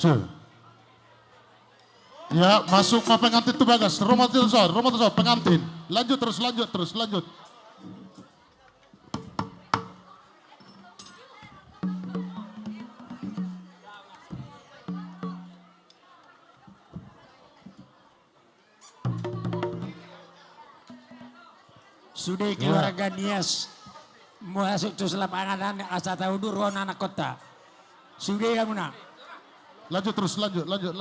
Cek. Ya, masuk ke pengantin itu Bagas. Rumah terus, pengantin. Lanjut terus. Sudah keluarga Nias masuk terus lapangan asa tahu dulu anak kota. Sudah kamu nak. Lanjut terus, lanjut. Lanjut,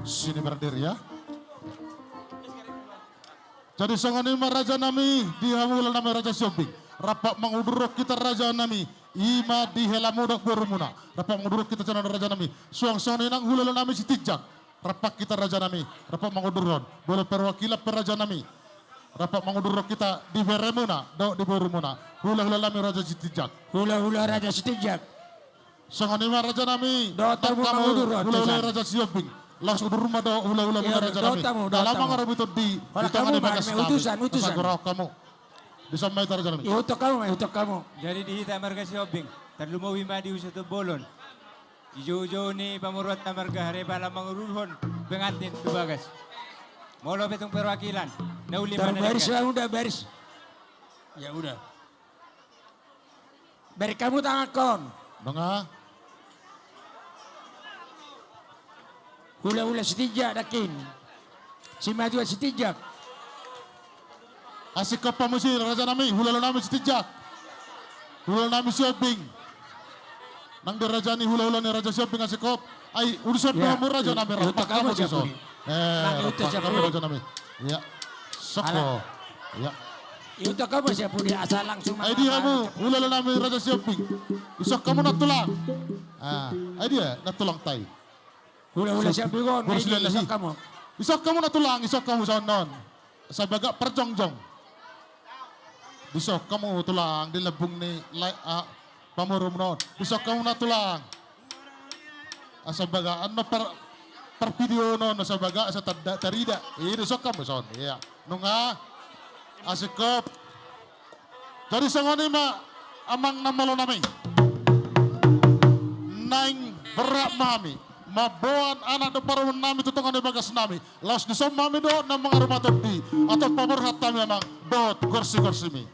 sini berdiri ya. Jadi sanganima Raja Nami dihamul nama Raja Syobing. Rapak menguduruk kita Raja Nami. Ima di helamudak borumuna. Rapak menguduruk kita channel Raja Nami. Suang inang hulala nami sitijak. Rapak kita Raja Nami. Rapak mengudurun. Boleh perwakilan Raja Nami. Rapak menguduruk kita di beremuna. Di borumuna. Hula nami Raja Sitijak. Hula Raja Sitijak. Sanganima Raja Nami. Dokter mengudurun. Hula Raja Syobing. Las udur rumah do hula muna Raja Nami. Dalam mengarap itu di tangan Bagas Nami. Utusan. Kamu. Bisa main Raja Nami. Utok kamu. Jadi di hita marga Syobing. Terlumawi madi usah bolon. Ijo ni pamurwat na marga hareba lamang urulhon. Pengantin tu Bagas. Molo petong perwakilan. Nauli mana Baris udah baris. Ya udah. Beri kamu tangan kon. Banga. Hula Sitijak dakin. Si maju Sitijak. Asik ke pamusi Raja Nami, hula nami Sitijak. Hula nami Syobing. Nang Raja ni hula ni Raja Syobing asik kop. Ai urusan kamu Raja Nami rapat kamu sison. Rapat kamu Raja Nami. Ya. Soko. Ya. Itu kamu siapa dia asal langsung. Ai dia kamu hula nami Raja Syobing. Isok kamu nak tulang. Ai dia nak tulang tai. Hula siapa kon? Isok kamu. Isok kamu nak tulang, isok kamu sonon. Sabaga perjongjong. Isok kamu tulang di lebung ni pamurum non. Isok kamu nak tulang. Sabaga ano per video non sabaga sa tarida. Isok kamu son. Iya. Nunga asikop. Jadi sangoni ma amang namalo nami. Naing berak mami. Mabuan anak do parun nami tutungan di Bagas Nami. Laos di som mami do na mga rumatod di. Atau pamurhat kami amang dot gorsi mi.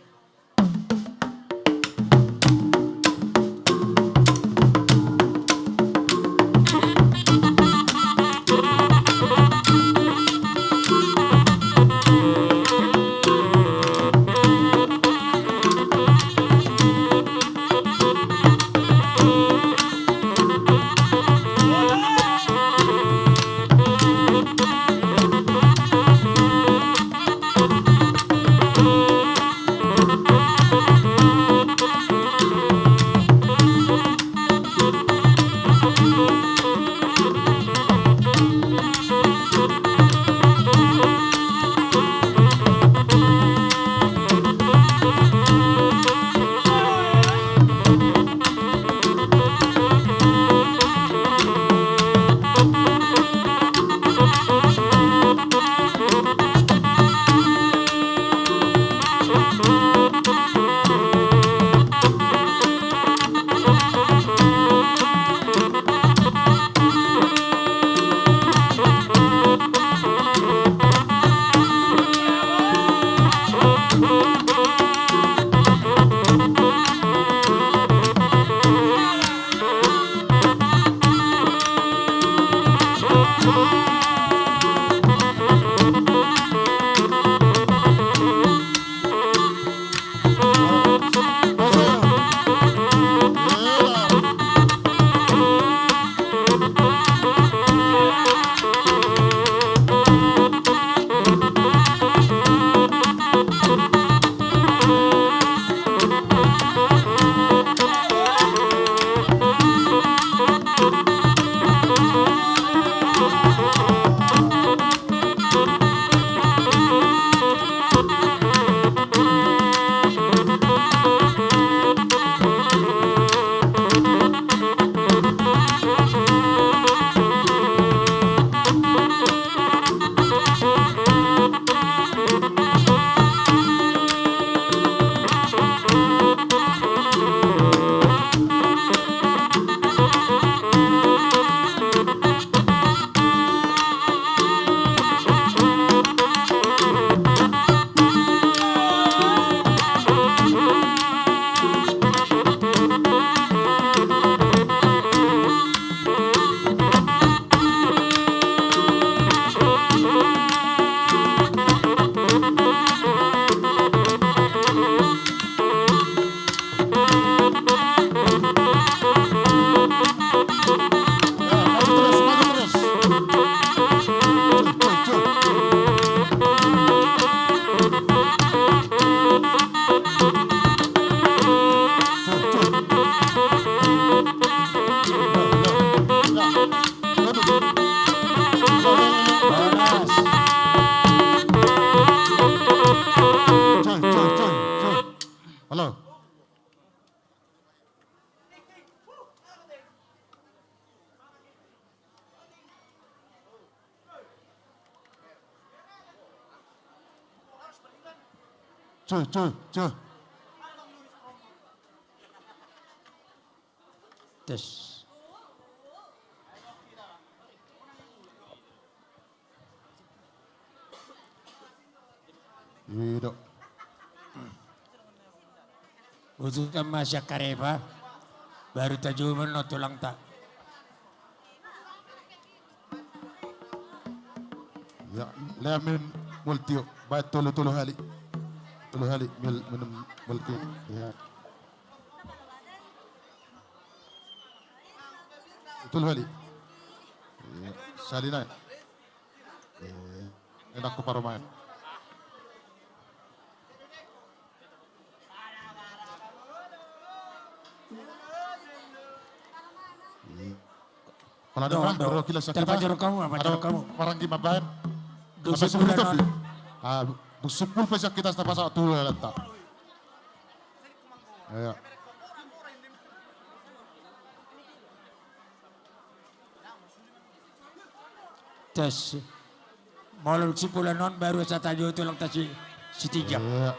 Cuh. Tes. Hidup. Untuk masya kareba. Baru tajuman no tulang tak. Ya, lemin multio. Baik tulu hali. Tulu hali minum multi. Ya. Tulu hali. Ya, salina. Enak ko para main. Kalau ada orang baru kilas kita. Terpajar kamu, apa kamu? Orang di mabayan. Dosa Sampai bulan sepuluh non. Ah, 10 pesak kita sa pasal tulo letak. Ya. Tes. Malam si bulan non baru saya tajuh tulang tak si tiga. Iya.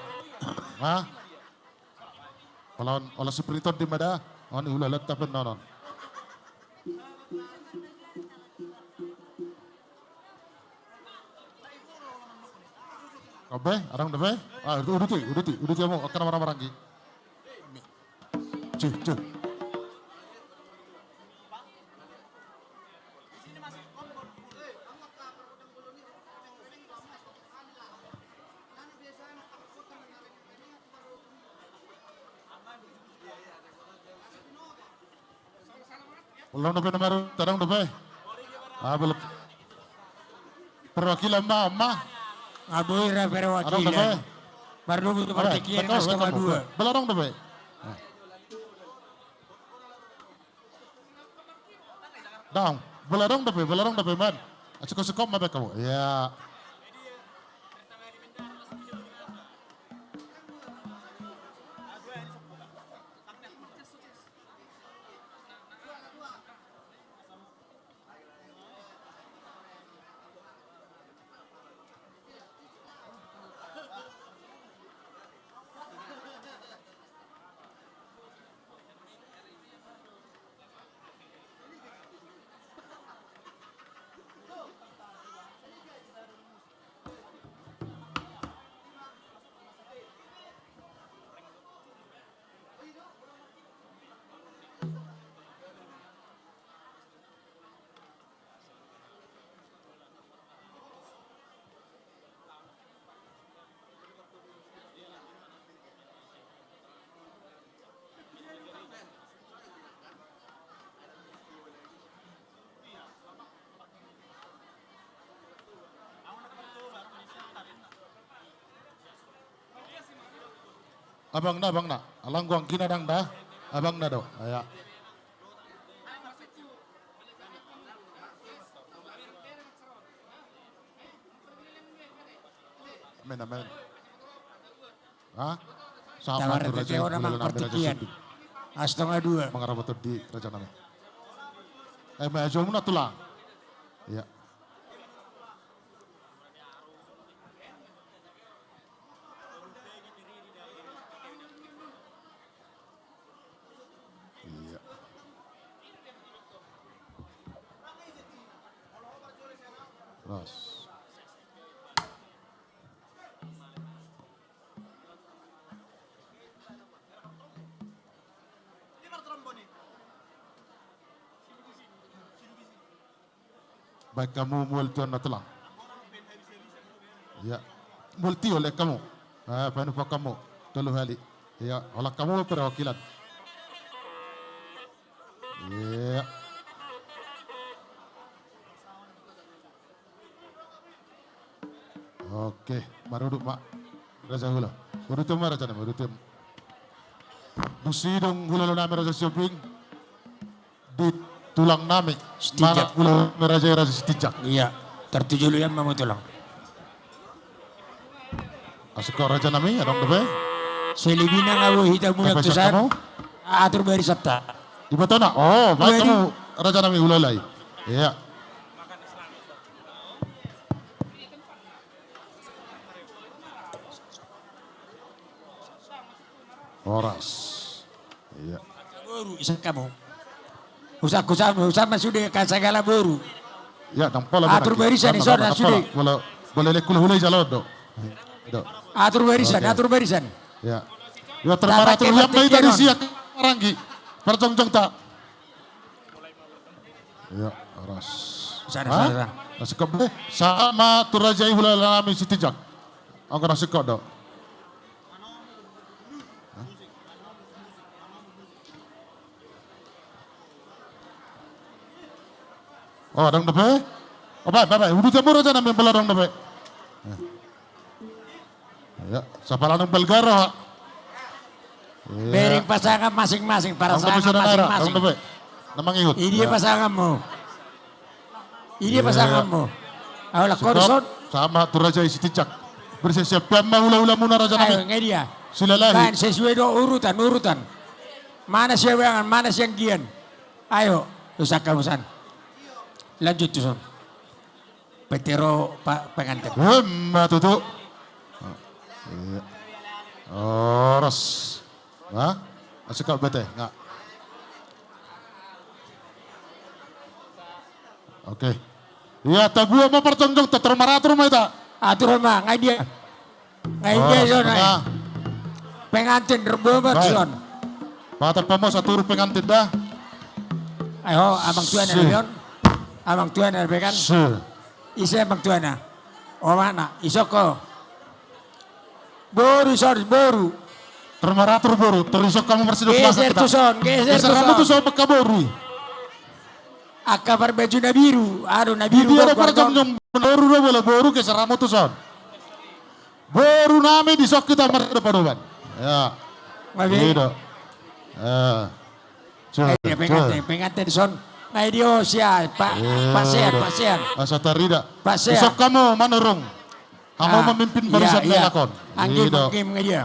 Hah? Kalau seperti itu di mana? Ani ulah letak non. Kabe, arang debe? Ah, udah ti mo akan marang-marang gi. Cuh. Ulang debe nomor, tarang debe. Ah, belum. Perwakilan mama. Aboy pero Arang debe. wakilan. Baru butuh pertikian mas setengah dua. Belarang debe. Dang, belarang debe man. Suka-suka mabek kamu. Ya. Abang na. Alang guang kinadang dah. Abang na do. Aya. Amen. Hah? Sama Tawar tete orang mang pertikian. Setengah dua. Mengarah di kerajaan kami. Maju muna tulang. Ya. Iya. Terus. Baik kamu multi na tulang. Ya, multi oleh kamu. Penumpang kamu, tolu hali. Ya, oleh kamu perwakilan. Ya. Oke, maruduk mak. Raja hula. Urutum raja nama, urutum. Busi dong hula lo nama raja shopping. Di tulang nami. Mana Setijak. hula raja setijak. Iya. Tertuju lu yang mau tulang. Asik kau raja nami, adong debe. Selibina ngawu hitam mulak Apa tusan. kamu? Atur bari satta. Di batona. Oh, baik Ready. kamu raja nami hula lai. Ya. Boras. Iya. Boru isa kamu. Usah sudah kan segala boru. Ya, dan pola Atur barisan iso na sudah. Boleh lekul hulai jalur do. Atur barisan, Oke. atur barisan. Ya. Ya termaratur Dapat yang baik kepentingan. dari siak Ranggi. Perjongjong tak. Ya, ras. Sana. Nasi kau sama turajai hulai nami sitijak. Angkat nasi kau do. Oh, dong depe. Oh, baik. Udah jamur aja nami belah dong depe. Ya, siapa lanang Belgaro? Bering pasangan masing-masing para Dong depe sangan sudah naira. Dong masing-masing. depe. Namang ihut. Ini dia pasanganmu. Ini dia Ya. pasanganmu. Ayolah Sikap korson. sama turajai sitijak. Bersiap hula-hula muna raja Ayo nami. nggak dia. Silalahi. Kan sesuai do urutan. Mana siawangan, mana siang gian. Ayo, usah kamusan. Lanjut tuh son. Petero pengantin. Tutu. Iya. Oros. Hah? Asik kau bete? Nggak. Oke. Iya, gua mau pertonjong termaratur mah itu. Atur mah, nggak dia. Nggak dia son. Nah, Pengantin berbobat Baik. son. patah pemos satu pengantin dah. Ayo, abang tuan Si. ada abang tuan ada kan? Isa abang tuan na. O mana? Isoko. Boru. Termaratur boru, terisok kamu bersiduk Geser tuh son, geser Geser kamu tuh tuh son. soal peka boru. Akabar baju na biru. Aduh na biru. Dia ada gua- pertonjong boru dah boleh boru geser kamu tuh son. Boru nami di sok kita merdepan. Ya. Mabe. Gitu. Dia pengantin son. Nah dia siya, pasean. Asa tarida. Pasean. Besok kamu manurung. Kamu Ah, memimpin barisan iya. lelakon. Anggim Gitu. nggak dia.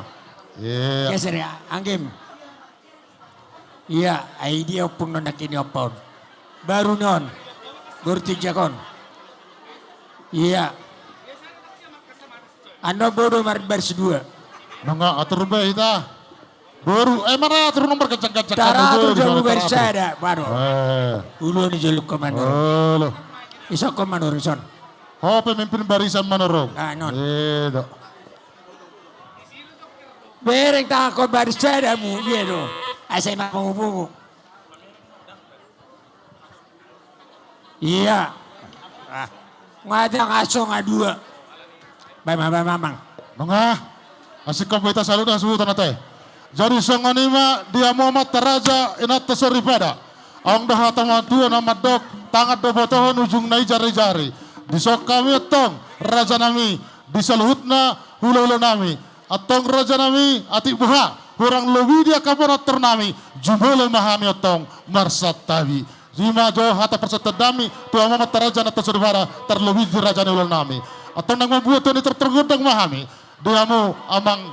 Iya. Geser ya, anggim. Iya, ay dia pun nak ini opon. Baru non. Baru tijakon. Iya. Anda bodoh baris dua. Nggak atur baik ita. Boru. Mana atur nomor kecang-kecang. Taratur jamu baris saya baru. Ulu ni jaluk komando. Halo. Iso komando son. Oh, pemimpin barisan manurung. Ah, non. Gitu. Bereng tak kau baris saya mu dia tu. Asai nak pungu. Iya. Ngada ngaso ngadua. Mamang. Nggak. Asik kau beta selalu dah suhu tanah teh. Jadi songonima dia Muhammad Taraja inat tesoripeda. Ang dah taman tua nama dok tangat do botohon ujung nai jari-jari. Disok kami atong raja nami disaluhutna hula-hula nami. Atong raja nami atik buha. Kurang lebih dia kabar ternami. Jumlah mahami atong marsat tabi. Jima jo hata persata dami tua Muhammad Taraja na tesoripeda terlebih di raja hula nami. Atong nang membuat ini tergundang mahami. Diamu amang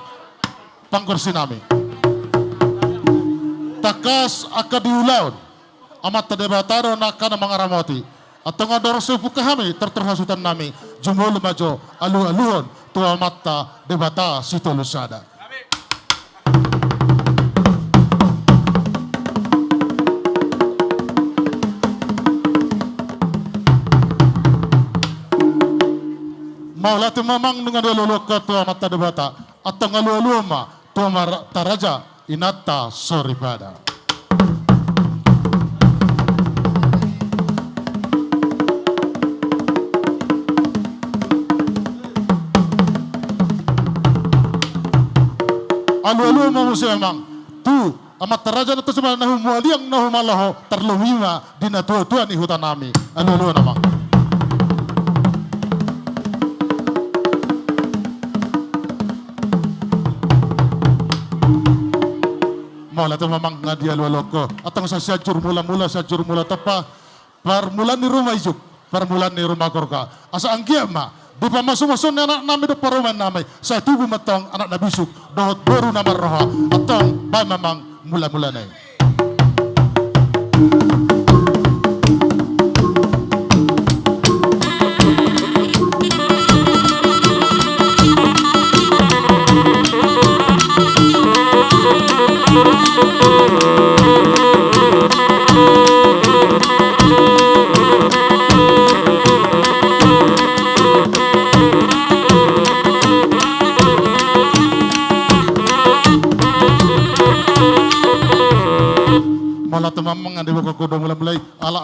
pangkursi nami. Takas akadiulaun amat tedebataro nakana mangaramoti atau ngador sepu kami terterhasutan nami jumul majo alu-aluhon tua mata debata situ lusada. Maulah tu memang dengan lolo ke tua mata debata atau ngalu-aluhon ma tua taraja inata soripeda. Alu-alu mo emang tu amat taraja na to sa mga nahumualiang nahumalaho terluhima dinatua-tua ni hutan nami. Alu-alu namang. Maulah tu memang ngadia loloko atau sa syajur mula-mula syajur mula tepa permulaan ni rumah ijuk permulaan ni rumah korka asa anggia ma di pamasu-masu anak nami do paruman nami saya tubuh matang anak nabisuk dohot baru nama roha atau ba memang mula-mula nai.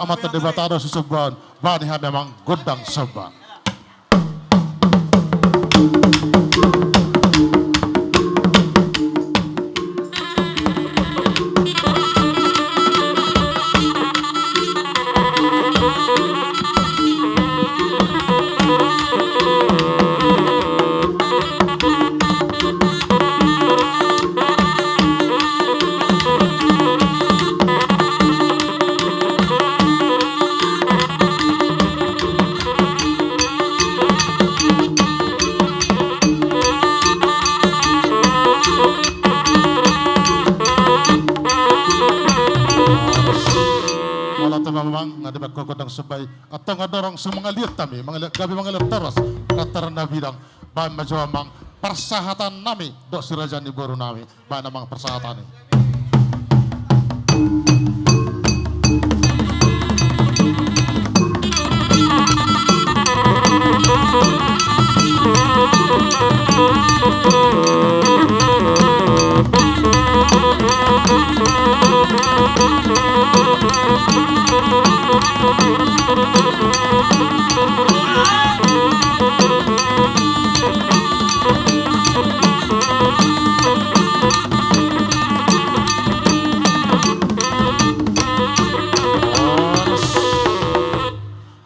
amat debatado susuban baniha memang godang soba. Memang ada kodang sebay atau ngadorong semangaliat kami mangaliat gabi mangaliat teras katarna bidang ba majawamang persahatan nami dok sirajani boru nami ba namang persahatan ni.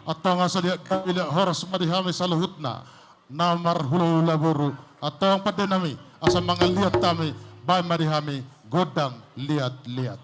Atau ngasalia kabila horas madihami saluhutna namar hulu laburu atau yang pada nami asal mangaliat kami bay madihami godang liat-liat.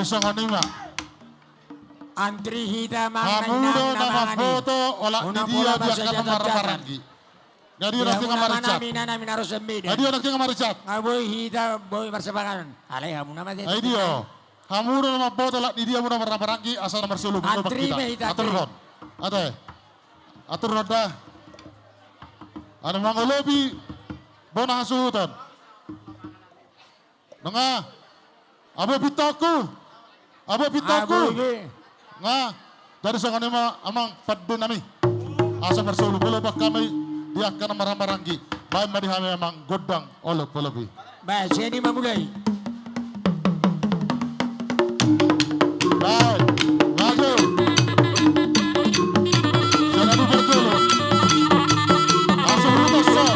Dari Songonima. Antri hita mang Hamudo nama foto olah di dia akan marah-maranggi. Jadi orang tinggal maricat. Nami harus sembida. Jadi orang tinggal maricat. Boy hita boy marsabangan. Alay hamu nama dia. Aidio. Hamudo nama foto olah di dia muna marah-maranggi asal nomor 10 Antri me hita. Atur hon. Ate. Atur roda. Ada mangolobi. Bona hasutan. Nengah. Abu pitaku. Nga, dari sangan ima amang padun nami. Asa bersulu boleh bak kami dia akan marah-maranggi. Baik mari kami amang godang oleh pelebi. Baik, sini memulai. Baik, maju. Jangan lupa dulu. Langsung lutas sok.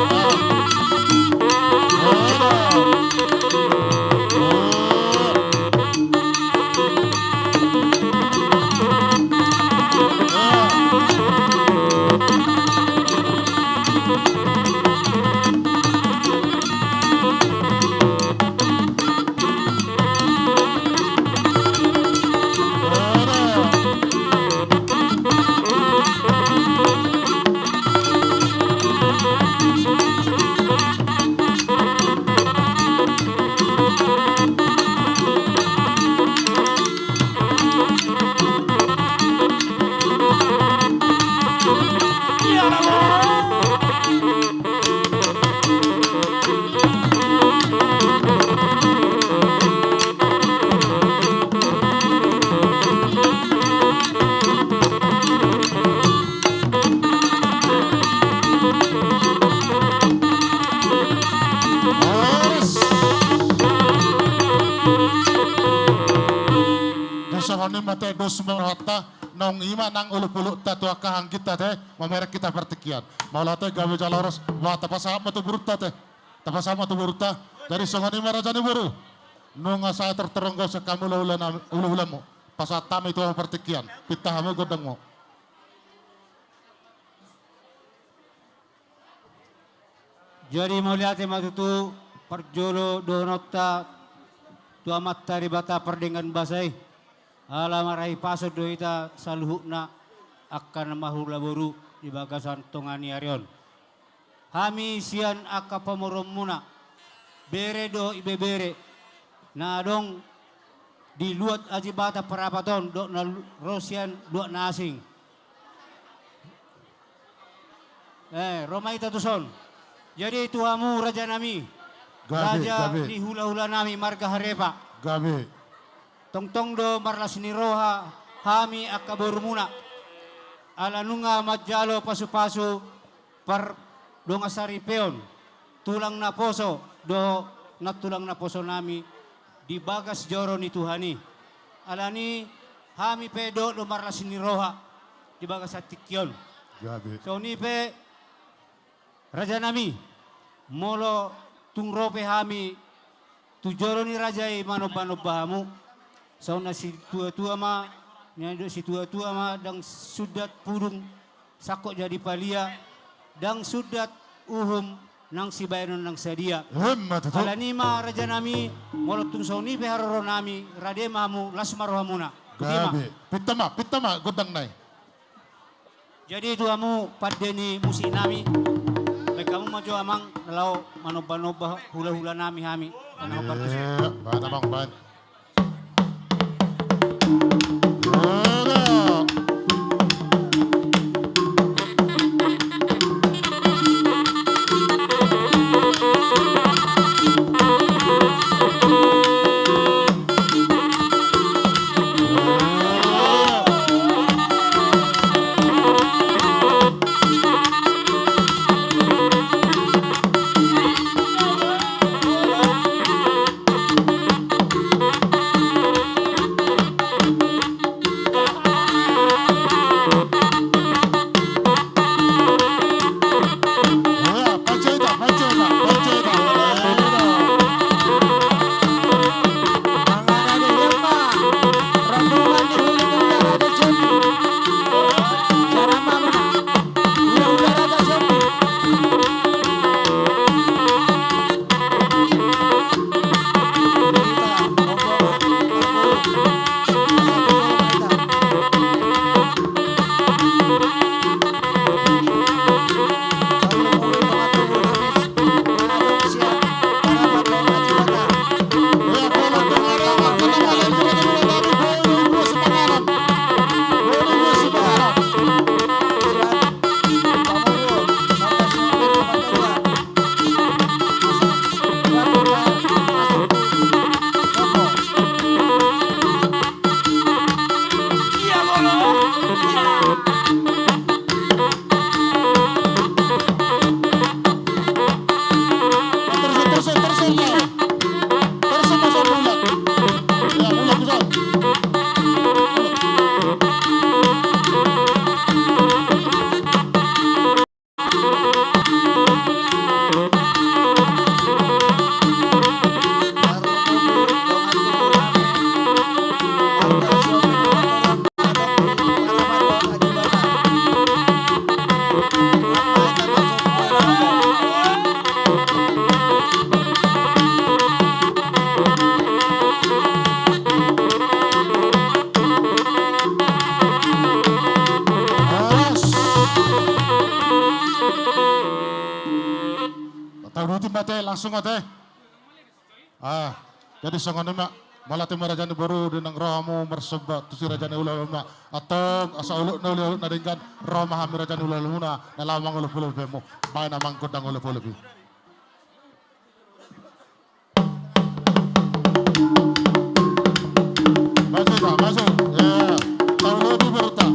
Sahoni mate dos merata nong ima nang ulu pulu tatua kahang kita teh mamerek kita pertikian maula teh gawe jaloros wa tapasama tu buruta teh tapasama tu buruta dari sahoni marajani buru nunga saya terteronggo sekamu ulu ulamu pasatame itu pertikian pitahamu godangmu. Jadi melihat matutu perjolo donota tua mata ribata perdengan basai. Alamarai pasod doita saluhukna akan mahula boru di bagasan tongani arion. Hami sian aka pamorom muna bere do ibe bere na dong di luat ajibata perapaton do na rosian luat na asing. Romai tatuson. Jadi tuamu raja nami. Raja di hula-hula nami marga harepa. Gabe. Tong-tong do marlas ni roha hami akaborumuna alanunga majalo pasu-pasu par donga saripeon tulang na poso do natulang na poso nami di bagas joro ni Tuhani alani hami pedo do marlas ni roha di bagas atikyon Gabe. so ni pe raja nami molo tungrope hami tujoro ni rajai mano-mano bahamu. So na si tua-tua ma, si tua-tua ma dang sudat purung sakok jadi palia, dang sudat uhum nang si bayanon nang sadia. Alani ma raja nami, molotung sauni peharoro nami, rade mamu lasmarohamuna. Gabe. Pitama godang nai. Jadi tuamu padeni musi nami, baik kamu maju amang nalau manoba-noba hula-hula nami hami. Bana bang ban. Tahu dutin ba te langsung ate. Jadi sangone mak malah tim rajane baru dinang rohamu mersebak tu si rajane ulah atau asa uluk na uluk na dengan roh mahami rajane ulah huna na lamang uluk uluk bemo main amang kodang uluk uluk. Masuk. Ya. Tahu lebih baru tak.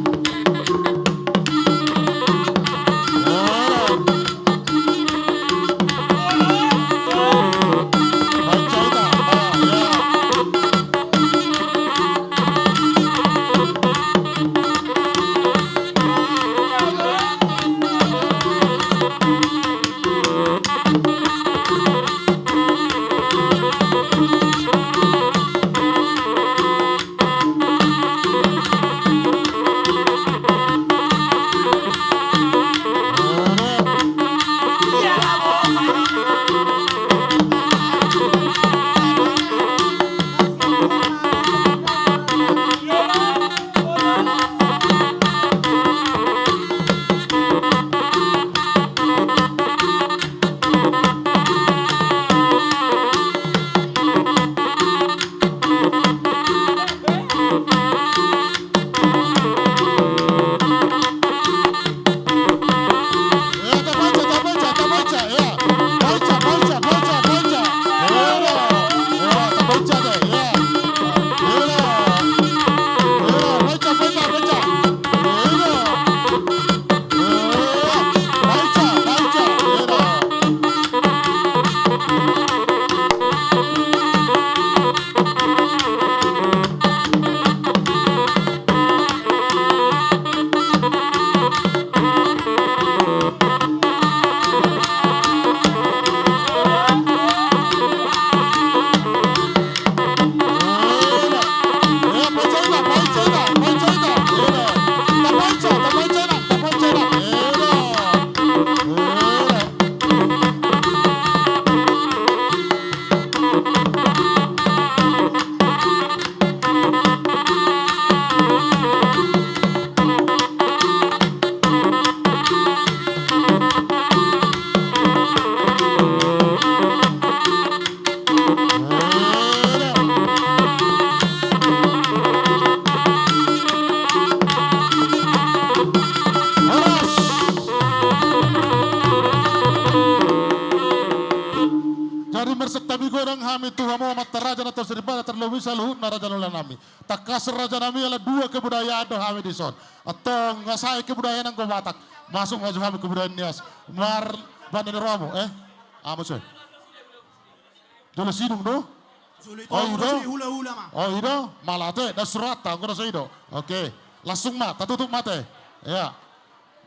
Terlebih saluhut na raja nula nami. Takasar raja nami adalah dua kebudayaan do kami di son. Atau ngasai kebudayaan yang Batak. Masuk maju kami kebudayaan Nias. Mar banding romo Amo soy. Jolo sidung do. Oh ido. Malate da surata ngono so ido. Oke. Langsung mat tutup mate. Ya.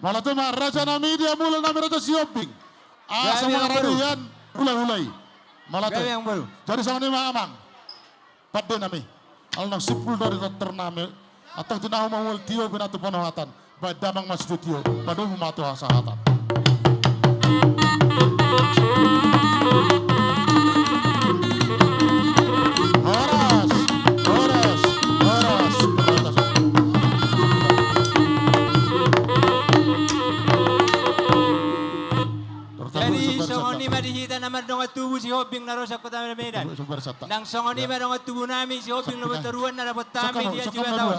Malate ma raja nami dia mula nami raja Sioping. Sama radian ulai. Malate. Yang baru. Jadi sama ni amang. Pada nami, alnang sipul dari tername atau tinahu mawal tio binatu panohatan, baik damang mas tio, pada humatu hasahatan. Horas. Jadi songoni madihita naman dong tubuh si Hobing naro sa kota Medan. Nang songoni madong tubuh nami si Hobing na bataruan na dapat tami dia juga tahu.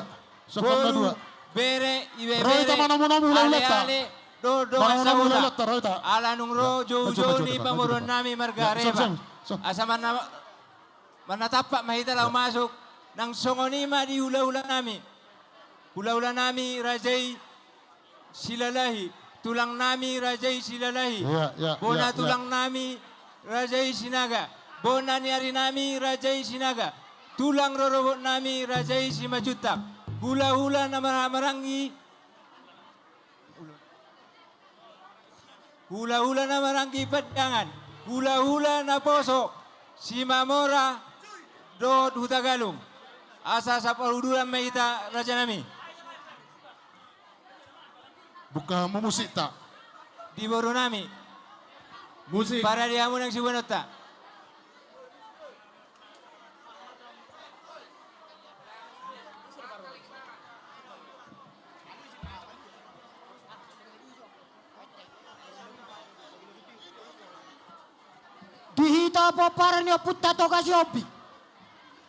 Boru bere iwe ale do sauna. Ala nung ro jo ni pamuron nami margareba. Asama na manatapak mahita lang masuk. Nang songoni madi hula-hula nami. Hula-hula nami rajai silalahi. Tulang nami rajai silalahi. Bona tulang nami rajai sinaga. Bona niari nami rajai sinaga. Tulang rorobot nami rajai simajutak. Hula-hula na marangi. Hula-hula na marangi padangan. Hula-hula na poso. Simamora do hutagalung. Asa sa paruduran mahita raja nami. Bukan memusik tak? Di baru nami. Musik. Para dia mo nang siwanot ta. hita paparan niya putta to kasi obi.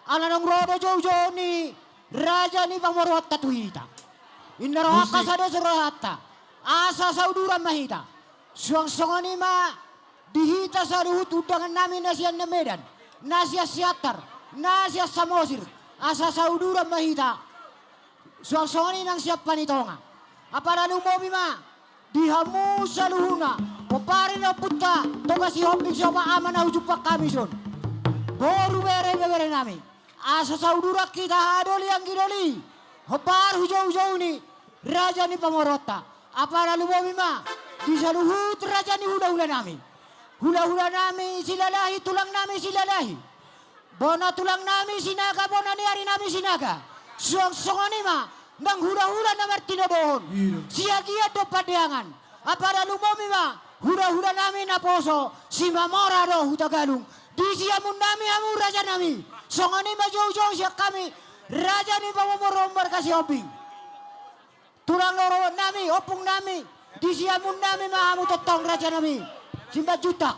Alanong rodo jojo ni raja ni pamorot tatuhita. Inarohaka sa desarata. Asa sa uduran mahita. Suang-suang ni ma dihita sa luhut udangan namin na siya na Medan. Na siya Siatar. Na siya Samosir. Asa sa uduran mahita. Suang-suang ni nang siya panitonga. Apara lumobi ma. Dihamu sa luhuna. Paparin na putta. Toga si Hobbing siya maaman na hujupak kami son. Boru bere namin. Asa sa udurak kita hadoli ang gidoli. Hopar hujaw-hujaw ni raja ni pamorota. Apara lumobi ma. Di sa luhut raja ni hula-hula namin. Hula-hula namin silalahi, tulang namin silalahi. Bona tulang namin sinaga, bona niari namin sinaga. Suang-suang ni ma. Nang hula-hula na martinodohon. Siya-giya do padiangan. Apara lumobi ma. Hula-hula namin na poso. Si mamora do hutagalung. Di siya mun namin amu raja namin. Songa ni majojo siya kami. Raja ni pamomorombar kasi obing. Tulang loro nami, opung nami. Di siya mun nami maamu totong raja nami. Simba juta.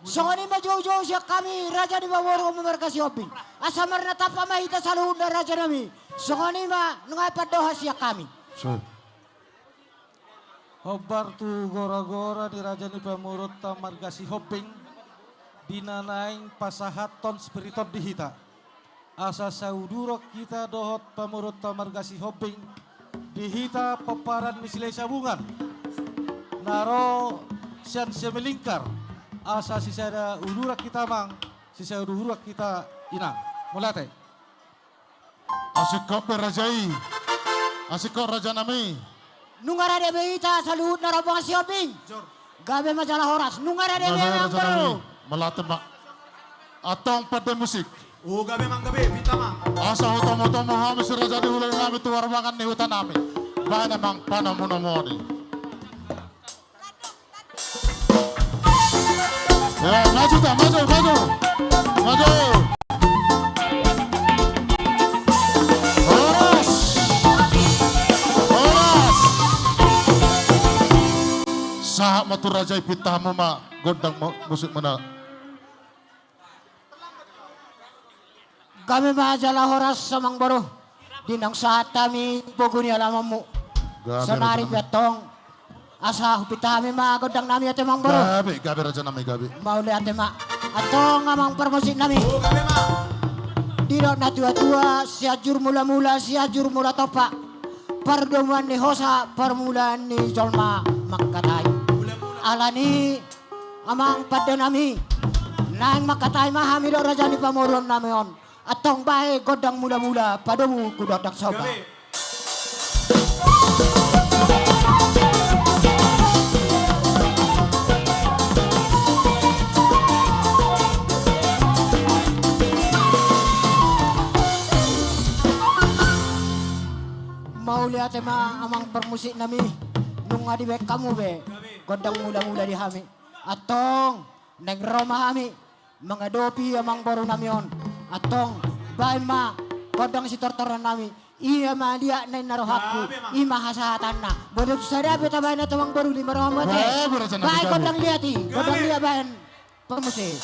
Songa ni majojo siya kami. Raja ni pamomorombar kasi obing. Asamar na tapa mahita sa luhod na raja nami. Songa ni ma nungay padoha siya kami. So, Hobar tu gora-gora di Raja ni Pamurota Margasi Hoping. Dinanaing pasahaton spiriton dihita. Asa saudurok kita dohot Pamurota Margasi Hoping. Dihita paparan misilay sabungan. Naro siyan siya melingkar. Asa sisada udurak kita mang. Sisada udurak kita inang. Mulate. asik kau perajai. Asik kau raja nami. Nungara de behita sa luhod na rabang si obing. Gabe masalah horas. Nungara de Raja behita nami. Melate mak. Atong pada musik. Oh, gabi mang gabi, pita mang. Asa hutom-hutom mo hamis raja di hulay nami tuwar bangan ni hutan nami. Bana mang panamunomoni. Ya, maju tak, maju. Horas. Sahak matur raja ipitamu ma godang musik mana. Kami majalah horas samang baru. Dinang saat kami poguni alamamu. Senari betong. Asa hupita kami magodang nami ate mang baru. Gabi raja nami gabi. Mauli ate ma. Atong ngamang permusik nami. Oh, gabi mang. Dino na tua-tua siajur mula-mula siajur mula topa. Perdomuan ni hosa permulaan ni jolma makatay. Alani amang pada nami. Nang makatay mahami do raja ni pamuron namion. Atong bae godang mula-mula padamu kudadak soba. Gabi. Mauli ate ma amang permusik nami. Nung adi be kamu be. Godang mula-mula di hami. Atong neng Roma hami. Mengadopi amang baru namion. Atong bae ma godang si tortoran nami. Iya ma dia neng narohaku. Ima hasahatan na. Bodoh sada be tabay na tamang baru lima rohmat eh. Raja nami Bae gabi. godang liati. Godang liat bae permusik.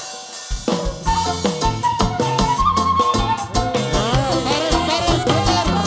Bersara.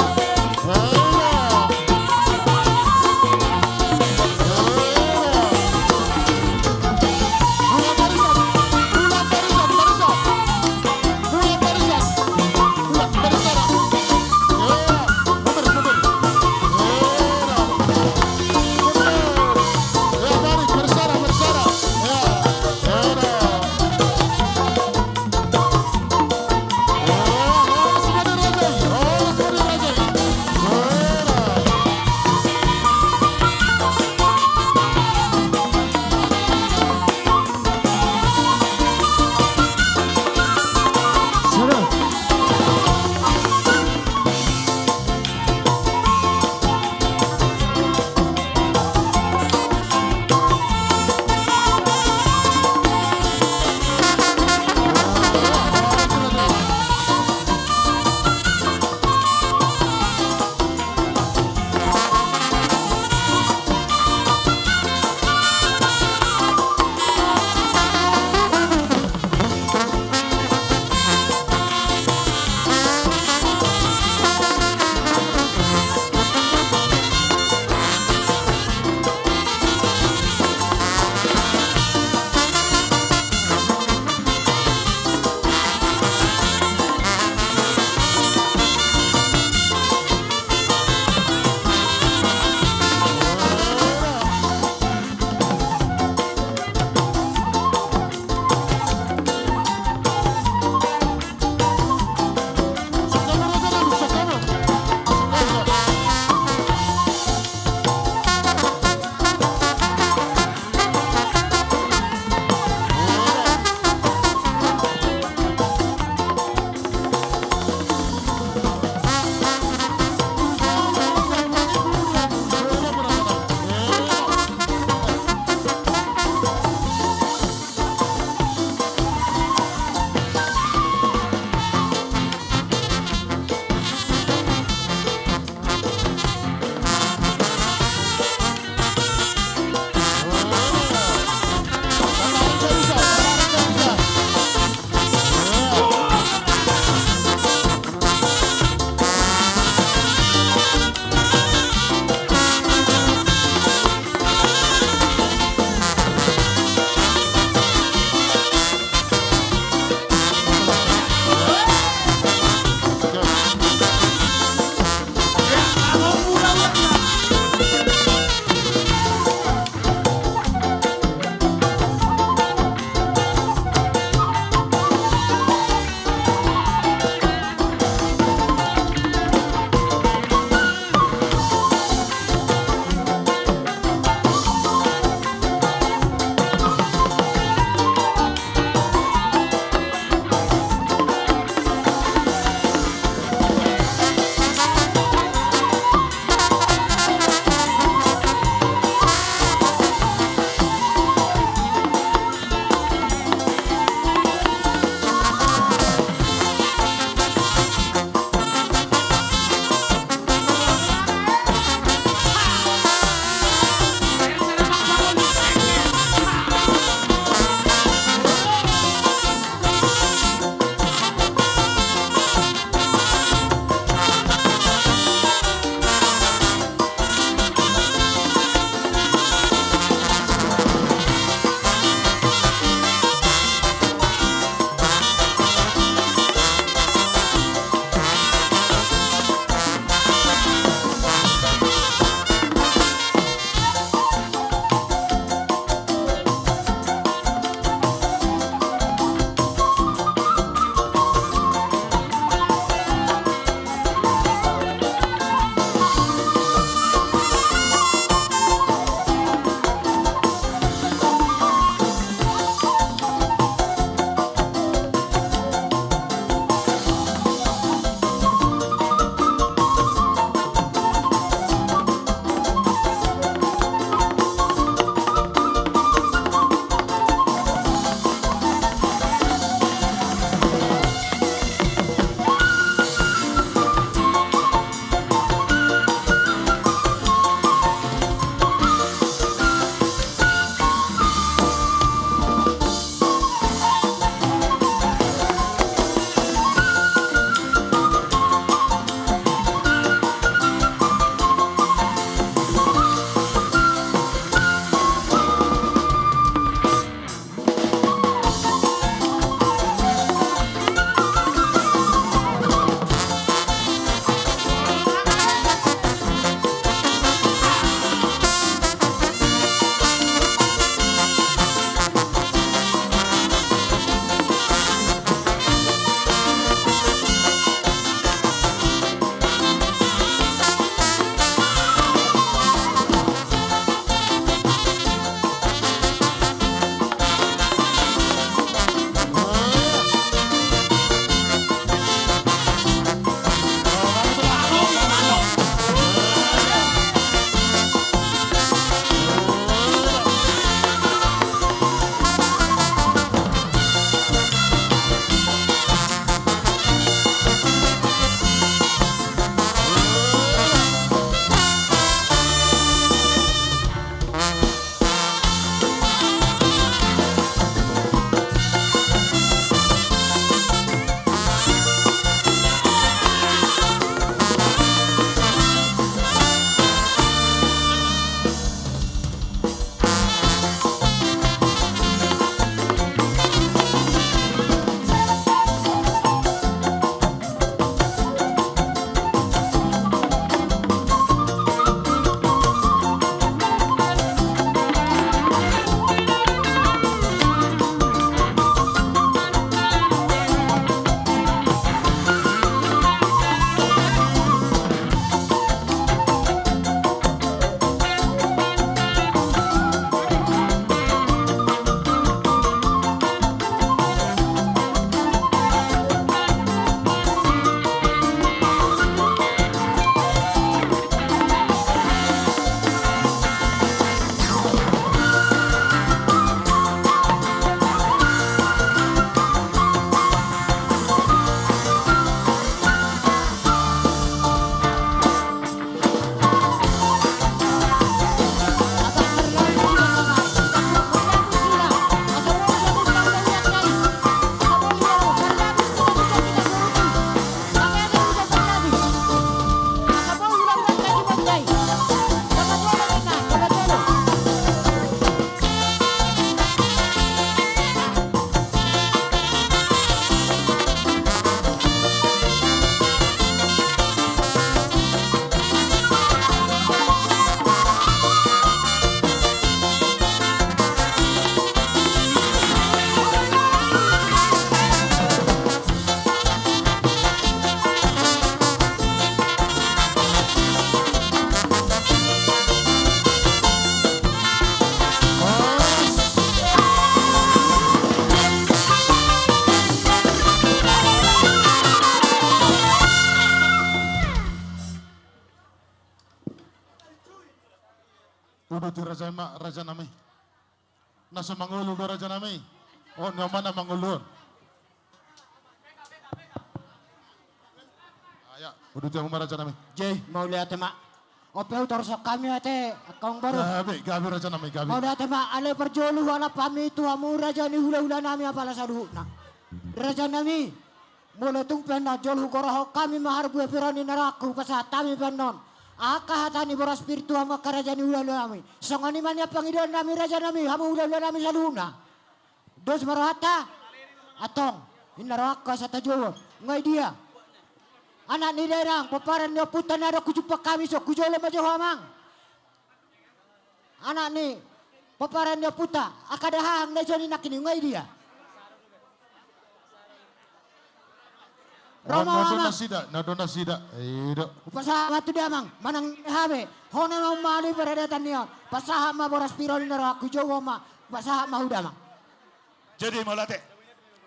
raja nami. Nasa mangulun do raja nami. Oh, nyaman na mangulun. Aya, udah tiang raja nami. Jay, mau lihat mak. Opel torso kami ate, akong baru. Gabi raja nami, gabi. Mau lihat mak, ale perjolu wala pami itu amu raja ni hula-hula nami apala saduhna. Raja nami, mula tung pena jol hukoroho kami mahar buah pirani naraku pasah tami penon. Aka hatani boras spiritu ama karaja ni hula-hula nami. Songani mania pangidan nami raja nami, hamu hula-hula nami saduhna. Dos marohata, atong, inaraka sa tajowo, ngay dia. Anak ni derang, paparan niya puta na ada kujupak kami so, kujole majo hamang. Anak ni, paparan niya puta, akadahang na joni nakini, ngay dia. Roma hamang. Nadona sida. Ido. Pasaha tu dia mang, manang habe, hona mau mali beredatan niya. Pasaha ma boras pirol na kujowo ma, pasaha ma huda mang. Jadi malate,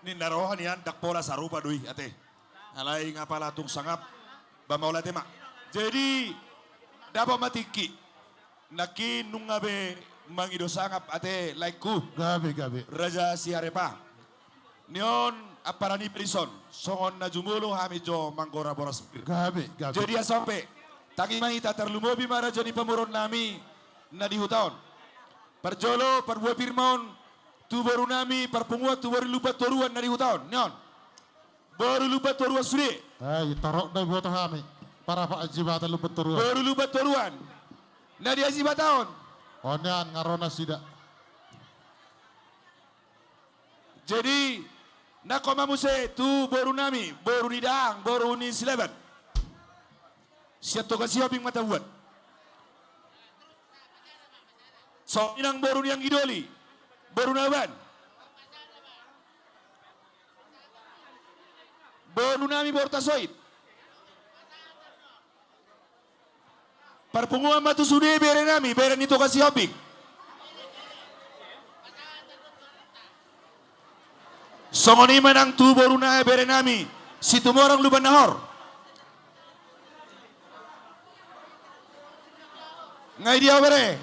ni narohan yan dakpola sarupa dui ate. Alay nga pala tung sangap, bamaulate mak. Jadi dapat matiki, naki nungabe mangido sangap ate laiku. Gabi. Raja Siarepa. Nion aparani prison, songon na jumulo hamijo manggora boras. Gabi. Jadi sampai tangi mahita terlumobi maraja ni pamuron nami na dihutaon. Perjolo perbuah firmaon tu baru nami perpunguat tu baru lupa toruan na dihutaon. Nion. Baru lupa toruan suri. Ay, tarok na buat kami. Para pa ajibatan lu betul. Baru lupa toruan. Na di ajibataon. Onean ngarona sida. Jadi nakoma muse tu baru nami, baru ni daang, baru ni silaban. Siap to kasih hoping mata buat. So inang baru yang idoli, baru naban. Baru nami bortasoid. Perpunguan matu sude bere nami, bere nito kasih hoping. Songoni menang tu baru na bere nami, situ morang luban nahor. Ngai dia bere.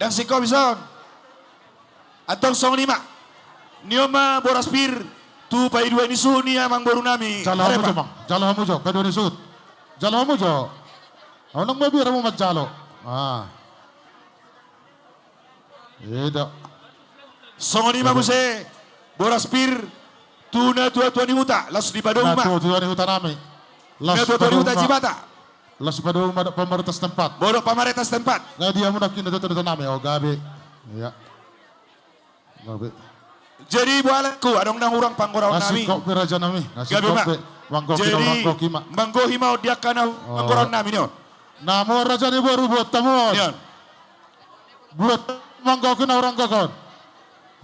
Dan si komison. Atong songoni mak. Nioma boraspir tu pai dua ni sunia mang baru nami. Jalo mo jo mang. Jalo mo jo. Kado ni sud. Jalo mo jo. Anong mabira mo majalo? Ida. Songoni mabuse boraspir tu na tua ni huta las di padong mak. Nah, tuan hutan nami. Na tua ni huta jibata. Las padong pemerintah setempat. Bodoh pamareta setempat. Nggak dia muna kinatutunan nami. Oh, gabi. Iya. Gabi. Jadi bualanku adong nang urang panggorau Nasi nami. kopi raja nami. Nasi Gabi mak. kopi. Manggoki Jadi na manggoki mak. manggohi mau dia kana panggorau nami nion. Namo raja ni baru buat tamuan. Nion. Buat manggoki na orang gokon.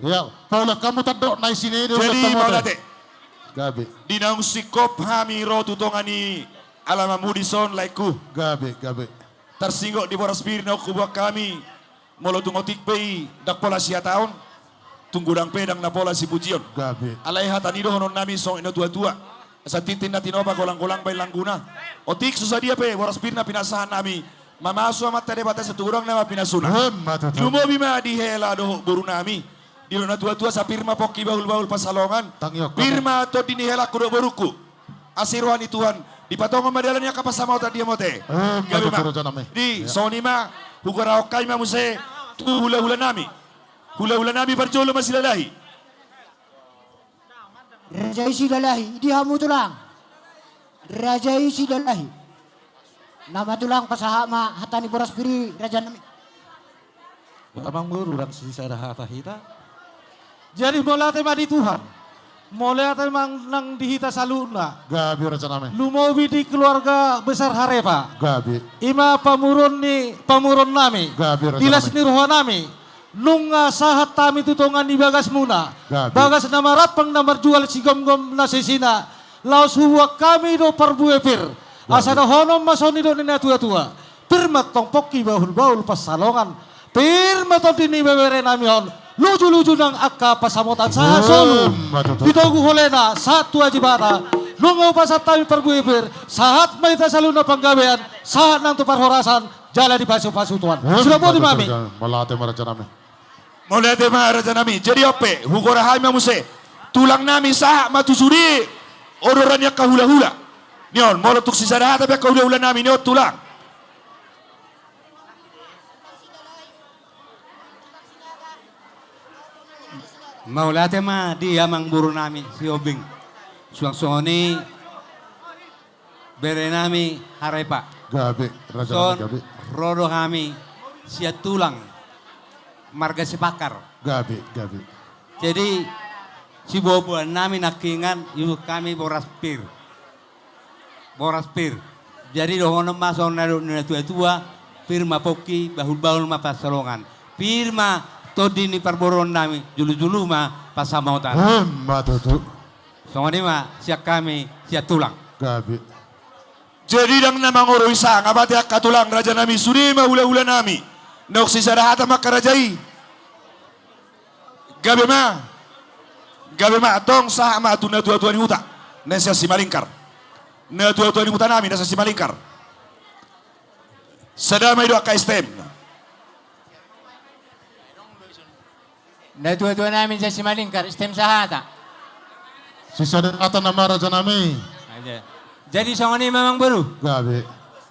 Ya, Paula kamu tadok na sini dia Jadi mau date. Gabi. Dinang sikop hamiro tutongani alama mudison laiku. Gabi. Tersinggok di boras bir na kubak kami. Molo tungotik pei dak pola sia taon. Tunggudang pedang na pola si pujion. Gabi. Alay hatani do honon nami song ino tua-tua. Sa titin na tinoba golang-golang bay langguna. Otik susah dia pe boras bir na pinasahan nami. Mamaso amat tade bata sa turang na pinasuna. Lumobi ma di hela do buru nami. Di na tua-tua sa pirma poki baul-baul pasalongan. Tangyok. Pirma to dinihela kudo boruku. Asiruan ni Tuhan. Di patongan madalannya kapasama ta dia mote. Gabi ma. Di soni ma hugara okai ma muse tu hula-hula nami. Hula-hula nami berjolo masih lalahi. Raja isi dalahi, di hamu tulang. Raja isi dalahi. Nama tulang pasaha ma hatani boras piri raja nami. Amang mururang sisa hata hita. Jadi mulai tema di Tuhan. Mulai tema nang dihita saluna. Gabi raja nami. Lumowi di keluarga besar Harepa. Gabi. Ima pamurun nami. Gabi raja Dilas nami. nirho nami. Nunga sahat tami tutongan di bagas muna. Gabi. Bagas nama rapang nama jual si gom-gom na sisina. Laos huwa kami do parbuepir. Asada honom masoni do nina tua-tua. Pirmat tong poki baul-baul pasalongan. Pirmat tong dini bebere nami hon. Luju-luju nang akka pasamotan saha solu. Ditogu holena satu ajibata. Nungau pasat tayo perbuibir, saat may tasaluna panggawean, saat nang tupar horasan, jala di pasu-pasutuan. Sudah mau dimami. Malate maraja nami. Molete maharaja nami. Jadi ope, hugora haima muse. Tulang nami sah matusuri. Ororannya kahula-hula. Nyon, molo tuk sisada tapi kahula-hula nami nyon tulang. Maulate mah dia mang buru nami si Obing. Suang-suangoni bere nami harepa. Gabi, raja Son nami gabi. rodo kami sia tulang marga si pakar. Gabi, gabi. Jadi si bobuan nami nakingan ibu kami boras pir. Boras pir. Jadi dohono masong na tua-tua firma poki bahul-bahul ma pasalongan. Firma todi ni perboron nami julu-julu ma pasamautan. Matutu. Songoni ma siak kami siak tulang. Gabi. Jadi dang namang oro isa ngabati katulang raja nami suri mahula-hula nami. Nok sisada hata makarajai. Gabe ma tong sah ma tu na tua-tua ni huta. Nesa si malingkar. Na tua-tua ni huta nami nesa si malingkar. Sadamay do ka stem. Na tua-tua namin sa Simalingkar, stem sa hata. Sisa din ata nama raja nami. Jadi sa ni mamang baru. Gabi.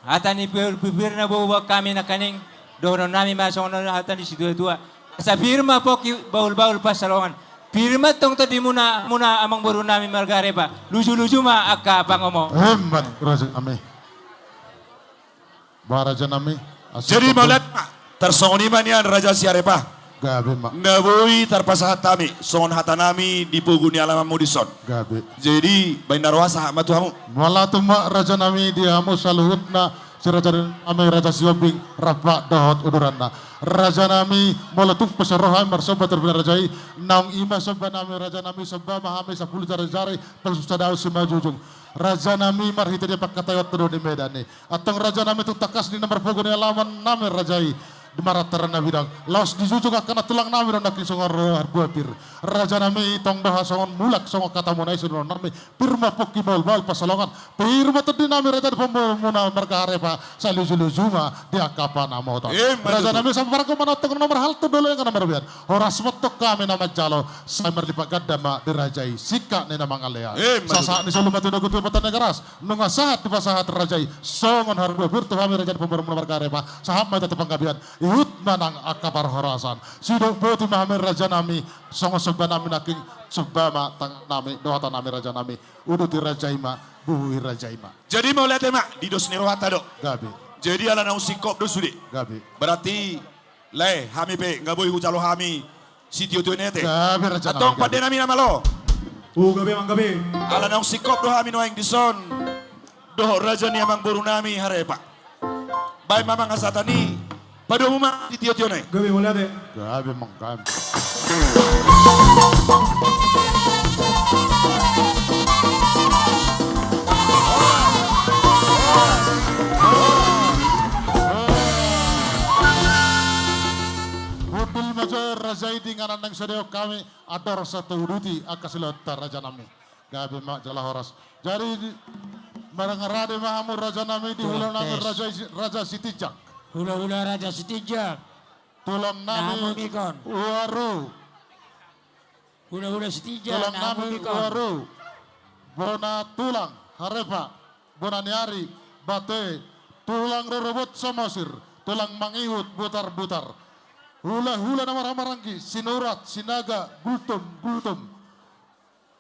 Hata ni pipir na bawa kami na kaning doon namin masong na hata ni si tua-tua. Sa firma po baul-baul pa sa longan. Firma tong tadi muna amang baru namin margare pa. Luju-luju ma akka pangomo. Hemat raja nami. Baraja nami. Jadi maulat tersongoni man yan raja siarepa. Gabi mak. Nabui tarpasahat tami, songon hata nami di puguni alaman modison. Gabi. Jadi bainarwa sah matuhamu. Malatu mak raja nami diamu saluhut na si raja nami raja siobing rapak dahot uduranna. Raja nami molatuk pesarohan marsoba terbina rajai naung ima soba nami raja nami soba mahami 10 jari-jari pelsusadaw sumajujung. Raja nami marhita dia pakatayot tudo di medani. Atong raja nami tu takas di nomor puguni alaman nami rajai. Di marataran na bidang laos dijujung akan tulang nami dan nakin songon buah pir raja nami tong daha songon mulak songon kata monai sudah nami pirma poki bal pasalongan pirma tadi nami raja di pemuna marga harepa salu zuma dia kapan nama otak raja nami sampai ko manotong nomor hal tu dulu yang kana marbian horas metok kami nama jalo saya merlipat gadama dirajai sika ni nama ngalea sasa ni selalu mati dogo tu petani keras nunga sahat di pasahat rajai songon harga pir tu kami raja di pemuna marga harepa sahab mai tetap panggabian ihut manang akabar horasan sidok poti mahamir raja nami songo sebab nami naking sebama tang nami dohata nami raja nami uduti rajaima buhui rajaima. Jadi mau lihat mak di dos nerohata dok. Gabi. Jadi ala nau sikop dos sudah. Gabi. Berarti le hami pe nggak boleh hujalo hami sitio tu nete. Gabi raja nami. Atong pada nami nama lo. Gabi mang gabi. Ala nau sikop do hami noaing dison. Doh raja ni amang boru nami harepa. Baik mamang asatani. Pada umumnya di tio naik. Gabi mo lihat. Gabi mang gabi. Hudul major rajai dengan nang sedeo kami ador satu huduti akasilota raja nami. Gabi mak jala horas. Jadi marangarade mahamur raja nami di hulan nami raja Sitijak. Hula-hula Raja Sitijak. Tulang Namu nami Mikon. waru. Hula-hula Sitijak. Tulang Namu nami Mikon. waru. Bona tulang harepa. Bona niari bate. Tulang rorobot samosir. Tulang mangihut butar-butar. Hula-hula nama ramarangki. Sinurat, sinaga, gultum.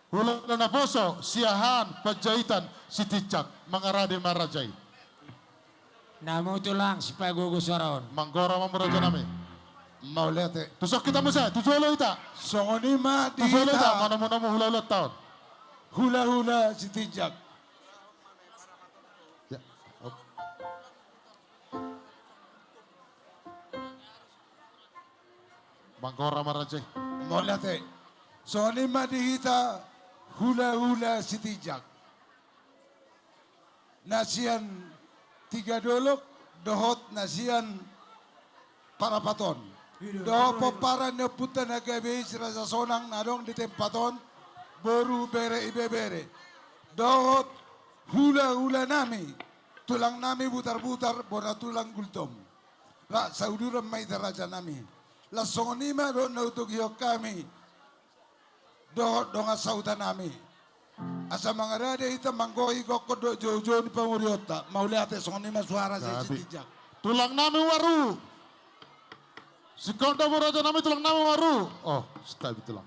Hula na poso, siahan, pajahitan, Sitijak. Mangarade marajai. Namu tulang si Pagugusaron. Manggora mamuraja nami. Maulete. Tusok kita musa, tujuh ita. Songonima Tujuh ita, dihita. mana hula-hula tahun. Hula-hula Sitijak. Ya. Manggora marajai. Maulete. Songonima dihita. Hula-hula Sitijak. Nasian tiga dolok dohot nasian parapaton. Doho peparan neputan agabe raja sonang nadong di tempaton boru bere ibe bere. Dohot hula-hula nami. Tulang nami butar-butar, bona tulang gultom. Ra sauduran may daraja nami. Lasongonima do nautuk yok kami. Dohot donga sauta nami. Asa mga rade ita manggohi koko do jojo ni pamuriota. Mauliate songonima suara sa sitijak. Tulang nami waru. Si Kondo Raja nami tulang nami waru. Oh, stay tulang.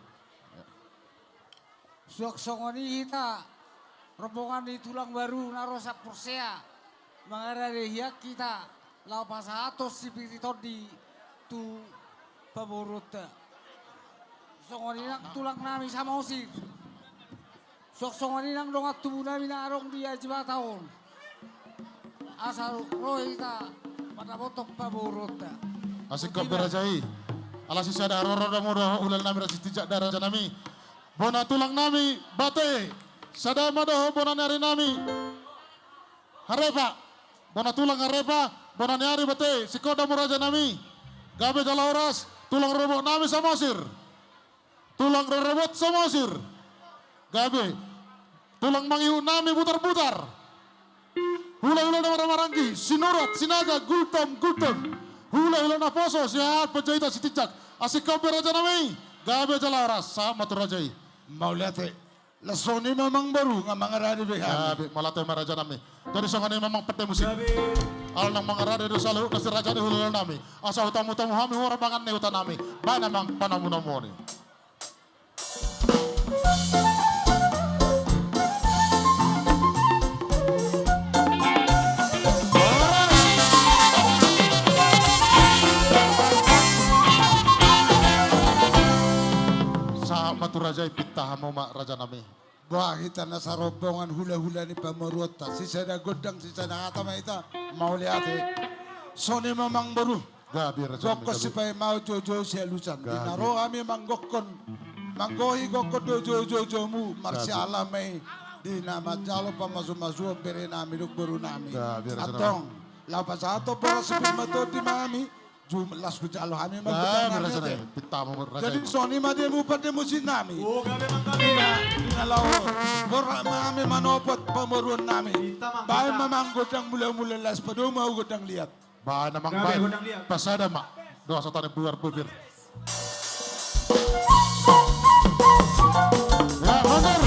Sok-sokoni kita rombongan di tulang baru narosak persea mengarah hiak kita lapas atos sipiti todi tu paborota sokoni nang tulang nami sama osir sok-sokoni nang dongat tubuh nami narong dia jiwa tahun asal roh kita pada botok paborota Asik kau berajai. Alasi sada roro modo ulal nami rasi tijak daraja nami. Bona tulang nami bate. Sada madoho bona nari nami. Harepa. Bona tulang harepa. Bona nari bate. Sikoda muraja nami. Gabe jalauras. Tulang robot nami samosir. Tulang robot samosir. Gabe. Tulang mangiu nami butar-butar. Hula-hula na maranggi. Sinurat, sinaga, gultom. Hula-hula na poso. Sihat penjahita si tijak. Asik kau beraja nami. Gabe jalauras. Sama tu rajai. Mauliate. Lasoni mamang baru nga mga rade behan. Gabe malate maraja nami. Dari sangani memang pete musik. Al nang mga rade do salu kasi raja ni hula nami. Asa utamu-tamu hami hora bangan ni utan nami. Ba namang panamu-namu ni. Raja pitah mo mak raja nami. Buah kita nasa rombongan hula-hula ni pamurota. Sisa na godang, sisa na atama ita. Mauliate. Soni mamang baru. Gabi raja nami. Gokko sipay mau jojo siya lusan. Dinaro kami manggokon. Manggohi gokko do jojo mu. Marsiala may. Di nama jalo pa masu-masu. Bere nami duk baru nami. Gabi raja nami. Atong. Lapas ato para sepil mato di mami. Las ko jalo kami Gabi raja magkutang nami. Pitah mo raja. jadi soni made mu pade musin nami. Oh gabe mang kami. Dinalaw. Bora mami manopot pamuruan nami. Bahay mamang godang mula-mula las pa do mau godang liat. Ba namang bay. Pasada mak. Doa sa tanong buwar bubir. Ya benar.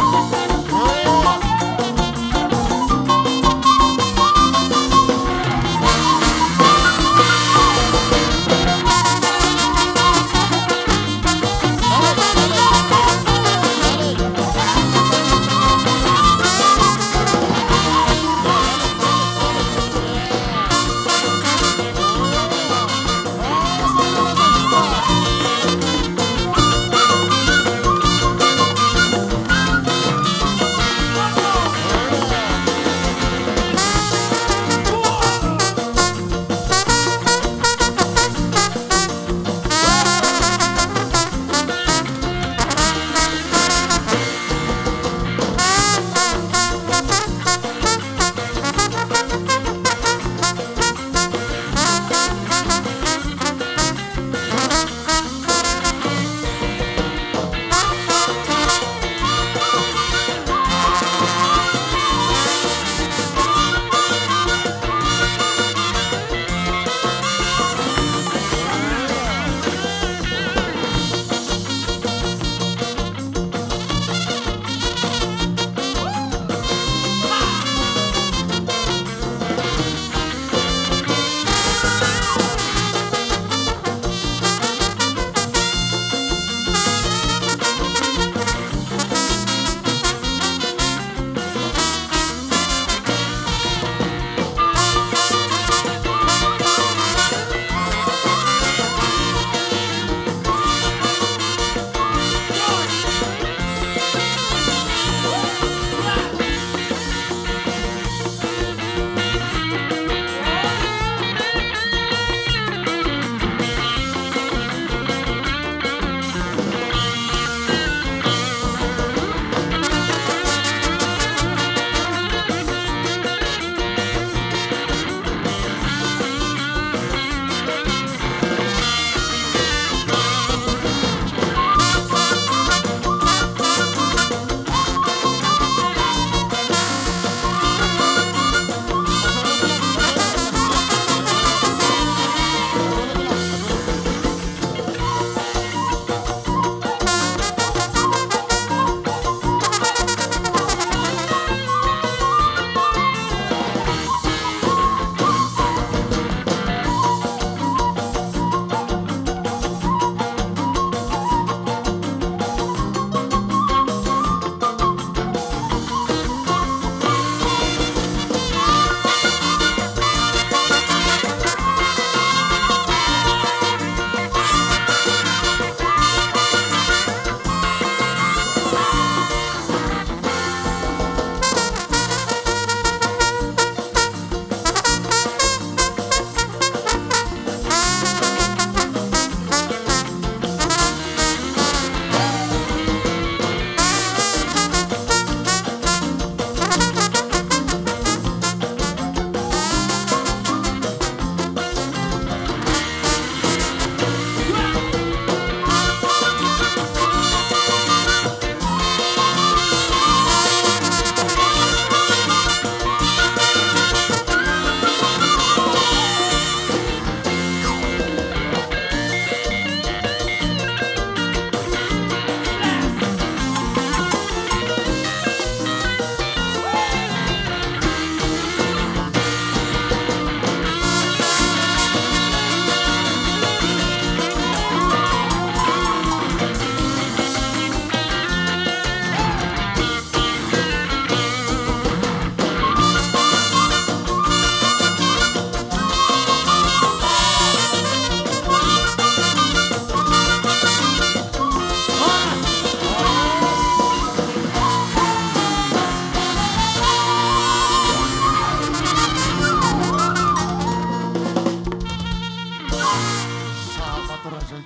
matur Raja.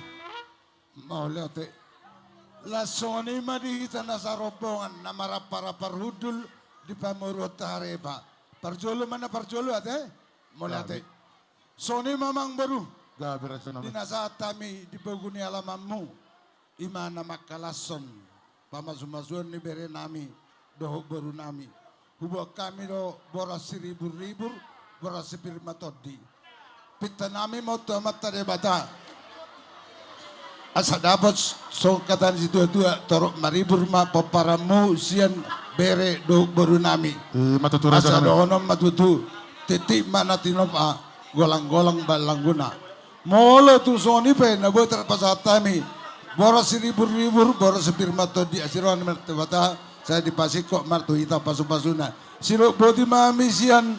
Mau lihat lasoni madi kita nasa rombongan nama para parhudul di pamurut hareba. Parjolo mana parjolo ate? Mau lihat Soni mamang baru. Gabi Raja nami. Di nasa tami di paguni alamamu. Imana makalason. Pamasumasuan ni bere nami. Dohok baru nami. Hubak kami do boras ribur-ribur. Boras pirmatodi. Pita nami mau tamat tade bata. Asa dapat so katan si tua-tua torok maribur ma paparamu sian bere do baru nami. Matutu Raja Asa nami. dohonom matutu titik mana tinopa golang-golang balangguna. Molo tu soni pe na buat terpasatami. Boros ribur-ribur boros pirmatodi asiron mertebata saya dipasik kok martu hita pasu-pasuna. Siro bodi mami sian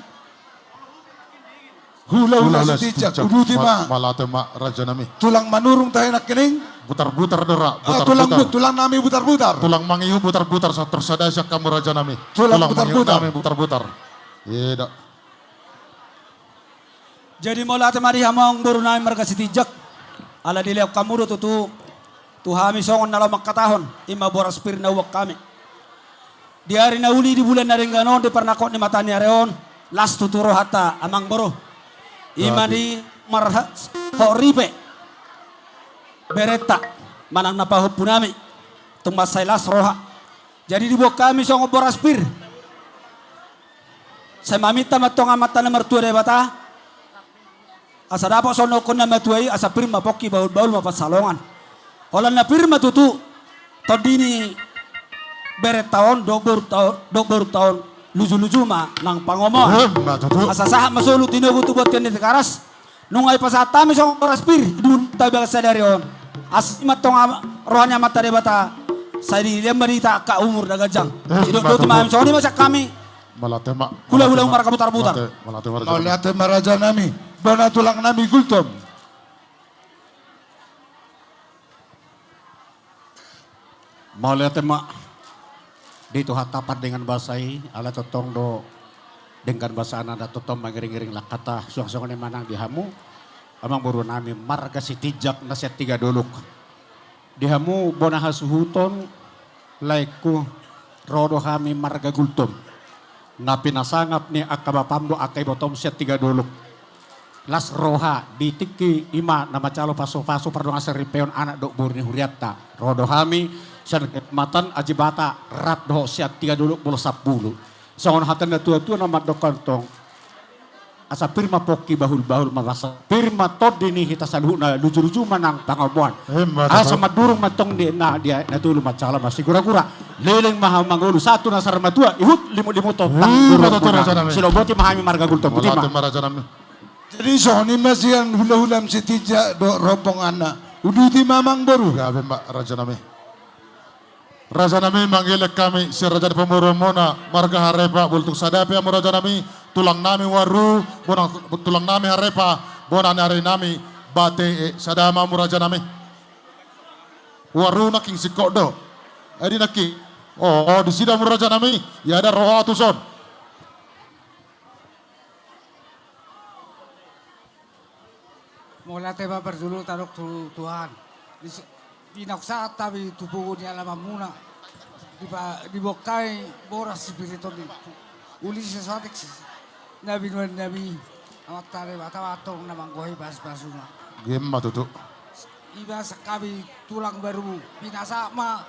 hula-hula setijak, uduti ma. Malate ma Raja nami. Tulang manurung tayo nak kening. Butar-butar dera, Tulang nami butar-butar. Tulang mangihu butar-butar sa tersadasya kamu Raja nami. Tulang mangihu butar-butar. nami butar-butar. Iya. Jadi mula temari hamang baru namin marga sitijak. Ala diliap kamu do tu hami songon na lamak katahon. Ima boras pir na uwak kami. Di hari na uli di bulan na rin ganon di parnakot ni matanya reon. Las tuturo hata amang boro. Ima di marha horipe. Bereta manang napahop punami. Tumbasay las roha. Jadi di buwak kami songon boras pir. Saya mamita matong amata na mertua de bata. Asa dapat sono kon na matuai asa pirma poki baul-baul mapasalongan. Holan na pirma tutu. Todini beret tahun dok baru tahun luju-luju ma nang pangomoan. Asa sahat masulu tinogu tu buat kene karas. Nungai pasata mi song oras pir dun tabi sadari on. As matong rohanya mata de bata. Saya di lembarita ka umur dagajang. Sidok do timam soni masak kami. Malate ma. Hula-hula umar kabutar-butar. Malate Mau lihat Raja nami. Bana tulang nami gultom. Mau lihat emak dito hatapan dengan basai ala totong do dengan bahasa ananda totong mengiring-iring lakata suang-suang ni manang dihamu amang buru nami marga sitijak nasihat 3 doluk dihamu bonahas huton laiku rodo kami marga gultom na pinasangap ni akabapamdo akay botom siat 3 doluk las roha ditiki ima nama calo paso-paso pardong asar ripeon anak dok burni huriatta rodo kami sian matan ajibata rap doh siat 3 doluk bolo 10 songon hatan na tua-tua nama dok kantong asa pirma poki bahul-bahul marasa pirma tod dini hita saluhna luju-luju manang pangabuan asa madurung matong di na dia natulu macala masih gura-gura leleng maha mangulu satu nasar matua ihut limu-limu totang siloboti mahami marga gultom Malate ma Raja nami. Jadi soni masih yang hula-hulam setijak do rombong anak. Uduti mamang baru. Gabi ma Raja nami. Raja nami manggilek kami si Raja di Pamurumona marga harepa bultuk sadapi amu Raja nami tulang nami waru bonang tulang nami harepa bonang hari nami bate sadama amu Raja nami waru naking sikok do edi naki oh di sida amu Raja nami ya ada roh atuson Mula tema berdulu tanok Tuhan. Dinaksaat tapi tubuh ni alam muna. Dibokai boras spirito ni. Uli sesatik nabi amat tare batawatong namang gohi bas-basuna. game matutu Iba sakabi tulang baru pinasa ma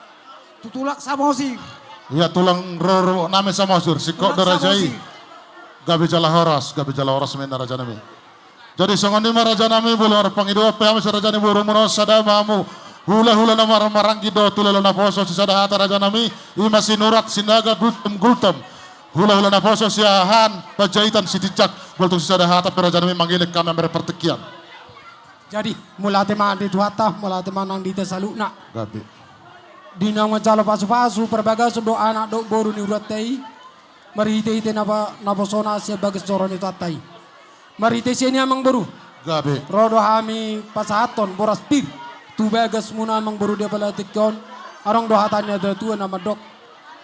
tutulak samosir. iya tulang roro nami sama sur sikok do Rajai gabi jala horas mena Raja nami. Jadi songoni Raja nami bulu pangido pe ame Raja nami buru muno sadamamu hula-hula nama maranggi do tulelo na poso si sadahata Raja nami ima sinurat sinaga gultom hula-hula na poso si ahan pajaitan si tijak bultung si sadahata pe Raja nami manggilek kami amere pertekian. Jadi mula teman di tuata, mula teman nang di tesalukna. Gabi. Di nang macalo pasu-pasu perbagas do anak do boru ni urat tei. Marite napa sona sia bagas coron itu atai. Marite sia ni amang baru. Gabi. Rodo hami pasahaton boras pir. Tu bagas muna amang baru dia pala tikon. Arang do hatanya ada tua nama dok.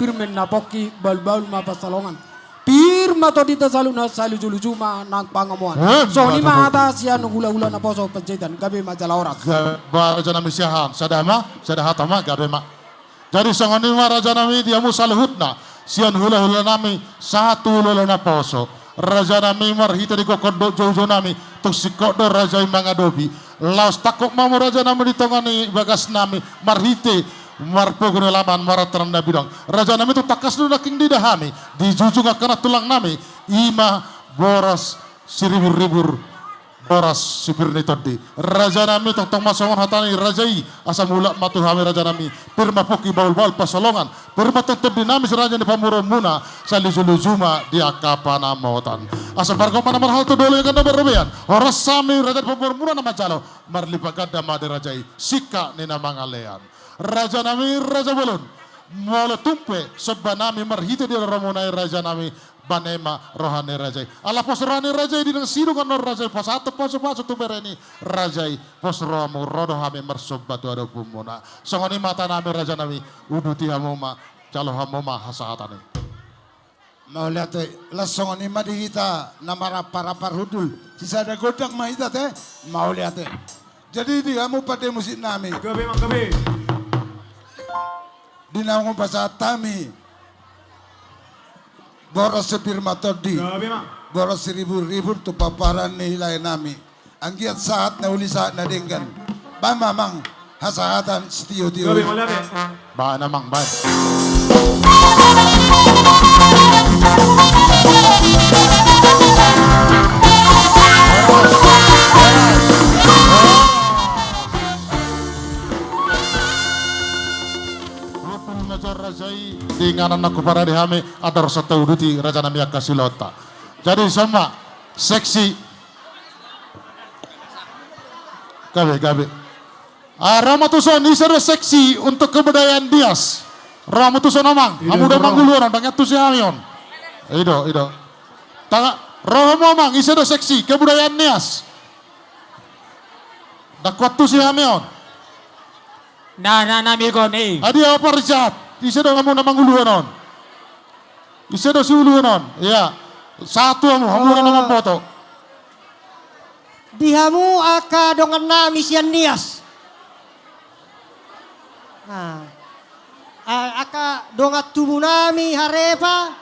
Pirmen napoki bal-bal ma pasalongan. Pir pirma to dita saluna salu julu juma nang pangamuan. So ni mata sian hula-hula na poso pencetan gabi majalah oras. Raja nami siahan, sadama, sadahatama, gadema. Jadi sangani raja nami dia musalhutna, sian hula-hula nami satu hula na poso. Raja nami marhita di kokodo jojo nami, tuk sikodo raja mangadobi. Laos takok mamu raja nami di tongani bagas nami marhite. Marpogono laman marataran na bidang. Raja nami tu takas nu naking didahami. Di jujung akana tulang nami. Ima boras siribur-ribur boras sipir ni todi. Raja nami tong masongan hatani rajai. Asa mula matuhami raja nami. Pirma poki baul-baul pasolongan. Pirma tong dinami si raja ni pamuron muna. Sa luzuluzuma di akapana mautan. Asa barko mana marhal tu dolo yang kanda berlebihan. Horas sami raja pamuron muna nama jalo. Marlipagad dama di rajai. Sika ni namang alean. Raja nami raja bolon molo tumpe sobba nami marhite di romonai raja nami banema rohani rajai ala pos rohani rajai di nang siru kan rajai pos atau pos tu bereni rajai pos romu rodo hame marsobba tu ada pumona songoni mata nami raja nami uduti hamoma calo hamoma hasahatane mau lihat lasongoni madi kita nama rapar hudul sisa ada godak mah kita teh mau lihat jadi dia mau pada musik nami Gabi mang gabi. Dinamong bahasa Tami boros sepirma todi boros ribu tu paparan nilai nami anggiat saat na uli saat na denggan ba mamang hasahatan setiyo-tiyo ba namang ba rajai dengan anak para dihame ada rasa tauduti raja nami akasilota. Jadi sama seksi gabe. Ramatuson ini sudah seksi untuk kebudayaan Dias. Ramatuson amang, kamu udah mangguluran banyak tuh si Amion. Ido. Tanga roh amang ini sudah seksi kebudayaan Dias. Dakwat tuh si Amion. Na migon Adi apa Richard? Isa daw mo namang uluhanon. Isa daw si uluhanon. Iya. Satu hamu na naman boto. Dihamu aka dongan nami sian Nias. Aka dongat tubuh nami harepa.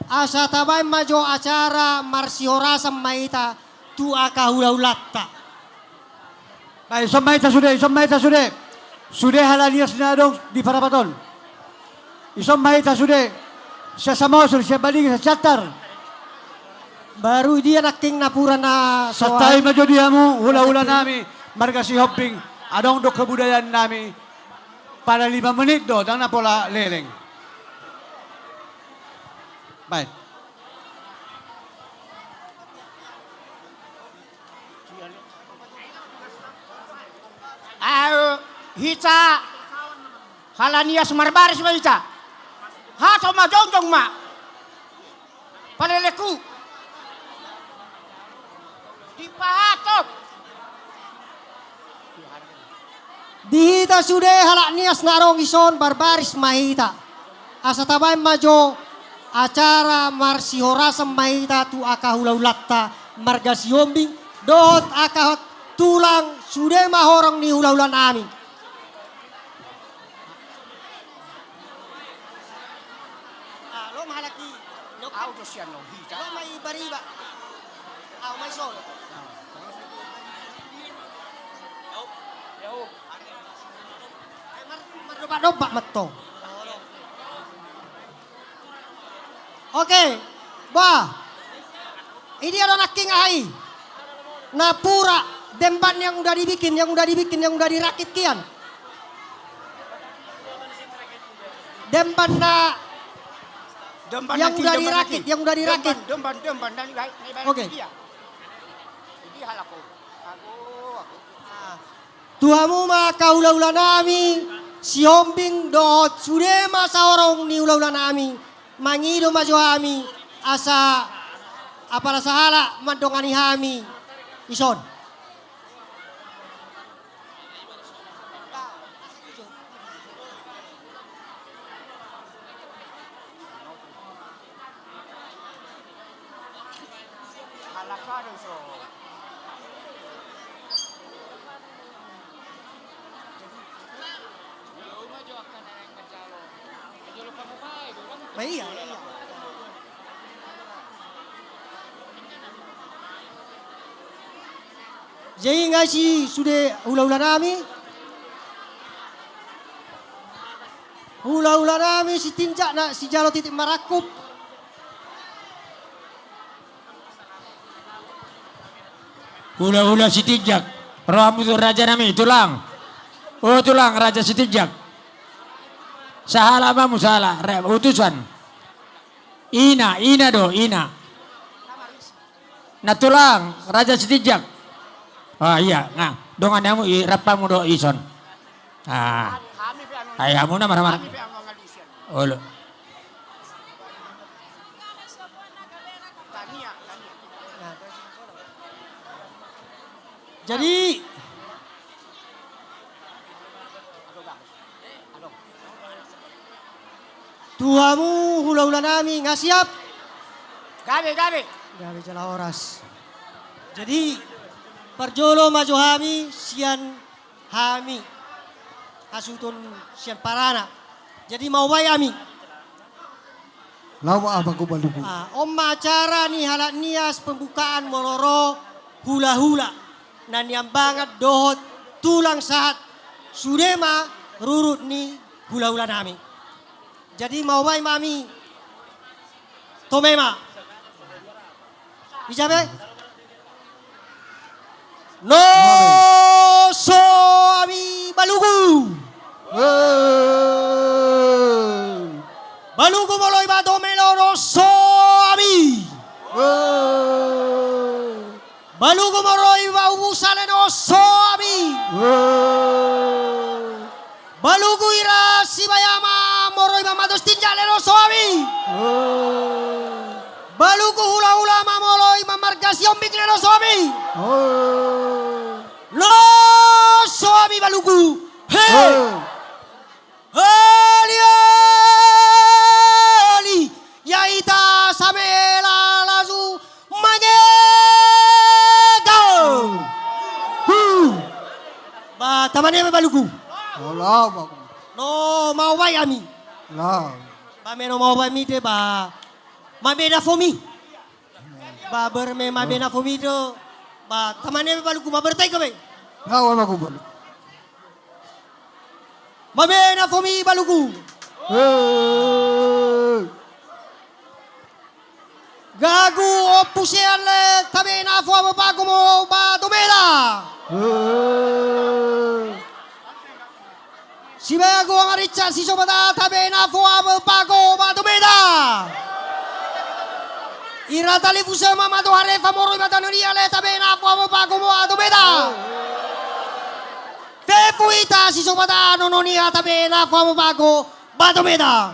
Asa tabay majo acara marsihorasam maita tu aka hula-hulatta. Baik, isamaita sudah. Sudah halanias na dong di Parapaton. Isamaita sudah. Siya samosol, siya balik sa chatar. Baru dia naking napura na Sa tayo medyo dihamu, hula-hula nami, marga si Hopping, adong do kebudayaan nami, para 5 menit do, dang na pola leleng. Baik. Hita halanias marbaris ma hita. Hato majongjong ma. Paleleku. Dipahatot. Dihita sudah halanias narong ison barbaris mahita. Asa tabay majo acara marsihorasam mahita tu akahulaulatta marga siombing dohot akahot tulang sudah mahorong ni hula-hulan amin. Lo mahalaki. Lo auto siya no hita. Lo may bariba. May solo. Mardoba matto. Oke, ini ada naking ai. Napura demban yang udah dibikin, yang udah dirakit kian. Demban yang udah dirakit. Demban. Oke. Tuhamu maka ula-ula nami, si hombing dohot sudah masa orang ni ula-ula nami, mangido majo hami, asa apala sahala madongani hami, ison. Iya. Jadi nggak sih sudah hula-hula nami? Hula-hula nami si tinjak nak si jalo titik marakup. Hula-hula si tijak. Rambut raja nami tulang. Oh tulang raja si tijak. Salah mamu salah. Utusan. Ina do ina. Nah tulang raja si tijak. Oh iya, nah dongan kamu rapamu do ison. Ah, ayamu na marah-marah. Oh lo. Jadi tuamu hula-hula nami nggak siap? Gabe. Gabe jala oras. Jadi parjolo maju hami sian hami hasutun sian parana. Jadi mau bayi ami. Lawa apa ko baluku? Om acara nih halak nias pembukaan moloro hula-hula. Nan yang banget dohot tulang saat sudema rurut nih hula-hula nami. Jadi mau bayi mami tomema. Ijabe? No so ami balugu. Balugu moloy ba domelo no so ami. Balugu moloy ba ubusale no so ami. Balugu ira sibayama moroy ba mados tinjale no so ami. Balugu hula-hula mamoloy mamargas yombik no so ami. Lo so ami balugu. Hey! Ali yaita samela lazu magego. Ba tamane me balugu. Ola ba. No mau bay ami. La. Ba me no mau bay mi te ba. Mabena fomi. Ba berme mabena fomi do. Ba tamane me balugu ma bertai ko be. Lawa ba ko baluku? Mabena fomi balugu. Gagu opusiale tabena fo bago mo ba domela. Si bago ang aricha si sobada tabena fo bago ba domela. Ira tali fusa mama do hare famoro matanoria le tabena fo bago mo domela. Tepuita si sobada nononia tabena fo bago ba domela.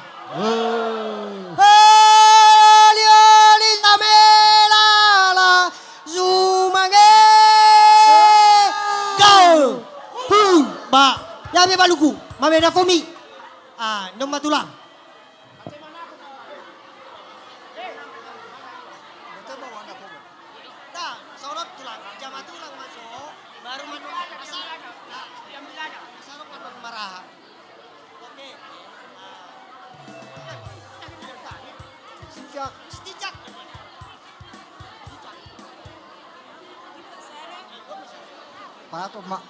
Ba, yabe baluku, mamena fomi. Nom matulang. Nah, sorot tulang, jama tulang masuk, baru manual masalah. Masalah kan marah. Oke. Stijak. Pato mak.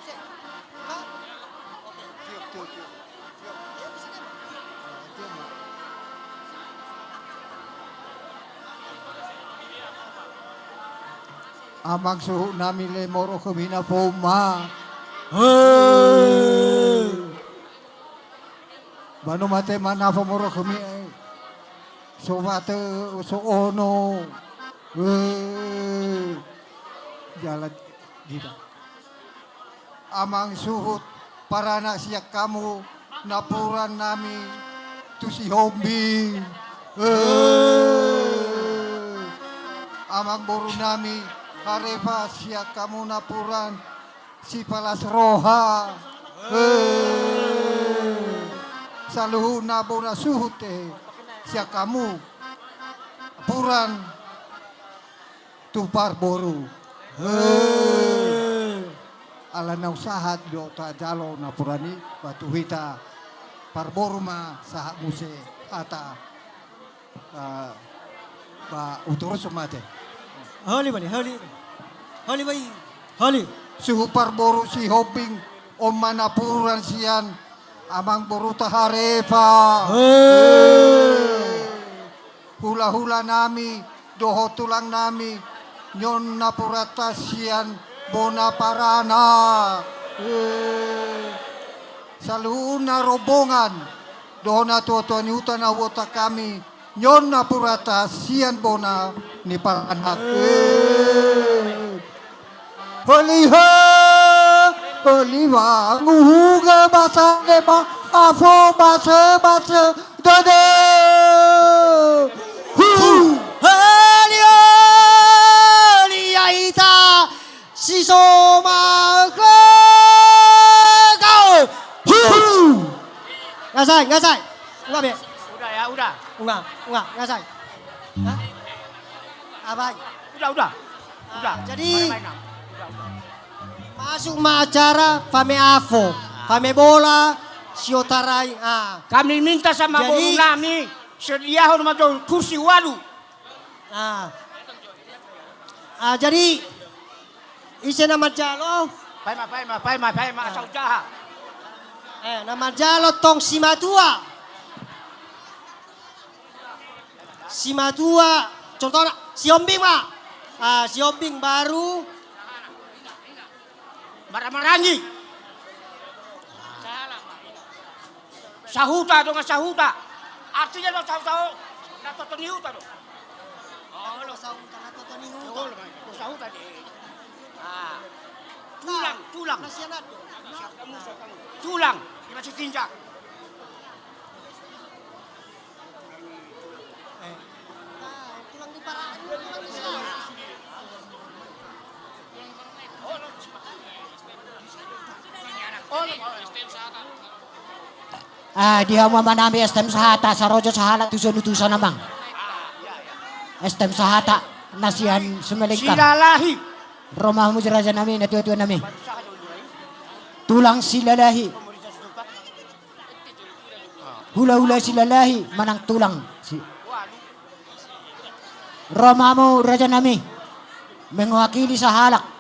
Amang suhu namin le moro kumina po ma. Bano mate manafo moro kumi. So mate so ono. Jalan tidak. Amang suhut para anak siyak kamu napuran nami tu si hombi. Amang boru nami harepa siyak kamu napuran si palas roha. Saluhu nabo na suhut siyak kamu puran tupar boru. Ala na usahat do ta jalo na purani batu hita parborma saha muse ata Ba uturo sumate. Hali bani, hali. Hali bai. Hali. Suhupar boru si hoping om manapuran sian amang boru taharepa. Hula-hula nami, doho tulang nami, nyon napurata sian bona parana. Saluna robongan, doho na tuwa ni hutan na wota kami, nyon napurata sian bona ni parana. Holiha, holiwa, nguhuga basa leba, afo basa basa, dade. Hali hali aita sisoma kau. Ngasai, ngasai. Enggak be. Udah ya, udah. Enggak, ngasai. Hah? Apa? Udah. Jadi masuk ma acara Fame Afo, Fame Bola, Siotarai. Kami minta sama Jadi- Boru Nami sediakan macam kursi walu. Jadi isi nama jalo, Paima asal jahat. nama jalo tong Simatua, contohnya Siombing pak, Siombing baru, Maramarangi. Sahuta dengan sahuta. Artinya lo tahu-tahu nato toniuta lo. Oh, lo sahuta nato toniuta. Lo sahuta di. Tulang. Tulang, di masih tinjak. tulang di parah. Dia mau menambi STM Sahata, Sarojo Sahala tujuan namang. STM Sahata, nasihan semelingkar. Silalahi. Romah mujaraja nami, natuan nami. Tulang silalahi. Hula-hula silalahi, manang tulang. Romamu raja nami, mewakili Sahalak.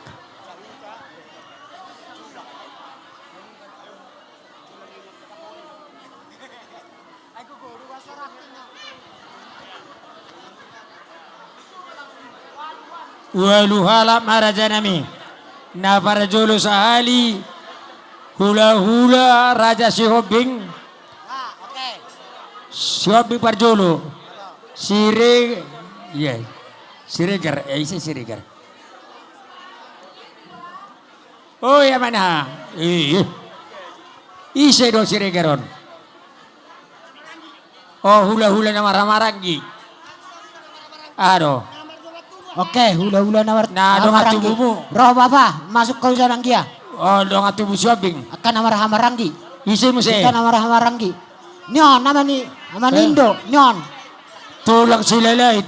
Waluhala marajanami. Na para jolo sahali. Hula-hula Raja Sihobing. Sihobing parjolo. Siregar. Siregar. Oh ya mana? Ise do siregaron. Oh hula-hula nama Ramarangi. Aduh. Oke, hula-hula nawar. Nah, dong atubumu. Roh apa? Masuk kau jalan dia. Oh, dong atubu Sihobing. Akan nama Ramaranggi. Ise muse. Kita nama Ramaranggi. Nyon nama ni, nama Nindo. Nyon. Tulang silalahi.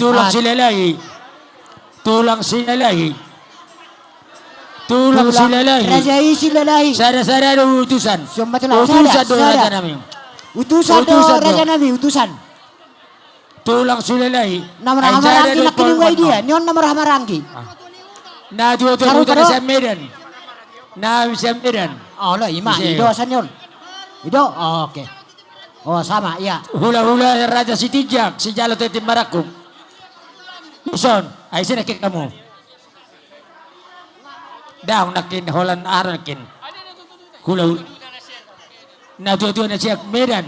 Raja isi lalahi. Sada ada utusan. Utusan do raja nami. Utusan do raja nami, utusan. Tulang silalahi. Nama Ramaranggi nak kinungay dia. Nyon nama Ramaranggi. Na jual tu sa Medan. Na sa Medan. Oh lo ima, Ido sanyon. Ido, oke. Oh sama, iya. Hula-hula Raja Sitijak, si Jalo Tetim Barakuk. Ison, ay sinakit kamu. Daw nakin, Holland Arakin. Hula-hula. Na jual na siya Medan.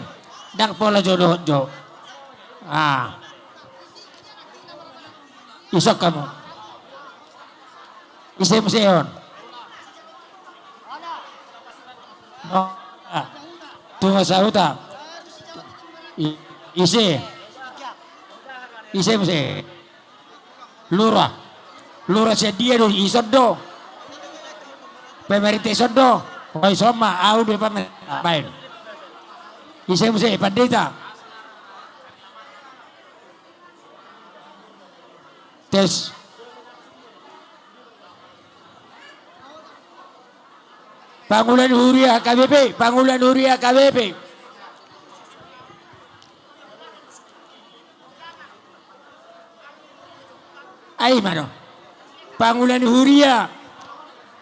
Dang pola jodoh jo. Isok kamu. Isi museon. Oh, tunggu sahuta. Isi muse. Lura siya dia do isod do. Pemerintah isod do. Hoy soma au do pa main. Isi muse pandita. Tes. Pangulan Huria KBP. Ay mano. Pangulan Huria.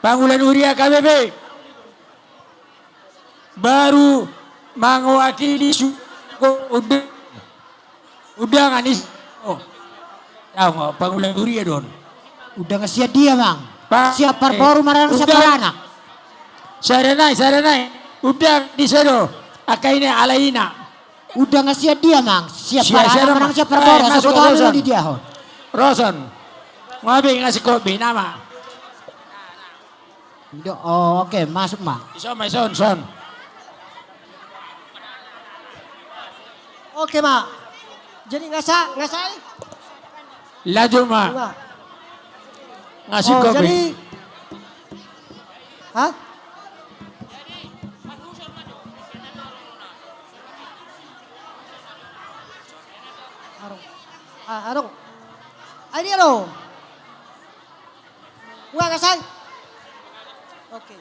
Pangulan Huria KBB. Baru mewakili udah nganis. Oh. Tahu nggak Pangulan Huria don. Udah ngasih dia mang. Siap Eh, perforum marang siap anak. Saranai. Udah di sana. Akaina alaina. Udah ngasih dia mang. Siap Siap, anak marang siap perforum. masuk Sebut Roson. di dia. Roson. Ngabe ngasih kopi nama. Oh, oke, masuk mang. Son. Oke mak. Jadi ngasai. Laju ma. Ngasih kopi. Jadi, hah? Arong. Ini alo. Wah ngasai. Oke.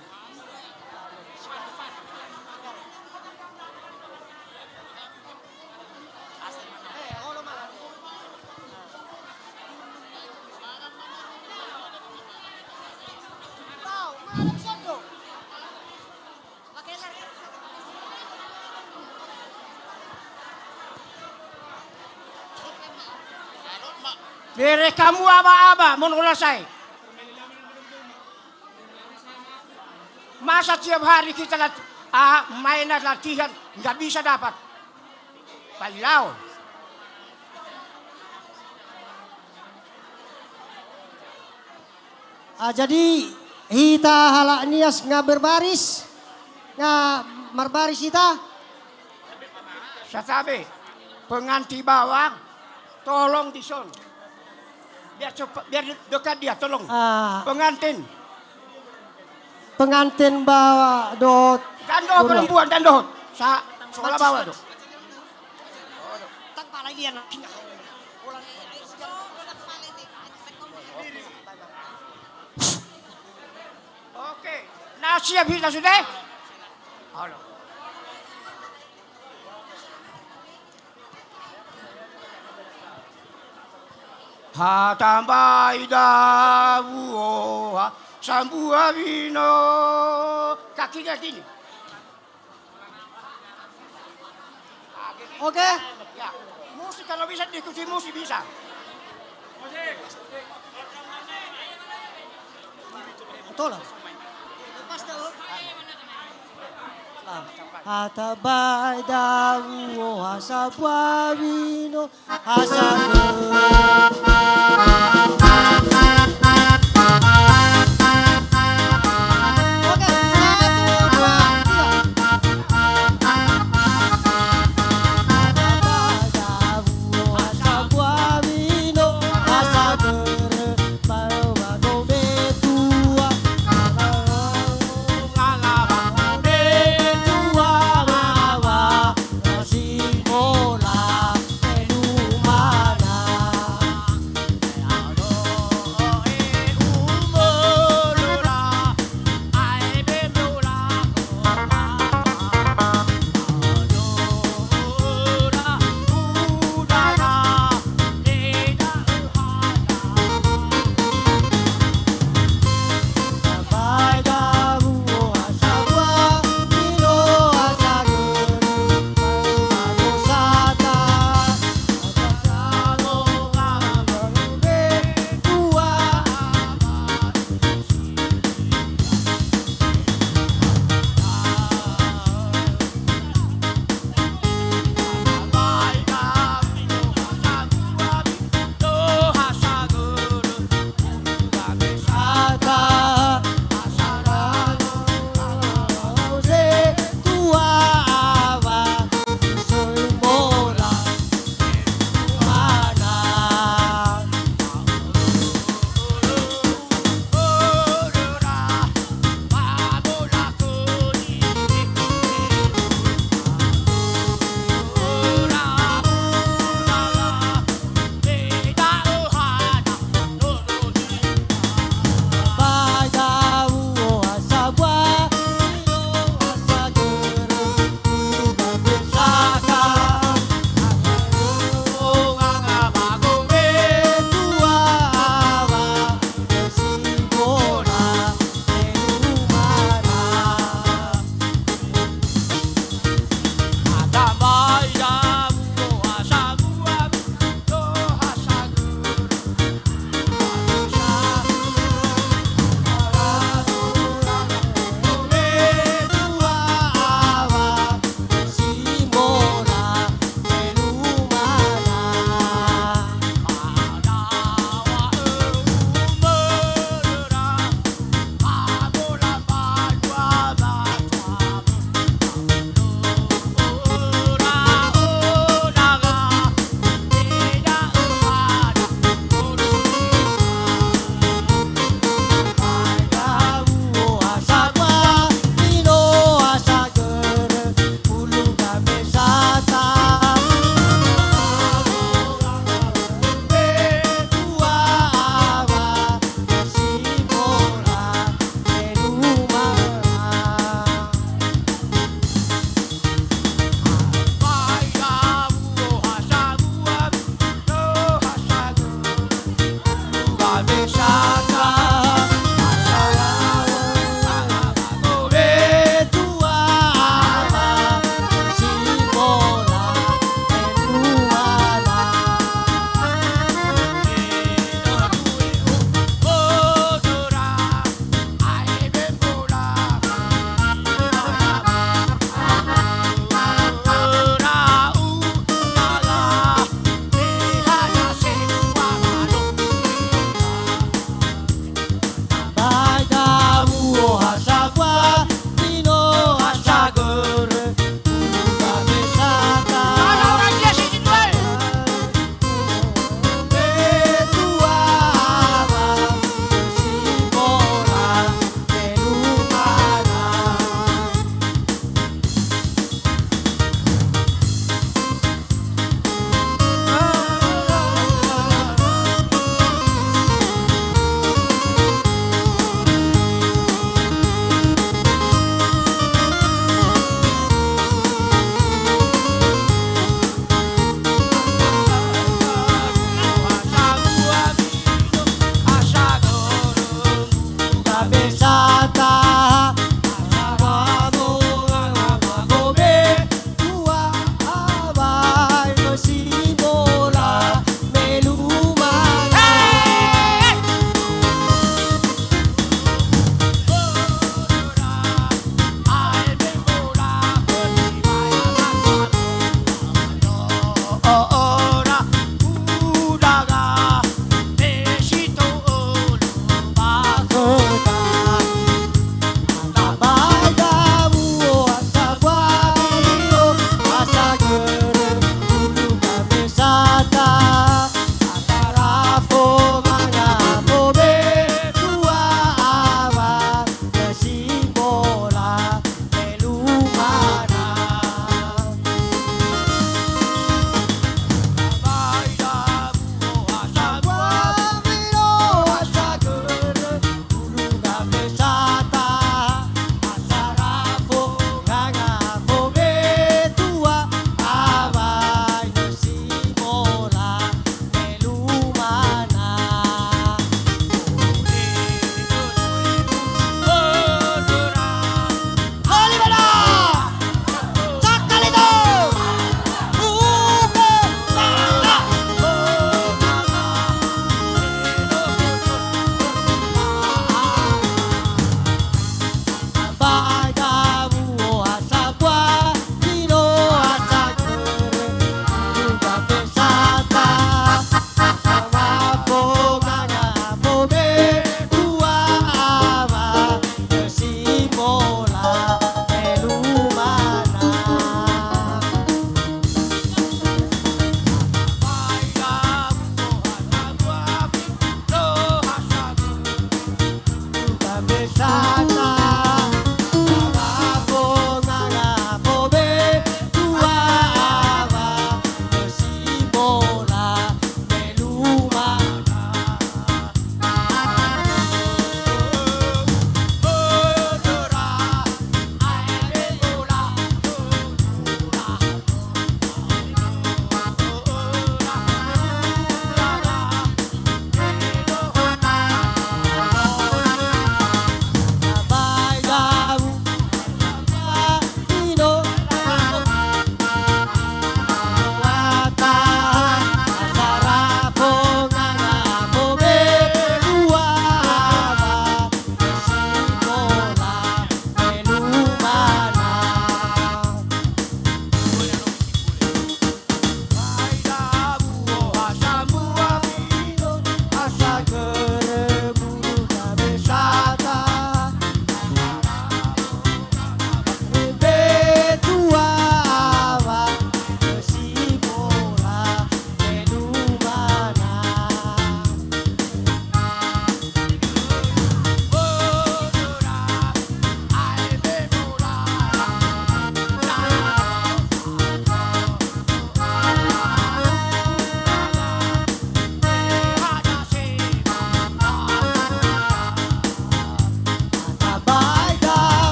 Bere kamu aba-aba menurut saya. Masa tiap hari kita main latihan nggak bisa dapat. Palau. Jadi kita halak nias nggak berbaris, marbaris kita. Sasabe, penganti bawang, tolong dison. Biar cepat, biar dekat dia, tolong. Pengantin. Pengantin bawa dot. Dandoh perempuan, dandoh. Sekolah bawa dong. Tak lagi ya nantinya. Oke, nah siap kita sudah? Halo. Hatambai dawu sambu abino kakinya gini. Oke. Ya, musik kalau bisa diikuti musik bisa. Betul. Hatabai dawu hasabu abino hasabu.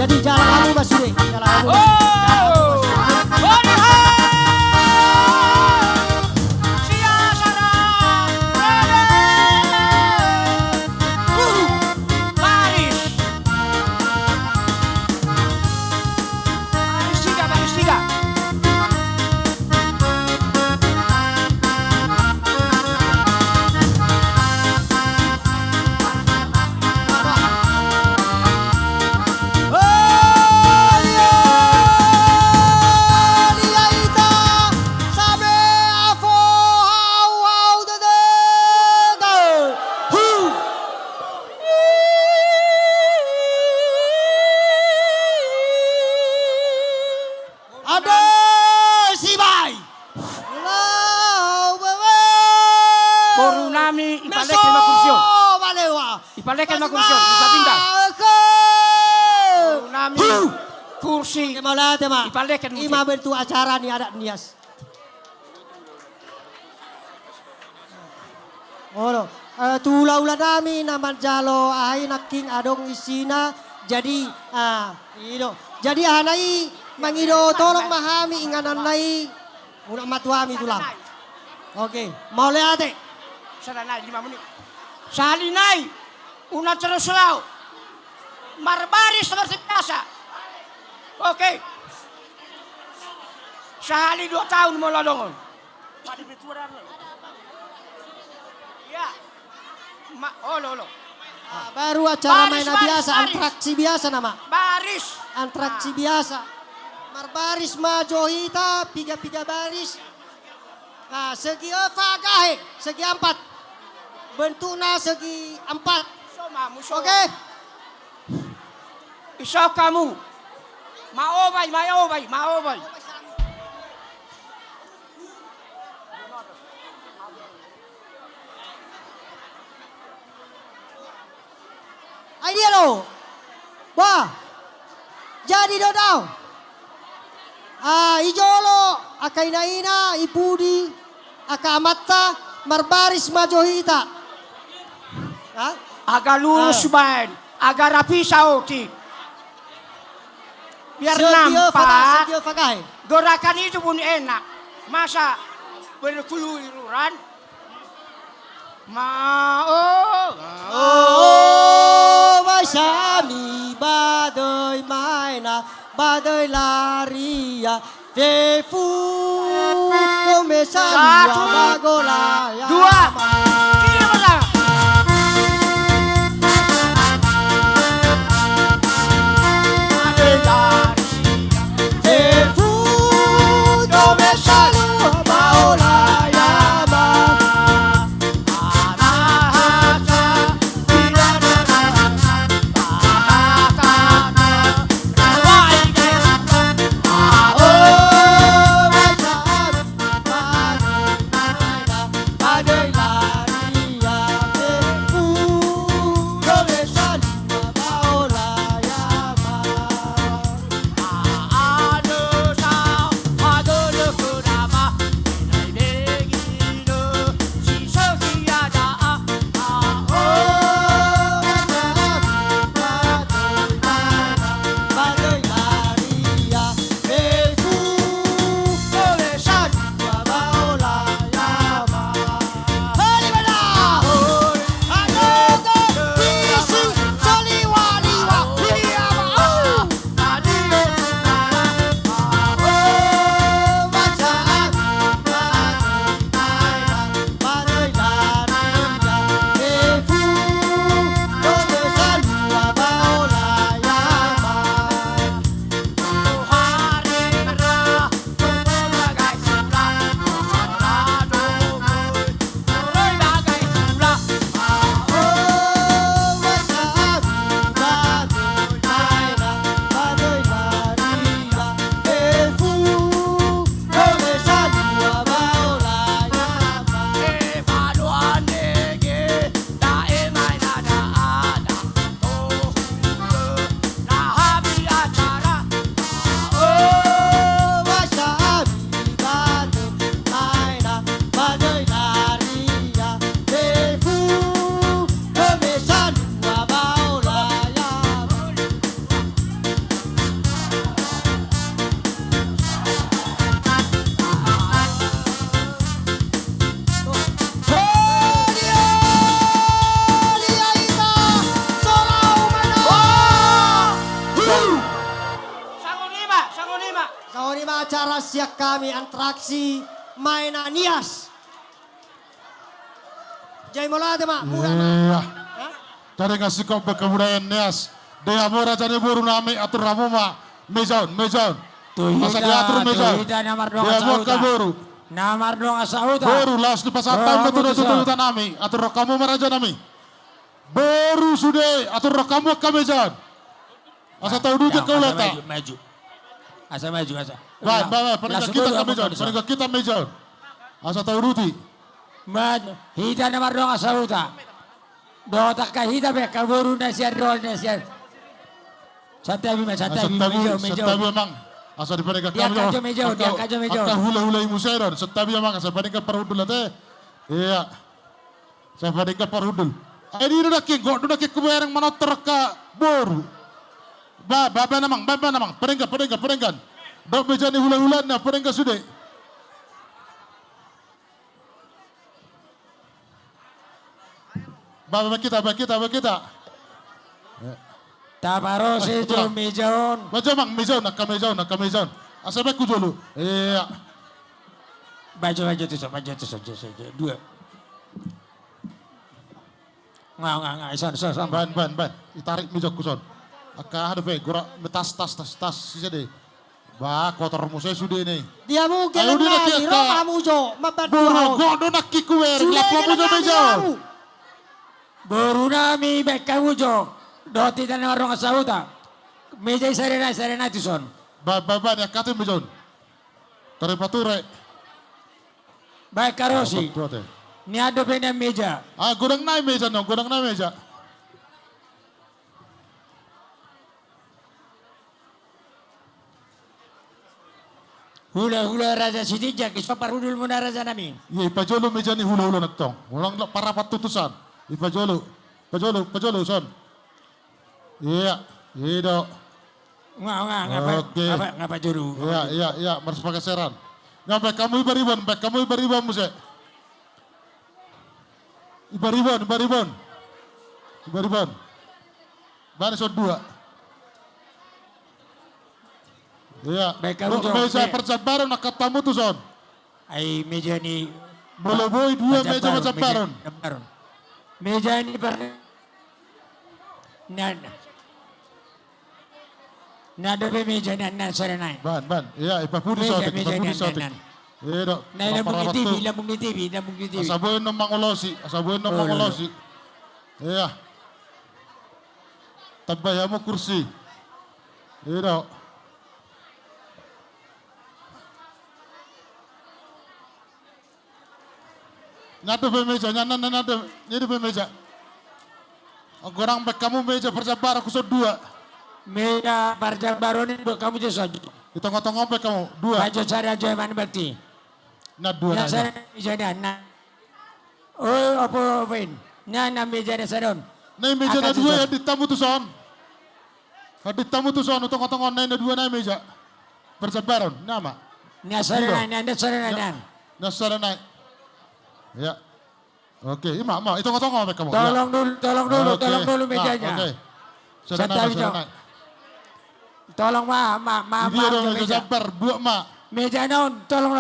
Jadi jalan kamu Mas Yuri, jalan kamu. Boru nami ipaleken makursion. Ipaleken makursion, bisa pindah. Boru nami kursi. Kemana tema? Ipaleken Ima bentuk acara nih ada nias. Oh, tula-ula nami naman jalo ay naking adong isina. Jadi jadi hanai mangido tolong mahami inganan nai unak matuami tulang. Oke, mau lihat Salanay, 5 menit. Salinay, una terus law. Marbaris seperti biasa. Oke. Sehari 2 tahun mau ladongon. Ya. Lo. Baru acara Baris, mainan biasa, baris. antraksi biasa nama. Baris. Antraksi biasa. Marbaris majohita, piga-piga baris. Nah, segi fagahe, segi 4. Bentuknya segi 4. Oke. Iso kamu. Maobay. Ay dia lo. Wah. Jadi dodao. Ijolo, akainaina, ipudi, akamata, marbaris majohita. Agak lurus bain, agak rapi sauti. Biar nampak. Gerakan itu pun enak. Masa berkeluyuran. Masami badoy maina, badoy laria, defu começaria magolaya. 2. Kiri bersama. acara siak kami antraksi mainan nias. Jai mola tema mula. Iya. Dari ngasih kau berkebudayaan nias. Dia mau raja ni buru nami atur ramu ma. Mejaun. Masa dia atur mejaun. Namar dong Dia mau kaburu. Namar dong asauta. Boru las di pasar tahu betul nami. Atur kamu meraja nami. Boru sudah atur kamu ke mejaun. Asa tahu dulu kau letak. Maju. Asa maju asa. Baik, peningkat kita ke mejaun. Peningkat kita mejaun. Asa tahu dulu. Hita namar dong asauta. Dotak ka hita be kaburu nasian rol nasian. Satabi memang. Asa di peningkat Dia kami. kajo mejaun. Akka hula imu seron. Setabi memang asa peningkat perudul ate. Iya. Saya peningkat perudul. Ini udah kek kebayang mana terka boru. Baba namang. Peningkat. Dok meja ni hula na peningkat sudah. Baba kita. Taparo si mejaun. Nak mejaun. Asa baku dulu. Iya. Baju tu saja. Dua. Nggak, son. Ban. Itarik meja kuson. Akka ada fe, gora tas sisa deh. Kotor saya sudah ini. Dia mungkin lagi Roma mujo mabat Buru godo nak kikuwer. Lapo mujo meja. Boru nami beka mujo. Doti tanah warung asauta. Meja serena tu son. Baba ya katu meja. Tari pature. Baik karosi. Ni ada pena meja. Gudang naik meja. Hula raja Sidijak, isopar hudul muna raja namin. Iya, ipajolo meja ni hula naktong. Walang para patutusan. Ipajolo son. Iya, do. Ngapa juru. Iya, harus pakai seran. Ngapa kamu ibariban muse. Ibaribon. Bani so 2. Iya. Meja percabaran nak katamu tu son. Ay meja ni. Boleh 2 meja percabaran. Meja ni Nada pe meja nan serenai. Ban. Iya, ipapudi sotik. Iya, dok. Lambung di TV. Asabuin ng mangolosi. Iya. Tagbaya mo kursi. Iya, dok. Nado pe meja, nado pe meja. Gorang bek kamu meja perjabar aku 2. Meja perjabar ni kamu je saja. Itong-tong bek kamu 2. Baju cara jaman berarti. Na 2 na. Saya meja na. Oh apa pin? Na meja na saron. Na meja na 2 yang ditamu tu son. Ditamu tu son utong-tong na 2 na meja. Perjabaran nama. Na saranai. Ya. Oke, ima, itong-tong bek kamu. Tolong dulu mejanya. Oke. Serenai. Tolong ma. Dia dong meja sabar, buat ma. Meja naon, tolong.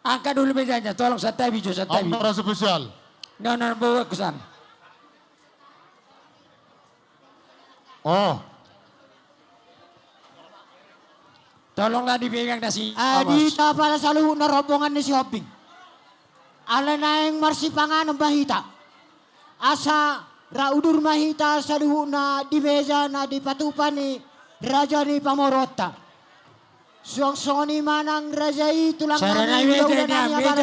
Angkat dulu mejanya, tolong satabi. Ampara spesial. No, bawa kesan. Oh. Tolonglah dipegang nasi. Adita para saluhut na rombongan ni si Hoping. Ala na yung marsipangan ng bahita. Asa raudur mahita saluhut na di meza na di patupan ni Raja ni Pamorota. Suang-suang manang Raja itu lang Saranai meja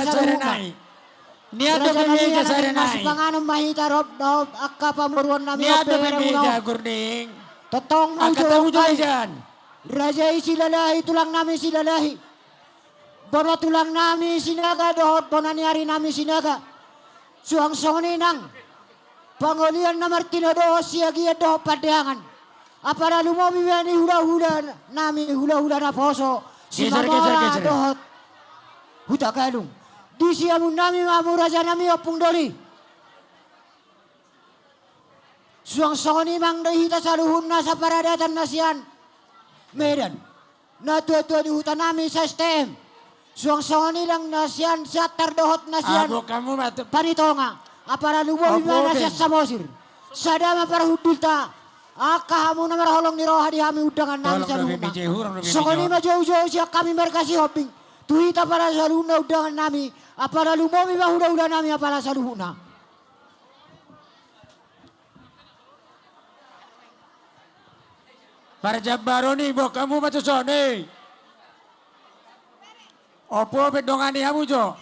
saranai. Niado pe meja saranai. Marsipangan ng bahita rob akka pamuruan namin. Niado pe meja gurding. Totong Angkatamu jajan. Raja silalahi tulang namin silalahi. Bono tulang namin sinaga dohot bonaniari namin sinaga. Suang-suang nang pangolian na Martino doho siya doho padeangan. Apara lumomi ni hula-hula nami hula-hula na poso. Si Mamora dohot huta kalung. Di siya mo nami mamu raja nami opung doli. Suang-suang mang dahita sa luhun na sa paradatan na siyan. Medan. na tua-tua di hutan nami sa STM. Suang-suang nilang nasiyan sa tardohot nasiyan. Abo kamu matu. Panitonga. Apara lubo bimana siya sa mosir. Sadama para hudulta. Akahamu na marholong ni roha di hami udangan nami sa luna. Sokoni majauh-jauh siya kami merkasi hopping. Tuhita para sa luna udangan nami. Apara lumomi mahuda-huda nami apara sa luna. Para Jabaroni bo kamu matu sone. Opo bedongani hamu jo.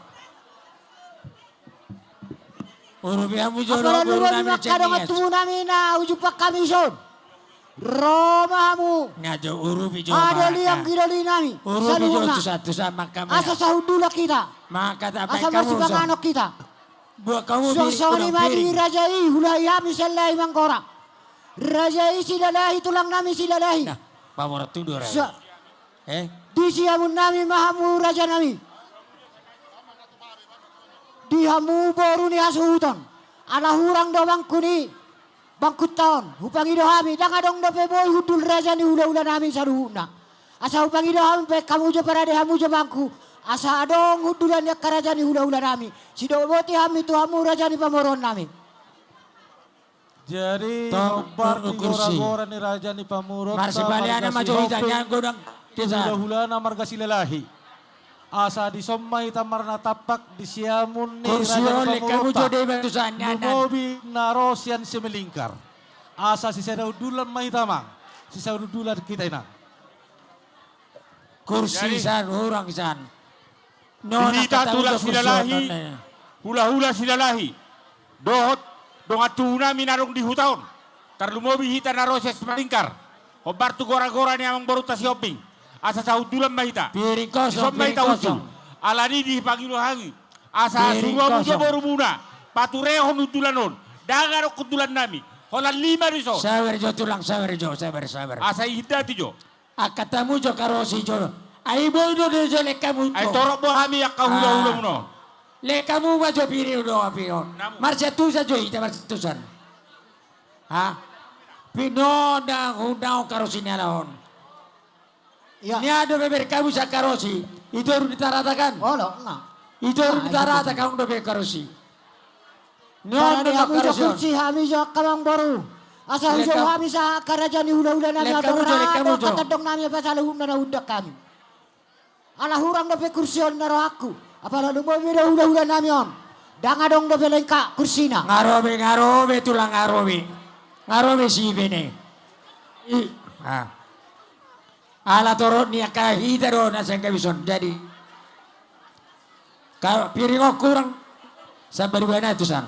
Urubi hamu jo Apara buru lumomi nami makadong cengis. atu nami na ujupak kami son. Roma hamu. Ngajo urubi jo. Ada liang gidoli nami. Urubi jo Saluna. satu sama kamu. Asa sahudula kita. Maka tak baik Asa kamu masih so. banganok kita. Buat kamu Suang-suang ni madi rajai hulai hami selai mangkora. Rajai silalahi tulang nami silalahi. Nah, pamor tudur. Di siamun nami mahamu raja nami. Di hamu boru ni hasuhuton. Ala hurang do bangku ni. Bangkut tahun. Hupangi do hami. Dang adong do pe boy hudul raja ni hula-hula nami saruhuna. Asa hupangi do hami pe kamu jo parade hamu jo bangku. Asa adong hudulan ya karaja ni hula-hula nami. Sido boti hami tu hamu raja ni pamoron nami. Jadi Tor- nobar tor- di kursi. gora-gora ni Raja ni Pamurot. Marsi baliana maju hitanya godang. Hula-hula marga silalahi. Asa di sommai tamarna tapak di siamun ni Kursi Raja oleh ni kamu Pamurot. jodoh batusan nyanan. Lumobi narosian semelingkar. Asa si saudulan mahitamang. Si saudulan kita inang. Kursi san orang san. Nona Hita kata tulang udah kursi silalahi. otonnya. Hula-hula silalahi. Dohot donga tuna minarong di hutaon. Tarlumobi hita naroses malingkar. Hobar tu gora-gora ni amang baru tas shopping. Asa saudulan mahita. Piring kosong, Som mahita piring utul. kosong. Alani di pagilo hangi. Asa Piring suwa muja kosong. baru muna. Paturehon utulanon. Dagaro kutulan nami. Holan 5 riso. Sabar jo tulang, sabar jo, sabar. Asa hita tijo. Akatamu jo karosi jo. Ai boy do jo le kamu. Ay torok mo hami yak kahula-hula mo no. Le kamu ma jo piring do apion. Marcia tu sa jo ita marcia tusan. Ha? Pino na hundao karosi ni alahon. Ya. Ni ada beber kamu sa karosi. Itu harus ditaratakan. Olo, enggak. Itu harus ditaratakan do be karosi. Para Nyon di do hamu jo karosi. kursi hami jo kamang baru. Asa hujo Lekam- hami sa karaja ni hula-hula nami. Lekam Atau ujo, lekam rado ujo. katadong nami apa salah huna na hundak kami. Ala hurang dope kursi on naro aku. Apa lalu mau beda hula-hula nami on. Dang adong dope lengka kursina. Ngarobe tulang ngarobe. Ngarobe si bene. Ha. Ala torot ni kahita do na sangka bison. Jadi kalau piring kurang sampai dua itu san.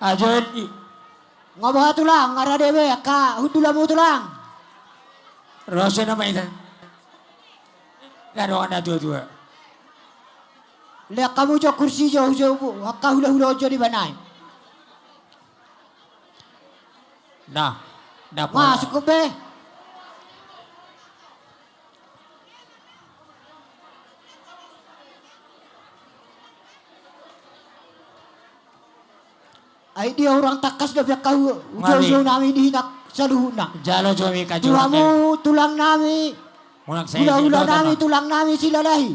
Ajon Ngomong tulang, ngara dewe ka hudula mo tulang. rasa nama itu. Kado ada dua-dua. Lihat kamu jo kursi jo hujo ka hula-hula jo di banai. Nah, Masuk ke be. Ay dia orang takas dah biar kau ujo nami dihinak saluhuna. Jalo jomi kaju. Tulamu tulang nami. Ulang saya. Hula-hula nami tulang nami silalahi.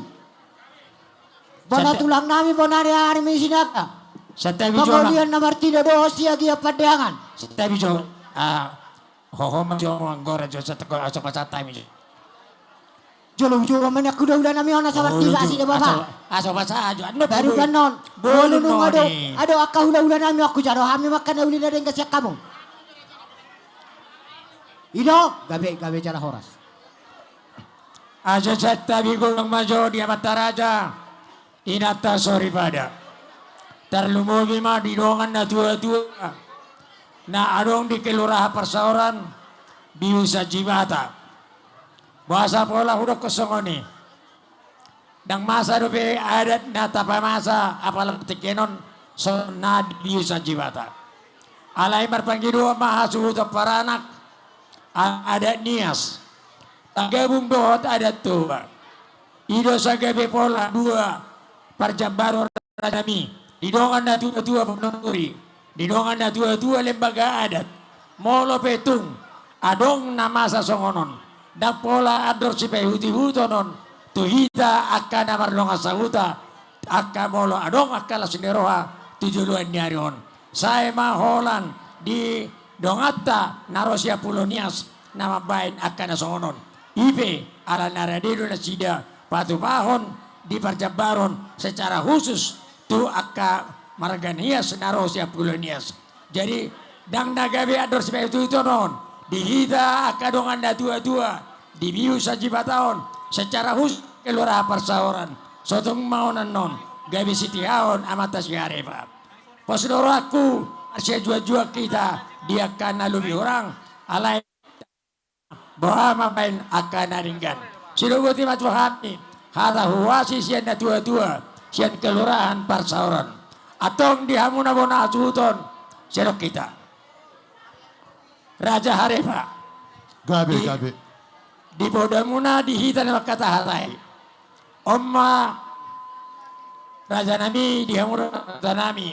Bona tulang nami bona hari sinaka. Setabi jo. Kemudian nomor 3 dosi lagi padangan. Setabi jo. Ho jo anggora jo satako asok pacatai mi. Jolo mana kuda-kuda nami ona sabar tiba sih bapa. Asok paca ajo. Baru kanon. Boleh Boleh ado akka hula-hula nami aku jaro hami makan uli na dengan siap kamu. Ino gabe cara horas. Aja setabi gulung majo dia mata raja. Inata sorry pada. Terlumogi mah di dongan na tua-tua. Na adong di kelurahan persaoran di usa jibata. Bahasa pola hudok kosongoni. Dang masa dope adat na tapa masa apalang tikenon so na di usa jibata. Alay marpanggido mahasuhuta para anak adat nias. Tanggabung dohot adat tua. Ido sa gabi pola dua parjambaro rajami. Didongan na tua-tua penuri. Didongan na tua-tua lembaga adat. Molo petung. adong nama sa songonon. Dapola ador si pehuti hutonon. Tuhita akka namar longa sahuta. Akka molo adong akka la sineroha tujuluan nyarion. Saya maholan di dongatta narosia pulonias nama bain akka na songonon. Ipe ala naradido na sida patupahon di perjabaron secara khusus tu akka marganias narosia pulonias. Jadi dang nagabe ador si pehuti hutonon. Dihita akka dongan da tua-tua. Dibiu saji bataon secara khusus keluar persaoran. Sotong maunan non gabi sitihaon amata si Arepa. Pasodoro aku asya jua-jua kita dia kana lubi orang alai bahwa main akan naringgan. Siluguti matuhami hata huwasi sian na tua-tua sian kelurahan persaoran. Atong dihamuna bona asuton serok kita. Raja Harepa. Gabi. Di bodamuna dihitan kata hatai. Omma Raja nami dihamura tanami.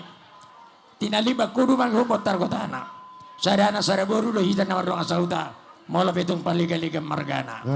Tinaliba kudu manghumot targotana. Sadana saraboru lo hitan na warong asauta. Mola petong paliga-liga margana.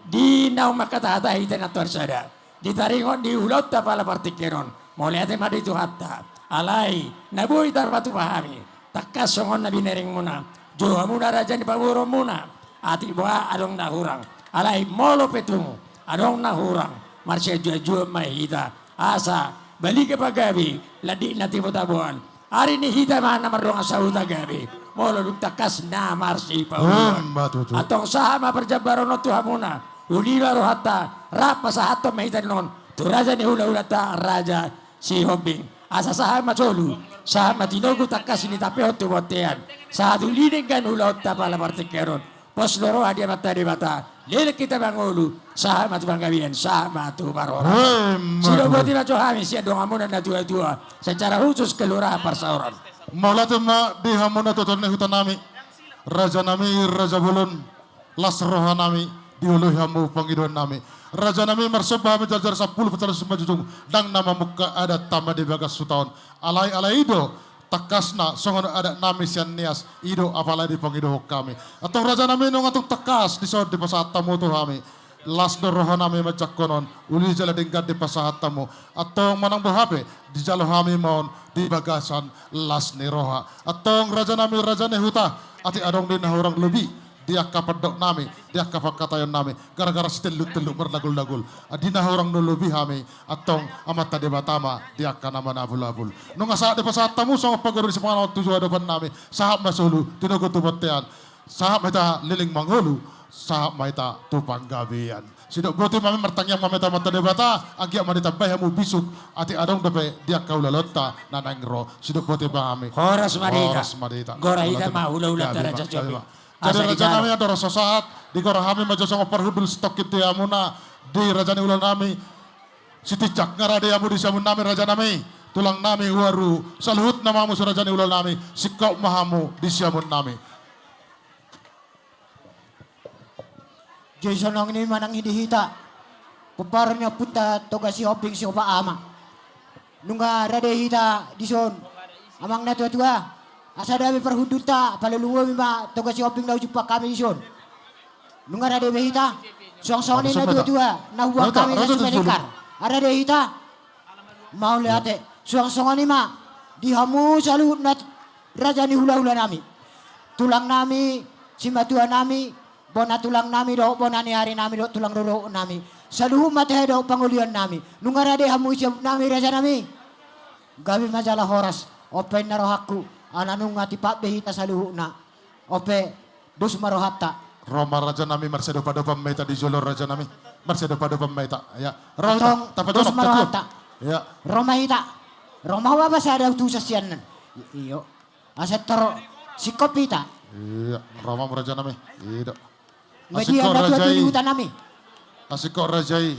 Di naung makata hata hitan ator sada. Ditaringon di ulot ta pala partikeron. Mola ate maditu hatta. Alai nabuhi tarpatu pahami. Takas songon nabi nering muna. Joha muna raja ni pamuro muna. Ati buah adong nahurang. Alai molo petung. Adong nahurang. Marsya jua-jua mahita. Asa balik ke pagabi. Ladi na timutabuan. Hari ni hita mana marong asauta gabi. Molo duktakas na marsi pauan. Atong sahama perjabaron no tuhamuna. Ulila rohata. Rapa sahato mahita non. Tu raja ni hula-hula ta raja si Hobing. Asa sahama solu. Sahama tinogu takas ini tapi hotu botean. Sahatu lining kan hula ta pala partikeron. Pos loro hadia mata di mata. Lele kita bangulu. Sahama tu banggabian. Sahama tu barora. Silo boti maco hamis ya dong amunan na tua-tua. Secara khusus kelurahan persauran. Malatema di hamuna totorne hutanami. Raja nami Raja Bulun. Las roha nami. Diului hamu pangidon nami. Raja nami marsebah menjajar 10 pecahan semajujung. Dang nama muka ada tama di bagas sutaon. Alai-alai ido. Takasna songon ada nami sian nias. Ido apalagi pangido kami. Atau raja nami nong atong takas. Disod di pasahat tamu tu kami. Las roha nami macak konon. Uli jala denggat di pasahat tamu. Atau manang berhape. Di jalo kami mohon di bagasan las ni roha. Atau raja nami raja nehuta. Ati adong di orang lebih. Dia kapadok nami, dia kapakatayon nami, gara-gara seteluk-teluk berdagul-dagul. Adina orang nulubi kami, atong amata de batama, dia kanama nabul-abul. Nung saat de pasat tamu sama pagoro di sepuluh tujuh depan nami, sahab masulu, tinogo tubotean, sahab meta liling mangulu, sahab meta tupang gabian. Sidok boti mami mertanyang mameta mata de bata, agia manita bayamu bisuk, ati adong depe dia kaulalota nanangro. Sidok boti mami. Horas madita. Gora ita mah ula-ula taraja coba. Jadi raja nami ada rasa saat di gora kami majosong perhudul stok itu amuna di raja ni ulang nami sitijak ngarade amu di samun nami raja nami tulang nami waru saluhut namamu raja ni ulang nami sikau mahamu di samun nami. Jason ang ini manang hidihita. Puparnya puta toga si Hobing si Opa Ama. Nunga rade hita dison. Amang na tua-tua. Asa dami perhuduta paluluwa mima toga si Hobing daw jupa kami dison. Nunga rade behita. Suang-suang ni na tua-tua. Nahuwa kami na sumenikar. Arade hita. Mau liate. Suang-suang ni ma. Dihamu saluhut na raja ni hula-hula nami. Tulang nami. Simatua nami. Bona tulang nami do, bona ni hari nami do, tulang do nami. Saluhu mate do pangulian nami. Nungarade hamu siap nami raja nami. Gabi majalah horas. Ope narohaku. Ananunga tipak behita saluhu na. Ope dus marohata. Roma raja nami marsedo pada pemeta di jolor raja nami. Marsedo pada pemeta. Ya. Roma dus marohata. Ya. Roma hita. Roma apa sada tu sasianan. Iyo. Aset tero sikopita. Iya. Roma raja nami. Iya. Media na tua hutan nami. Asiko rajai.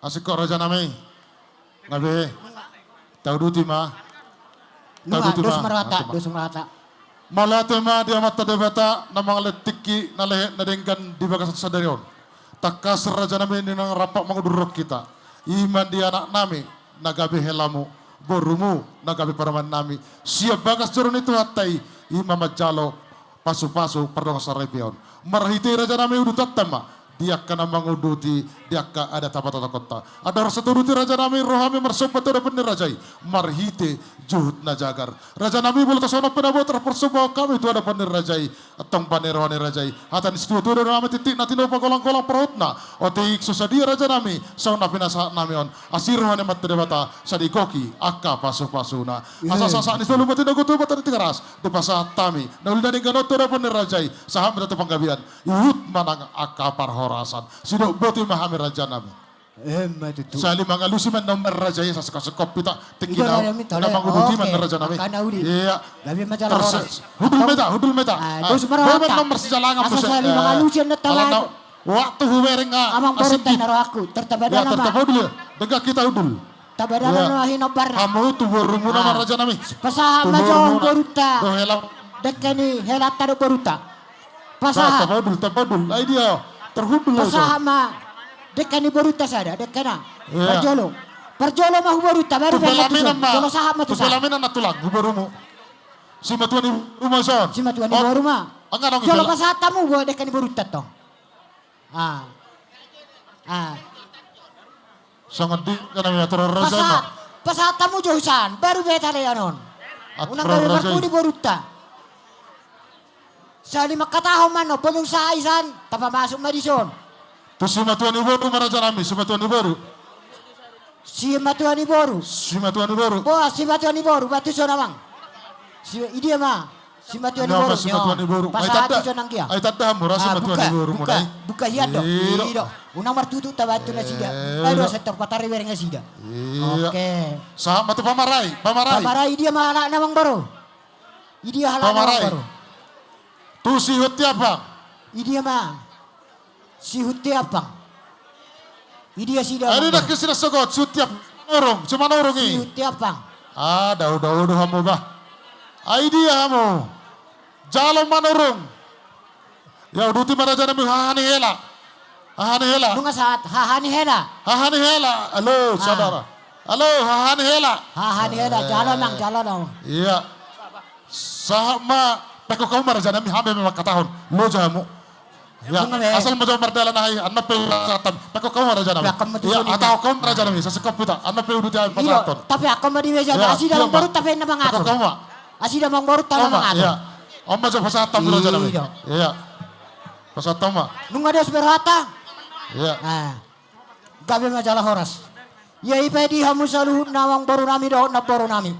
Asiko raja nami. Ngabe. Tahu duti ma. Nunga dos marata. Malatema dia mata debata namang letiki nalehe nadengkan di bagas sadarion. Takas raja nami ni nang rapak mangudurok kita. Iman dia anak nami nagabe helamu. Borumu nagabe paraman nami. Siap bagas jorun itu hatai. Imam Jalo pasu-pasu perdong sarepion. Marhiti raja nami udu tatama. Dia kana manguduti, dia ka ada tapat kota. Ada rasa turuti raja nami rohami mersobat ada bener rajai. Marhite juhud na jagar. Raja nami boleh tasono penabot terpersobat kami itu ada bener rajai. Atong panerohani rajai. Hatan istu tu nami titik nanti nopa kolang-kolang perutna. Otik susadia raja nami. Sauna pinasa nami on. Asirohani matedebata sadikoki akka pasu-pasuna. Asa-asa ni selalu mati nagutu batan tigaras. Di pasah tami. Naulida ni ganot ada bener rajai. Saham beratu panggabian. Ihut manang akka parhor. Rasan sidok boti mahami raja nami. Sali mangalusi man nomor raja ya sekop pita tikina na manguduti man raja nami. Iya. Hudul meta. Beban nomor sejalangan Asa sali mangalusi na talag. Waktu huweringa. Amang borita naro aku tertabada nama. Tertabada dega kita hudul. Tabada na hinobar. Kamu tu borumu nama raja nami. Pasaha majo boruta. Dekani helata do boruta. Pasaha. Tabadul. Ai dia. Terhubung pasahama dekani boruta sada dekana perjolo mah boruta baru jolo sahama tu pelamina natulang burumu si matuan rumah son si matuan rumah jolo pasahatamu bo dekani boruta tong sangat di kana mi atur raja pasahatamu johusan baru beta leanon unang gawe barku di boruta sa lima katahon man no, pulong sa isan, tapamasok Madison. Tu si Matuan Iboru maraja nami, si Matuan Iboru. Si Matuan Iboru. Si Matuan Iboru. Si Matuan Iboru, batu so namang. Si idia ma, si Matuan Iboru. Si Matuan Iboru. Pasahati so nang kia. Ay tadda mura si Matuan Iboru mo dai. Buka hiyan do. Ido. Unang martutu tabatu na sida. Ayo sektor patari wereng sida. Oke. Sa matu pamaray. Pamaray dia mahala namang baro. Idia hala namang baro. Tu si Huti Abang. Idia ma. Si Huti Abang. Idia sida. Ini nak kisah sogot si Huti Abang. Cuma orang Si ini. Huti Abang. Daud hamu bah. Idea hamu. Jalan manurung. Ya uduti mana jana mi hahani hela. Nunga saat hahani hela. Halo saudara. Halo hahani hela. Jalan lang. Iya. Sama peko kau maraja nami hambe memang katahon lo jamu ya asal mau mardela nahi anna pe satam peko kau maraja nami ya atau kau maraja nami sesekop pita anna pe udu tiap pasaton tapi aku mau di meja asida mang baru tapi nama ngatur peko kau asida mang baru tapi nama ngatur ya om aja pasatam maraja nami iya pasatam ma nung ada seberhata iya gabe majalah horas ya ipedi hamu saluhut nawang baru nami dohot na baru nami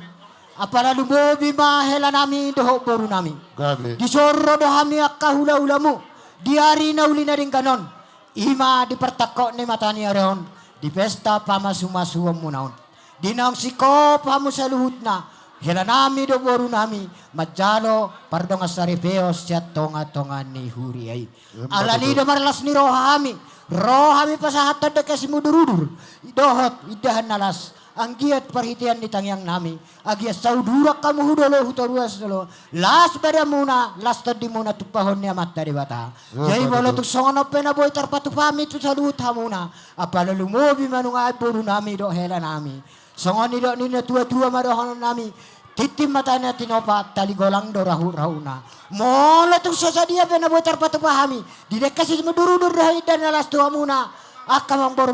apala lumobi mahela nami doho boru nami. Gabe. Disoro dohami akka hula-hulamu. Diari na uli na rin kanon. Ima di pertakok ni matani areon. Di pesta pamasumasum munaon. Dinang sikop hamu sa luhut na. Hela nami do boru nami. Majalo pardong asaripeos siya tonga-tonga ni huriay. Alani do marlas ni rohami. Rohami pasahatad na kasi mudurudur. Dohot idahan nalas. Ang giat perhatian di tangyang nami. Agia saudurak kamu hudolo hutoruas dolo. Las pada muna, las tadi muna tupahon niya mata di bata. Jadi walau tu songono pena boy terpatu pami tu salut hamuna. Apa lalu mobi manungai boru nami do hela nami. Songoni do nina tua-tua madohon nami. Titim matanya tinopa tali golang do rahu-rahuna. Mola tu sesadia pena boy terpatu pahami. Didekasi medurudur dahi dan las tua muna. Akamang boru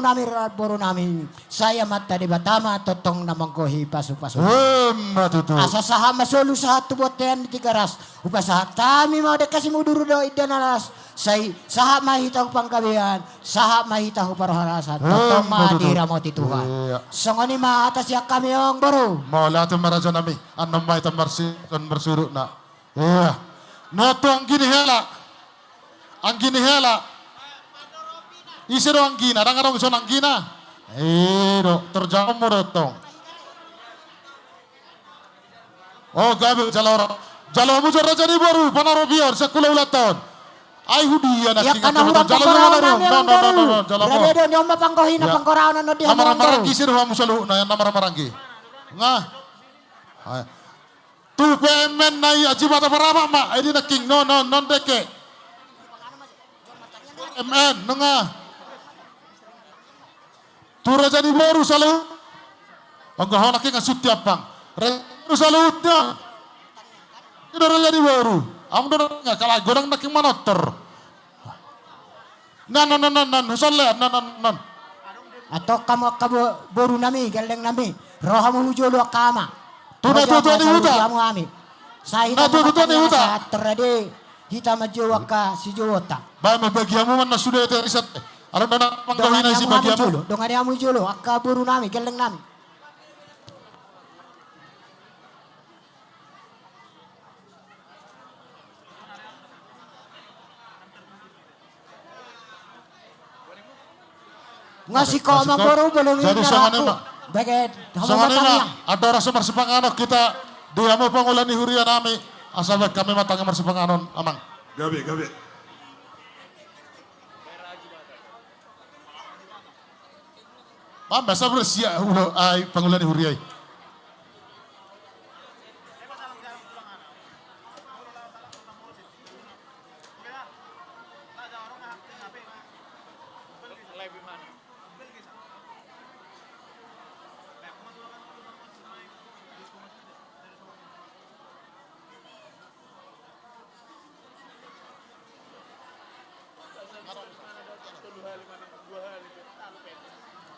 nami saya mata di batama totong namang kohi pasu-pasu. Asa saha masolu saha tubotean di tigaras. Upa saha tami mau dekasi muduru do idan alas. Say saha mahitahu pangkabihan, saha mahitahu parharasan. Totong madira mo ti Tuhan. Songoni ma atas ya kami ang boru. Mau lahat maraja nami anam mai bersuru na. Iya. Noto ang gini hela. Isiro anggina, orang iso anggina. Terjauh mo dotong. Oh, gabi jalora. Jalora mo raja ni baru panarobiar sekula ulaton. Ay hudiya na ya kana hurang pangkoraon nami ang baru. Grabe do nyom mapangkohin na pangkoraon no di among baru. Maranggi siro mo salu na yan maranggi. Nga. Tu pemen na ajibata parama ma. Ay di na king non deke. MN nga. Tura jadi baru selalu. Enggak nak ingat setiap bang. Baru salutnya. Kita raja di baru. Am dorongnya kalah godang nak manotor. Nan. Soalnya nan. Atau kamu boru nami, geleng nami. Rohamu hujolo kama. Tuna di huta. Kamu ami. Saya kita terade. Kita majuwa ka si Jota. Ba bagiamu mana sudah itu riset. Alam dana panggawin si bagiamu. Dongan amu jolo. Akka boru nami, geleng nami. Ngasih kau baru belum jadi sanganema bagai sanganema ada rasa marsipanganon kita dia mau pangulani hurian nami asal kami matangnya marsipanganon amang Gabe. Masa bersia ulo ay pangulani huriay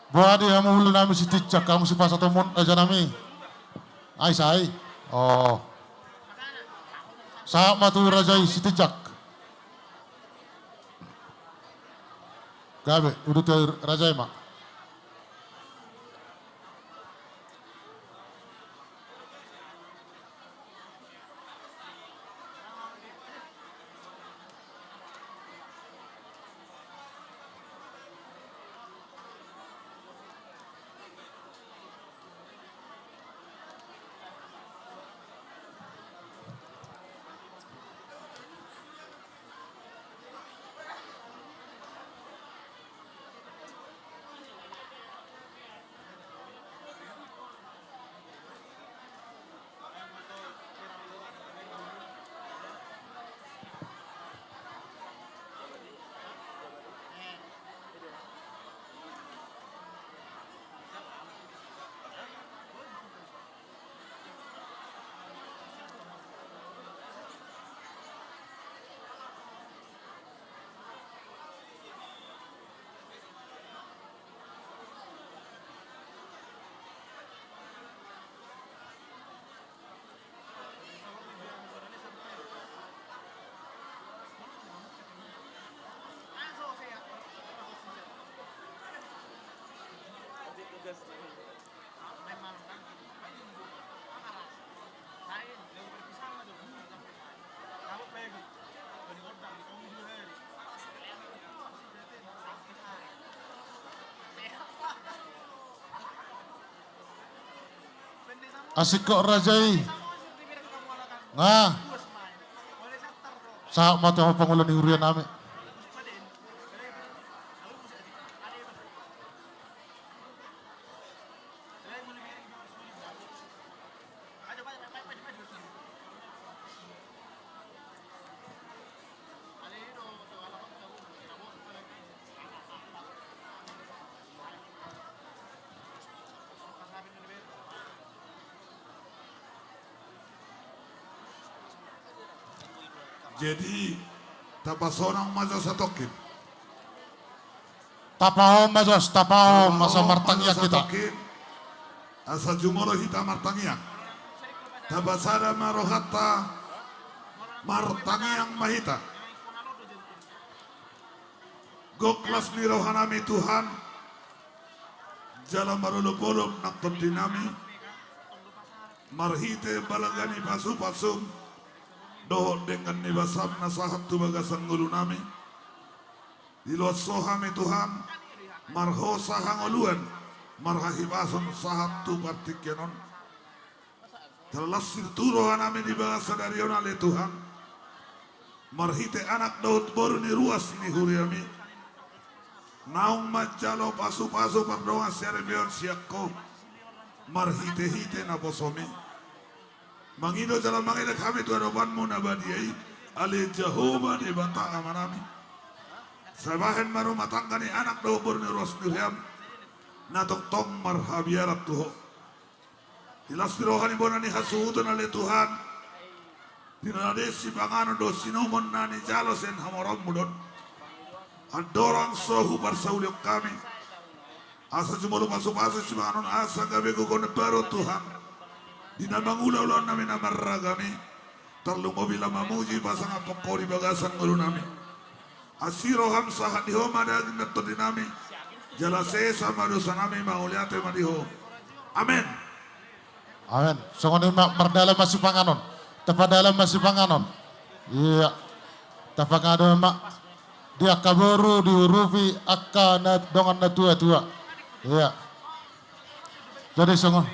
Buat dia mau ulu nami si ticak kamu si pas atau mon aja nami. Ai sai. Oh. Sama tu rajai si ticak. Gabe udah tu rajai mak. Asik kok rajai. Nah. Sama tuh pangulani hurian nami. Jadi tapasonang majo sa tokin. Tapahom masa martangya kita. Asa jumoro hita martangya. Tabasara marohata martangyang mahita. Goklas ni rohanami Tuhan. Jalan marulupulop nakton dinami. Marhite balagani pasu-pasum. Dohon dengan nibasam na sahat tu bagasan ngulu nami. Diluat sohami Tuhan. Marho sahang oluan. Marhahibasan sahat tu partikyanon. Terlasir turohan nami di bagasan dari onale Tuhan. Marhite anak daud boru ni ruas ni huriami. Naung majalo pasu-pasu pardonga siarebion siakko. Marhite-hite na posomi. Mangido jalan mangida kami Tuhan obanmu nabadiai ale Jehovah di bata amanami. Sabahan maru matangkani anak dobor ni ros nuriam natok tong marhabiarat tuho. Hilas rohani bonani hasuhudan ale Tuhan. Dinadesi panganon do sinumon nani jalo sen hamoram mudon. Andorang sohu barsauliok kami. Asa cuma lupa supasa cuma anon asa gabe gugon baru Tuhan. Dinamang ulah-ulah nami nama ragami. Terlalu mobil mamuji pasang apokori bagasan guru nami. Asiro hamsa hadiho madagin metode dinami. Jalase sama dosa nami mauliate madiho. Amin. Amin. Songoni mardalam masih panganon. Tepat dalam masih panganon. Iya. Tepat ada mak. Dia kabaru diurufi akan dongan na tua-tua. Iya. Jadi songo.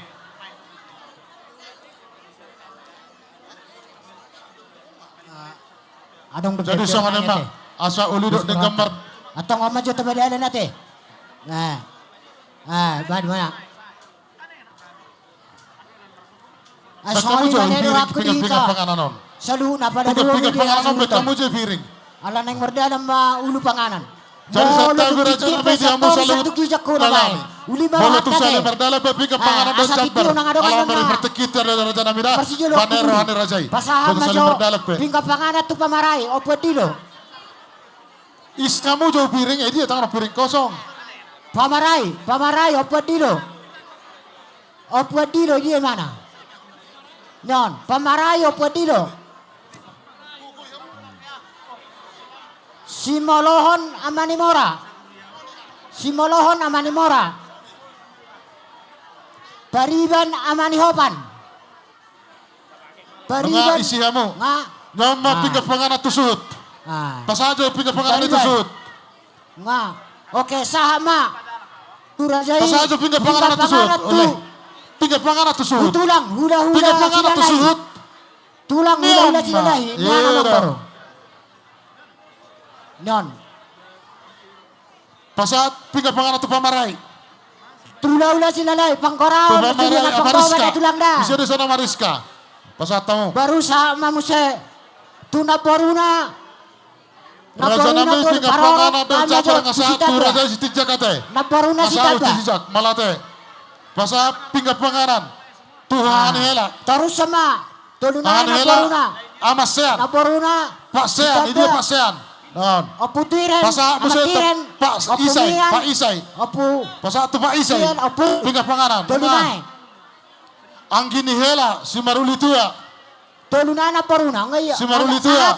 Adong Jadi songo mak. Asa uli dok di gambar. Atong ama jo tabadalan nate. Nah. Mana? Kamu jauh piring pinggir panganon. Salu na pada Pinggir panganon kamu jauh piring. Ala nang merdalam ulu panganan. Jadi saya beraja nabi dia musalu lalami. Uli Bolo tu bawa sale berdala pinggir panganan dan jambar. Alam dari bertekit dari raja nabi dah. Panero ane rajai. Pasaham Bolo sale majo berdala pe. pinggir panganan tu pamarai opo dilo. Is kamu jauh piring dia tangan piring kosong. Pamarai opo dilo. Opo dilo dia mana? Non, pamarai opo dilo. Simolohon amani mora. Pariban amani hopan. Nga isi kamu. Nama pinggir panganan tusut. Pasajo pinggir panganan itu sut. Nga. Oke, sahama. Turajai. Pasajo pinggir panganan tusut. Oleh. Pinggir panganan tusut. Tulang hula-hula. Pinggir panganan tusut. Tulang hula-hula silalahi. Nyana baru. Non. Pasat pinggir panganan tu pamarai. Tulau-ula silalai pangkorao. Pamarai Mariska. Tulang dah. Bisa di sana Mariska. Pasat tamu. Baru sama muse. Tuna boruna. Raja nami pinggir panganan dan jabar ngasat tu raja sitijak kate. Naboruna si Ngasat tata. sitijak malate. Pasat pinggir panganan. Tuhan hela. Terus sama. Toluna Tuhan naboruna. hela. Amasean. Naboruna. Pak Sean, ini Pak Sean. Non. Opu tiren. Pasal musuh Pak Isai, Pak Isai. Opu. Pasal tu Pak Isai. Opu. Pinggir panganan. Tolunai. Anggini hela si maruli tua. Toluna naboruna. Ngaya. Si maruli tua.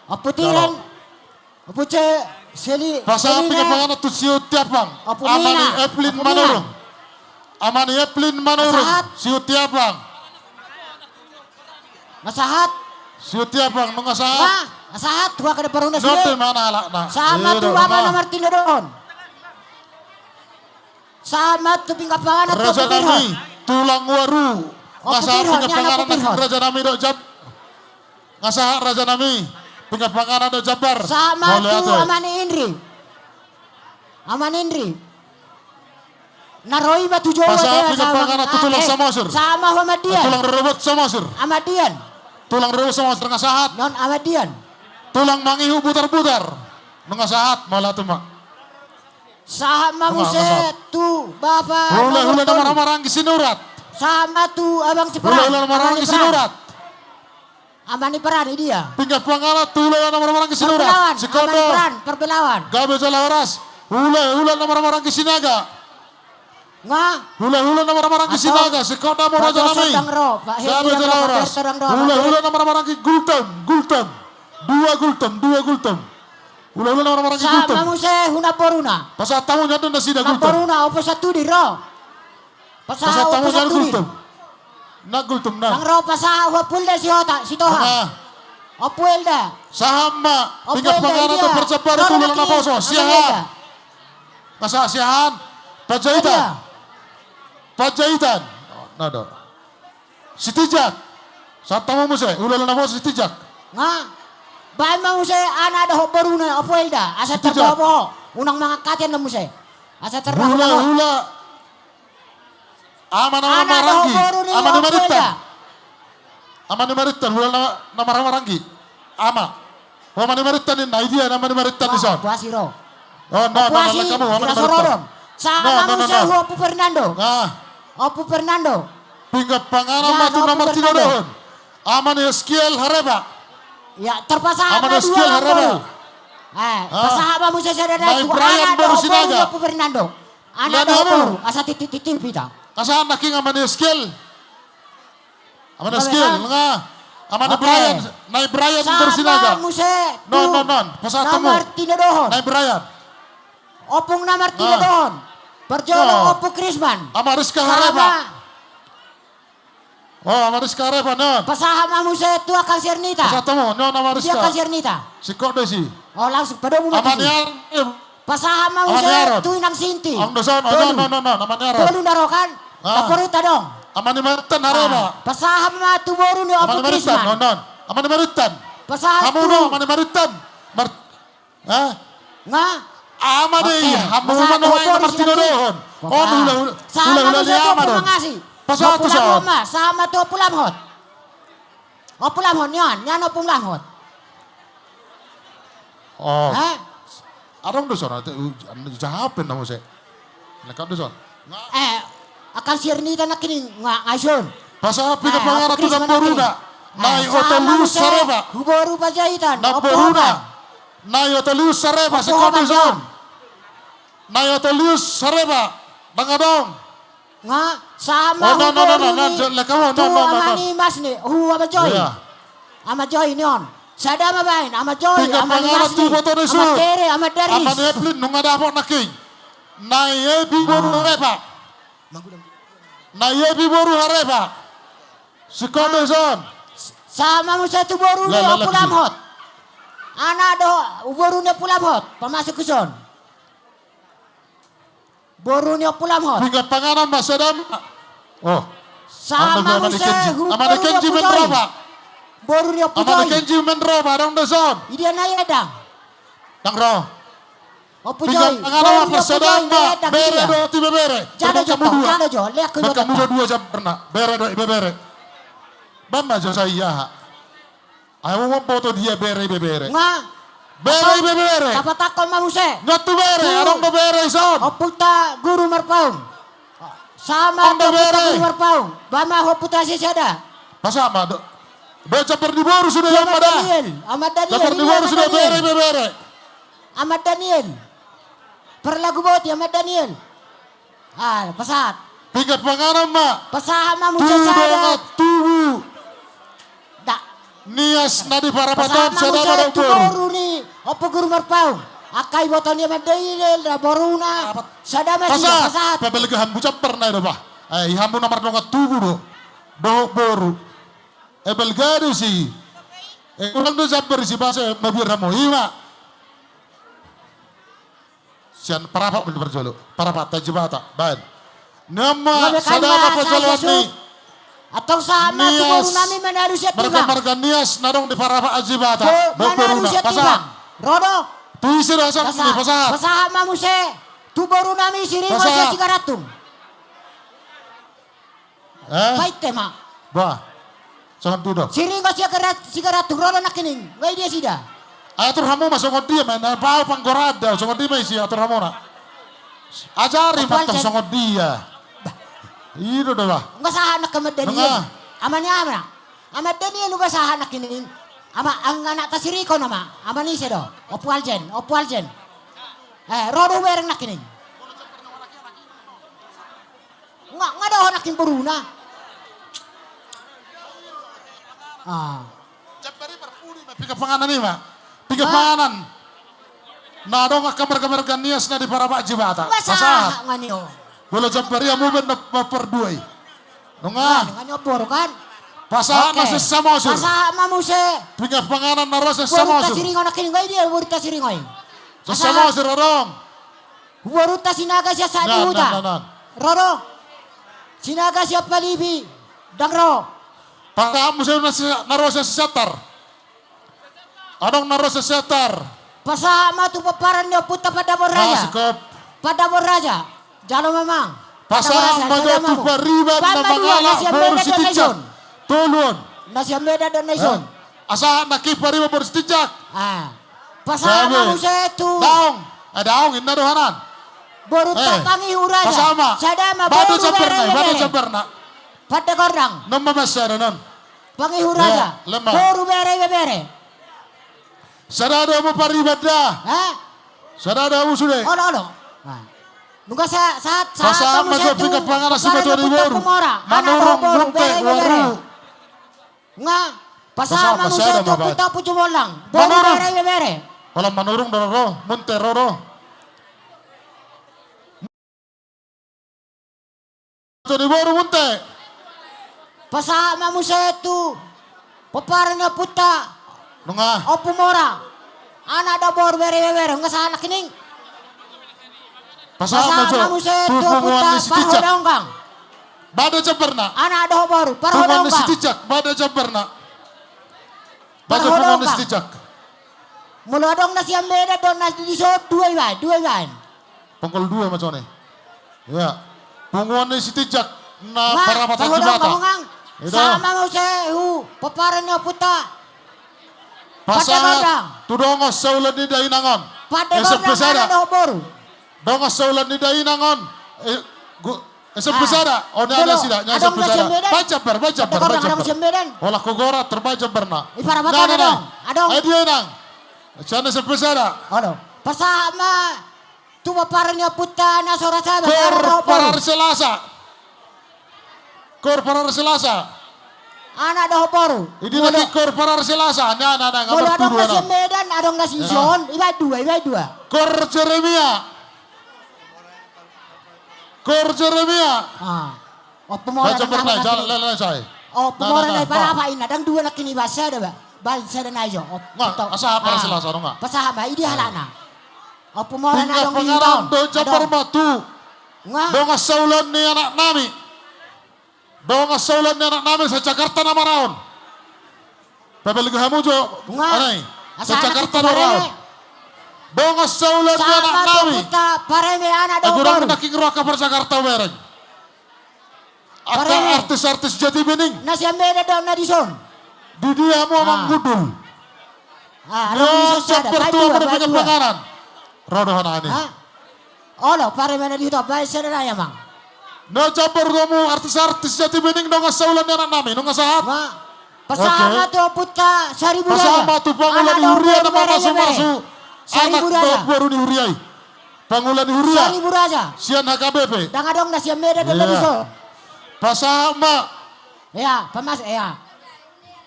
Opu tiren. Opu ce. Seli. Pasal pinggir panganan tu siu tiapang. Amani Eplin Manurung. Amani Eplin Manurung. Siu tiapang. Nasahat. Siu tiapang mengasahat. Nasahat. Tua kada baruna sila. Note mana alak na. Sama tu apa nomor tino doon. Sama tu pinggir panganan tu Raja opu nami tulang waru. Ngasahat pirhon, pinggir nyana panganan pirhon. Raja nami dok jab. Ngasahat Raja nami pinggir panganan dok jabar. Sama tu Amani Indri. Naroi batu Jawa. Pasal pinggir panganan tu tulang samosir. Sama Ahmadian. Tulang rebut samosir. Ahmadian. Tulang rebut samosir ngasahat. Non Ahmadian. Tulang mangihu putar-putar. Mengasahat malah tu mak. Sama muse tu Bapak. Hula-hula nama-nama rangki sinurat. Sama tu Abang Ciperan. Hula-hula nama rangki sinurat. Amani peran dia. Pinggir panganan tu hula nama-nama rangki sinurat. Perbelawan. Sikodo. Amani peran. Perbelawan. Gabe jalawaras. Hula-hula nama-nama rangki sinaga. Nga. Hula-hula nama-nama rangki sinaga. Sikodo mau raja nami. Gabe jalawaras. Hula-hula nama-nama rangki gultem. Dua gultem. Hula-hula nama-nama rangki gultem. Sama muse huna poruna. Pasal tamu nyatu nasi dah gultem. Poruna opo satu di ro. Pasal tamu nyatu gultem. Nak gultem nak. Nang ro pasa wapulda si Hota, si Toha. Opulda. Sahama. Pinggir panganan tu percepat itu lalang apa so. Siahan. Masa siahan. Pajahitan. Nada. Sitijak. Saat tamu muse. Hula-hula nama sitijak. Nga. Bahan mo muse ana da poruna opulda. Asa terbobo. Unang mga katian na muse. Asa terbobo. Hula-hula. Nama Ranggi. Amani Maritan. Hula nama Ranggi. Amani Maritan ini idea nama Maritan di sana. Puasiro. Oh, no, kamu Amani Maritan. Sama muse Opu Fernando. Opu Fernando. Pinggir panganan matu nomor 3 doon. Aman skill hareba. Ya terpasah Aman dua skill orang hareba. baru. Pasah bamu saya ada Naik itu Brian anak baru doh sinaga. baru Yopo Fernando. Anak Lihat doh kamu. baru asa titik pita. Kasaan naking aman skill. Aman Babe, skill kan? nga. Aman Oke. Brian, naik Brian bersinaga. Sama muse. Non. Pasah temu. Nomor tinadohon. Naik Brian. Opung nomor tinadohon. Perjolo Oh. Opo Krisman. Ama Rizka hareba. Oh, ama Rizka hareba non. Pasahama muse tua kan Sernita. Pasah temu non ama Dia kan Rizka. Sernita. Si kode si. Oh langsung pada mu Aman mati. yan. Pasahama Aman muse yaron. tu inang Sinti. Ang dosan. Dolu. Non. Aman yaron. Dolu narokan. Laporuta dong. Aman ni Maritan hareba. Pasahama tu baru ni Aman Opo ni Maritan. Krisman. Non. Aman ni Maritan. Pasahama Kamu no, aman ni Maritan. nga. Ama Oke. deh, hamu Pasahama mana wae Opo nomor Krisman. tinodohon. Oh, hula Sama muse tu ama Opo don. mangasi. Pasal tu son. Sama tu Opo lamhot. Opo lamhot yan Opo lamhot. Oh, Ha? arong doson ate jahapin namo se. Lekap doson. Akan Sernita na kining nga ngayon. Pasal piga Opo pangara tu Krisman dan boruna. Nai otolus sareba. Huboru pa jahitan. Na Opo boruna. haban. Nai otolus sareba se Opo kode haban zon. yan. Nai otolus sareba. Dangadong. Nga sama Oh, no, huboru no, ni. lekaw, no, Tu no. amani mas ni. Ama Joy. Iya. Ama Joy niyon. Sada mabain. Ama Joy. Piga Ama ni pangara mas tu ni. foto ni Ama sur. Tere. Ama Daris. Aman Evelyn nung adapok naking. Nai ebi boru hareba. Nai ebi boru hareba. Si kode zon. Sama mo sa tu boru ni Lala, Opo laki. lamhot. Ana do boru ni Opo lamhot. Pamasok ko son. Boru ni Opo lamhot. Hingga panganan Mas Adam. Oh, Sama mo sa Amane Kenji Menroba. Boru ni Opo Amane Joy. Kenji Menroba dong deson. Idia na yadang. Dang ro. Opo Hingga Joy. panganan Boru ni Mas Opo Adam Joy na yadang. bere do tibe bere. Jado Kamu jo, dua. jado jo. Lihat ko Kamu yadang. dua jam pernah. Bere do ibe bere. Bamba jo saya. Ayo mau foto dia bere ibe bere. Nga. Bere ibe bere. Tapatakon mamuse. Nyatu bere, arong do bere son. Oputa guru marpaung. Sama Anda oputa bere. guru marpaung. Bama oputa sisada. Pasama do. Baca perdiboru sudah yang Ahmad pada. Daniel. Ahmad Daniel. Dapat Ini diboru Ahmad sudah bere Daniel. ibe bere. Ahmad Daniel. Perlagu bot Ahmad Daniel. Pasat. Hingga panganan ma. Pasahama mo Tudo sada. nga tubu. Da. Nias na di para paton Pasahama sa mo dama sa ng boru. tuboro ni Opo guru marpaung. Akay boton ni Ahmad Daniel. Na boruna. Sada masih Pasat, pasat. pabaligahan mo dyan pernah ito ba? Ay, hambo na marunong nga tubu do. Do boru. E belgado si. E kurang do sa si basa mabira mo. Hima. Siyan parapat mo berjolo. Parapat tajibata. Bad. Nama Ngabe sa kan dama ba, pajaluan sa ni. Atau sama tuboro namin manalo siya tiba. Marga-marga nias na dong di parapat ajibata. Do boru Manalo na. siya tiba. Pasat. Rodo. Tuisi rasa ni pasat. Pasahama mo se. Tuboro namin siringo Pasat. siya sigaratum. Pait tema. Ba. Sangat tudo. Siringo siya sigaratum. Rodo na kining. Ngay dia sida. Atur hamu masuk dia man, pau panggorada, songon dia isi atur hamu na. Ajari Apal, matang Jen? songon dia. Iro dah. Nga sa anak ka Daniel. Nga. Ama ni ama. Ama Daniel nga sa anak kining. Ama ang anak ta si Rico nama. Ama ni siya do. Opo aljen. Rodo wereng na kining. Nga daw nakin buruna. Piga panganan ni ma. Piga panganan. Na dong kamar-kamar nias na di para pak jibata. Nga sa Pasat. nga niyo. Bola jampari amu ben na perduai. Nunga. Nga niyo puro kan. Pasat na sa samosur. Pasahama mo se. Piga panganan na rasa Waruta samosur. siringo na kining. Ngay dia waruta siringoy. Sa samosur dong. Waruta sinaga siya sa dihuta. Nan. Rodo. Sinaga siya palibi. Dangro. Pagka mo sa narosa sa setar. Anong narosa sa setar? Pasahama tu paparan niyo puta pada Raja. Masikop. Pada Raja. Jalo mamang. Pasang mga tupariban na mangala boru si Tijak. Tulun. Nasi Meda dan Naison. Asahan na kipariban boru si Tijak. Pasahama mo sa ito. Daong. Daong, ina dohanan. Boru tapangi uraja. Pasama. Sadama Bado boru sa perna. bereng. Bado sa perna. Pada korang. Namamasya na nun. Pangihu raja. lemah. Boru bere bere. Sadada mo paribada. Ha? Sadada mo sude. Ono. Nungka saat Pasama kamu jo pika pangana si beto di boru. Manurung Manurung munte waru. Nga, pasama mo Pasada sa ito mabad. puta po jumolang. Boru Manurung. bere. Walang manurung dororo, munte roro. Beto di boru munte. Pasama mo sa ito. Paparan na puta. Nunga. O pumora. Anak da boru bere. Nga sa anak kining. Pasama jo. Pasama mo sa ito Tupunguan puta. ni si Tijak. Parhodonggang. Bada jabarna. Anak da boru. Tungan ni si Parhodonggang. Tijak. Bada jabarna. Bada Parhodonggang. pungan ni si Tijak. Mula dong nasi ambeda dong nasi di so dua iwan. Pengkol dua macam ni. Ya. Punguan ni si Tijak. Na Nga, para mata parhodong jibata. kamungang. Ito. Sama mo sa paparan na puta. Pasahat. Padang-padang. Tudongos sa ulan ni Dainangon. Pada Esok orang pesada. anak da boru. Dongos sa ulan ni Dainangon. Esok pesada. O niya ada sida. Niya esok Adong pesada. nasi Baca ber. Ada orang ada musim medan. Olah kogora terbaca berna. Ipara bata na dong. Adong. Ay dia nang. Sana esok pesada. Ano? Pasama. Tu paparan na puta na sorasa. Kor parar selasa. Kor parar selasa. Anak da boru. Ini lagi kor parar selasa. Niya na nang. Mula Amar adong tuduh nasi nang. medan. Adong nasi zon. Iba dua. Kor Jeremia. Kor Jeremia. O pemora Baca berna. Jalan lain saya. O pemora Nah, na para apa ina. Dang dua nak kini bahasa ada ba. Bahasa da na yo. Nggak, asa parar selasa dong nggak. Pasahaba idi halana. O pemora na Tinggal dong pengarang ingon. do jabar batu. Nga. Donga saulan ni anak nami. Donga saulan ni anak nami sa Jakarta na maraon. Pabalik hamu jo. Nga. Anay. Sa Asa Jakarta anak na maraon. Donga saulan ni anak Sama nami. tu puta pareme anak da Agurang boru. naking roka per Jakarta wereng. Aka Pareme. artis-artis jati bening. Nasi ambeda dong na dison. Di dia mo manggudul. Adong Yo dison sada. jabar tua pada pingat panganan. Rodohan ani. Olo pareme na dito. Bahasa da na yamang. No jabar domu artis-artis jati bening donga saulan ni anak nami. Nunga sahat. Nga. Pasama tu puta 1000 raja. Pasama tu pangulan di Huria na mamasu-masu. Anak 1000 raja. dok baru di Huriai. Pangulan di Huria. 1000 raja. Sian HKBP. Dang adong nasi ambeda dong Iya. na dison. Pasama. Ya, pamas ya.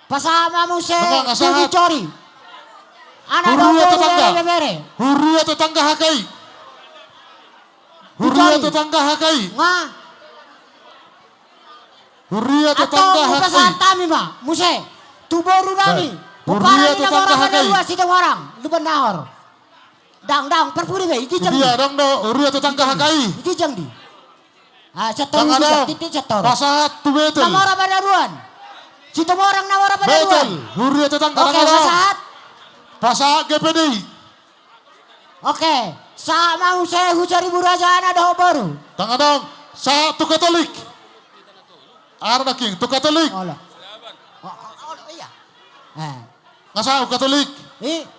Pasama mo se Mga kasahat. Tugi Chori. Anak Huria do tetangga. bere. Huria tetangga HKI. Huria Dicari. tetangga HKI. Nga. Huria Atau tetangga mo HKI. pasatami ma. Muse. Tuboru nami. Huria Pupara ni tetangga namora pada HKI. luas itu orang. Luban nahor. Dang perpuri be. Iki jeng. Dia dong do. Huria tetangga HKI. Iki jeng di. Setor Tangga dong. titik setor. Pasahat tu betul. Namora pada ruan. Situ orang namora pada ruan. Betul. Huria tetangga Oke, tangga dong. pasahat. Pasahat GPDI. Oke. Sama usai hucari buraja anak do baru. Tangga dong. Satu Katolik. Arna King. Tu Katolik. Oh, iya. Ngasau Katolik.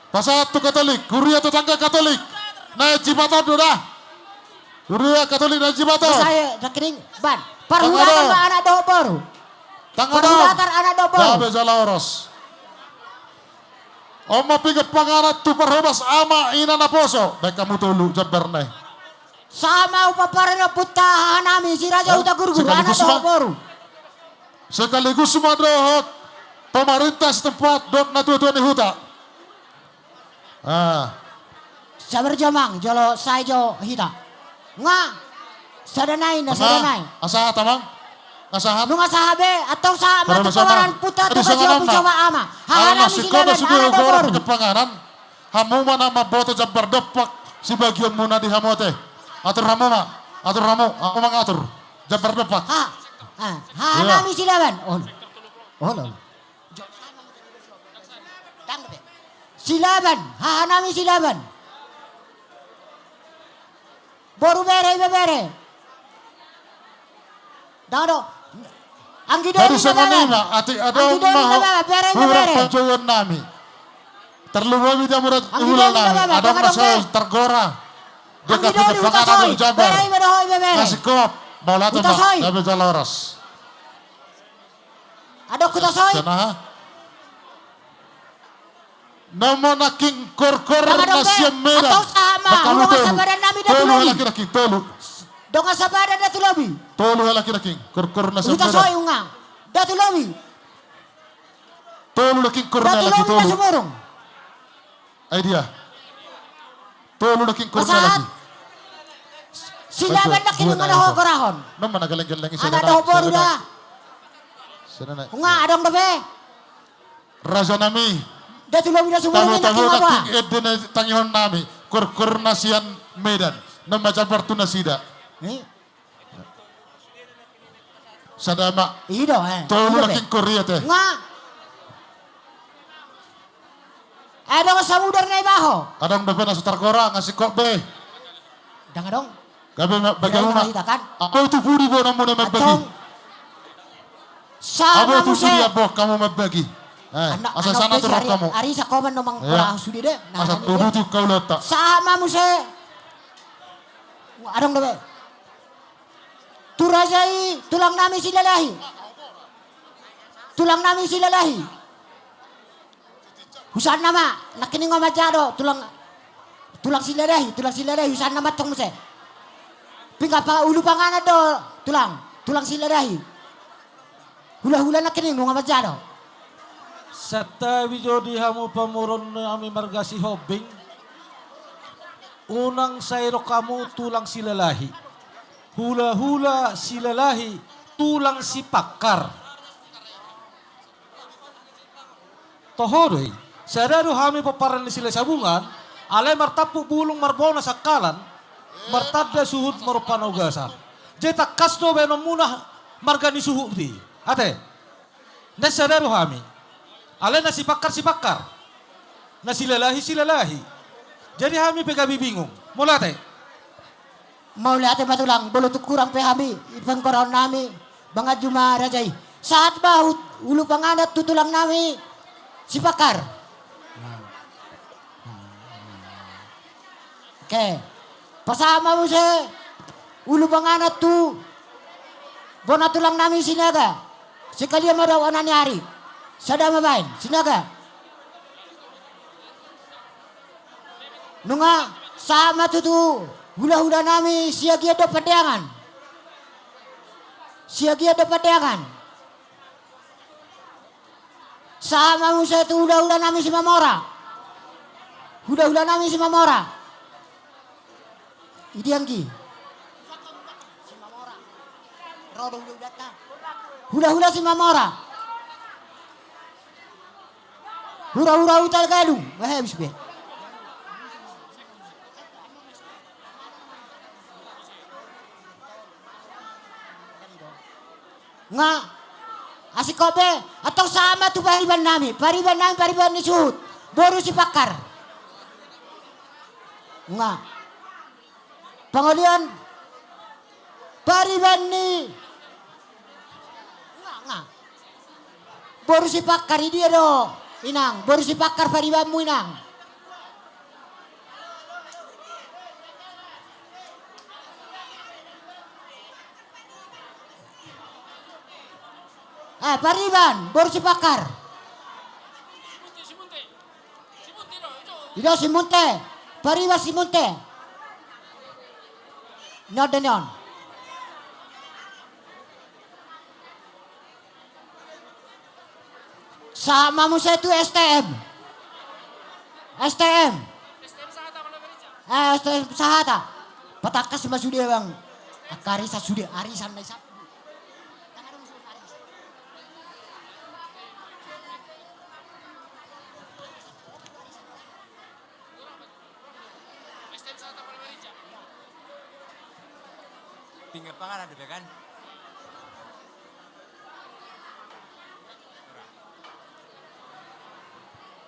Pasahat tu Katolik. Huria tetangga Katolik. Naik Cipatot udah. Huria Katolik dan Cipatot. Saya rekening ban. Perhudakan dong. anak do baru. Tangga dong. Perhudakan anak do baru. Jabe Jalaoros. Oma piga pangarat tu perhobas ama ina na poso. Dek kamu tulu jaberne. Sama upapara na puta hanami si Raja Uta Gurgur anak do baru. Sekaligus madohot pemerintah setempat dot na tuan ni huta. Sabar jamang jolo saijo hita. Nga sadanay na sadanay. Asahat amang. Asahat. Nung sahabe atau sa Para matukawaran masama. puta to Adi kasi sanganam na. upujawa ama. Alam Hanami si si Kodo Laban sudah anak do gora baru. kepanganan. Hamu mana maboto jabar depak si bagian muna di hamote. Atur hamu ma. Atur hamu. Aku mengatur. Jabar depak. Hanami si Laban. Oh. Si Laban, hanami si Laban. Baru bere. Dado. Ang Dari gidori sama na nima, ati adong Ang gidori maho, na baba, bere. hurang pancuan nami. Terlalu dia murat Ang ulang gidori na nami, baba, adong baka masoy, dong, tergora. Ang Dekat gidori dekat panganan utasoy. ng jabar. Bere. Nasi kop, bola tu Utasoy. mak, dapat jalaras. Ado kita soy. Sana. Nama naking kor-kor Tama dong, na siya be. medan. Atau sama. Makamu Ulang tolu. sabaran namin na Tolu tuloy. laki-laki, tolu. Donga sabada datu lobi. Tolu laki-laki, kor-kor na siya Kita medan. soy unga. Datu lobi. Tolu laking kor na Datu laki, lobi na tolu. sumurong. Ay dia. Tolu laking kor na Masahat. laki. Sila ba na kinunga na hokorahon? Nama nagaling-galing isa Anak daw boru dah. Sana. Unga adong dabe. Raja nami. Datu lobi na sumurong na Tahu-tahu kinunga ba? naking edene tangihon nami. Kor-kor na siyan medan. Nama jabartu na sida. Sadama. Ido Tolu laking korea teh. Nga. Adong samudar na ibaho. Adang dapat na sutar korang ngasih kok be. Danga dong. Gabi bagaimana? Kita kan. Ako itu budi bo namun na magbagi. Atong sama Abo itu mo budi abo kamu magbagi. Asa sana turun kamu. Ari sa koman no mang Ya. pula sudi de. Asa tudu tu kau letak. Sama mo se. Adong dabe. Turajai tulang nami silalahi. Tulang nami silalahi. Husan nama nakining majado tulang silalahi husan nama tong mo se. Pinga pa ulu pangana do tulang silalahi. Hula-hula nakining mga majado. Sata wijodi hamu pamuron nami margasi hobing. Unang sayro kamu tulang silalahi. Hula-hula silalahi tulang si pakar. Tohoroy, sadaro hami paparan ni sila sabungan, alay martapu bulong marbona sa kalan, martada suhud marupanugasan. Jeta kasno beno muna margani suhud di. Ate, nasadaro hami. Alay na si pakar, na silalahi. Jadi hami pegabi bingung. Mula te. Maula ate matulang bulutuk kurang pehami ipang koron nami bangad juma rajai. Saat ba ulu panganat tutulang nami si pakar. Oke. Pasama mo si ulu panganat tu bona tulang nami sinaga. Sekali madaw anani hari. Sada mabain sinaga. Nunga sama tutu hula-hula nami siagia ada padangan. Sama musa itu hula-hula nami si Mamora. Hula-hula nami si Mamora. Idi angki. Hula-hula si Mamora. Hura-hura utal kalung. Habis be. Nga asik kobe atau sama tuh pariban ni suhut boru si pakar nga pangalian pariban ni nga boru si pakar dia do inang boru si pakar paribanmu inang. Pariban, baru si pakar. Ilo si Munte, pariban si Munte. Nod dan yon. Sama mo sa itu STM. STM Sahata. Patakas masudi bang. Akarisa sudi, arisan na isa. Tinggal pangalan ada kan?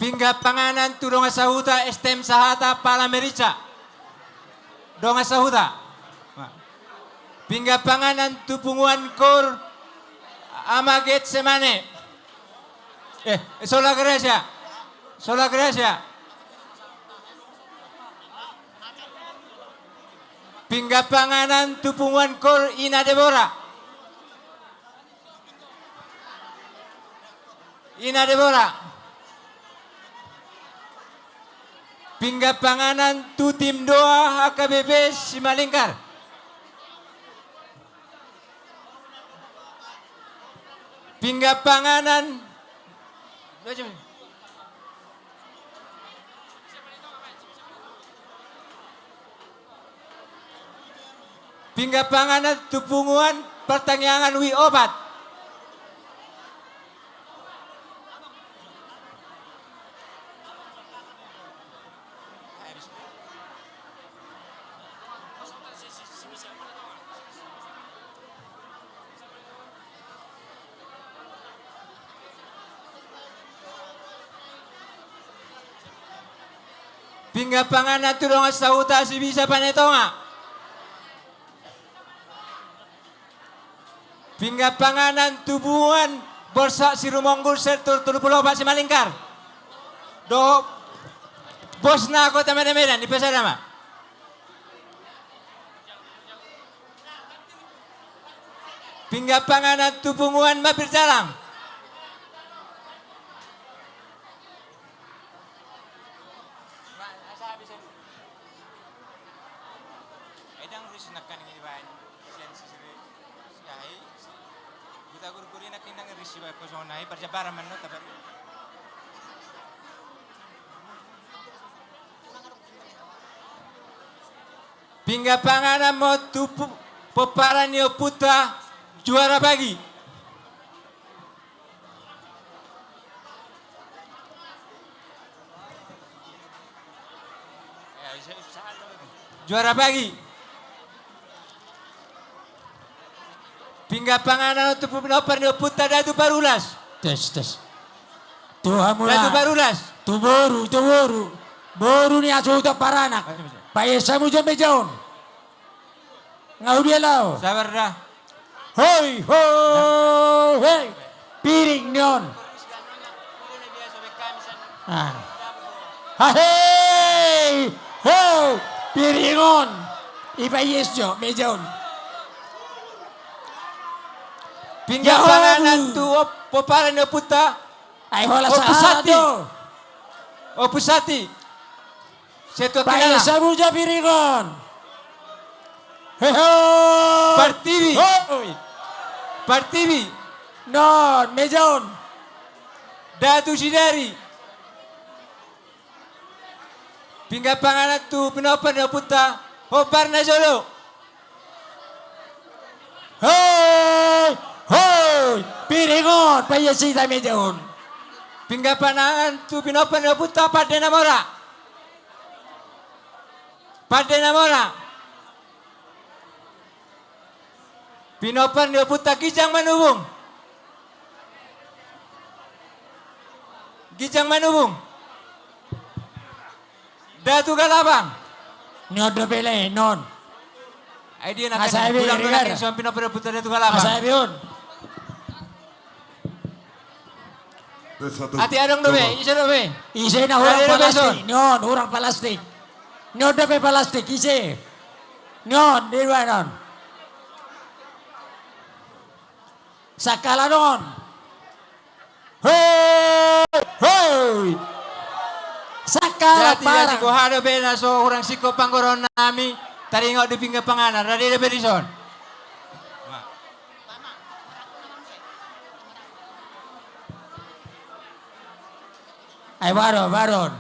Pingga panganan tu donga sahuta STM sahata pala merica. Donga sahuta. Pingga panganan tu punguan kor amaget semane. Sola Gracia. Pingga panganan tupungan kor ina Debora. Ina Deborah. Pinggap panganan tu tim doa HKBP Simalingkar. Pinggap panganan Pinggap panganan tupunguan pertanyaan wi obat. Pinggap panganan tulong sa uta si bisa panetonga. Pinggap panganan tubuhan borsa si rumonggul sertur pulau Pak Simalingkar. Do bos na ako Medan di Pasar Dama. Pinggap panganan tubuhan mapir jalang. Pinggap panganan mo tupu peparan yo putra juara pagi. Juara pagi. Pinggap panganan tupu penopar yo putra Datu Barulas. Tes. Tuhan mula. Datu Barulas. Tu boru. Boru ni aso utak paranak. Paesa mo dyan medyon. Ngau dia lao. Sabar dah. Hoi. Piring nyon. Hei. Ho. Piringon. Ipayes jo medyon. Pinggap panganan tu peparan yo putra. Ay hola Opusati. sa Opusati. Setu Paesa mo dyan piringon. Partivi. Partivi. Non, medyon. Datu Sidari. Pinggap panganan tu penopan yo putra. Hopar na Solo. Hoi, piringon, payasita medyon. Pinggap panganan tu penopan yo putra Padena Mora. Padena Mora. Pinopan yo putra Gijang Manubung. Gijang Manubung. Datu Galabang. Nyodo pele, non. Ay di nak Masabi, pulang Rigar. pulang yang Pinopan yo putra Datu Galabang. Masabi yun. Ati adong dobe, isa dobe. Ise na hurang Dari palastik. Nyon, hurang palastik. Nyodo pe palastik, ise. Nyon, di ba non? Sakala non. Hoi. Sakala Jati ko parang. hado be na so urang siko panggoron nami taringo di pinggir panganan radi de bedison. Ay baron.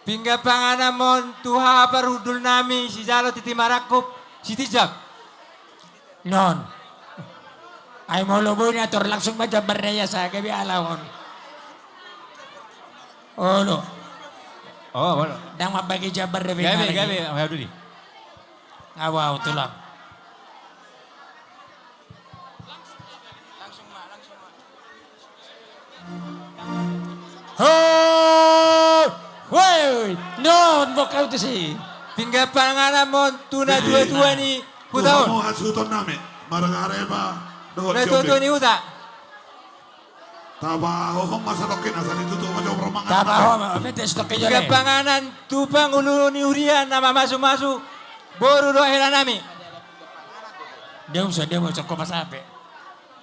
Pinggir panganan mon tuha parudul nami si jalo titi marakup si tijak. Non. Ay mo luboy na tor langsung majabar na ya sa gabi alawon. Olo. Oh, boleh. Dang mabagi jabar na Gabi, ayo dulu. Awaw, tulang. Woi, non bokau tu si. Pinggir panganan mon tuna dua ni hutaon. Tuhan hasuton nami. Margareba. Dohon Dua ni huta. Taba hohong masa tokin asal itu tuh macam romangan. Tabaho, mabete stok ke Pinggir jole. panganan tupang ulu ni urian nama masuk. Boru doa hela nami. Dia mo sa ko masabi.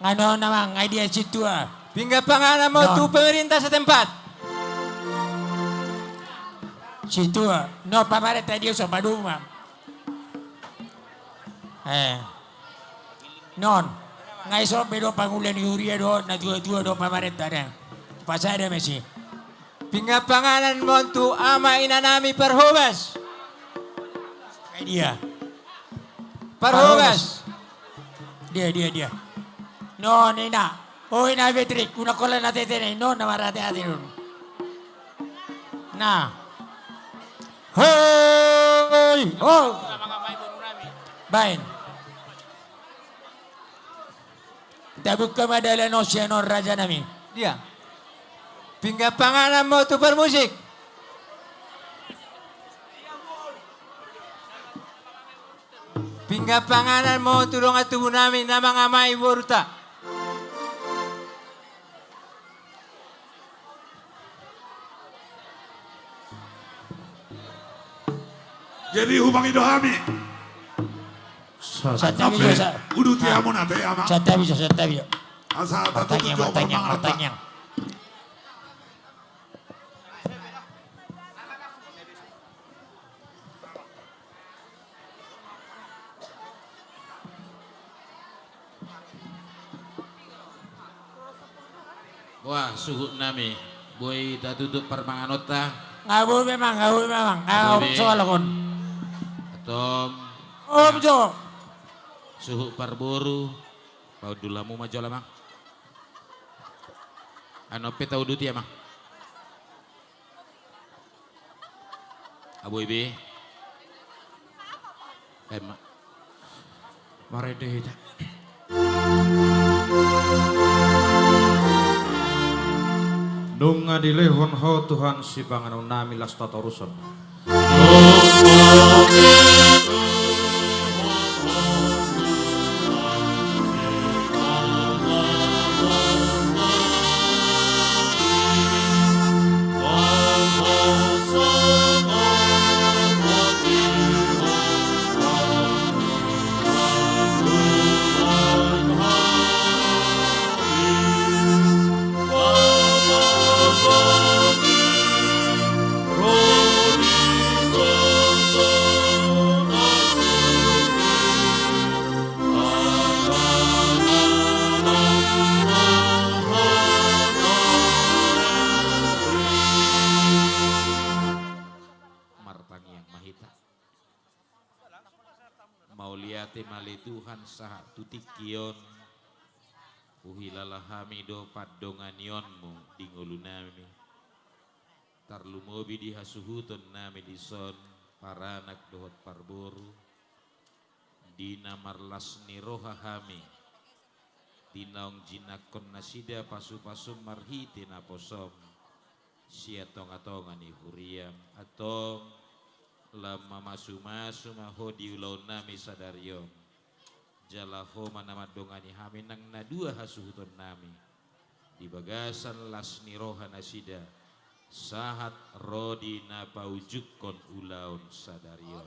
Ngano namang idea situ ah. Pingga panganan mo tu pemerintah setempat. Situ, no pamareta dia sa paduma. Non, ngai so bedo pangulan ni Huria do na tua do pamareta na. Pasada mesi. Pingga panganan mo tu ama inanami perhubas. Kay dia. Perhubas. Dia. No, nina. Oh, ina vetrik. Una kola na tetene. No, na marate atin. Na. Hoy! Oh! Bain. Tabuk ka madala no siya no raja namin. Dia. Pingga panganan mo tu permusik. Pingga panganan mo tulong at tubo namin na mga may buruta. Jadi hubang itu kami. Satabi sa. Udu tiamo na te ama. Satabi. Asa tatu Martanyang. Wah, suhu nami. Boy, tak tutup permanganota. Ngabu memang. Soal kon. Atom. Oh, bejo. Suhu parburu. Pau dulamu maju lamang. Ano peta uduti amang. Abu ibi. Emak. Marede hita. Nung adilehon ho Tuhan si panganon nami las tatoruson. Mauliate mali Tuhan saha tutikion uhilalah hamido padonganionmu di ngulunami tarlumobi di hasuhuton nami dison paranak dohot parboru dina marlas niroha hami tinaong jinakon nasida pasu-pasum marhiti naposom siatong-atongan ni huriam atong lama masu-masu maho diulaun nami sadarion jalaho manamadongani hami nang nadua hasuhuton nami di bagasan las niroha nasida sahat rodi napaujukon ulaun sadarion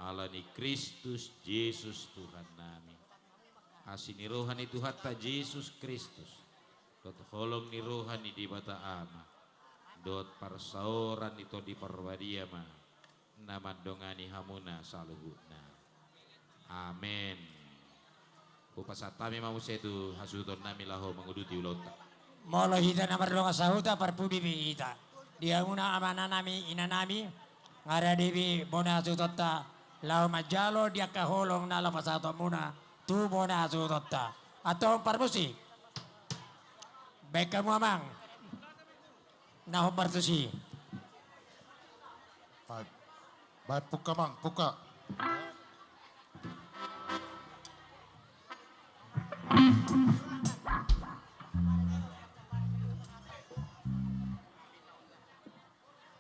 alani Kristus Yesus Tuhan nami asini rohani Tuhan ta Yesus Kristus dot holong ni rohani di bata ama dot parsaoran itu di parwadiama nama dongani hamuna saluhutna. Amin. Upasatami mamusia itu hasuton nami laho menguduti ulota. Molo hita namar donga sahuta parpudi bi hita. Dia muna amana nami inanami ngara devi bona sutota lau majalo dia kaholong nala pasato muna tu bona sutota atau parmusi. Baik kamu amang. Naho partusi. Baik, puka mang, puka.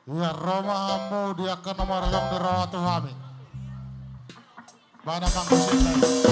Ya romamu dia ke nomor long di rawat Tuhan. Banyak mang musik.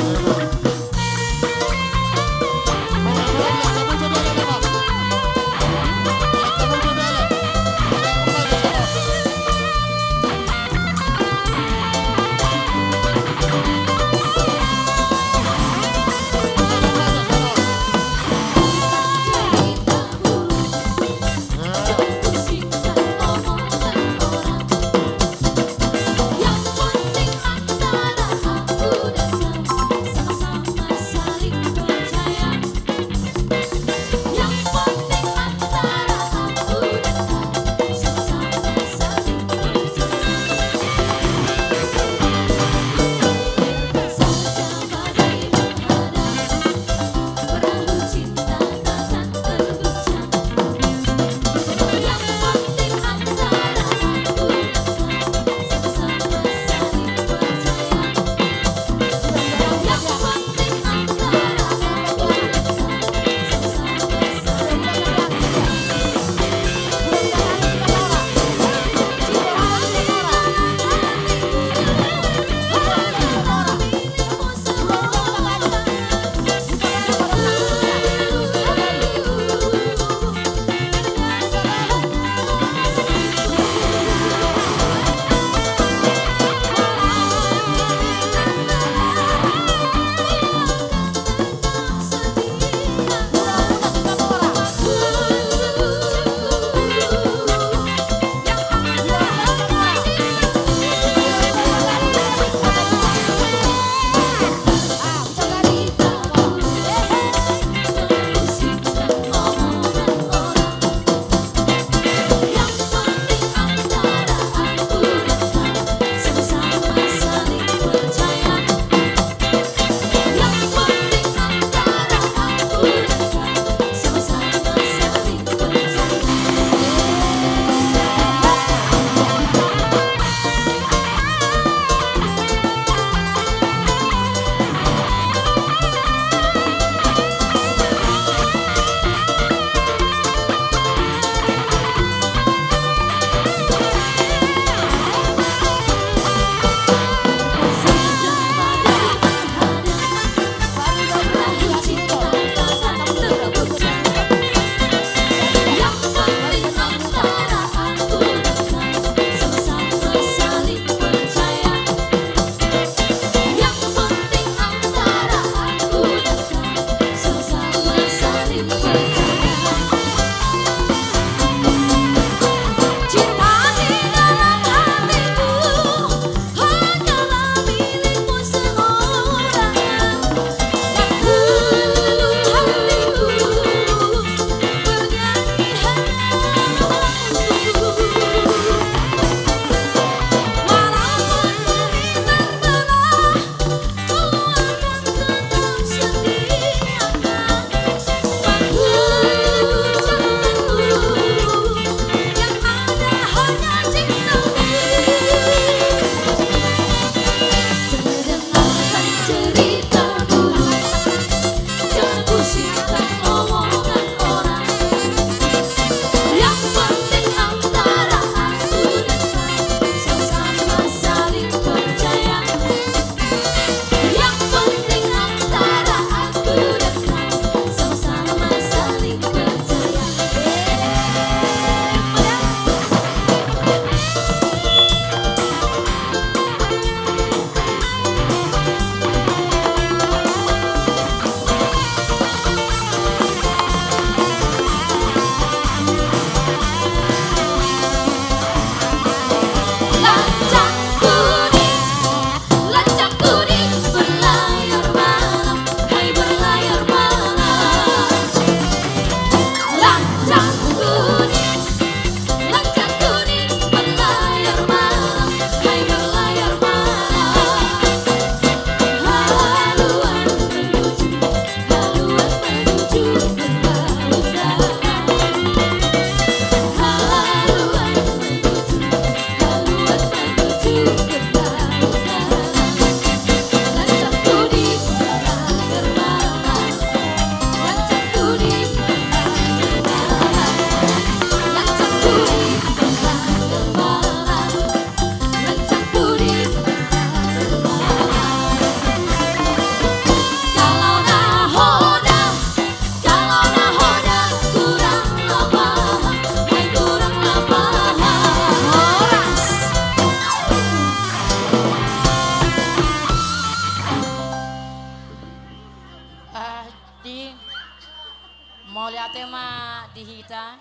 Maulia tema dihita.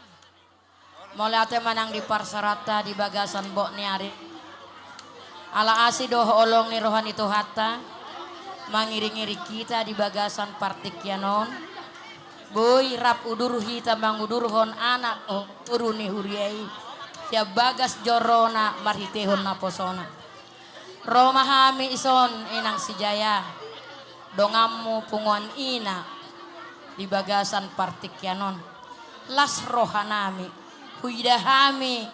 Maulia tema nang di parsarata di bagasan bok ni ari. Ala asi doh olong ni rohan itu hatta. Mangiri-ngiri kita di bagasan partikyanon. Boy rap udur hita mangudurhon anak turuni huriai. Sia bagas jorona marhitehon naposona. Roma hami ison inang sijaya. Dongamu punguan ina. Di bagasan partikyanon. Las rohanami. Huidahami.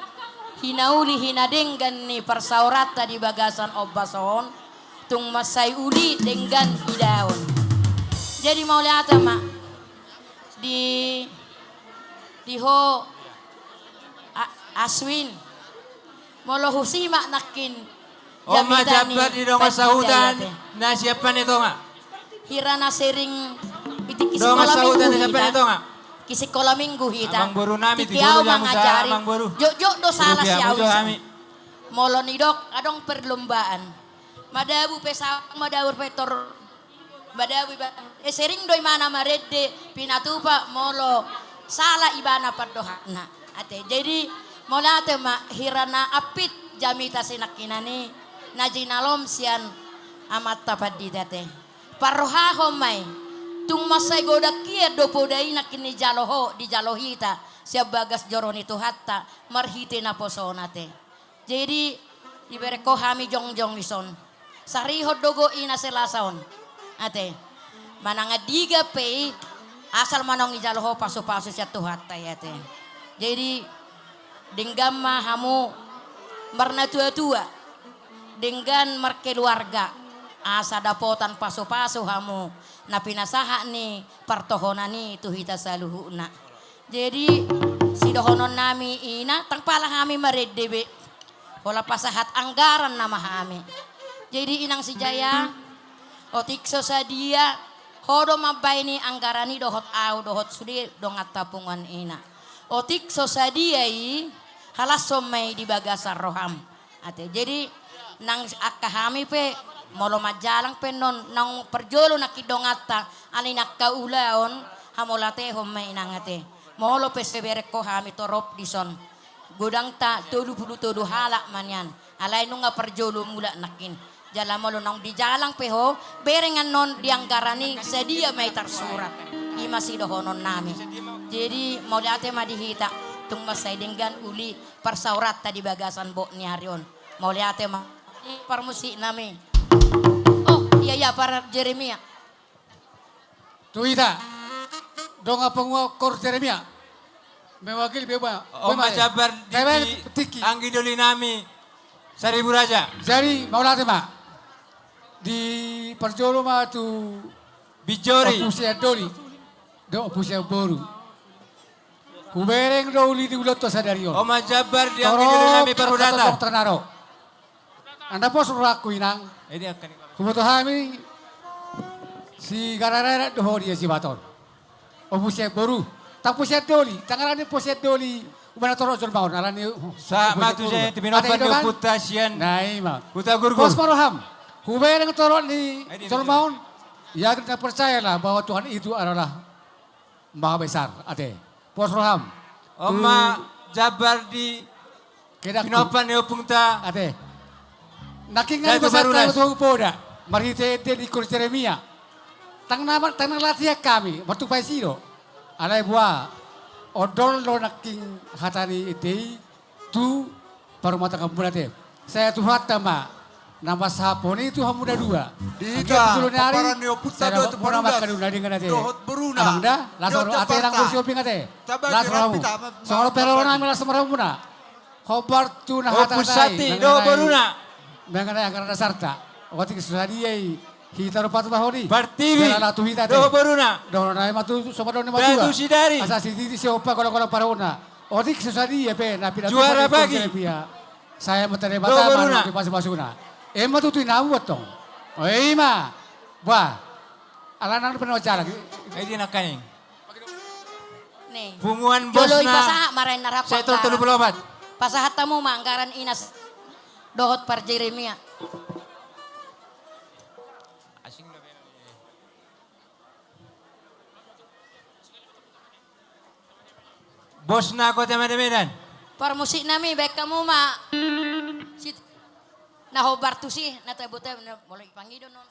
Hinauli hinadenggan ni parsaurata di bagasan obason. Tung masay uli denggan hidaon. Jadi mau lihat mak. Di ho Aswin. Molo husima nakin. Oma jabat di dong sahudan. Na siapa nih to nga? Hirana sering Dong sahudan na siapa nih to nga? Kisi kola minggu hita. Amang boru nami Tikiaw tiguro jamu sa mangajari. amang boru. Jo do salah Rupiah, siaw. mujo kami. Molo nidok adong perlombaan. Madabu pesawat madawur petor. Madabu sering doi mana marede pinatupa molo salah ibana padohana. Ate jadi mola ate ma hirana apit jamita sinakinani najinalom sian amat tapadi date. Parohaho mai tung masay goda kia dopodai nakini jaloho di jalohita siap bagas joron itu hatta marhite na posonate. Jadi ibereko hami jongjong lison. Sarihod dogo ina selasaon. Ate mananga diga pe asal manong ijaloho paso-paso siya tuhatta yate. Jadi denggama hamu marna tua-tua dengan markeluarga asa dapotan paso-paso hamu na pinasaha ni partohonan ni tuhita saluhuna. Jadi si dohonon nami ina tangpala kami maredebe wala pasahat anggaran nama kami. Jadi inang si Jaya otikso sa dia hodo mabay ni anggarani dohot au dohot sudi dongat tapungan ina. Otik sosadiai halas somai di bagasar roham. Ate jadi nang akahami pe molo majalang pe non nang perjolo nakidongata ani nakkaulaon hamolate homai nangate. Molo pe sebere ko hami torop dison. Godang ta tolu halak manyan. Alay nunga perjolo mula nakin. Jala molo nang di jalang pe ho berengan non dianggarani sedia may tarsurat. Ima si dohonon nami. Jadi mau lihat ma dihita tung masay dengan uli parsaurat tadi bagasan bo ni harion. Mau lihat ma parmusi nami. Oh iya para Jeremia. Tuhita. Dong apa ngokor Jeremia. Mewakili beba. Oma jabar di anggi doli nami. Seribu Raja. Jadi mau lihat ma. Di perjolo ma tu Bijori. Opusia doli. Do opusia boru. Kubereng doli di ulat sadarion. Oma jabar di anggi doli nami perudata. Ternaro. Anda pos raku inang. Ini akan Kumoto hami si garara doho dia si baton. Opusia boru. Tak pusia doli. Tangarani pusia doli. Umana toro jol baon. Alani sa matu saya tibinopan di putasian. Naima. Puta gurgur. Pos maroham. Kubereng toro di jol baon. Ya kita percayalah bahwa Tuhan itu adalah Maha Besar. Ate. Pos roham. Oma jabar di pinopan di opungta. Ate. Nakingan besar tayo tuh poda. Marite di kur Jeremia. Tang latia kami. Waktu paisido. Alay buah. Odol lo naking hatani ite. Tu parumata kampung ate. Saya tuh hatama. Nama saponi itu hamuda dua. Dita, paparan neo puta do tu nama kaduna dengan ate. Dohot beruna. Amangda, langsung ate lang kursi oping ate. Langsung kamu. Soal perona mila semarahuna. Hobar tu nah hata Opusati do beruna. Mengenai anggaran dasarta. Waktu kesusahan hita rupat bahoni. Bartiwi. Do beruna. Do naik matu sobat do matu. Batu sidari. Asa siti siapa kalau parona. Waktu kesusahan pe napi juara bagi. Saya metere bata baru di pas-pasuna. Ema tu nawat tong. Oh ima. Wah. Alanan pernah jalan. Ini nak kaning. Nih. Punguan bos Joloi na. pasaha marahin narapat. Saya tol pelobat. Pasahat tamu manggaran inas dohot par Jeremia. Bos na ako tema Medan. Par musik nami baik kamu mak. Si nahobar tu sih natebutnya mulai panggil dono.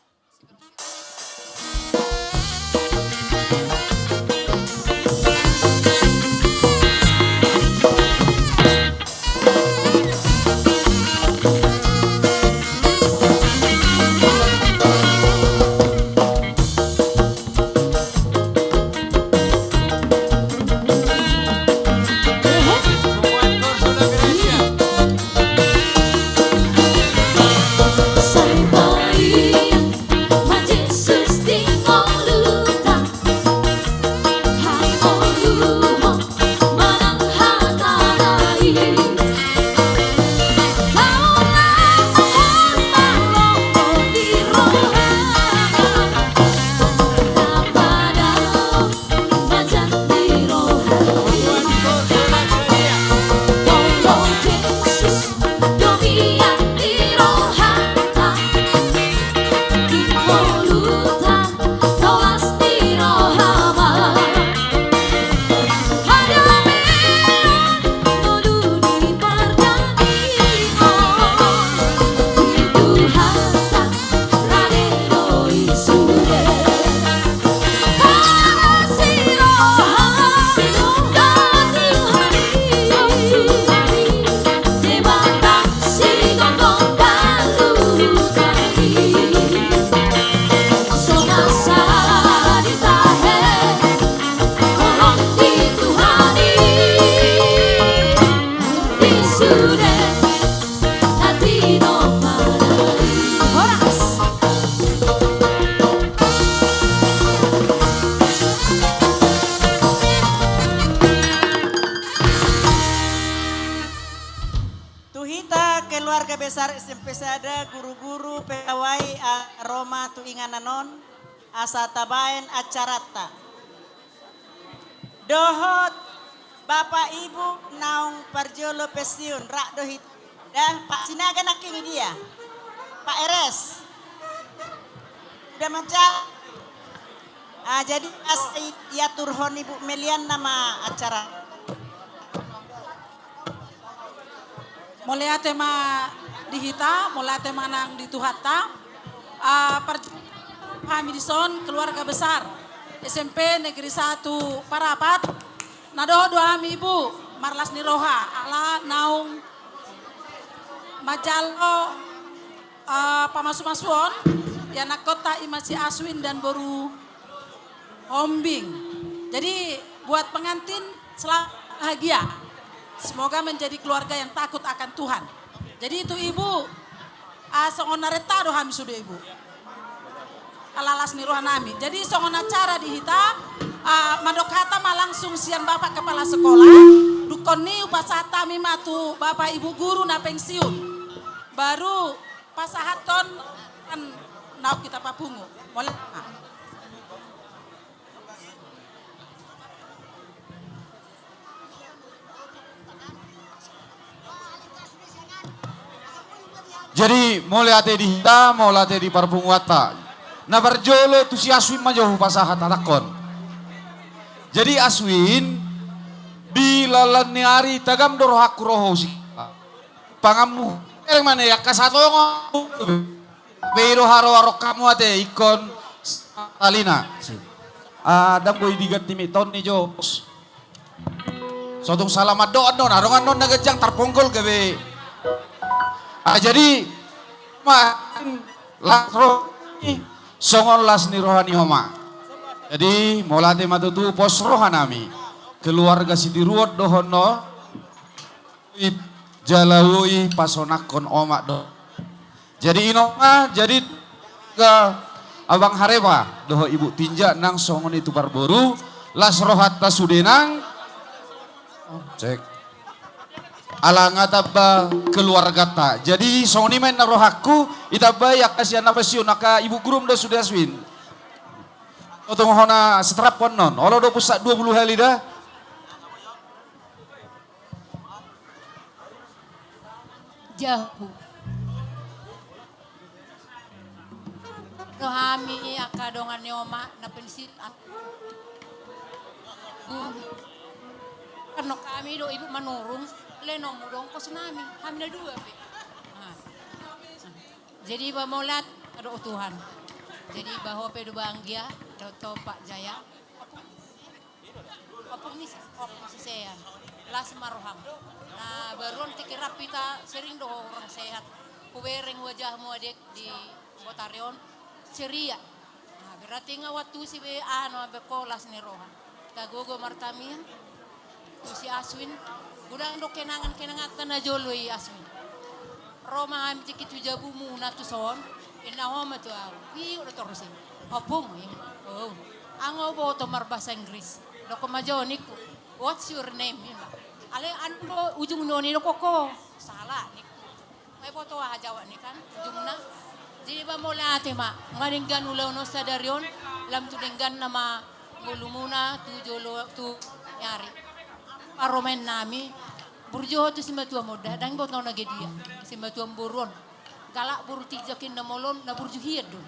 keluarga besar SMP Sada, guru-guru, pegawai Roma Tuingananon, asa tabaen acarata. Dohot Bapak Ibu naung parjolo pesiun rak dohit dan Pak Sinaga naking dia. Pak Eres. Udah macam jadi ya turhon Ibu Melian nama acara. Mulai tema dihita, mulai tema nang dituhata, kami dison keluarga besar SMP Negeri 1 Parapat, nadoh doa Ibu Marlas Niroha, ala naung majalo pamasu-masuon, ya nakota imasi Aswin dan Boru Hombing. Jadi buat pengantin selamat bahagia. Semoga menjadi keluarga yang takut akan Tuhan. Jadi itu Ibu, songonareta doh kami sudah Ibu. Alalas niruhan nami. Jadi songon acara dihita, madokata langsung sian Bapak Kepala Sekolah, dukon ni upasata mimatu Bapak Ibu Guru na pensiun. Baru pasahaton kan nau kita papungu. Boleh? Jadi mulai ate di hita, mulai ate di parpungwata. Na barjolo tu si Aswin majoh pasahat atakon. Jadi Aswin bilalan ni hari tagam dorohak roho si pangamu. Mana ya kasatongo. Pero haro kamu ate ikon talina. Ada boy digat timi ton ni Jos. Sotong salamat doon non, arongan non nagajang tarpongkol gabe. Jadi songon las ni rohani homa. Jadi molate matutu pos rohanami keluarga sidi ruot dohono jalawui pasonakon omak do. Jadi inoma jadi ke abang hareba doho ibu tinja nang songon itu parboru las rohat tasudenang cek. Alanga tabba keluarga ta. Jadi songoni main narohaku itaba ya kasihan apa sih naka ibu guru dah sudah Aswin. Otong hona setrap konon. Olo 20 hari dah. Jauh. Rohami akadongan nyoma na pensit. kena kami do ibu manurung lenom dong kos nami kami na dua pe. Jadi bamolat ada Tuhan. Jadi bahwa pedo banggia do Pak Jaya. Apa ni si saya las maroham. Nah baruan tikirap kita sering do orang sehat. Kuwereng wajahmu adik di Botarion ceria. Nah, berarti ngawat tu si ano bekolas ni rohan. Kagogo martamia. Tu si Aswin. Gudang do kenangan na joloi Aswin. Roma am tikit jabumu na tu son. Ina homa tu au. Wi udah terus. Opung. Oh. Ango boto marbasa Inggris. Doko majoniku. What's your name? Ale ando ujung noni do koko. Salah niku. May boto Jawa ni kan ujungna. Jadi ba mola ate ma ngaringgan ulaw no sa daryon lam tudenggan nama ngulumuna tu jolo tu yari. Paromen nami burjo tu simbatua moda dang bot no nagedia simbatua buron. Galak buru tijakin na molon na burju hiad dun.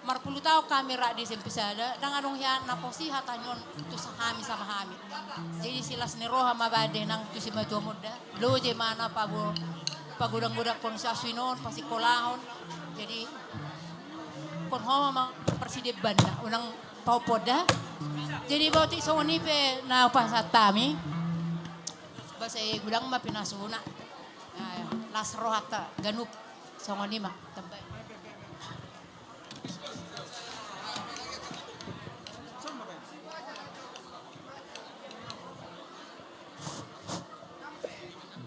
Marpulu tao kamera di sempisada dang anong hian na posi hatanyon tu sahami sama hami. Jadi silas ni roha mabade nang tu simbatua moda. Lo je mana pagudang-gudang kon sa Aswinon pasi kolahon. Jadi kon homa presiden banda unang paupoda. Jadi bauti soni pe na pasatami. Basa gudang mapinasuna. Las rohata ganup songoni ma tambay.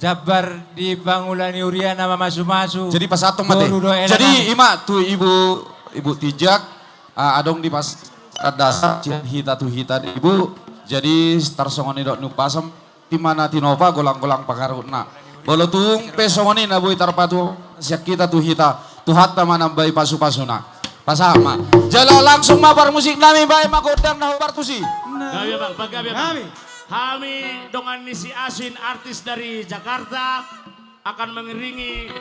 Jabar di Bangulani Uria nama masu-masu. Jadi pas atong mate. Jadi ima tu ibu tijak adong di pas ada hita tu hita ibu. Jadi tarsongoni dok nupasam timana tinova golang-golang pakaruna. Bolo tung pesongoni na bui tarpatu siak kita tu hita tu hatta manambai pasu-pasuna. Pasama. Jala langsung mabar musik nami bae magodang na bartusi. Gabi bang, pagabi bang. Kami dengan si Aswin artis dari Jakarta akan mengiringi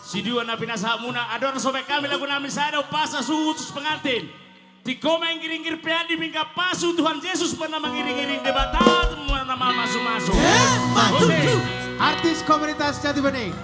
si dua nabi nasa muna adon sobek kami lagu nami sada pasa suhutus pengantin di komen giring-giring peadi mingga pasu Tuhan Yesus pernah mengiring-iring debatat nama masuk-masuk artis komunitas Jati Bening.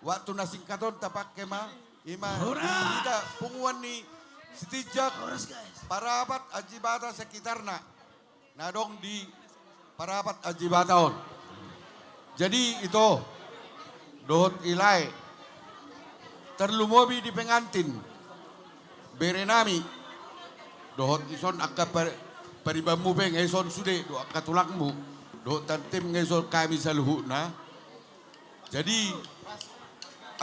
Waktu nasingkaton tapak kema ima kita punguan ni setijak parapat ajibata sekitarna nadong di parapat ajibataon. Jadi itu dohot ilai terlumobi di pengantin berenami dohot ison akka paribammu beng ison sude do akka tulakmu dohot tantim ngesol kami saluhuna jadi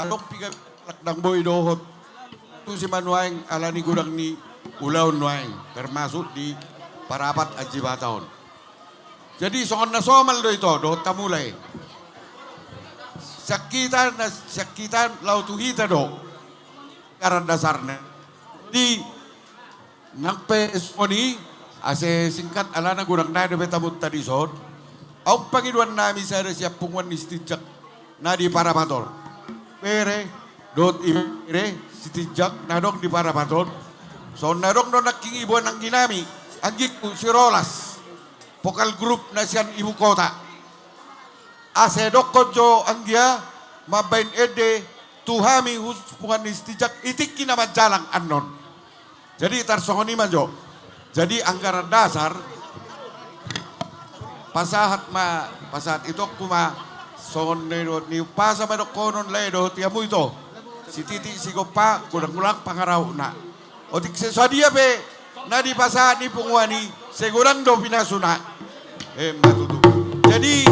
alok piga lakdang boy dohot tu si manuaing alani gudang ni ulaun nuaing termasuk di parapat aji bataon jadi songon na somal do ito dohot tamulay sakitan lautuhita do karan dasarnya di nangpe esoni ase singkat alana gurang na do betamut tadi son au pangiduan nami sa siap pungwan istijak na di parapator pere dot ire istijak nadok di parapator son nadok do naking ibuan ang ginami anggik si Rolas pokal grup nasian ibu kota asedok kojo anggia mabain ede tuhami huspungan istijak itik kinama jalang anon. Jadi tarsongoni manjo. Jadi anggaran dasar pasahat itu kuma songon ni pasa madok konon ledo tiamu itu. Si titi si gopa kurang-kurang pangarau na. Otik sesuadia pe nadi pasahat ni pungwani segurang do pinasuna. Matutu. Jadi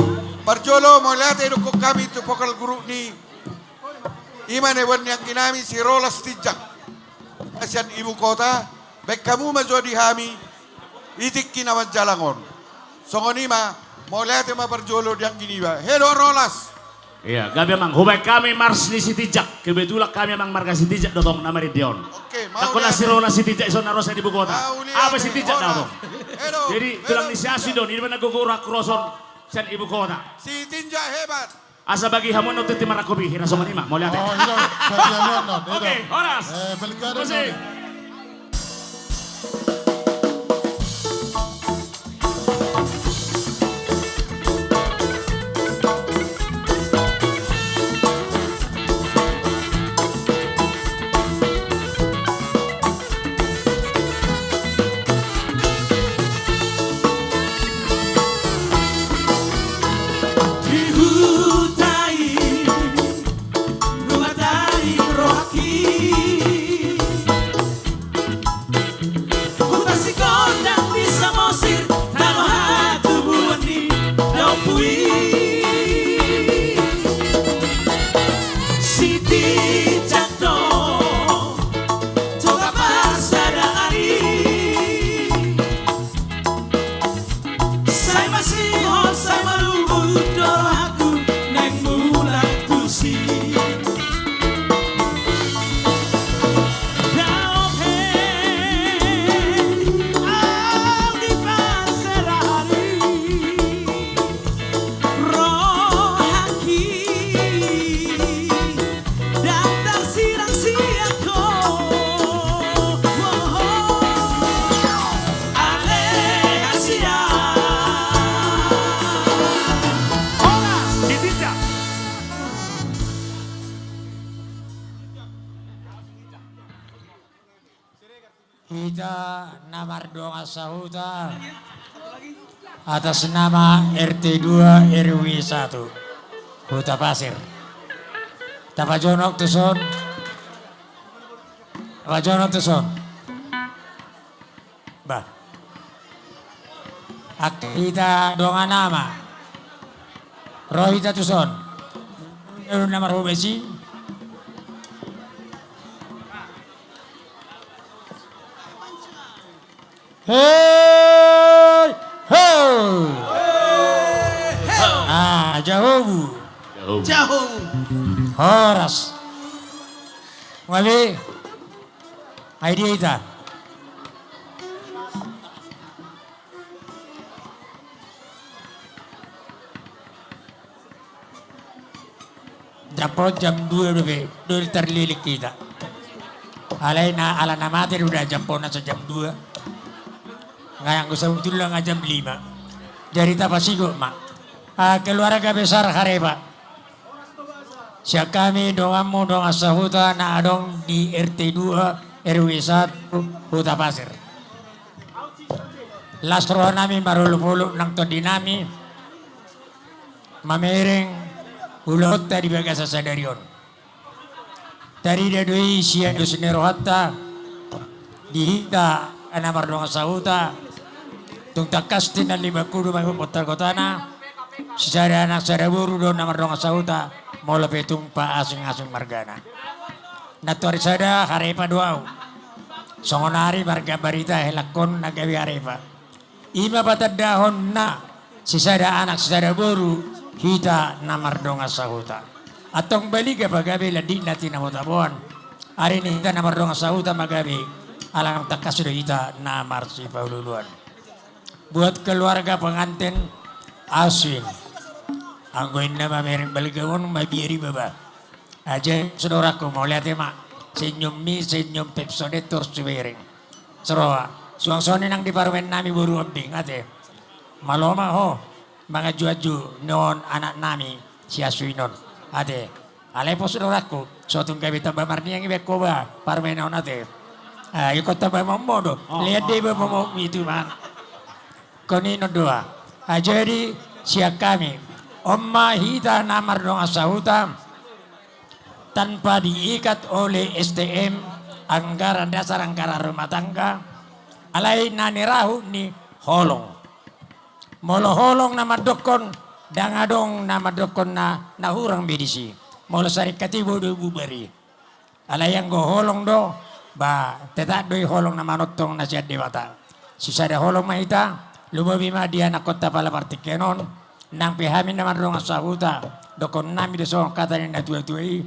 Parjolo melihat itu kami itu pokal guru ni iman ewan yang kinami si Rolas Tijak asian ibu kota baik kamu majo dihami itik kinawan jalangon songoni ma melihat ma Parjolo yang gini ba hello Rolas iya gabi mang hubay kami mars ni si Tijak kebetulan kami mang marga si Tijak dotong nama Ridion aku na si Rolas si Tijak iso narosa di ibu kota apa si Tijak na jadi tulang ni si Asidon ini mana gugurak kroson San ibu kota. Si Tinja hebat. Asa bagi hamon untuk timar aku bihira sama lima. Mau lihat? Oke, Horas. Musik. Kita namar donga sahuta atas nama RT 2 RW 1 Huta Pasir. Tapajonok tuson. Tapajonok tuson. Bah. Kita donga nama. Rohita tuson. Namar hubesi. Hey, hey, jauh, jauh, Horas, wali, idea ita, jam 2 udah terlilik kita, ala namatir udah jampon sa jam 2. Ngayang gusto tulang nga jam 5. Dari tapasigo, ma. Keluarga besar Hareba. Siya kami doang sahuta na adong di RT 2 RW 1 Huta Pasir. Lastro namin marulupulok ng tondi namin. Mamiring ulot tadi bagasa sadarion. Tari dadoi sia dusnero hatta dihita anamar dong sauta tung takastin na 50 may putar kotana sada anak sada buru do namar dong sauta mola petung pa asing-asing margana natori sada harepa doau songonari marga barita helakon nagawi harepa ima batad dahon na si sada anak sada buru hita namar dong sauta atong baliga pagabi ladi natin na motabon hari ini kita namar dong sauta magabi alang takas sudah kita namar si paululuan buat keluarga pengantin Aswin anggoin nama mereng baligawon mabiri baba aja saudaraku mau lihat ya mak senyum pepsodetor suwering seroa suang-suangin nang di parwen nami buru obing ate maloma ho mga juaju non anak nami si Aswinon ate alepo saudaraku suatu gabi tambah marni yang ibe koba parwen naon ate ikut tambah momodo lihat deh mau itu mana konino doa jadi siap kami Omma hita namar dong asahuta tanpa diikat oleh STM anggaran dasar anggaran rumah tangga alai nani rahu ni holong molo holong nama dokon dangadong nama dokon na hurang bidisi molo sarikati bodo bubari alai yang go holong do ba tetak doi holong nama notong nasihat dewata sisa ada holong mahita lumabi ma dia na kota pala partikenon nang pihamin naman rong asahuta dokon nami desong kata ni na tuwa-tuwai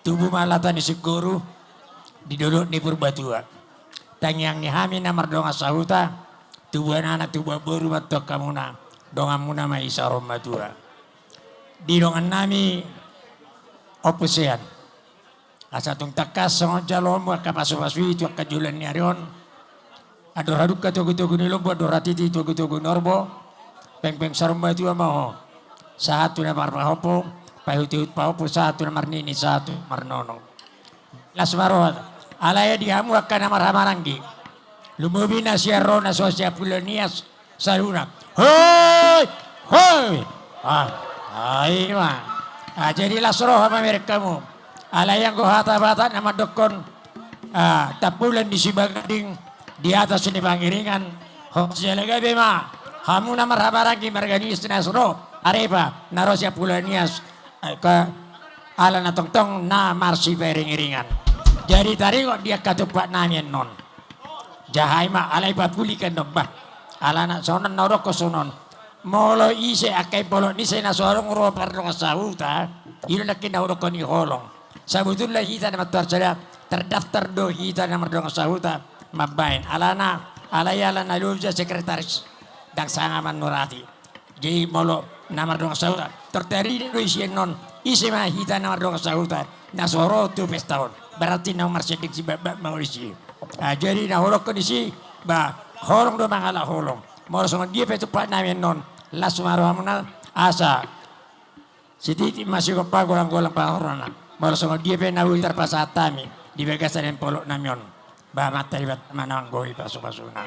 tubuh malata ni siguro didodot ni purbatua tangyang ni hamin naman rong asahuta tubuh anak tubuh baru batok kamu na dongan muna may isa romatua di dongan nami opusean asatong takas sa jalom kapaso-paso itu kajulan ni arion ador-aduk ka tugu-tugu ni lombo ador ratiti tugu-tugu norbo peng-peng sarumba itu mau satu na parpahopo pahut-hut pahopo satu na marnini satu marnono las marot alaya dihamu akan marhamaranggi lumubi na siya rona sosya pulonias saruna hoi hoi ay jadi las roh ama mereka kamu alaya ko hata-bata nama dokon tapulan di Sibagading di atas ini pangiringan hosya lagabe ma hamu na marhabaragi marganis na suro arepa narosya pulanias ke ala na tongtong na marsi peringiringan jadi tadi kok dia katupak namin non jahay ma alay papulikan dong bah ala na sonon norok ko sonon molo ise akay polo ni say na sorong ro parlong sahuta ilo na kinaurok ko ni holong sabutullah hita na matuarsada terdaftar do hita na mardong sahuta mabain alana lulja sekretaris dan sangaman nurati jadi molo namar dong sauta terteri do isien non isi mah hita namar dong sauta nasoro tu pestaon berarti nomor sedik si babak mau isi jadi na holok kondisi ba holong do mangala holong molo songon dia petu pak namen non las maruamuna asa sititi masih kopa golang-golang pahorona molo songon dia pe nawi terpasatami di bagasan polok namion bamat talibat manang goi pasu-pasuna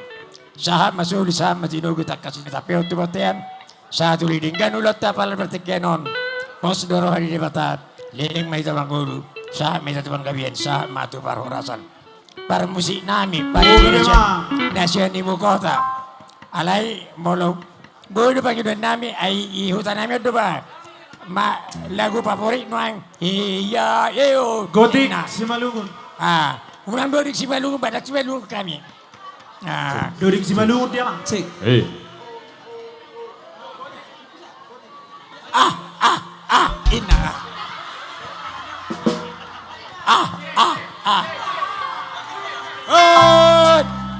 sahab masuli sahab matinugo takasini tapi untuk batean satu lidinggan ulat tapal bertikenon pos doro hari debatat liling may tabang guru sahab may tabang gabian sahab matu parhorasan par musik nami par nation ibu kota alai molo bodo panggilan nami ay ihutan nami do ba lagu favorit noang iya yo Gotik Simalungun ulang Dodik Simalungun, badak Simalungun kami. Dodik Simalungun dia bang. Cik. Ina.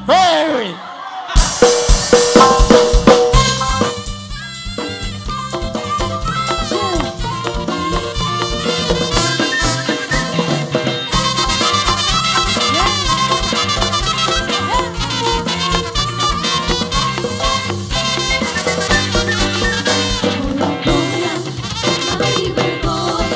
Hei. Mari bergoyang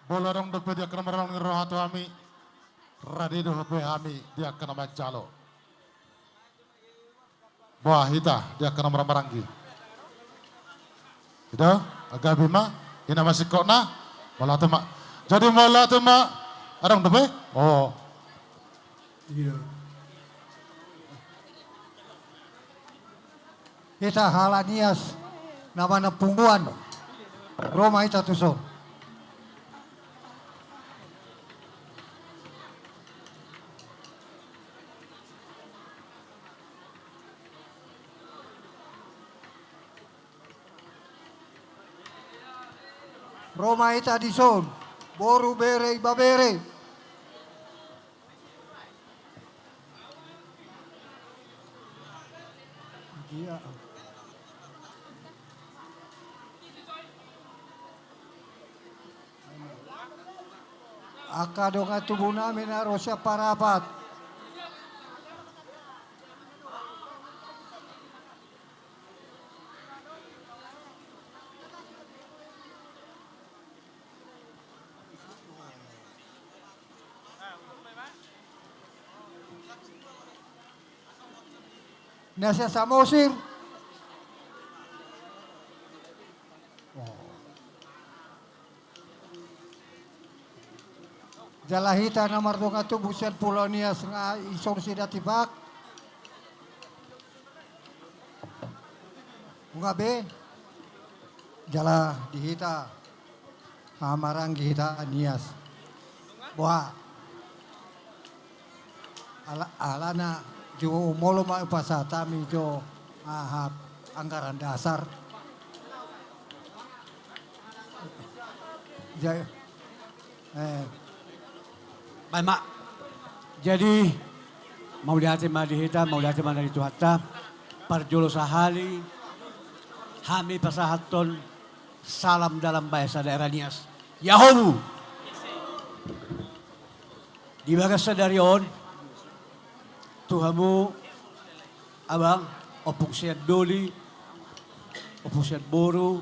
Bola dong dope dia kena merang rohatu kami. Radi dope kami dia kena macalo. Wah hita dia kena merang-meranggi. Itu agak bima. Ini masih kona. Bola tu mak. Jadi bola tu mak. Adong dope? Oh. Iya. Kita halanias nama nepungguan Roma ita tuso. Roma ita dison boru bere babere. Iya. Akado nga tubo namin na Rosya Parapat. Nasa Samosir. Jalahita na mardong ato busian Polonia nga isong sida tibak. Ungabe. Jala dihita. Hamarang gihita anias. Buha. Ala na jo molo maipasata mi jo ahap anggaran dasar. Mak, jadi mau dihati madihita, mau dihati madari tuhatta, parjolo sahali, hami pasahaton, salam dalam bahasa daerah Nias. Yahobu. Di bagasa dari on, Tuhamu, abang, opung siat doli, opung siat boru,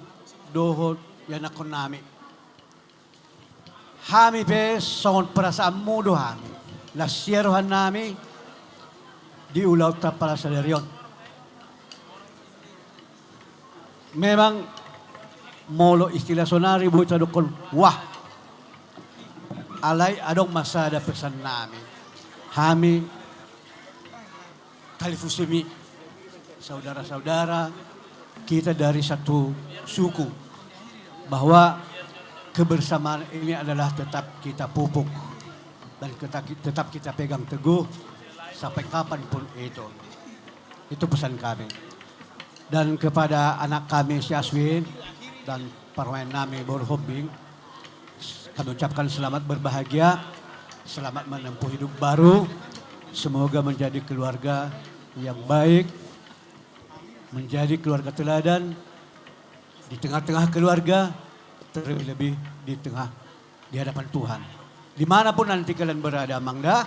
dohot, yanakon nami. Hami pe songon perasaan mudo hami. Lasierohan nami di ulau tapala sadarion. Memang molo istilah sonari buat sadokon wah. Alay adong masa ada pesan nami. Hami kalifusimi saudara-saudara kita dari satu suku bahwa kebersamaan ini adalah tetap kita pupuk dan tetap kita pegang teguh sampai kapanpun itu. Itu pesan kami. Dan kepada anak kami si Aswin dan permain nami Boru Hombing, kami ucapkan selamat berbahagia, selamat menempuh hidup baru. Semoga menjadi keluarga yang baik, menjadi keluarga teladan di tengah-tengah keluarga. Terlebih di hadapan Tuhan. Dimanapun nanti kalian berada, Mangda,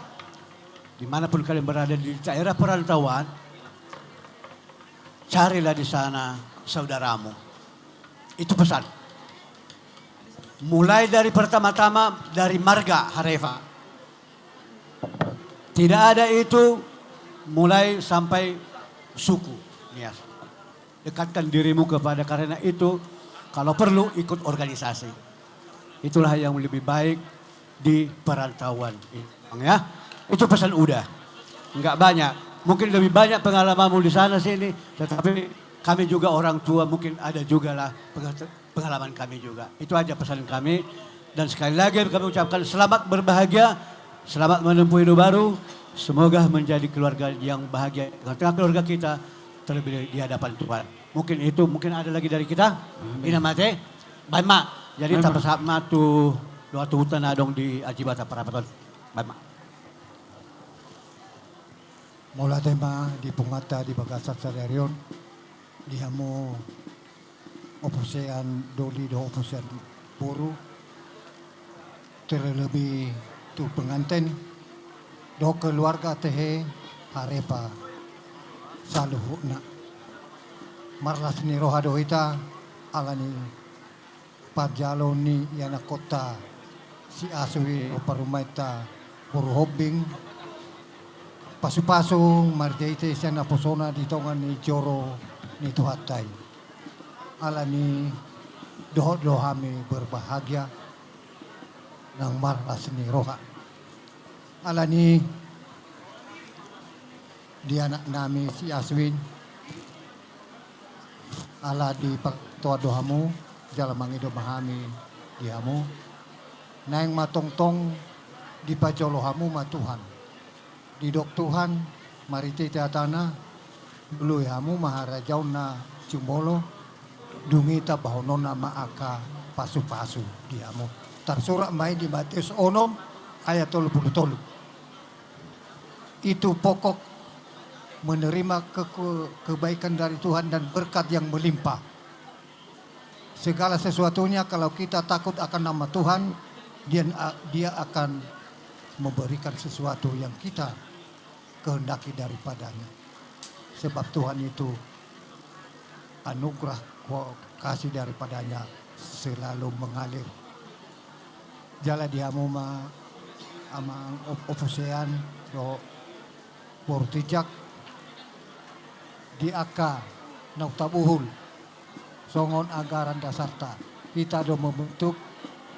dimanapun kalian berada di daerah perantauan, carilah di sana saudaramu. Itu pesan. Mulai dari pertama-tama dari marga Harefa. Tidak ada itu mulai sampai suku. Nias. Dekatkan dirimu kepada karena itu. Kalau perlu ikut organisasi. Itulah yang lebih baik di perantauan. Ya, itu pesan udah. Enggak banyak. Mungkin lebih banyak pengalamanmu di sana sini. Tetapi kami juga orang tua mungkin ada juga lah pengalaman kami juga. Itu aja pesan kami. Dan sekali lagi kami ucapkan selamat berbahagia. Selamat menempuh hidup baru. Semoga menjadi keluarga yang bahagia. Tengah keluarga kita terlebih di hadapan Tuhan. Mungkin itu, mungkin ada lagi dari kita. Ina mate, baik mak. Jadi tak bersama tu doa tu hutan adong di Ajibata Parapaton. Baik mak. Mula tema di pungata di bagasat sa darion. Dihamu opusean doli do opusean boru. Terlebih tu pengantin do keluarga tehe Harepa saluhuna. Marlas ni rohado ita alani parjalo ni yana kota si Aswi Parumaita Puruhobing pasu-pasu marjaite siya naposona dito nga ni Joro ni Tuhatay. Ala ni doho kami berbahagia ng marlas ni Roha. Ala ni di anak namin si Aswin. Ala di pagtuwa dohamu, jalamang ido mahami dihamu. Naing matongtong di pajolohamu matuhan. Di dok Tuhan, mariti teatana, buluy hamu maharajaw na cumolo, dungita bahonon na maaka pasu-pasu dihamu. Tersurat may di Matius 6 ayat 33. Itu pokok menerima kebaikan dari Tuhan dan berkat yang melimpah. Segala sesuatunya kalau kita takut akan nama Tuhan, dia akan memberikan sesuatu yang kita kehendaki daripadanya. Sebab Tuhan itu anugerah kasih daripadanya selalu mengalir. Jala diamu amang opusean do bortijak di aka nautabuhul songon agaran dasarta kita do membentuk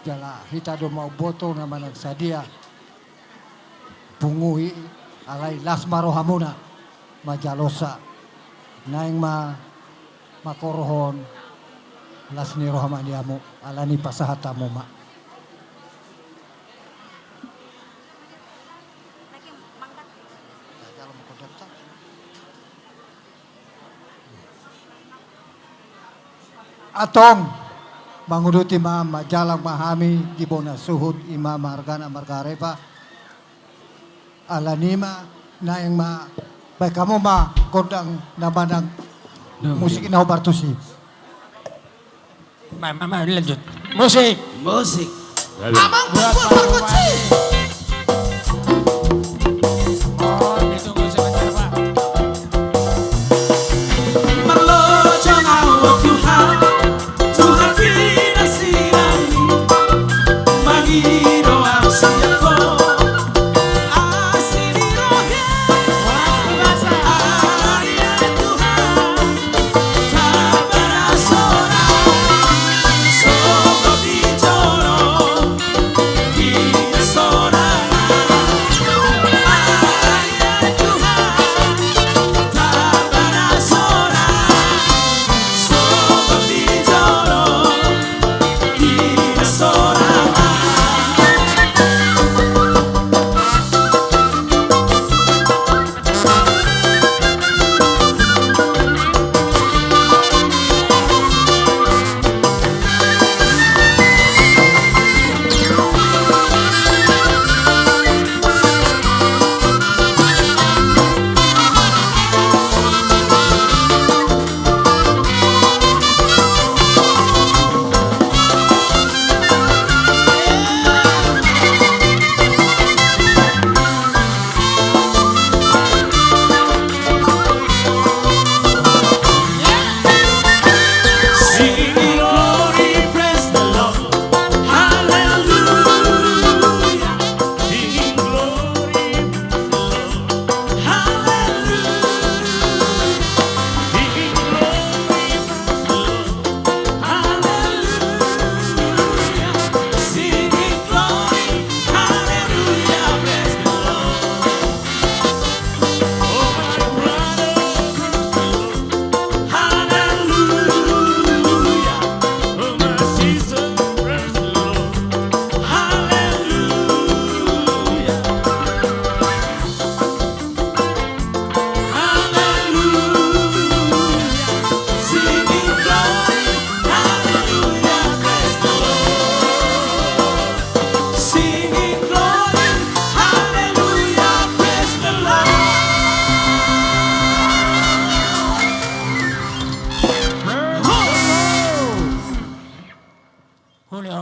jala kita do mau boto nama nagsadia pungui alai lasmarohamuna majalosa naing makorohon lasni rohamaniamu alani pasahatamu ma. Atong manguduti majalang mahami gibona suhud ima margana margarepa alanima na yang baik kamu kodang namanang musik na bartusi. Mama lanjut. Musik. Abang Pupul Perkuci.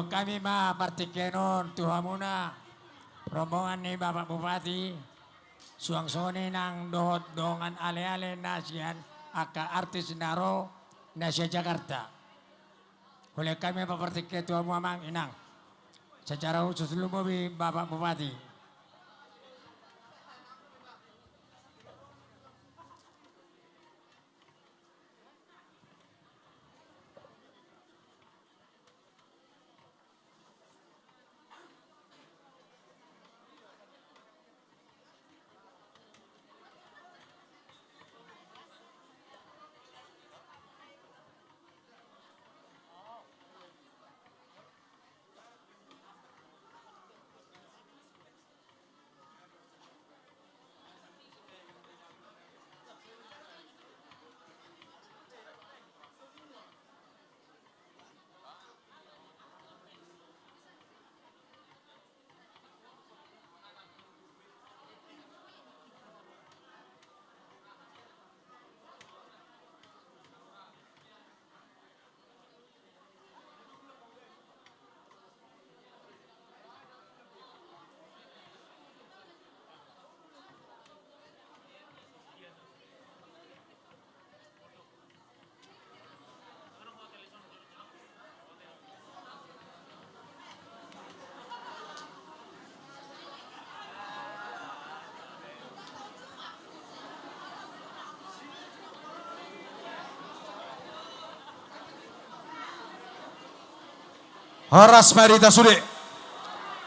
Kami partikenon tuhamuna rombongan ni Bapak Bupati suang-soni nang dohot dongan ale-ale nasian aka artis naro Nasia Jakarta. Oleh kami partike tuhamu amang inang secara khusus Lumowi Bapak Bupati. Horas Marita Sude.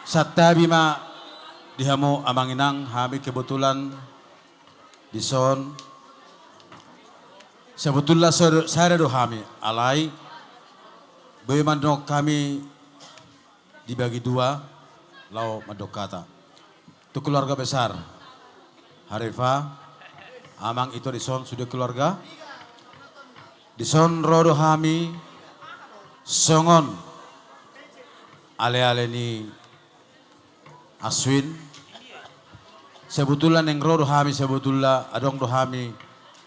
Satta bima dihamu amanginang hami kebetulan di son. Sebetulnya saya do hami alai. Bagaimana kami dibagi dua lau madok kata. Itu keluarga besar. Harifa, amang itu di son sudah keluarga. Di son rodo hami songon. Ale-ale ni Aswin. Sebetulnya neng rodo hami sebetulnya adong dohami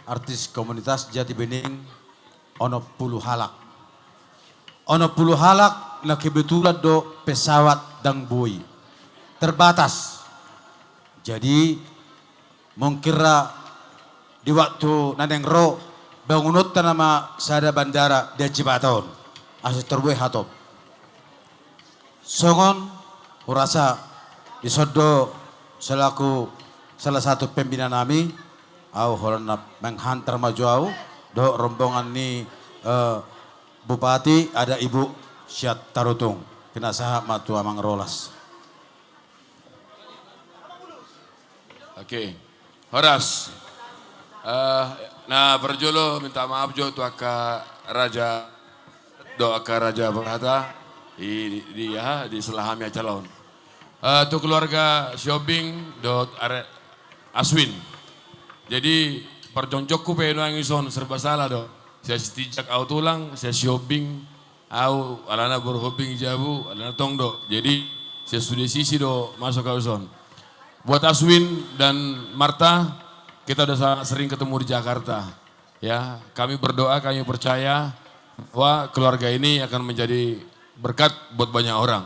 artis komunitas Jati Bening ono puluh halak. Ono puluh halak na kebetulan do pesawat dang bui. Terbatas. Jadi mengkira di waktu naneng ro bangunut nama sada bandara di Cibaton. Asyik terbuai hatop. Songon, kurasa disodo selaku salah satu pembina nami, au holana menghantar maju au, do rombongan ni bupati ada Ibu Syat Tarutung, pinasaha matu amang rolas. Oke, Horas. Nah berjolo minta maaf jo tu aka raja do aka raja berhata. Di selahami calon. Tu keluarga Siobing dot Aswin. Jadi perjoncokku pe no angison serba salah do. Saya setijak au tulang, saya Siobing au alana berhobing jabu, alana tong do. Jadi saya sudah sisi do masuk ke son. Buat Aswin dan Marta, kita udah sangat sering ketemu di Jakarta. Ya, kami berdoa, kami percaya bahwa keluarga ini akan menjadi berkat buat banyak orang.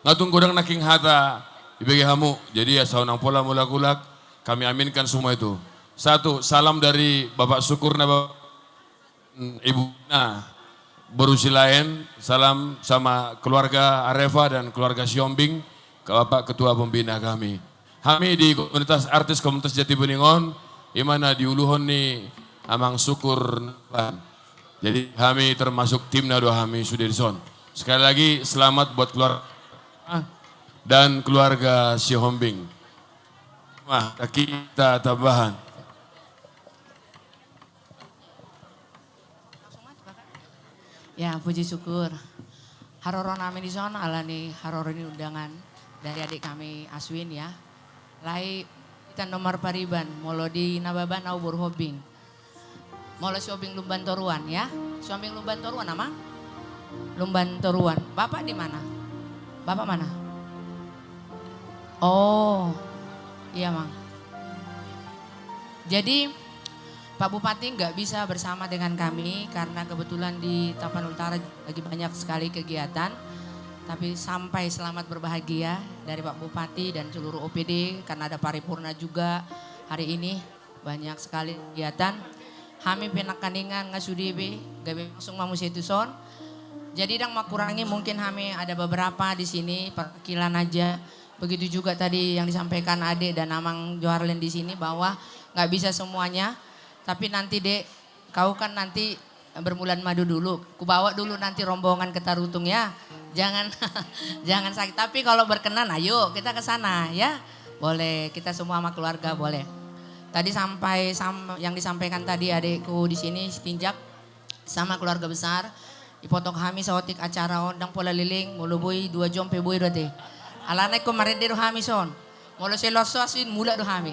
Ngatung godang naking hata ibagi hamu. Jadi ya saunang pola mulak-ulak kami aminkan semua itu. Satu, salam dari Bapak Syukurna Ibu berusi lain. Salam sama keluarga Arefa dan keluarga Siombing ke Bapak Ketua Pembina kami. Kami di komunitas artis komunitas Jati Beningon, imana di Uluhon ni amang syukur. Jadi kami termasuk tim nado kami sudah di son. Sekali lagi selamat buat keluarga dan keluarga si Hombing. Wah, kita tambahan. Ya, puji syukur. Haroro nami di sana alani haroro ini undangan dari adik kami Aswin ya. Lai kita nomor pariban molo di Nababan au Hobing. Molo si Hobing Lumban Toruan ya. Si Hobing Lumban Toruan nama? Lumban Toruan. Bapak di mana? Bapak mana? Oh, iya Mang. Jadi Pak Bupati nggak bisa bersama dengan kami karena kebetulan di Tapan Utara lagi banyak sekali kegiatan. Tapi sampai selamat berbahagia dari Pak Bupati dan seluruh OPD karena ada paripurna juga hari ini banyak sekali kegiatan. Kami penakaningan ngasudibe gabe langsung mamusia itu son. Jadi dang mau kurangi mungkin kami ada beberapa di sini perwakilan aja. Begitu juga tadi yang disampaikan Adik dan Amang Joharlen di sini bahwa nggak bisa semuanya. Tapi nanti Dek, kau kan nanti berbulan madu dulu. Ku bawa dulu nanti rombongan ke Tarutung ya. Jangan jangan sakit. Tapi kalau berkenan ayo kita ke sana ya. Boleh, kita semua sama keluarga boleh. Tadi yang disampaikan tadi adikku di sini Tinjak sama keluarga besar. Ipotong kami saotik acara ondang pola liling mulu boy 2 jam pe boy dote. Alana ko marede do kami son. Mulu seloso asin mula do kami.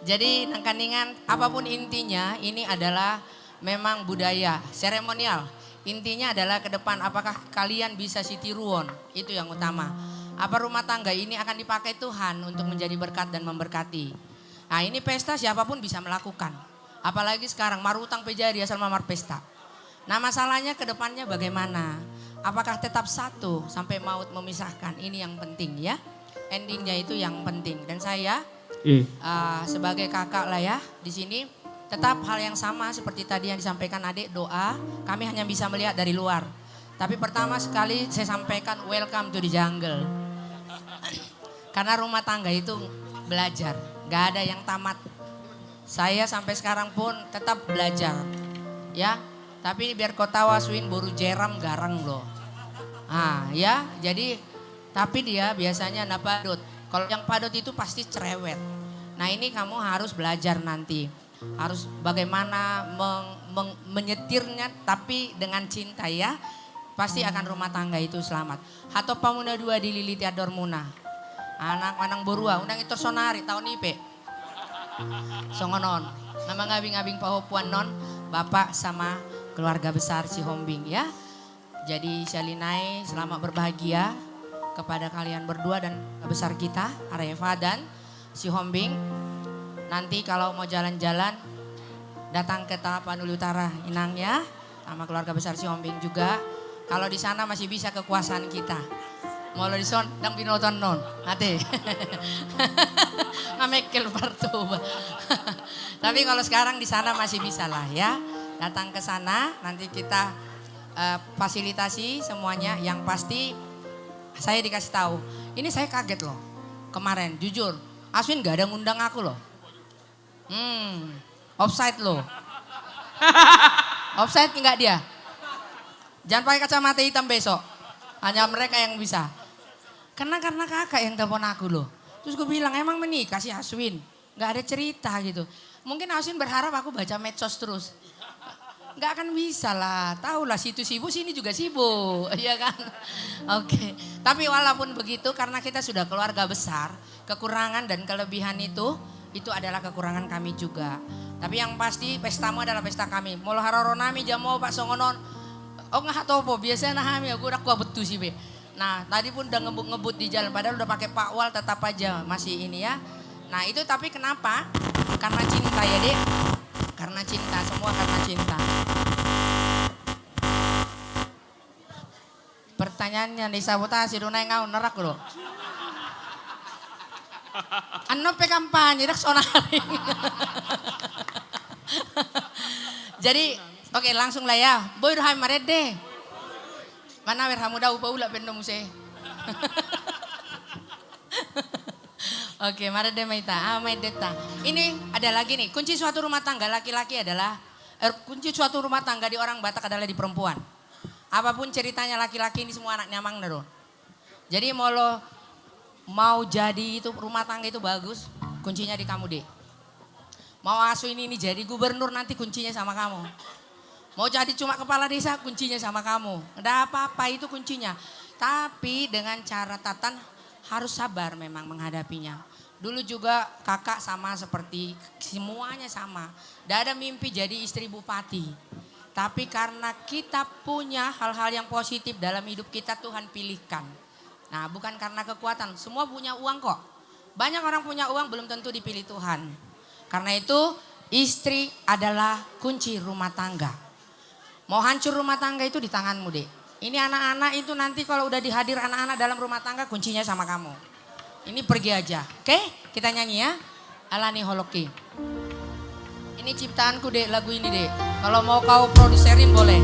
Jadi nangkaningan apapun intinya ini adalah memang budaya seremonial. Intinya adalah ke depan apakah kalian bisa sitiruon, itu yang utama. Apa rumah tangga ini akan dipakai Tuhan untuk menjadi berkat dan memberkati. Nah ini pesta siapapun bisa melakukan. Apalagi sekarang marutang pejari asal mamar pesta. Nah masalahnya ke depannya bagaimana? Apakah tetap satu sampai maut memisahkan? Ini yang penting ya. Endingnya itu yang penting. Dan saya sebagai kakak lah ya di sini tetap hal yang sama seperti tadi yang disampaikan Adik, doa. Kami hanya bisa melihat dari luar. Tapi pertama sekali saya sampaikan welcome to the jungle. Karena rumah tangga itu belajar, gak ada yang tamat. Saya sampai sekarang pun tetap belajar, ya. Tapi biar kau tahu Aswin baru jeram garang loh. Ya, jadi tapi dia biasanya napadot. Kalau yang padot itu pasti cerewet. Nah ini kamu harus belajar nanti. Harus bagaimana menyetirnya tapi dengan cinta ya. Pasti akan rumah tangga itu selamat. Hato pamuna 2 dililiti ador muna. Anak manang borua, undang itu sonari tahun ipe. Songonon, nama ngabing-ngabing pahopuan non, bapak sama keluarga besar si Hombing ya. Jadi Shalinai selamat berbahagia kepada kalian berdua dan besar kita, Areva dan si Hombing. Nanti kalau mau jalan-jalan datang ke Tapanuli Utara Inang ya, sama keluarga besar si Hombing juga. Kalau di sana masih bisa kekuasaan kita. Mau di son dan binoton non, hati. Ngamekel partuba. Tapi kalau sekarang di sana masih bisa lah ya. Datang ke sana nanti kita fasilitasi semuanya. Yang pasti saya dikasih tahu. Ini saya kaget loh. Kemarin jujur, Aswin gak ada ngundang aku loh. Offside loh. Offside enggak dia? Jangan pakai kacamata hitam besok. Hanya mereka yang bisa. Karena kakak yang telepon aku loh. Terus gue bilang emang menikah si Aswin. Gak ada cerita gitu. Mungkin Aswin berharap aku baca medsos terus. Gak akan bisa lah. Tahu lah situ sibuk sini juga sibuk. Iya kan? Oke. Tapi walaupun begitu karena kita sudah keluarga besar. Kekurangan dan kelebihan itu adalah kekurangan kami juga. Tapi yang pasti pestamu adalah pesta kami. Molo haroro nami jamo Pak Songonon. Oh nggak tahu po biasanya nah kami aku udah kuat betul sih be. Nah tadi pun udah ngebut di jalan padahal udah pakai pakwal tetap aja masih ini ya. Nah itu tapi kenapa? Karena cinta ya dek. Karena cinta semua karena cinta. Pertanyaannya disabotasi dunai ngau nerak loh. Ano pe kampanye dak sonaring. Jadi oke langsung lah ya. Boy udah maret deh. Mana wer hamu dah upa-ula pendo muse. Oke maret deh maita. Maideta. Ini ada lagi nih. Kunci suatu rumah tangga laki-laki adalah. Kunci suatu rumah tangga di orang Batak adalah di perempuan. Apapun ceritanya laki-laki ini semua anak nyamang nero. Jadi mau jadi itu rumah tangga itu bagus. Kuncinya di kamu deh. Mau Aswin ini jadi gubernur nanti kuncinya sama kamu. Mau jadi cuma kepala desa kuncinya sama kamu. Enggak apa-apa itu kuncinya. Tapi dengan catatan harus sabar memang menghadapinya. Dulu juga kakak sama seperti semuanya sama. Tidak ada mimpi jadi istri bupati. Tapi karena kita punya hal-hal yang positif dalam hidup kita Tuhan pilihkan. Nah bukan karena kekuatan. Semua punya uang kok. Banyak orang punya uang belum tentu dipilih Tuhan. Karena itu istri adalah kunci rumah tangga. Mau hancur rumah tangga itu di tanganmu deh. Ini anak-anak itu nanti kalau udah dihadir anak-anak dalam rumah tangga kuncinya sama kamu. Ini pergi aja. Oke kita nyanyi ya. Alani Holoki. Ini ciptaanku deh lagu ini deh. Kalau mau kau produserin boleh.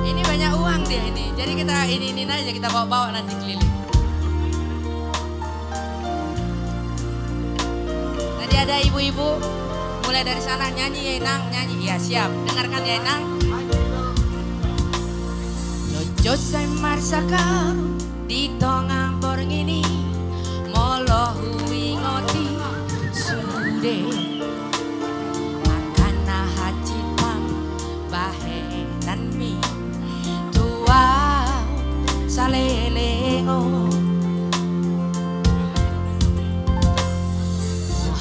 Ini banyak uang dia ini. Jadi kita ini aja kita bawa-bawa nanti keliling. Tadi ada ibu-ibu mulai dari sana nyanyi ya Inang, nyanyi. Ya siap. Dengarkan ya Inang. Josai marsaka di tengah borng ini molo hui ngoti sude akana hacipam bahenan mi tua salelengo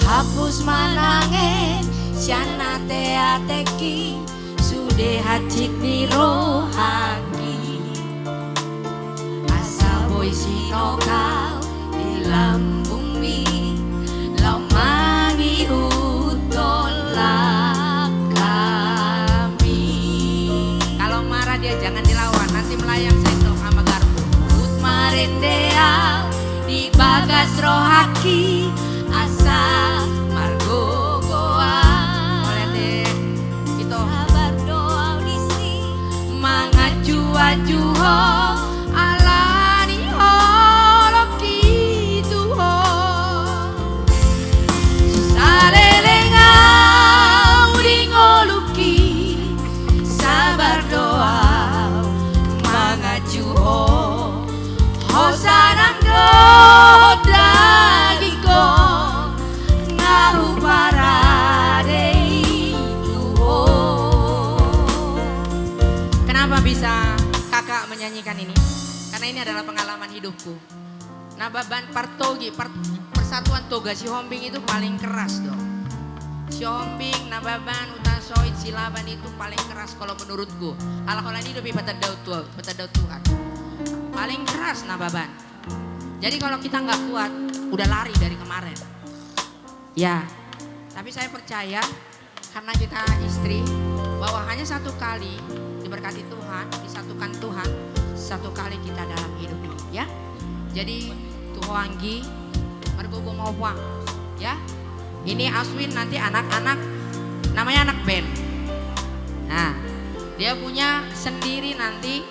hapus manangen syana teateki sude hacik ni rohaki boy sino kau di lambung mi lamangi utolak kami. Kalau marah dia jangan dilawan, nanti melayang sendok sama garpu. Utmarendea di bagas rohaki asa margo goa. Boleh deh itu kabar doa audisi mangaju-ajuho sarang do dagingko ngaru paradei. Kenapa bisa kakak menyanyikan ini? Karena ini adalah pengalaman hidupku. Nababan Partogi, Persatuan Toga si Hombing itu paling keras dong. Si Hombing, Nababan, Utasoid, Silaban itu paling keras kalau menurutku. Ala-ala ini lebih pada daud Tuhan. Paling keras Nababan. Jadi kalau kita nggak kuat, udah lari dari kemarin. Ya, tapi saya percaya karena kita istri bahwa hanya satu kali diberkati Tuhan, disatukan Tuhan, satu kali kita dalam hidup ini, ya. Jadi Tuhangi, mergogo ngopang, ya. Ini Aswin nanti anak-anak, namanya anak band. Nah, dia punya sendiri nanti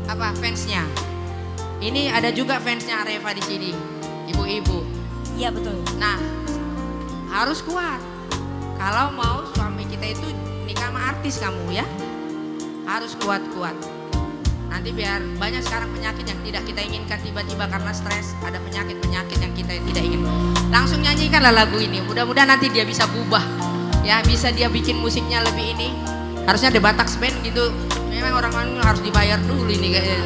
apa fansnya. Ini ada juga fansnya Areva di sini, ibu-ibu. Iya betul. Nah, harus kuat. Kalau mau suami kita itu nikah sama artis kamu ya, harus kuat-kuat. Nanti biar banyak sekarang penyakit yang tidak kita inginkan tiba-tiba karena stres. Ada penyakit-penyakit yang kita tidak ingin. Langsung nyanyikanlah lagu ini. Mudah-mudahan nanti dia bisa berubah. Ya, bisa dia bikin musiknya lebih ini. Harusnya The Bataks Band gitu. Memang orang-orang harus dibayar dulu ini kayaknya.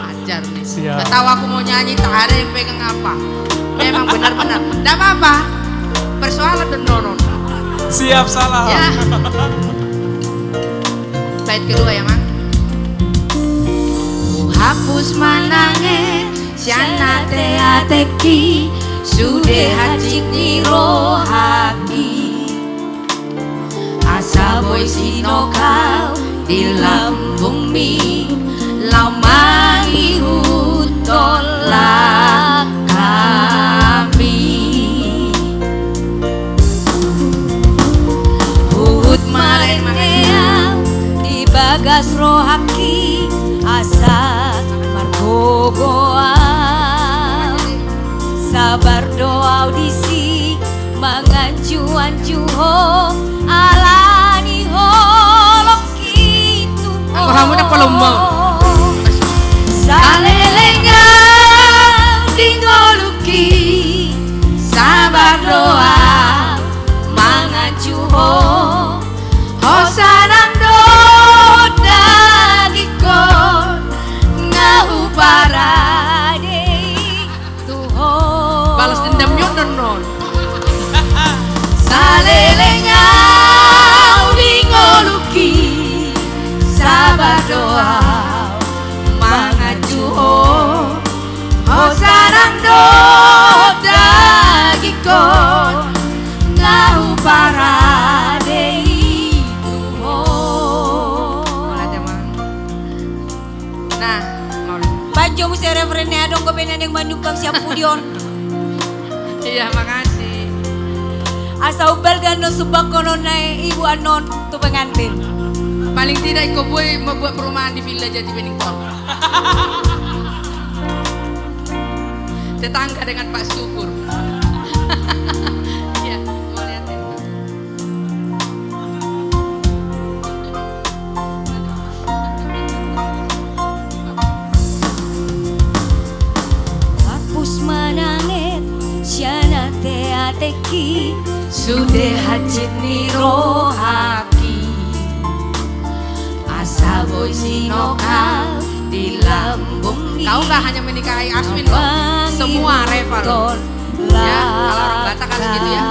Ajar nih. Gak tahu aku mau nyanyi, tak ada yang pegang apa. Memang benar-benar. Tidak apa-apa. Persoalan dan nonon. Siap salah. Ya. Bait kedua ya, Mang. Hapus manange syana teateki sude hajik ni rohaki asa boy sino kau di lambung mi lamangi hutolak kami hut maremea di bagas rohaki asa margogoa sabar doa audisi mangancu-ancuho alani holok itu aku kamu nak palomba salelenga dingoluki sabar doa mangancuho hosanang do dagikon ngau paradei tuho balas dendam non salelengau dingoluki sabar doa mangajuho hosarang do dagikon ngau paradei tuho. Nah, Banjo mesti referennya dong ke benan yang Bandung Bang siap pudion. Iya, makasih. asa ubal gano subak kono na ibu anon tu pengantin. Paling tidak Iko Boy membuat perumahan di Villa Jati Beningkol. Tetangga dengan Pak Syukur. Ya, mau lihat ya. Hapus manangit siya na teateki sudah hajit ni rohaki asa boy sinokal di lambung Kau nggak hanya menikahi Aswin loh, semua Reva loh. Ya, kalau orang Batak kan gitu ya.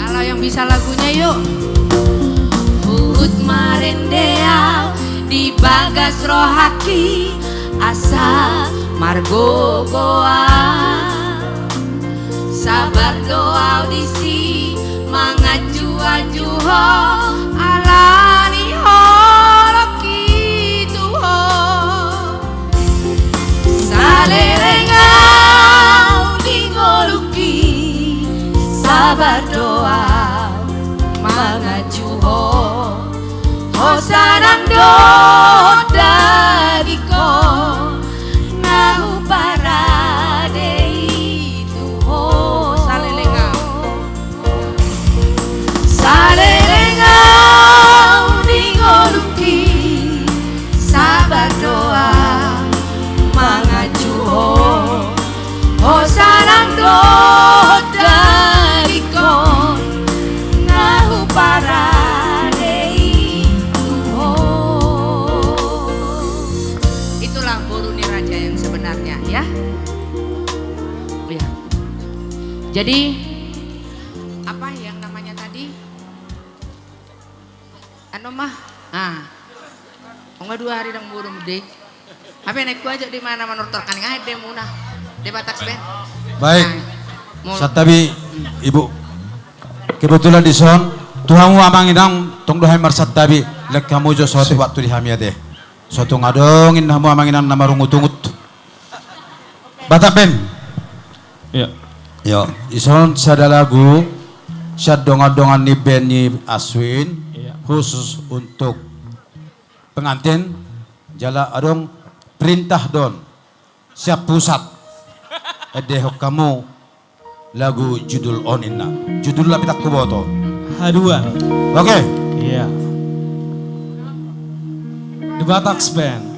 Kalau yang bisa lagunya yuk. Put marendea di bagas rohaki asa margo goa sabar doa audisi mangaju ho alani holoki tuho salerengau dingoluki sabar doa mangaju ho hosanang do dagiko nahu parade itu ho salelengau dingoluki sabar doa mangaju ho hosanang do dagiko nahu parade itu ho. Itulah Boruni Raja yang sebenarnya ya. Ya. Jadi apa yang namanya tadi? Anu mah, enggak 2 hari dang burung dek. Apa naik aja di mana menurut rekan ngade munah di Batak Ben. Baik. Satabi Ibu. Kebetulan di son Tuhanmu amanginang tong dohay marsat tabi lek kamu jo suatu waktu di hamiade. Suatu ngadongin namu amanginang nama rungut-ungut. Batak Ben. Ya. Yo, ison sada lagu syad dongan-dongan ni Ben ni Aswin khusus untuk pengantin jala adong perintah don siap pusat edehok kamu lagu judul onina judul lapitak kuboto Haduan. oke Iya. The Batak Band.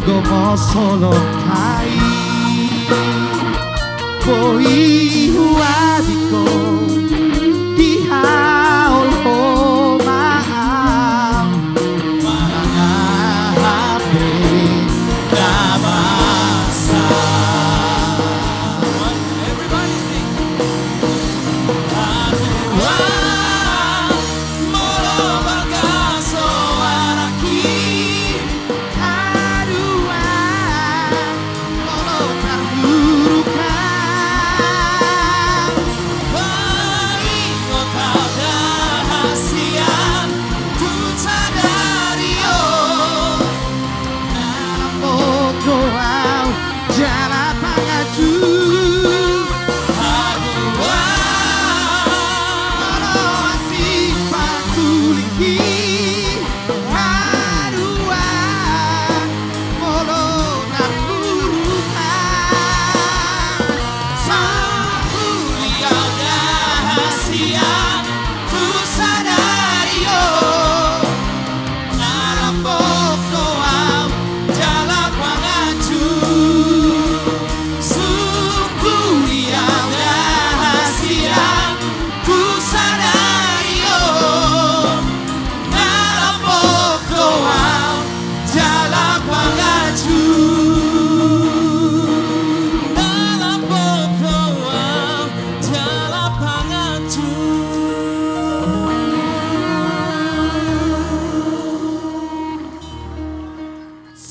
como solo kai Koi huadiko di haul homaam Marangahape namasa Everybody sing Aduan molo bagaso araki Aduan molo karburukan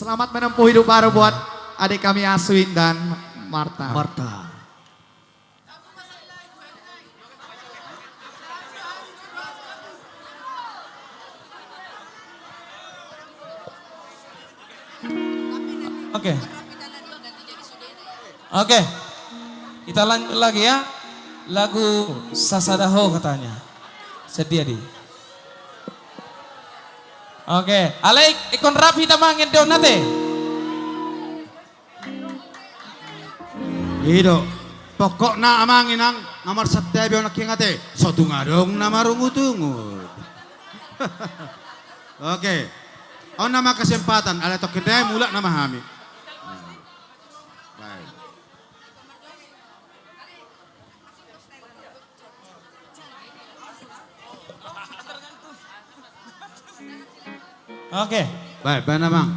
Selamat menempuh hidup baru buat adik kami Aswin dan Marta. Oke. Kita lanjut lagi ya. Lagu Sasadaho katanya. Sedia di. Oke, alaik ikon rapi tamangin daw nate. Ido, pokok na amangin ang nomor satebyo na kingate. So tungarong na marungutungod. Oke, on nama kesempatan, ala to kita mula na mahami. Oke. Baik, namang.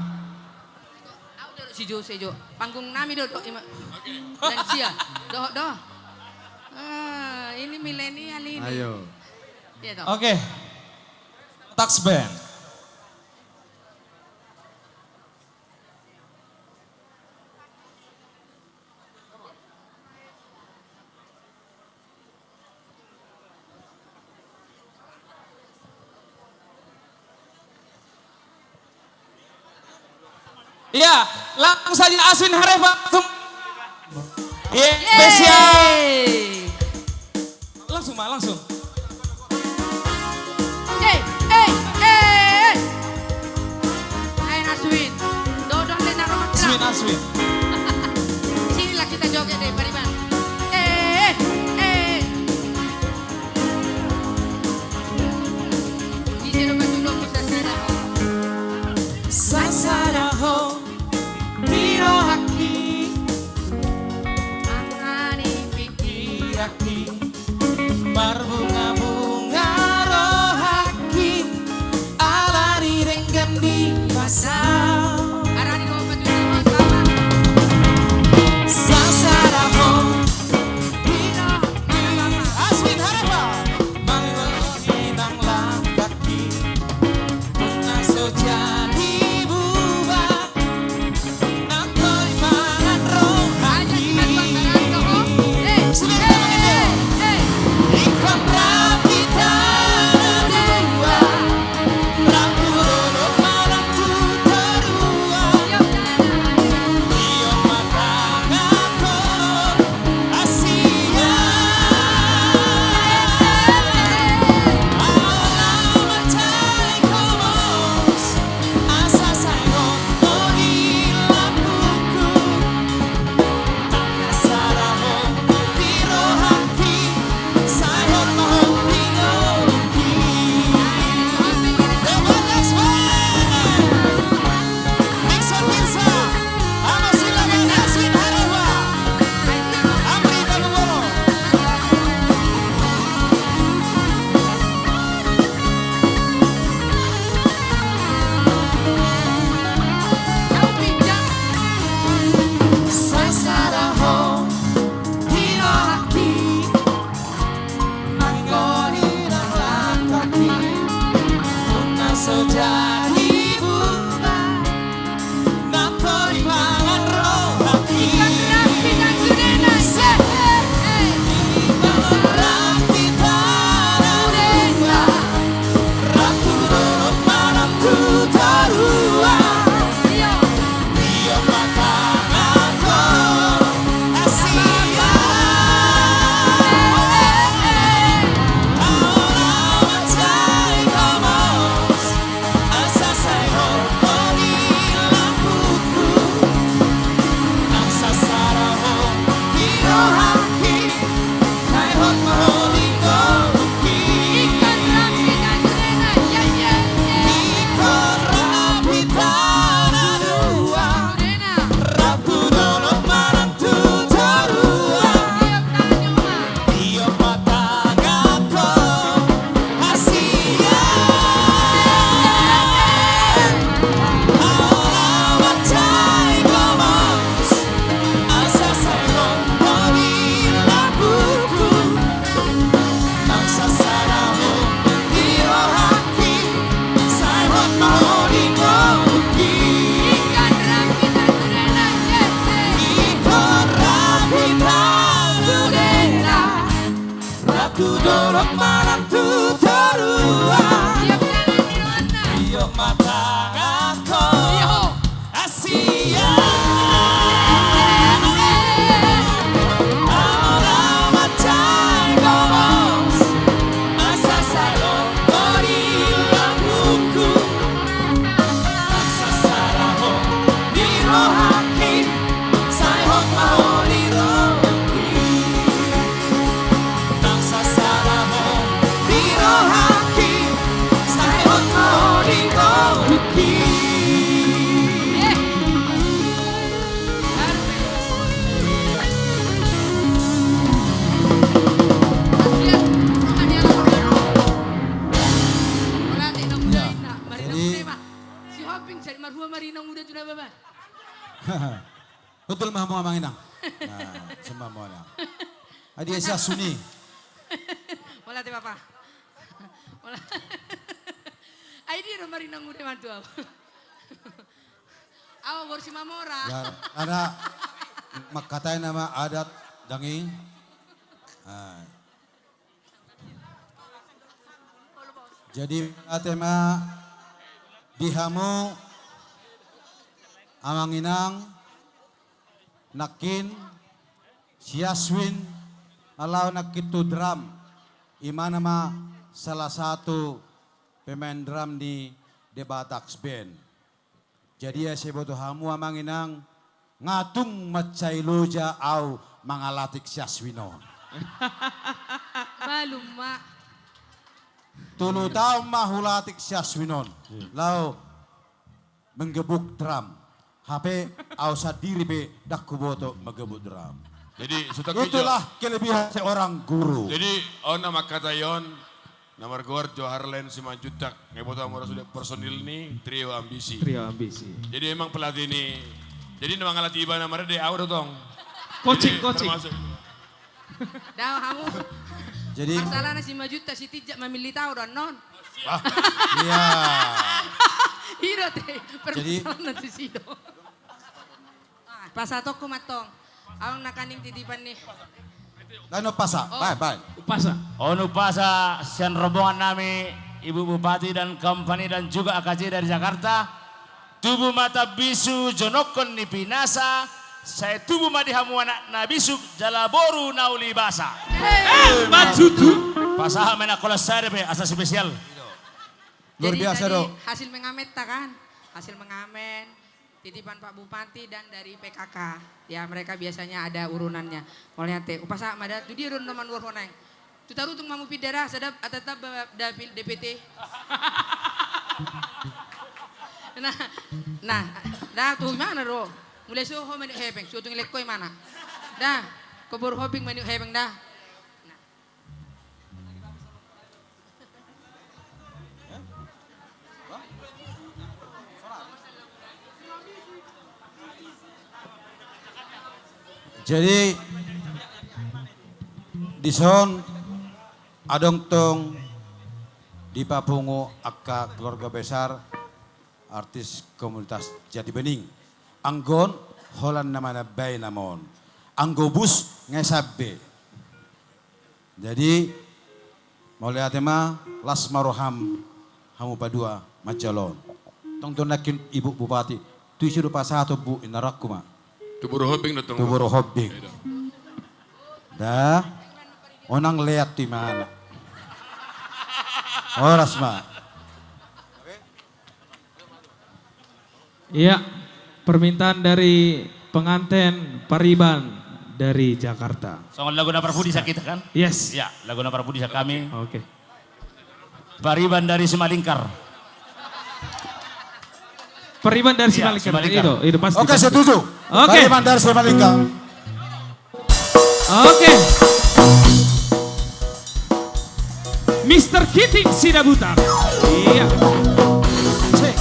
Sejo, panggung nami do dan sia, do. Ini milenial ini. Ayo. Iya, Oke. Tax Band. Iya, langsung saja Aswin Harefa. Iya, spesial. Langsung. Hai Aswin, dodong deh naruh. Aswin. Sinilah kita joget deh, Pariban. Di sini berdua bisa Sasadaho Biro haki Mangani pikir Iraki Barbu malam tutorua. Iyo matangako. Asia. Betul mah mau manginang. Nah, semua mau na. Adi siya suni. Wala ti papa. Wala. Ay di ro marinang ude mantu ako. Awa bor si Mamora. Ya, ada makatay nama adat dangi. Jadi ate ma dihamu amanginang nakin siaswin alaw nakitu drum imana ma salah satu pemain drum di Debatax Band. Jadi ya seboto hamu amanginang ngatung macailoja au mangalatik siaswinon. Malum ma. Tulu tahu mahulatik siaswinon. Lau menggebuk drum. HP ausa diri be dak kuboto magebut drum. Jadi itulah kelebihan seorang guru. Jadi nama kata yon nomor gor Joharlen Simanjutak ngeboto amor sudah personil ni trio ambisi. Trio ambisi. Jadi emang pelatih ini. Jadi nama ngalati iba nama de awdo tong. Coaching. Dah kamu. Jadi masalah nasi majuta si tijak memilih tahu dan non. Iya. Hiro teh Jadi- permasalahan nanti sido. Pasatok ko matong. Ang nakaning titipan ni. Ano pasa? Bye. Upasa. Onu pasa sian rombongan nami Ibu Bupati dan company dan juga AKJ dari Jakarta. Tubuh mata bisu jonokon ni pinasa. Saya tubuh madi hamuana na bisu jalaboru nauli basa. Matutu. Pasaha mena kola sarbe asa spesial. Luar Jadi biasa tadi dok. hasil mengamen tak kan? Hasil mengamen, titipan Pak Bupati dan dari PKK. Ya mereka biasanya ada urunannya. Oleh teh, upasa mada tu dia urun nomor luar honeng. Tu taruh tung mamu pidara sedap atau dapil DPT. Nah tuh mana ro? Mulai suho menu hepeng, suho tung lekoi mana? Dah, kubur hoping menu hepeng dah. Jadi di son adong tong di Papungu akka keluarga besar artis komunitas Jati Bening. Anggon holan namanya bay namon. Anggobus ngesabe. Jadi mulai atema las maroham hamu padua majalon. Tong nakin ibu bupati. Tu suruh pasatu bu inarakku ma. Tubur hobbing na tong. Tubur hobbing. Dah, onang lihat di mana. Oras ma. Iya, permintaan dari pengantin Pariban dari Jakarta. Soal lagu na Parpudi sa kita kan? Yes. Ya, lagu na Parpudi sa kami. Oke. Pariban dari Simalingkar. Pariban dari Iya, Simalingkar. Simalingkar. Itu pasti. Oke, setuju. Oke. Pariban dari Simalingkar. Oke. Mr. Kiting Sidabuta. Iya. Cek.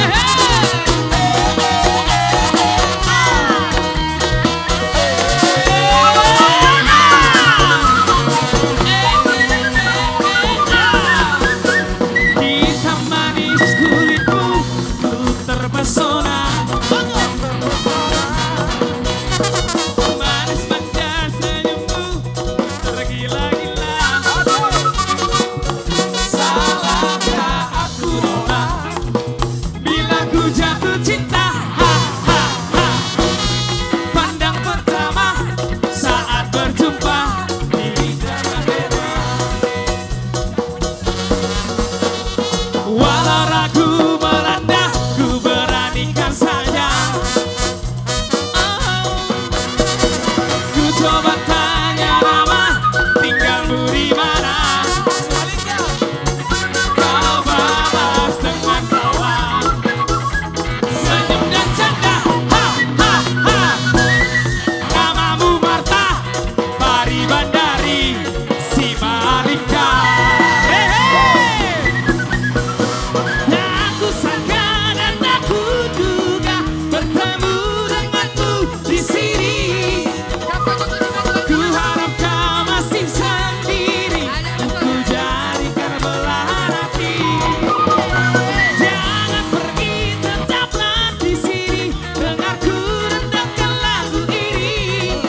Hey! beranikan saja. Ku coba tanya nama, tinggalmu di mana? Kau balas dengan tawa, senyum dan canda. Ha ha ha. Namamu Marta, Pariban dari Simalingga. Aku sangka dan aku duga bertemu denganmu di sini. Ku harap kau masih sendiri, ku jadikan belahan hati. Jangan pergi, tetaplah di sini, dengarku rendangkan lagu ini.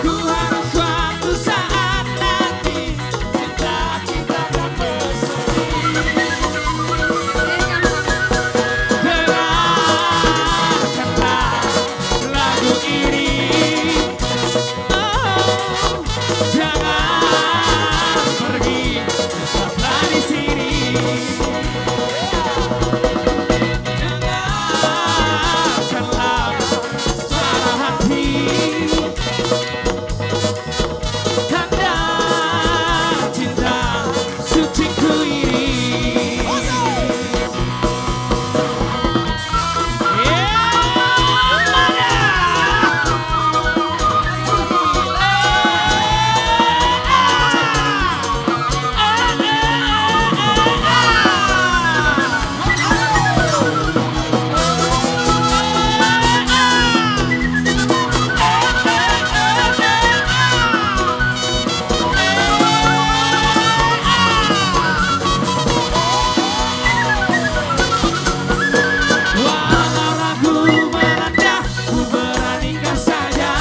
Ku harap suatu saat nanti cinta kita akan bersemi. Dengarkanlah lagu ini. Oh, jangan pergi, tetaplah di sini. Dengarkanlah suara hati. Tanda cinta suciku ini. Walau ragu melanda, ku beranikan saja.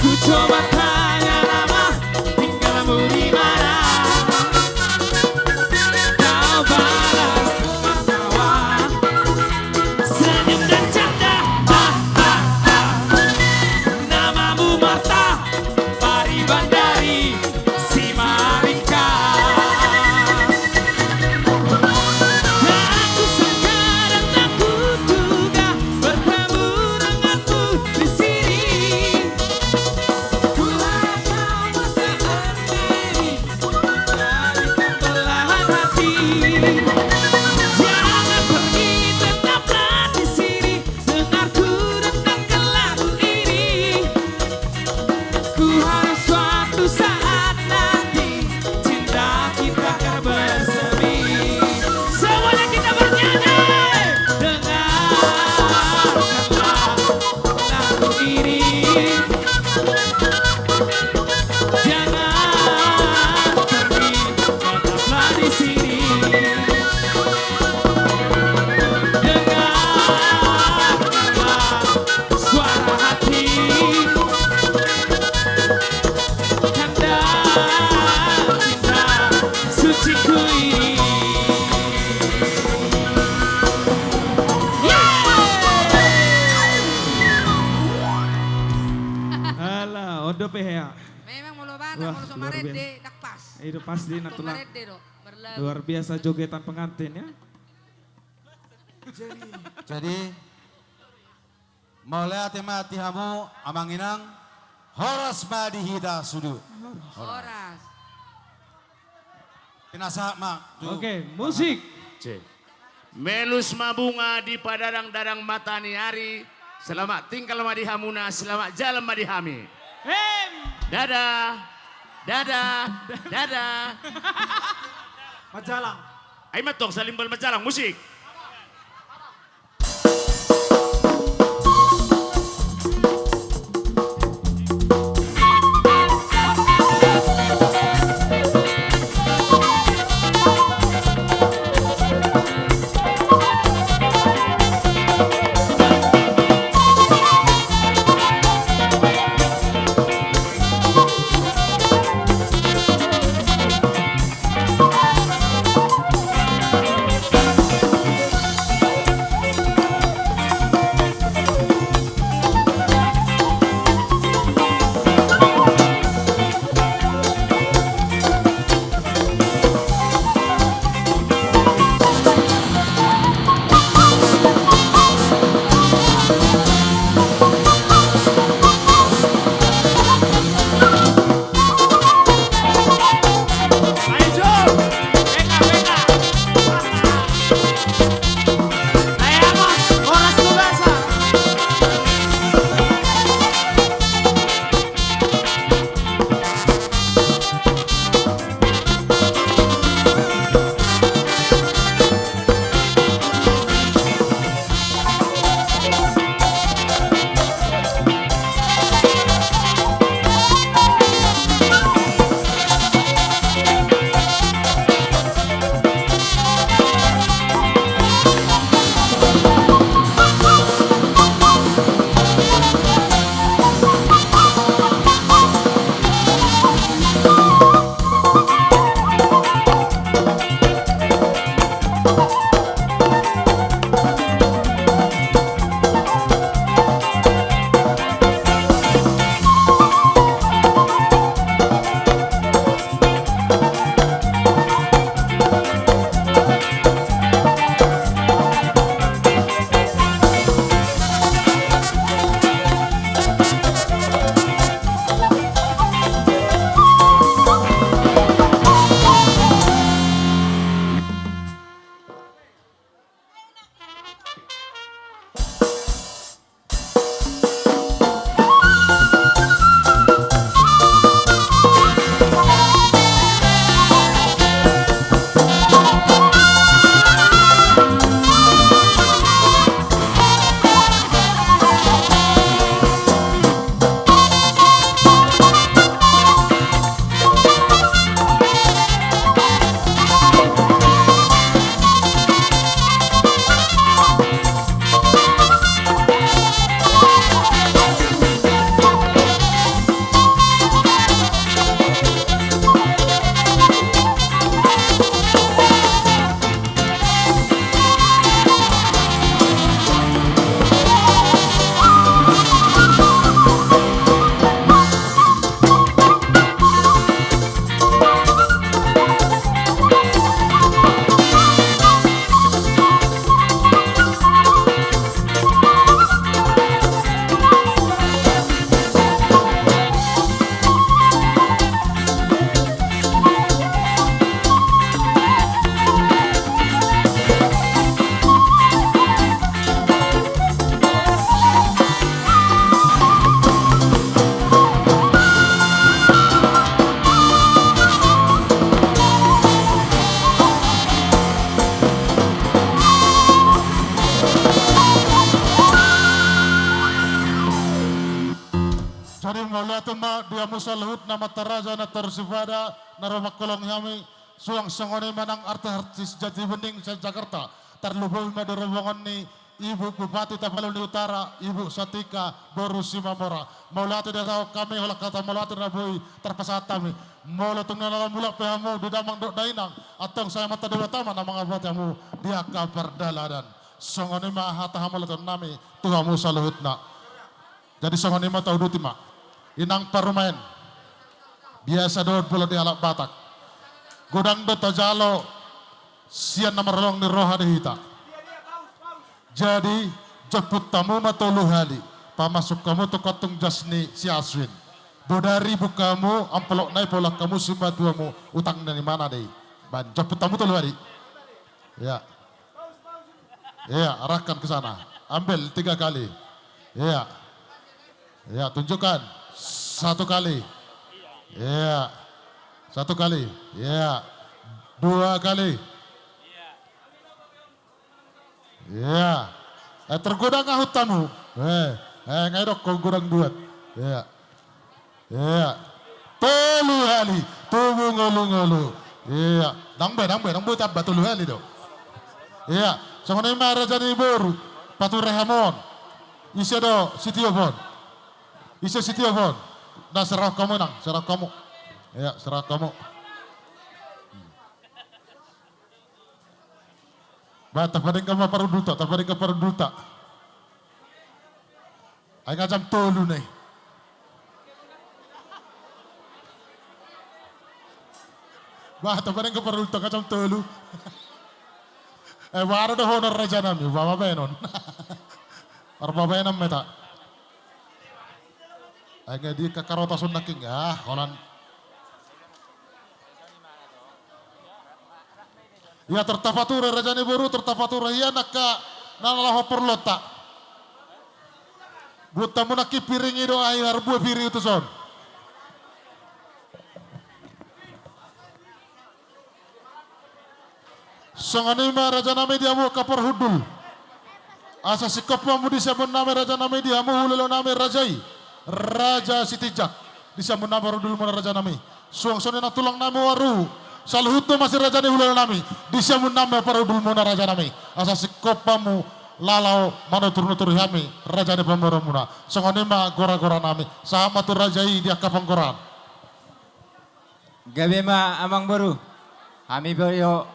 Ku coba tanya nama, tinggalmu di mana? Kau balas dengan tawa, senyum dan canda. Ha ha ha. Namamu Marta, Pariban dari Simalingga. Aku sangka dan aku duga bertemu denganmu di sini. Ku harap kau masih sendiri, jadikan belahan hati. Jangan pergi, tetaplah di sini, dengarku rendangkan lagu ini. Ku harap suatu saat nanti cinta kita akan bersemi. Semuanya kita bernyanyi. Dengarkanlah lagu ini. Jangan pergi, tetaplah di sini. Dengarkanlah suara hati. Tanda cinta suciku ini. Alah, odo pehea. Memang mulu banget, Wah, mulu luar somarede, biasa. dak pas. Itu pasti nak tulang. Somarede do, berlagu. Luar biasa jogetan pengantin ya. Jadi mulai mati hamu amanginang horas madihida sudu. Horas. Pinasa mak. Oke, musik. Melus mabunga di padarang-darang matani hari. Selamat tinggal madi hamuna, selamat jalan madi hami. Dadah, dadah, dadah. Majalang. Ayo matong salimbal majalang, musik. tuma dia musalhut nama taraja na tersifada narabakolong yami suang songone manang artis Jati Bening sa Jakarta terlubung na dorobongan ni Ibu Bupati Tabalong Utara, Ibu Satika Boru Simamora. Maulati dia tahu kami hola kata maulati rabui terpasatami. Maula tunggal dalam mula pehamu di damang dok dainang atong saya mata dewa taman na mga batamu dia kabar daladan. Songone ma hata hamalaton nami tuhamu saluhutna. Jadi songone ma tahu dutima. Inang parumain. Biasa doon pula di alak Batak. Godang do tajalo sian na maralong ni roha dihita. Jadi jemput tamu matolu hali. Pamasuk kamu tu katung jasni si Aswin. Bodari bukamu ampelok nai pola kamu simba tuamu utang dari mana deh? Ban jemput tamu tolu hari. Ya. Ya, arahkan ke sana. Ambil 3 kali. Ya. Ya, tunjukkan 1 kali. Ya. 1 kali. Ya. 2 kali. Ya, tergoda ngahut tamu. Ngaidok kau gorang duat. Ya, ya. Tolu hali, tubu ngolu. Ya, nangbe tabba tolu hali do. Ya, sama ni Raja ni Boru, Patu Rehamon. Isa do Sitiobon. Isa Sitiobon. Nah serah kamu nang, serah kamu. Ya, serah kamu. Ba tapading ka maparuduta, tapading ka paruduta. Ay nga jam tolu na eh. Ba tapading ka paruduta ka jam tolu. Waro do honor raja nami, baba benon. Arba benam meta. Ay nga di kakarota sun naking honan. Ya tertafatura Raja ni Boru tertafatura ya nakka nalaho perlota. Buta mo naki piring ido ay harbu piri itu son. Songanima Raja nami diamu kapar hudul. Asa sikap mo di sabon nami Raja nami diamu hulelo nami Rajai. Raja Sitijak. Di sabon nami hudul mo Raja nami. Suang sonin na tulang nami waru. Salhuto masih raja ni hulal nami di samun nama para udul muna raja nami asa sikopamu lalau mana turun kami raja ni pemborong muna songone ma gora nami sama tu rajai dia kapang koran gabe ma amang baru kami bayo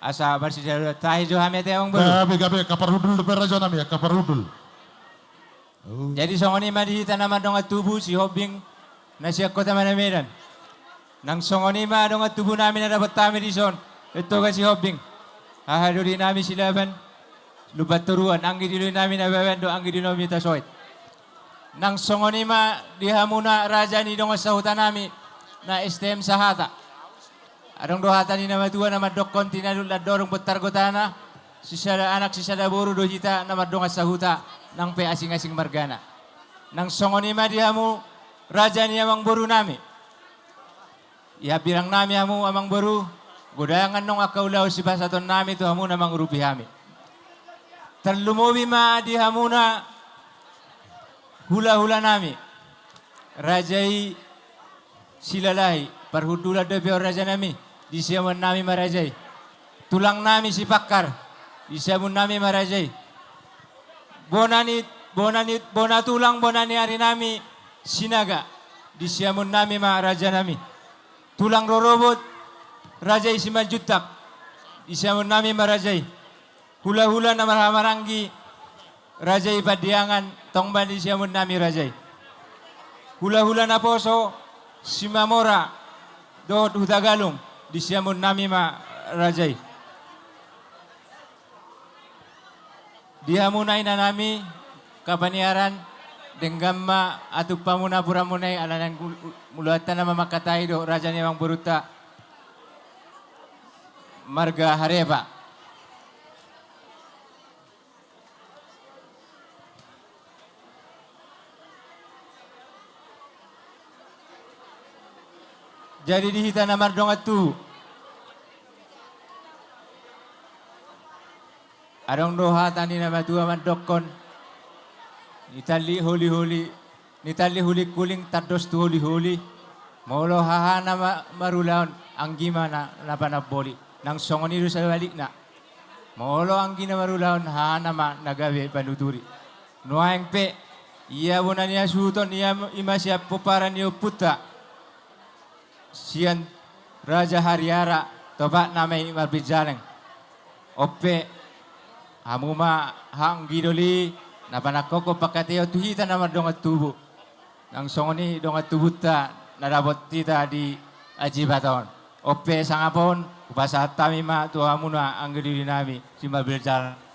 asa bersih tahi jo kami te amang baru gabe kapar udul tu raja nami ya kapar udul jadi songone ma di tanah madong tubuh si Hobing nasi kota mana Medan. Nang songoni ma dong at tubuh namin na dapat tayo di son. Ito kasi Hobing. Hahalurin namin silaban. Lubat turuan. Ang gidiloy namin na bawendo. Ang gidiloy namin tasoit. Nang songoni ma dihamuna raja ni dong sa hutan namin na STM sa hata. Adong dohata ni nama tua nama dokon tinadul dorong petargotana. Sisada anak sisada boru dojita nama dong sa huta nang pe asing-asing margana. Nang songoni ma dihamu raja ni amang boru namin. Ya bilang nami amu amang baru godayangan nong akaulau si basaton nami tu hamu namang urupi hami. Terlumobi ma di hamuna hula nami. Rajai silalahi parhudula depe raja nami di siamun nami marajai. Tulang nami si pakar di siamun nami marajai. Bona tulang bonani hari nami sinaga di siamun nami ma raja nami. Tulang rorobot Rajai Siman Jutak isamun nami marajai hula na maranggi Rajai Padiangan tongban isamun nami rajai hula na poso Simamora dot Hutagalung disiamun nami ma rajai dihamunay na nami kapaniaran Denggamma atau pamuna puramunay alanan mulatan na mamakatay do raja ni Mang Buruta Marga Hareba. Jadi dihita na mardong atu. Adong doha tani na matua mandokon. Itali holi nitali huli kuling tados tu huli-huli. Molo hahana marulaon ang gimana na panaboli. Nang songon ito sa balik na. Molo ang gina marulaon hahana nagawi panuturi. Nuayang pe, iya bunan niya suton, iya ima siya puparan niyo puta. Siyan Raja Hariara, toba namay marbijalang. Ope, hamuma hang gidoli, napanakoko pakateo tuhita na madongat tubo. Nang songoni dongat tubuta, narabot tita di ajibaton. Ope sangapon, upasa tami ma tuha muna ang gidoli nami, si marbijalang.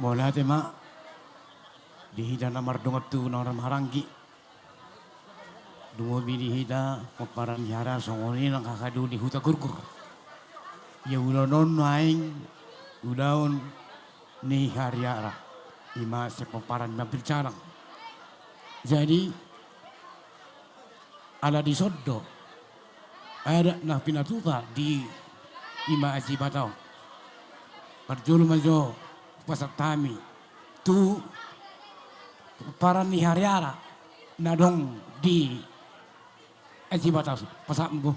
Mola te ma, dihida na mardongat tu na orang harangi. Dungo binihida, paparan yara songoni ng kakaduli huta kurkur. Ya ulonon naing ulaon ni Hariara. Ima sa paparan mabilcarang. Jadi, ala di soddo, ada na pinatupa di ima asibataw. Parjolo majo, pasatami, tu paparan ni Hariara na dong di Ajibatas, pasak mbu.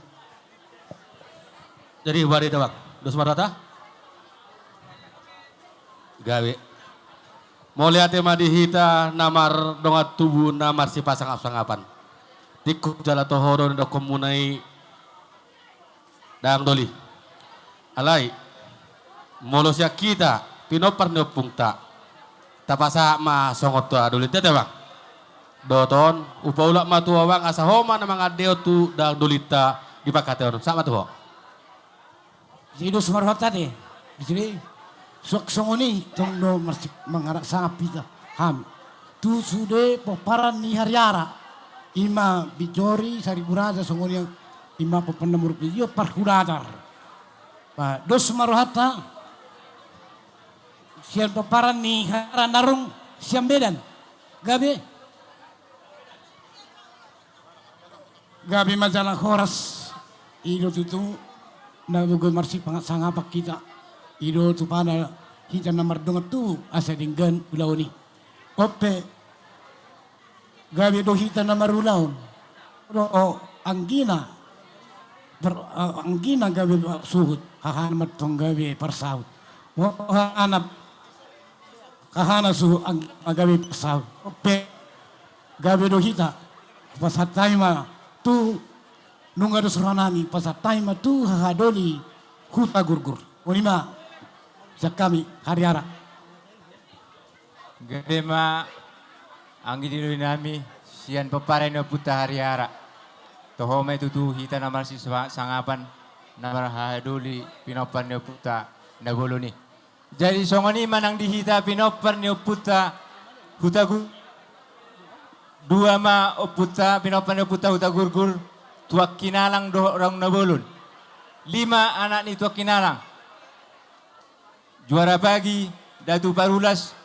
Jadi bari tawak, dos marata? Gawe. Moliate madihita namar dongat tubuh namar si pasang sangapan. Tikuk jala tohoro ndo komunai dang doli. Alai. Molosya kita pinopar nyopungta. Tapasa ma songot to aduli tete bang. Doton upaulak matuawang asa homa na mga deo tu dang dulita di pakateon sama tuho. Sido sumarhat tadi. Jadi sok songoni tong do mangarak sangat pita ham. Tu sude paparan ni Hariara. Ima bijori sari buraza songoni yang ima papanamur video parkudatar. Pa dos sumarhata sian paparan ni Hariara narung siam bedan. Gabe Gabi majalah horas ido tutu na bugo marsi pangasangapak kita ido tu pada hijan namar dongat tu asa dinggan ulaoni ope gabi do hitan namar ulaon o anggina anggina gabi suhut hahan matong gabi persaut anak kahana suhu gabi persaut ope gabi do hita pasatay ma tu nunga do suranami pasatay ma tu hahadoli huta gurgur. Unima sa kami Hariara. Gabi ma ang gidili nami siyan paparay na puta Hariara. Toho may tutuhita naman si sangapan na hahadoli pinopan na puta na buluni. Jadi songoni manang dihita pinopan na puta huta gurgur. Dua ma oputa pinopan oputa huta gurgur tuak kinalang do orang nabolun. 5 anak ni tuak kinalang. Juara pagi Datu Parulas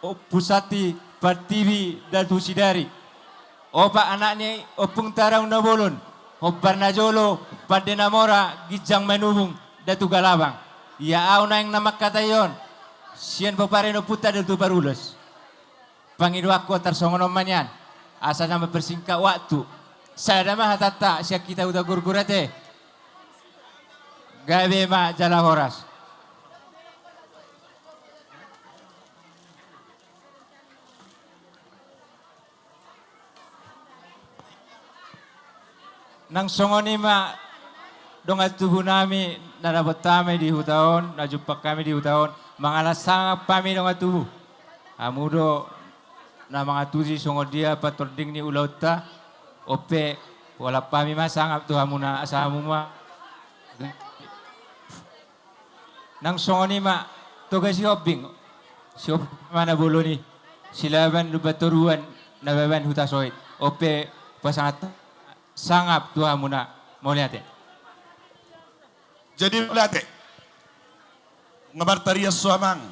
Opusati Partibi Datu Sidari. Opa anaknya opung tarang nabolun. Hopar najolo Padenamora Gijang Manubung Datu Galabang. Ya au na yang nama kata yon. Sian paparin oputa Datu Parulas. Pangidu aku tersongonom manyan. Asa nama persingkat waktu. Saya mah hatata siya kita udah gurgurate. Gabe ma jala horas. Nang songoni ma dongat tubuh nami narabot kami di hutaon, najumpa kami di hutaon, mangalasang kami dongat tubuh. Amudo na mga tuzi sungod dia patording ni ulauta ope wala pami masangap tuha muna asamu ma nang songoni ma toga si Hobing mana bolo ni silaban lubaturuan nababan hutasoit ope pasangat sangap tuha muna moliate. Jadi moliate ngabartaria suamang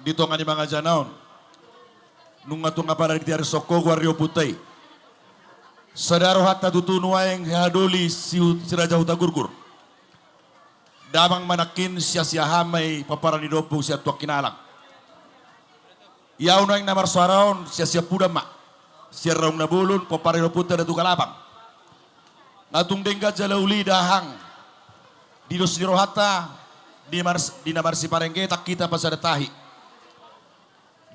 dito nga ni mga janaon nung nga para di soko Wario Putay. Sadaro hatta tutunwa yang hadoli si Raja Huta Gurgur. Damang manakin siya hamay paparani dopong siya tuwak kinalang. Yaw na yung namar suaraon, siya puda ma. Siya raong nabulon, paparino puta na tukalapang. Natung denggat jala uli dahang. Dinos ni rohata, di namar si parenggetak kita pasada tahi.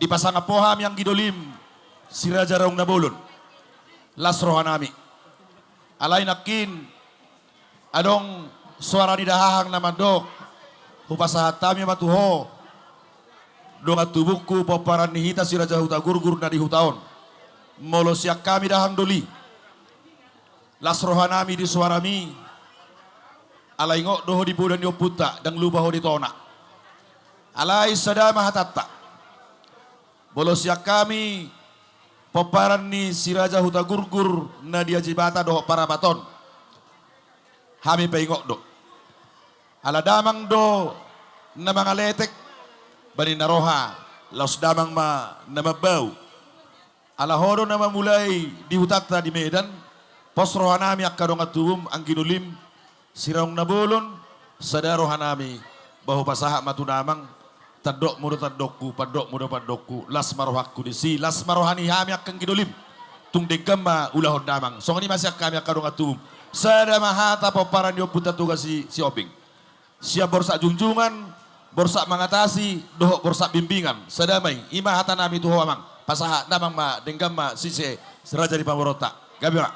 Di pasang apoham yang gidolim, si raja raong nabulon. Las rohanami. Alay nakin, adong suara di dahang naman dok. Hupasahat tami matuho. Donga tubuku paparan nihita si raja huta gurgur na di hutaon. Molo siak kami dahang doli. Las rohanami di suarami. Alay ngok doho di budan yo puta dang lubaho di tona. Alay sada mahatatta. Bolo siak kami paparan ni si raja huta gurgur na dia jibata doho para baton. Hami paingok do. Ala damang do na mga letek bani naroha laos damang namabaw. Alahodo na mamulay di hutata di Medan. Pos rohanami akadong atubum ang ginulim. Siraong nabulon sada rohanami bahu pasaha matunamang tadok mudo tadokku padok mudo padokku las marohakku disi las marohani hami akang ginulim. Tung degam ma ulahon damang. Songani masih kami akadong atubum. Sada mahata paparan yo puta tugas si Obing. Siap borsak junjungan, borsak mengatasi, dohok borsak bimbingan. Sadamai, ima hata nami tuho amang. Pasaha namang ma, denggam ma, sise, seraja di Pamorota. Gabi ma.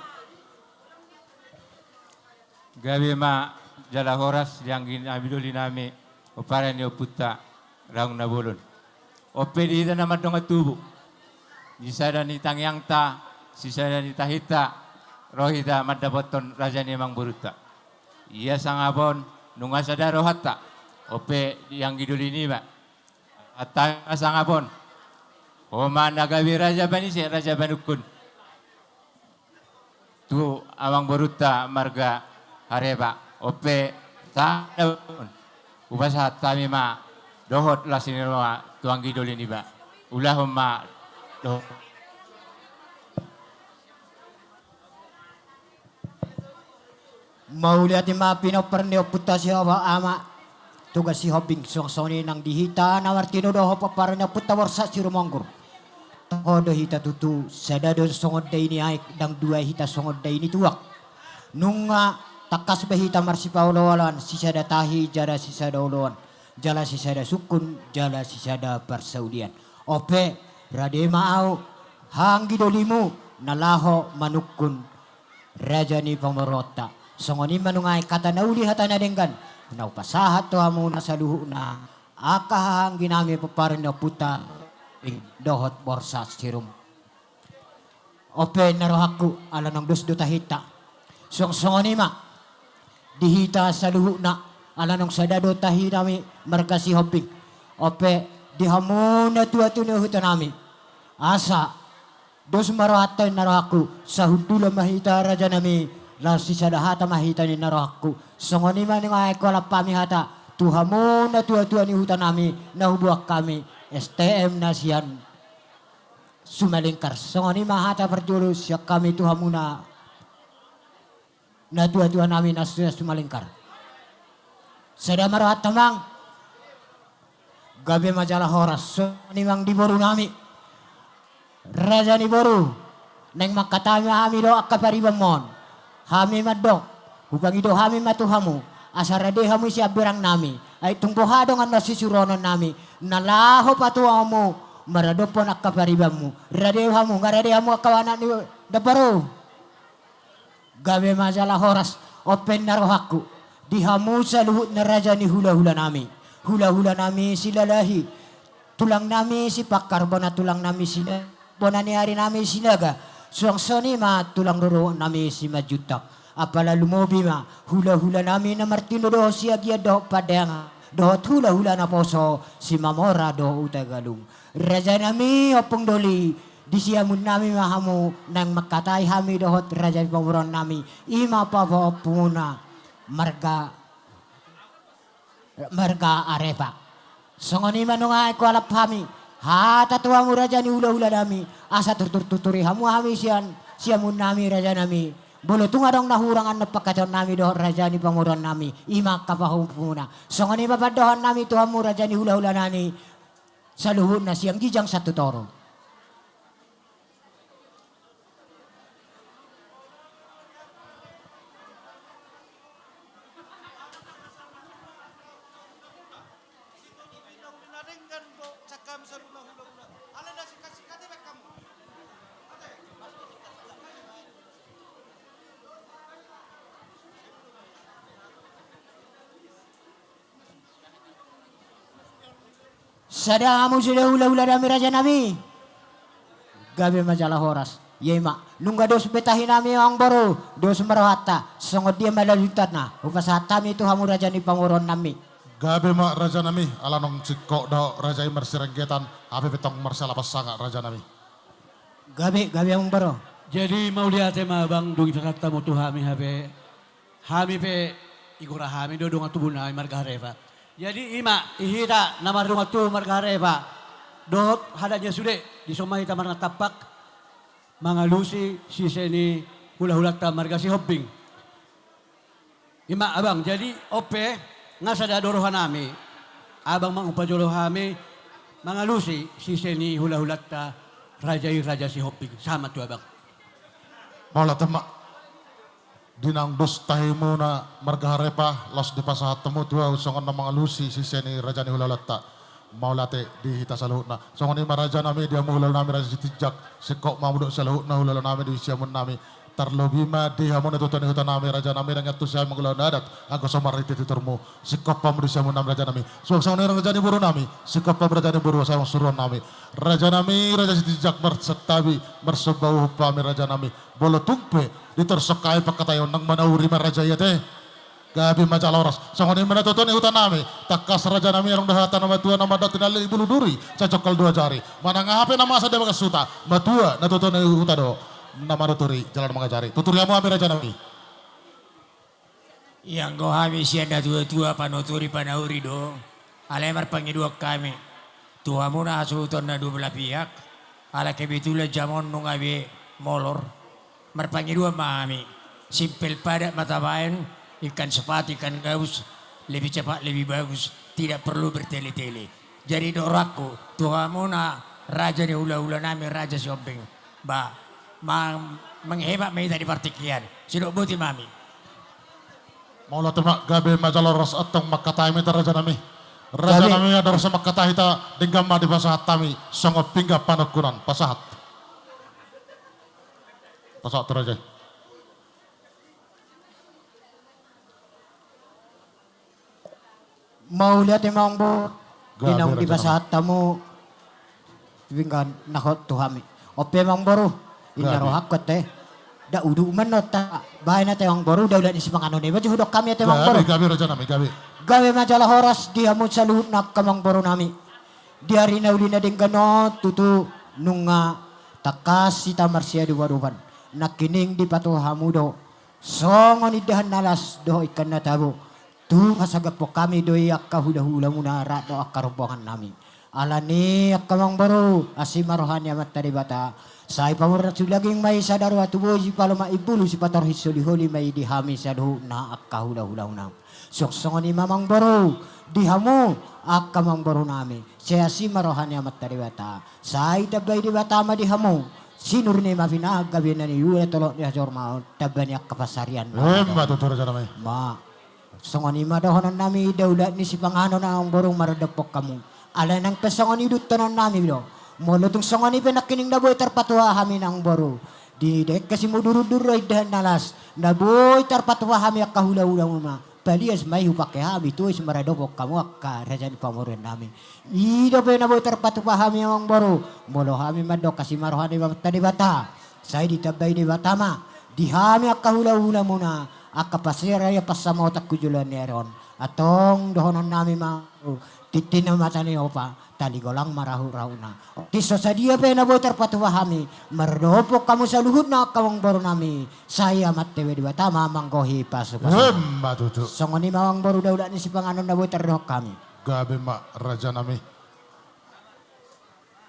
Gabi ma, jala horas yang abiduli nami, oparan yo puta, raung nabulun. Ope di ida nama donga tubu. Jisada ni tangyang ta, sisada ni tahita, rohida madaboton raja ni mang buruta. Iya sangabon, nunga sadaro hatta ope yang giduli ni ba hatta asangapon oma nagawi raja bani si raja banukun tu awang boruta marga hareba ope ta ubas hatta mi ma dohot lasinirwa tuang giduli ni ba ulahumma doh Mauliati ma pinoperneo puta si hawa ama tugas si Hobing suang soni nang dihita nawartino doho paparnya puta warsa si rumonggur. Todo hita tutu sadado songod day ni aik dang dua hita songod day ni tuak. Nunga takas behita marsi paulawalan sisada tahi jada sisada ulawan. Jala sisada sukun jala sisada persaudian. Ope radema au hanggi dolimu nalaho manukun raja ni Pamorota. Songoni manungay kata nauli hata na denggan. Naupasahat to amo na sa luho na akahang ginami paparin na puta dohot borsa sirum. Open narohaku ala ng dusdo tahita. Songoni ma dihita sa luho na ala ng sadado tahinami markasi hoping. Ope dihamu na tuatu na huta nami. Asa dos marohatan narohaku sa hudula mahita raja nami. Lasi sada hata mahita ni narohku. Songoni man nga ko pami hata. Tuhamo na tua-tua ni hutan nami. Nahubuak kami. STM na siyan. Sumalingkar. Songoni mahata perjuru. Siyak kami tuhamo na. Na tua-tua nami na sumalingkar. Sada marohat tamang. Gabi majalah horas. Songoni mang diboru nami. Raja ni boru. Neng makatami hami do akaparibang mon. Hami madok, hupang ido hami matuhamu, asarade hamu siya berang nami, ay tungguhado nga nasisuronon nami, nalaho patuamu, maradopon ak kaparibamu, rade hamu, ngarade hamu akawanan ni daparo. Gabi masalah horas, open narohaku, dihamu sa luhut na raja ni hula-hula nami, hula-hula nami silalahi, tulang nami si pakar, bona tulang nami sila, bona ni hari nami silaga. Suang soni ma tulang doro nami si majutak. Apala lumobi ma hula-hula nami na martino do siya gia do padang. Do hula-hula na poso si mamora do utagalung. Raja nami opong doli. Di siya mun nami mahamu nang makatay hami dohot raja pamuron nami. Ima pa po puna marga arepa. Songoni manungay ko alap hami. Hata tuamu raja ni hula-hula nami. Asa tuturi hamu hami siamun nami raja nami. Bolo tunga dong nahurangan na pagkataon nami dohon raja ni Pamuron nami. Ima kapahong puna. Songani bapadohan nami tuhamu raja ni hula-hula nani. saluhut na siyang gijang satu toro. Sadamu sudah hula-hula dami raja nami. Gabi majalah horas. Yema, nungga dos betahin nami ang baru. Dos marahata. Songot dia malalutat na. Upas hatami itu hamu raja ni panguron nami. Gabi mak raja nami. Alanong cikok do raja imar sirenggetan. Ape petong marsala pasanga raja nami. Gabi ang baru. Jadi mau lihat ma bang dungi kata mo tu hami habe. Hami pe igura hami do dunga tubuna margareva. Jadi ima ihita namar dunga tu margareva. Dot hadanya sude di somai tamar na tapak. Mga lusi si seni hula-hula ta margasi hopping. Ima abang jadi ope nga sa dadorohan nami. Abang mang upajolo hami mga lusi si seni hula-hula ta raja si hopping. Sama tu abang. Malah temak dinang dos tahimu na margaharepa los di pasahat temu tua usongan na mga lusi si seni raja ni hulalatta maulate di hita saluhut na songan ni maraja nami dia mulal nami raja tijak sekok mamuduk saluhut na hulal nami di siamun nami tarlobima di hamun itu tani hutan nami raja nami dengan tu saya mengulau dadat aku somar itu tuturmu sekok pamuduk siamun nami raja nami songan ni raja ni buru nami sekok pam raja ni buru saya suruhan nami raja tijak bersetabi bersebau pami raja nami bolo tumpe ditersokai pakatayon nang manauri maraja ya teh gabi macaloros songon ni manatuton hutan nami takas raja nami orang dahatan nama tua nama datin ali bulu duri cacokal dua jari mana ngahape nama asa dewa suta matua natuton hutan do nama tuturi jalan mengajari tuturi amu ami raja nami yang kau habis sianda tua-tua panuturi panauri do alemar pangidua kami tuamu na asuton na dua belah pihak ala kebitulah jamon nungabe molor marpangidua mami simpel padat mata bayan ikan sepat ikan gaus lebih cepat lebih bagus tidak perlu bertele-tele jadi doraku tuamu na raja di hula-hula nami raja shopping ba menghebat meita di partikian sidok buti mami maulah temak gabe majaloros atong makatai meta raja nami ada rasa makatai hita dengan di pasahat tami songot pingga panakunan pasahat teraja Mau lihat emang bo dinang di pasahat tamu pinggan nakot tuhami ope emang baru inaro hakot teh da udu manot ta bahay na tayong baru da ulan isipang ano neba hudok kami at emang baru gabi raja nami gabi majalah horas diamut sa luhut na kamang baru nami diari na uli na ding ganot tutu nunga takas si tamarsia di waruban nakining di patuhamu do songon idahan nalas do ikan na tabo tu kasagap po kami do akka hula-hula munara do akka rombongan nami alani akka mang baru asimarohan yamat tadi bata sai pamurat sulaging may sadaro atubo si paloma ibulu si pator hisuli-huli may dihami sadhu na akka hula-hula unam soksongon ni mamang baru dihamu akka mang baru nami saya asimarohan yamat tadi bata sai tabay di bata ma dihamu sinur ni mafinag gabi na ni yule tolok ni hajor mau tabani akka pasarian ma tutur raja nami ma songon ni madahonan nami daulat ni si pangano na ang borong maradapok kamu ala nang pesongon ni dutonon nami do molotong songon ni penakining naboy tarpatwa hami nang boro di dek kasi muduru-duru idahan nalas naboy tarpatwa hami akka hula-hula muna palias may hupake hami tu is maradapok kamu akka raja ni pamorin nami ida pe naboy tarpatwa hami ang boro molo hami madok kasi marohan ni tadi bata saya ditabay ni batama di hami akka hula-hula muna akka pasira ya pasamo tak kujulan neron atong dohonon nami ma titin na mata ni opa taligolang marahu-rahu na tiso sa dia pe na boy terpatuwa hami mardopok kamu sa luhut na kawang baro nami saya mattewe di bata mamanggohi pasok matutu songon ni mawang baro daulat ni si panganon na boy terdohok kami gabe ma raja nami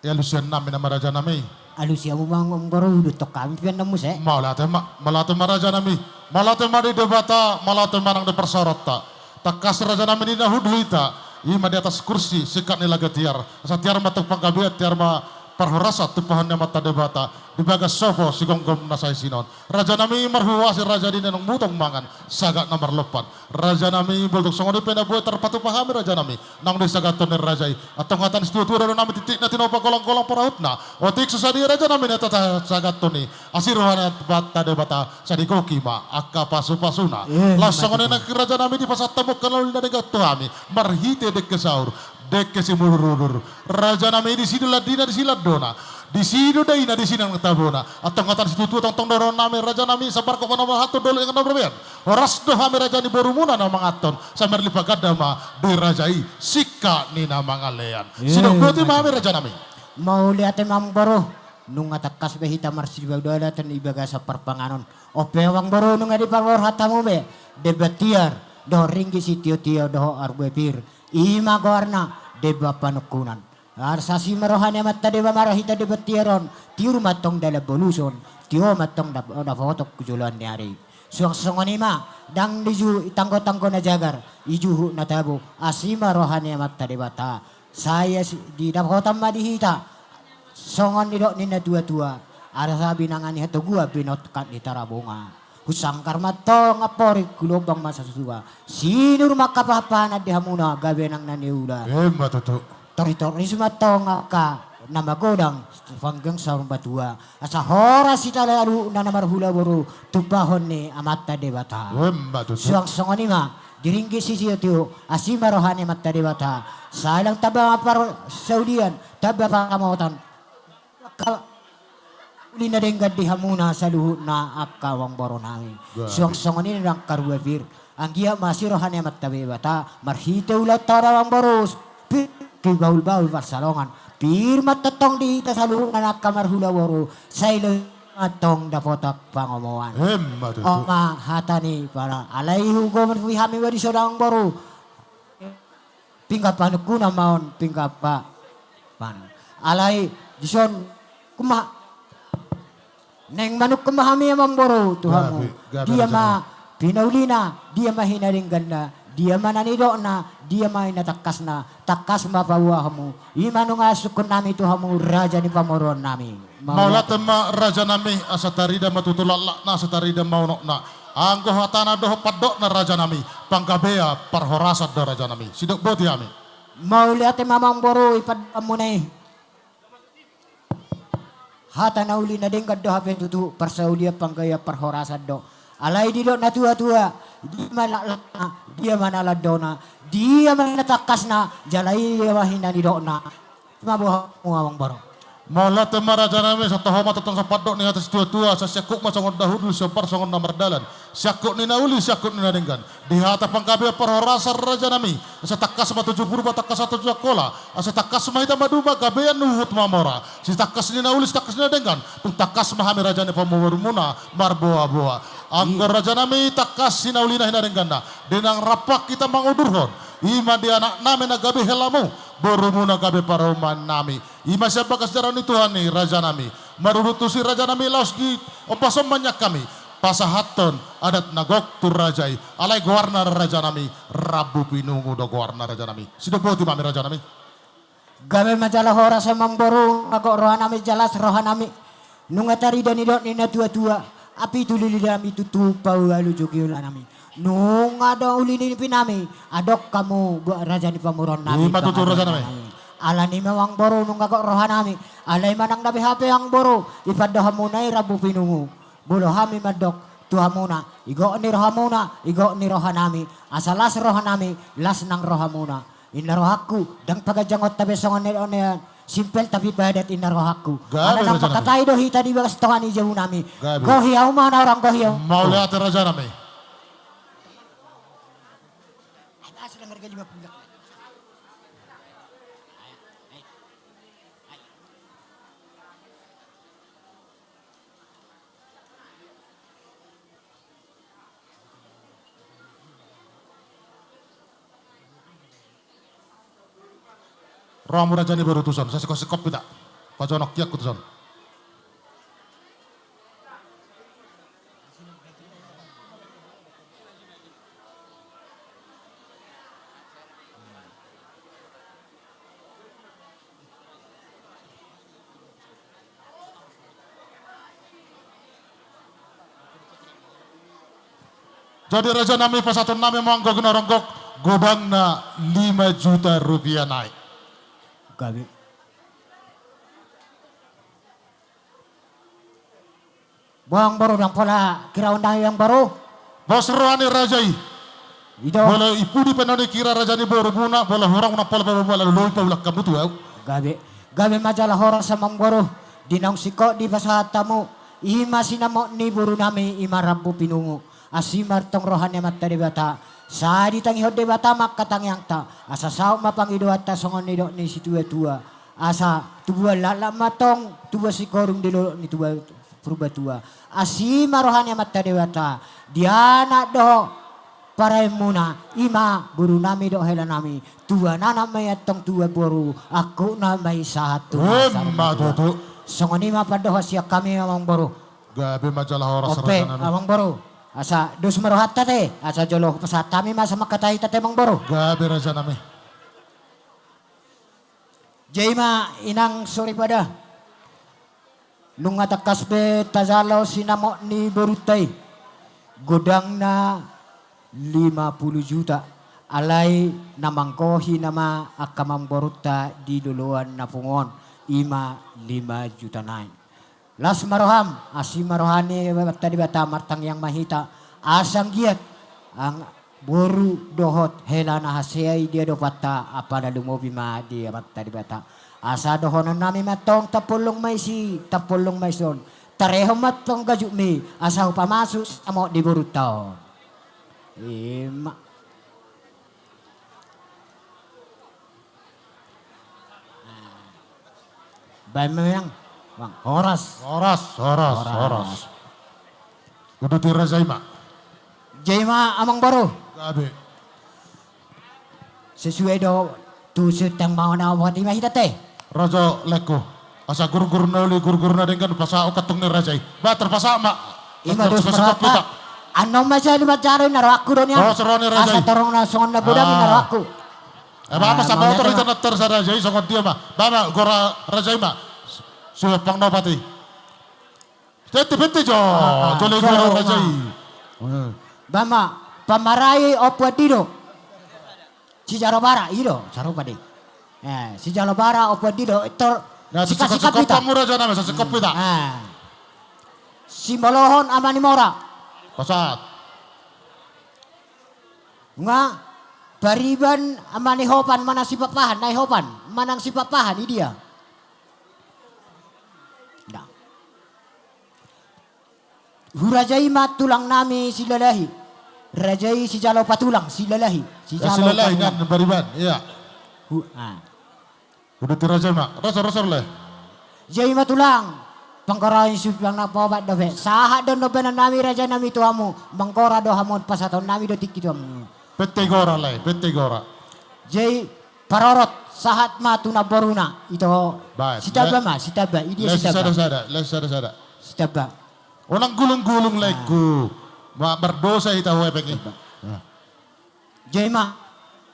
ya lusian nami nama raja nami alusia mo mangong baro dutok kami pian namu se malate raja nami malate ma di debata malate manang de persorota takas raja nami di nahudluita Ima di atas kursi sikat nila tiar. Asa tiar matuk panggabiat tiar ma parhorasa tupahan na mata debata. Di bagas sofo si gonggom na say sinon. Raja nami marhuwa si raja di nenong mutong mangan. Sagat na marlopan. Raja nami bultok songoni penabuhay terpatu pahami raja nami. Nang di sagaton ni rajay. Atong hatan istutura na nami titik na tinopa kolang-kolang parahut na. Otik susadi raja nami na sagaton ni. Asiruhan at bata debata sa di kokima. Akka pasu-pasuna. Lasongan na raja nami di pasatamok kanal na negatuhami. Marhite dek kesaur. Dek kesimururur. Raja nami di sini ladina di silat dona. Di sini daina di sini ang tabona. Atong ngatan situtu tong doron nami raja nami sabar ko panama hato dolo yang nabrabian. Oras do hami raja ni borumuna na mangaton sa merlipagadama di rajai sika ni na mangalean. Sino buti mami raja nami. Mau lihat emang boro nung atakas behita marsiba dola tan ibaga sa parpanganon. Ope wang boro nung adi parwar hatamu be debatiar do ringgi sitio tio do arbepir. Ima gorna deba panukunan. Arsasi marohane matta dewa marahita debatiaron tiur matong dala boluson tio matong da fotok kujulan ni hari. Suang-suangan ima dang diju tanggo-tanggo na jagar ijuhu na tabo asima rohane matta debata. Saya di dapotam madihita songon nidok nina tua-tua ada sabi nangani hato gua binotkat di tarabunga husangkar mato ngapori kulobang masa susua sinur makapapana di hamuna gabe nang naniula Matutu tori-tori sumato ngaka nama godang panggang sarung batua asa hora sita lalu nana marhula boru tupahon ni amata debata suang songon ima diringgi sisi itu asima rohani mata debata salang tabang apar saudian tabang pakamotan ulina denggad di hamuna sa luhut na akawang boronami suang-songon ini nang karuwavir ang giya masih rohani mata debata marhita ulat tarawang boros baul-baul parsalongan pirma tetong di ita sa luhut na nakamarhula boru sailo atong dapotak pangomoan. O ma hatani para alai hugoman fu hami wadi sodang boru. Pingga panukuna maon pingga pa pan. Alai dison kuma neng manuk kumahami amang boru Tuhanmu. Dia ma pinaulina, dia ma hinaring ganda, dia mananido na, dia ma inatakas na, takas mapawahamu. Imano nga sukun nami Tuhanmu raja ni pamoron nami. Maulatan ma raja nami asatarida matutulak na asatarida maunok na. Anggo hatana doho padok na raja nami. Pangkabea parhorasat da raja nami. Sidok boti ami. Mauliate mamang boro ipadamunay. Hatana uli na dengkad do hapen tutu parsaulia panggaya parhorasat do. Alay di do na tua-tua. Dia manalakna, dia manaladona, dia manatakas na, jalay mahina di do na. Mabuha mo mamang boro. Maulat raja nami sa taho matatang sa padok ni atas tua-tua sa syakuk masongon dahulu sa parsongon na mardalan. Syakuk ni nauli, syakuk ni nadenggan. Di hata pangkabi parhorasa raja nami. Sa takas matuju purba takas satu jakola. Sa takas mahita maduma gabean nuhut mamora. Si takas ni nauli, si takas ni nadenggan. Tung takas mahami raja ni pamumurmuna marboa-boa. Anggar raja nami takas si nauli na hinadenggan na. Dinang rapak kita mangudurhon. Ima di anak nami na gabi helamu. Borumuna gabi paruman nami. Ima siapa kesejarah ni Tuhan ni raja nami. Marurutusi raja nami laos di opasom banyak kami. Pasahaton adat nagok tur rajai. Alai guarna raja nami. Rabu pinungu do guarna raja nami. Sido boti mami raja nami. Gabe majalah hora sa mamboro nagok roha nami jelas roha nami. Nungatari dan idot nina tua-tua. Api tulili nami tutupau lalu jogiula nami. Nung ada ulini pinami, adok kamu raja ni pamuron nami. Matutur raja nami. Ala ni mawang boro nung gagok roha nami. Alay manang nabi hape ang boro. Ipadahamunay rabu pinungu. Bulo hami madok tuhamuna. Igo ni roha muna, igo ni roha nami. Asalas roha nami, las nang roha muna. Inarohaku, dang pagajangot tabi songon ni simpel tapi padat inarohaku. Ana nang pakatay do hita di bagas tohan ni jauh nami. Gohiyaw mana orang gohiyaw. Mau lihat raja nami. Ramu raja ni berutusan, saya sekop tidak. Pajonok kiak kutusan. Jadi raja nami pasatun nami monggo ronggok godangna 5 juta rupiah naik. Gabi. Buang baru dan pola kira undang yang baru. Bos rohani rajai. Ito. Boleh ipu di penani kira raja ni baru muna, boleh orang muna pola bola lalu paulah kamu tu au. Gabi majalah horor sa manggoro. Dinang siko di pasahat tamu. Ihima sinamo ni buru nami imarabu pinungu. Asimar tong rohani matari bata. Sa di tangi hode bata makatangyang ta. Asa sao mapangido at tasongon nido ni si tua. Asa tubuh lala matong tubuh si korung dilo ni tubuh purba tua. Asimar rohani matari bata. Diana do para muna ima buru nami do hela nami tua nana may atong tua buru aku na may satu Matutu. songoni mapadoh siya kami amang buru Gabi majalah horas ope raja nami. amang buru asa dos marohat tate asa jolo pasat kami masa makatay tate amang buru Gabi raja nami. Jaima inang sorry pada nunga takasbe tazalo sinamo ni borutay godang na 50 juta alay namangkohi nama akamang boruta di duluan na pungon 5 juta nain. Las maroham asi marohani tadi bata martang yang mahita asang giat ang boru dohot hela na hasiyay dia dopata apa na lumobi ma dia tadi bata asa dohonan nami matong tapulong may son tareho matong gajuk mi asa upamasus amo di borutaon. Ima. Bayang, bang, horas. Udah tira Jaima. Jaima amang baru. Gabi. Sesuai do tusut yang mau na buat imah kita teh. Raja leko. Asa gur-gur noli gur-gur na dengan pasa ukatung ni Rajai. Bater pasa mak. Ima dos merata. Ano masya di macaro naro aku don yan. Oh serone Rajai. Asa torong na songon na budam naro aku. Apa sa motor itu nater sa Rajai songon dia mah. Bama gora Rajai mah. Sudah pang nopati. Tete jo. Jole gora Rajai. Bama pamarai opo dido. Si Jarobara ido sarupadi. Si Jarobara opo dido itu sikap kita. Kamu Raja nama sikap kita. Si Molohon amani mora. Pasat. Nga bariban amani hopan mana si papahan nai hopan manang si papahan ini dia. Nah. Hurajai mat tulang nami si lalahi. Rajai si jalo patulang si lalahi. Si jalo lalahi kan bariban iya. Udah tiraja mak. Rasa leh. Jai matulang. Pangkora Yusuf yang napabat dobe. Sahat don dobe nami raja nami tuamu. Mangkora do hamon pasaton nami do tiki tuamu. Pete gora leh, pete gora. Jai parorot sahat matu na boruna. Ito sitaba ma, sitaba. Ini sitaba. Sada. Sitaba. Orang gulung-gulung leku. Ma berdosa ita hoe pengi. Jai ma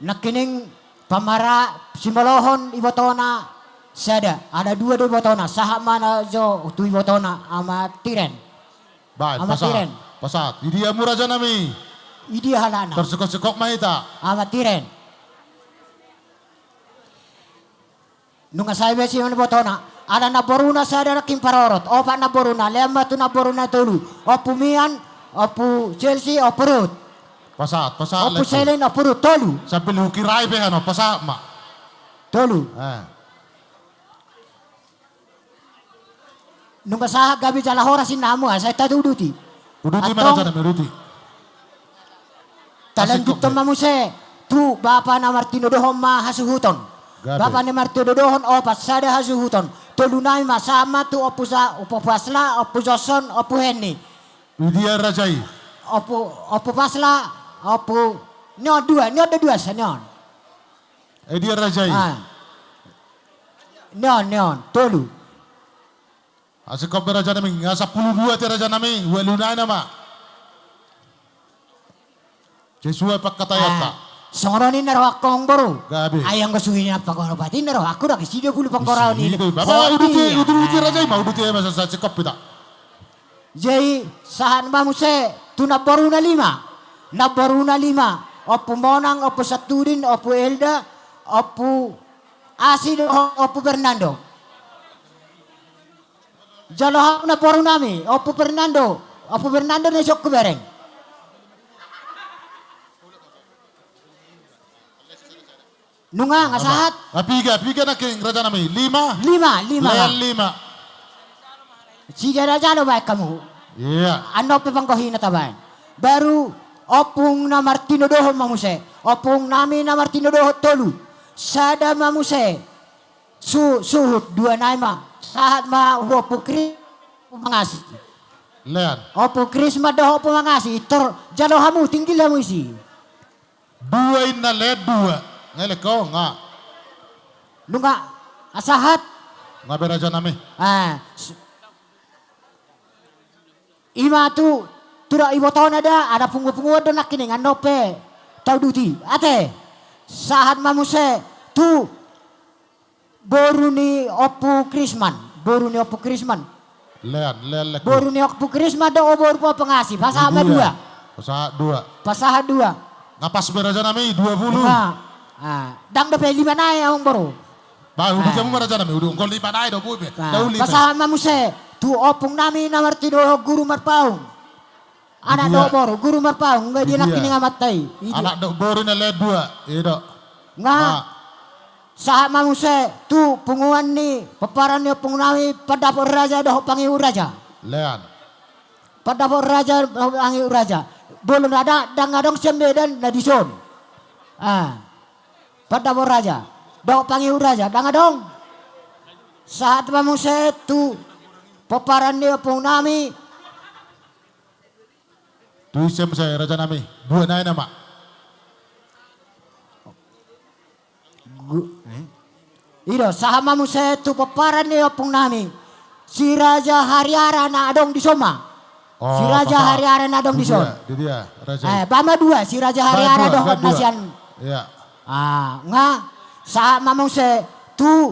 nakining pamara simbolohon ibotona. Sada, ada dua botona, sahak mana jo tu botona ama tiren. Baik, ama tiren. Pasat. Idia muraja nami. Idia halana. Tersekok-sekok mahita. Ama tiren. Nunga sabe si mana botona, ada na boruna sada na kimparorot, opa na boruna, lema tu na boruna tulu, opu mian, opu Chelsea, opu Rut. Pasat. Opu Selen, opu Rut tolu. Sampai lukirai behano, pasat mak. Tolu. Nung kasahag gabi jala horas inamu saya tadi uduti. Uduti mana cara meruti? Talan kita mamuse tu bapa na Martino dohon ma hasuhuton. Bapa na Martino dohon opas sada hasuhuton. Tolunay masama tu opo pasla opo Joson opo Henny. Widya Rajai. Opo pasla opo nyo dua senyon. Dia Rajai. Nyon tolu. Asikop raja nami, ngasa 12 ti raja nami, walunay nama. Sesuai pak katayata. Songronin naro akong boro. Gabi. Ayang gustuhin na pagkorobati naro ako na kasi 20 pagkorao ni. Baba uduti raja ma uduti masa sa sikop kita. Jai sahan ba mo se tuna boro na 5. na Boruna 5, Opo Monang, Opo Saturin, Opo Elda, Opo Asid, Opo Fernando. Jaloha na Boruna mi, Opo Fernando na sok kubereng. Nunga ngasahat. Piga na king raja nami. 5. Lima. Lean 5. Sige raja lo baik kamu. Iya. Ano pe pangkohina tabay. Baru opung na Martino Doho mamuse. Opung nami na Martino Doho tolu. Sada mamuse. Suhut 2 naima. Sahat ma opo kri mangasi. Lean. Opo Krisma Doho mangasi. Tor jalohamu tinggi lamu isi. 2 na led 2. Ngele ko nga. Nunga asahat. Nga be raja nami. Ima tu tura ibo tahun ada pungu-pungu do nak kini nganope tau duti ate sahat mamuse tu boru ni Opu Krisman Lean lek boru ni Opu Krisman do obor po pengasi pasaha 2 pasaha 2 ngapas be raja nami 20 dang do pe 5 nae ang boru bahu kamu raja nami udah ngol 5 nae do bube pasaha mamuse tu opung nami na Martino guru marpaung. Anak do boru guru marpaung nggak dia nak kini ngamatay. Anak do boru na led 2. Ido. Nga. Saha mamuse tu punguan ni peparan ni opung nami padapor raja do pangiu raja. Lean. Padapor raja pangiu raja. Bolon ada dang adong sembe dan nadison. Padapor raja do pangiu raja dang adong. Saat mamuse tu peparan dia pun nami. Tuisem saya raja nami. 2 naik nama. Iro sahama muse tu peparan dia pun nami. Si Raja Hariara na adong di Soma. Si Raja Hariara na adong di Soma. Dia raja. Bama 2 si Raja Hariara doh nasian. Iya. Nga sahama muse tu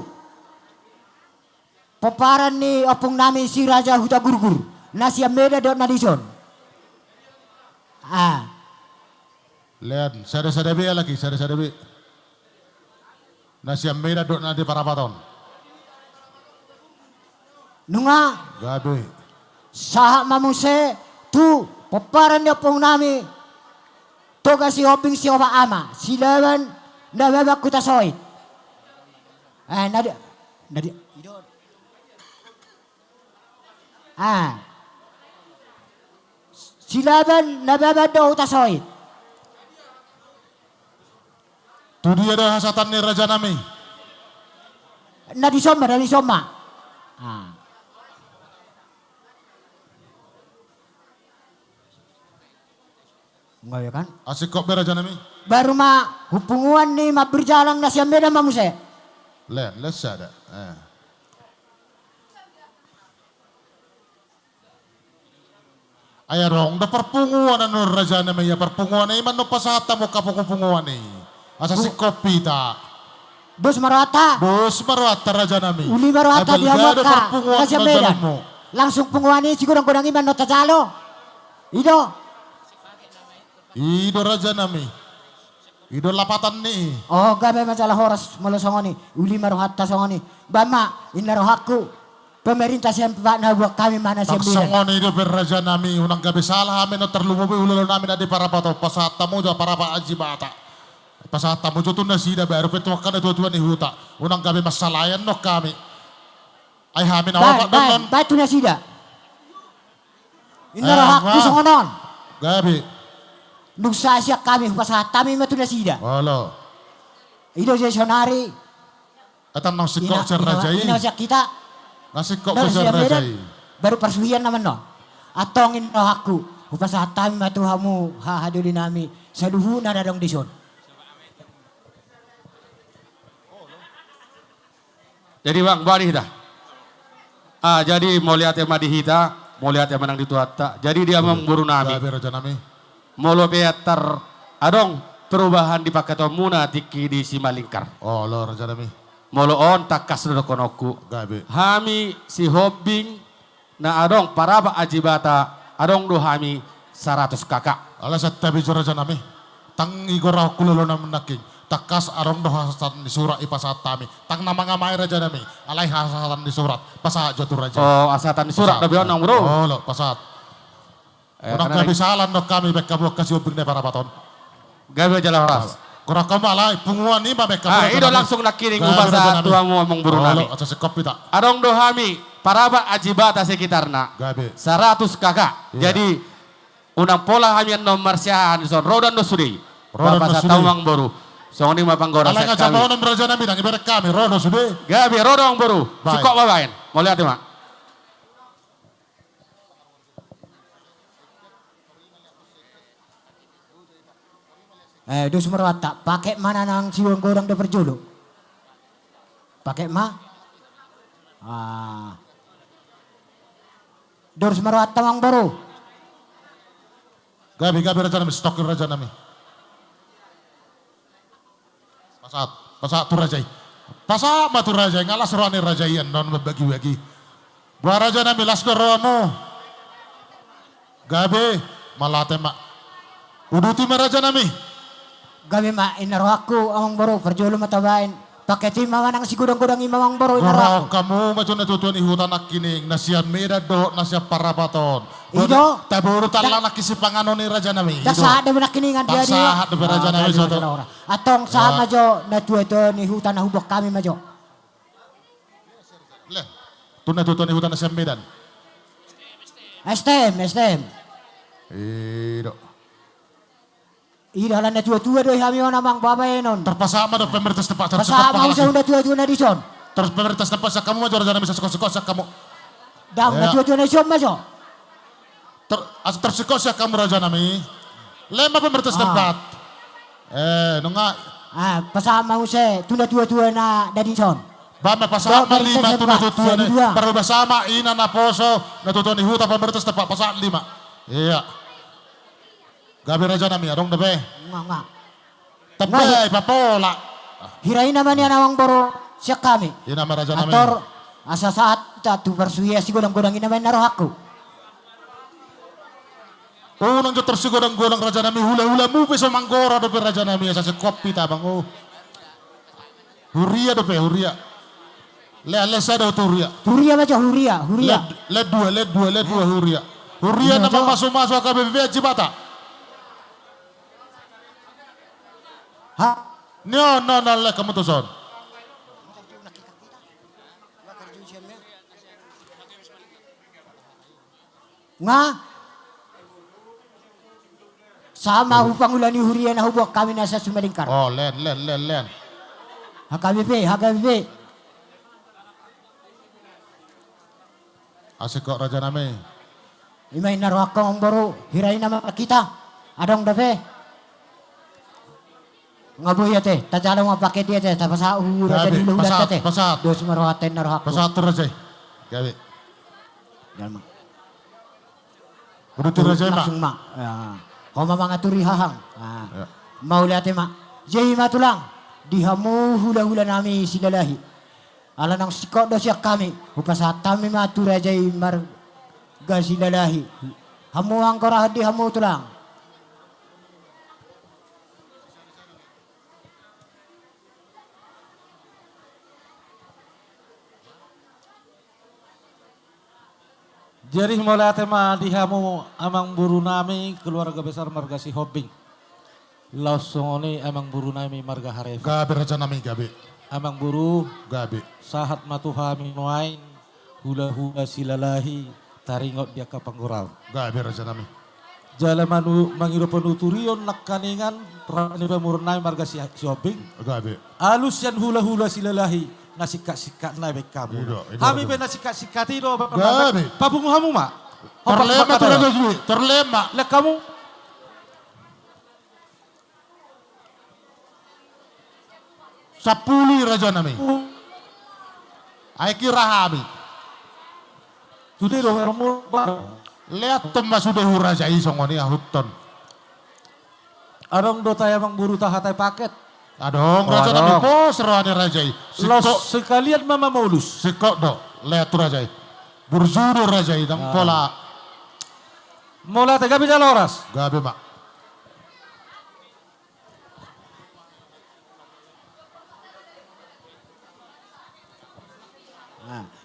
peparan ni opung nami si Raja Huta Gurgur. Nasi meda dot nadison. Lihat, sada be lagi, sada be. Nasi meda dot nadi parapaton. Nunga. Gabe. Saha mamuse tu peparan ni opung nami. Toga si hoping si oba ama. Silawan na baba kutasoy. Nadi. Silaban nababado utasoy. Tu dia dah hasatan ni raja nami. Nadi soma. Enggak ya kan? Asik kok raja nami. Baru hubungan ni berjalan nasi beda mamuse. Lesa ada. Ayah dong, da perpunguan anu raja nami ya perpunguan iman no pasata mo kapunguan ni. Asa si kopi ta. Bos marwata raja nami. Uli marwata dia moka. Kasi beda. Langsung punguan ni siguro ang iman no tajalo. Ido raja nami. Ido lapatan ni. Oh gabe masalah horas malasongoni. Uli marwata songoni. Bama inarohaku. Pemerintah sempat na buat kami mana sembilan. Taksongon itu berraja nami unang gabi salah amin no terlumubi ulolo namin adi para pato pasata mo jo para pa aji bata. Pasata mo jo tunda sida baru petuakan itu tuan ni huta. Unang gabi masalayan no kami. Ay hamin awak dan batu na sida. Inara hak songonon. Gabi. Nugsa siya kami pasata mi matu na sida. Halo. Ido jesionari. Atan nang sikok cerrajai. Ina siya kita. Nasi kok besar rajai. Baru persuhian naman no. Atongin no aku. Upasatan matuhamu hahaduli nami. Saduhu na dadong dison. Jadi bang, bari kita. Jadi mau lihat yang madihita, mau lihat yang menang di tuata. Jadi dia memburu nami. Mau lo beatar adong perubahan di pakai muna tiki di Simalingkar. Oh lo raja nami. Molo on takas do konoku. Gabe. Hami si Hobbing na adong paraba ajibata adong do hami 100 kakak. Alasat tabi raja nami. Tang igora kulolo na menaking. Takas arong doh hasatan di surat ipasat tami. Tang nama ngamai raja nami. Alai hasatan di surat. Pasat jotur raja. Oh, asatan di surat tapi onang bro. Oh, lo pasat. Onang kebisalan dok kami bek kamu kasih ubing de para baton. Gawe jalan ras. Kurang kamu alai punguan ni babek kamu. Ido langsung nak kiring ubasa tuamu omong buru nami. Oh, aca sekop pita. Arong dohami paraba ajibata sekitarna. Gabe. 100 kakak. Jadi unang pola kami nomor siahan son rodan do sudi. Bapak sa tawang boru. So ni mapanggora Alai sa kami. ngajabaw ng raja nami nang ibarat kami rodo sude. Gabi rodong boru. Sukok babain. Mau lihat mak. Dus Marwata, pakai mana nang siwang gorang da perjolo? Pakai ma? Dus Marwata mang baru. Gabi raja nami stokin raja nami. Pasat tu rajai. Pasat matu rajai ngalas roani rajaian non membagi-bagi. Buah raja nami las dorono. Gabe malate mak. Uduti raja nami. Gabi ma inaro aku amang baru perjolo matabain. Pakai tim manang si gudang-gudang imamang baru inaro aku. Kamu macam na tutuan ihutan nak kining nasian meda do nasian parabaton. Ido taburu talang nak kisi pangano ni raja nami. Da sahat da kiningan dia dia. Sahat da raja nami soto. Atong sama jo na tuwa ni hutan na hubok kami majo. Le. Tuna tutuan ihutan nasian medan. STM. Ido. Ida lan na tua-tua doy kami namang babay non. Terpasama do pemerintah setempat. Pasama usah udah tua-tua na dison. Terus pemerintah setempat sa kamu majo raja nami sa sekos kamu. Dang na tua-tua na dison majo. Tersikos ya kamu raja nami. Lema pemerintah setempat. Nunga. Pasama usah tunda tua-tua na dadison. Bama pasama 5 tuna tutua ni. Baru bersama ina na poso na tutua ni huta pemerintah setempat pasama 5. Iya. Gabi raja nami adong dabe. Nga. Tabe papola. Hirain naman yan awang boro siya kami. Ina raja nami. Ator asa saat tu bersuya si godang-godang inaman naroh aku. Unang jo tersigodang-godang raja nami hula-hula mu peso manggora dope raja nami asa kopi tabang oh. Huria dope huria. Le sada huria. Huria majo huria. Le dua huria. Huria nama masuk KBBB Jibata. No, le kamu tuh son. Nga. Sama upang ulani huria na hubok kami nasa Sumalingkar. Oh, len. HKBP. Asik kok raja nami. Imay naro ako ang baro. Hiray na kita. Adong dape. Ngaboy ate, tajalo mga paket dia te, tapos sa uhura jadi luhulat te. Pasat. Dos marwaten narohak. Pasat raja. Gabi. Dalma. Udah raja mak. Langsung mak. Homa mga turi hahang. Mauli ate mak. Jai matulang. Dihamu hula-hula nami silalahi. Ala nang sikot do siya kami. Upasat kami matura jai marga silalahi. Hamu ang korah di hamu tulang. Jadi mulai tema dihamu amang buru nami keluarga besar marga si Hobing. Langsung ini amang buru nami marga Harefa. Gabi raja nami gabi. Amang buru gabi. Sahat matuhami nuain hula-hula silalahi taringot dia kapanggurau. Gabi raja nami. Jala mangido penuturion nakaningan prani pemurnai marga si Hobing. Gabi. Alus yan hula-hula silalahi. Nasikat-sikat na baik kamu. Kami be nasikat-sikat itu Gabi. Papung hamu mak. Terlema tu raja Jui. Terlema. Lek kamu. Sapuli raja nami. Aiki rahami. Tude do hermu. Lihat temba sudah raja isongoni ahuton. Adong do tayo mang buru tahatai paket. Adong raja nami pos rohani raja. Sekalian mama maulus. Sikok do. Lihat tu raja. Burjudo raja. Dang pola. Mola te gabi jaloras. Gabi mak.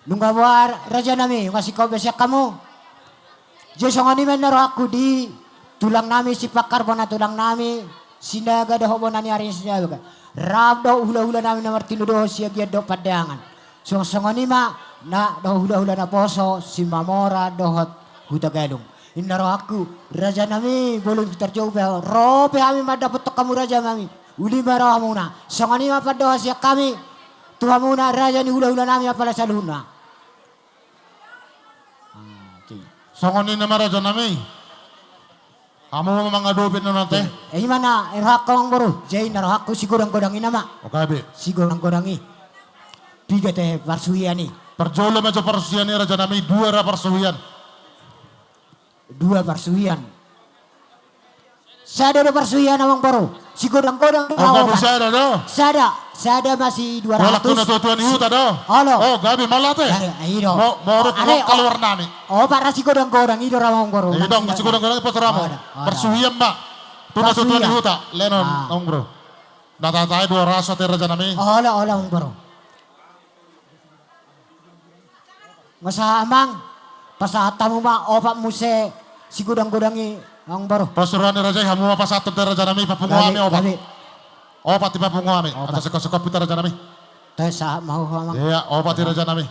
Nungga buar raja nami ngasih kau besok kamu. Jesongani menero aku di tulang nami si pakar bona tulang nami sinaga dah bona ni hari sinaga. Rabdo hula-hula nami nomor 3 doh siagia do padangan. Songoni ma na doh hula-hula na poso si mamora dohot huta gadung. Inaro aku raja nami boleh terjauh rope kami ma dapat kamu raja nami. Uli marah muna. Songoni ma padoh siak kami. Tuhan muna raja ni hula-hula nami apalah saluna. Songonin nama raja nami. Kamu mau mengadopin nanti? Mana? Erhak kau baru. Jadi naruh aku si godang-godangi nama. Oke, si godang-godangi. Tiga teh parsuhiani. Perjolo macam parsuhiani raja nami 2 parsuhian. 2 parsuhian. Sada do parsuhian awang baru. Si godang-godang. Oh, bisa ada do. Sada masih 200. Wala kuna tuan ihuta do. Halo. Oh, gabi malah teh. Ayo. Mau keluar nami. Oh, para si godang-godang itu ramong baru. Iya dong, si godang-godang itu ramo. Persuhian mbak. Tuan ihuta. Lenon, ong bro. Natatai 2 rasa teh raja nami. Ola ong baru. Masa amang. Pasahatamu mah opak muse si godang-godangi ong baru. Pasuruan raja hamu apa satu teh raja nami papunguami opak. Opat di papunguami. Atau suka-suka pita raja nami. Teh sah mau amang. Iya, opat di raja nami.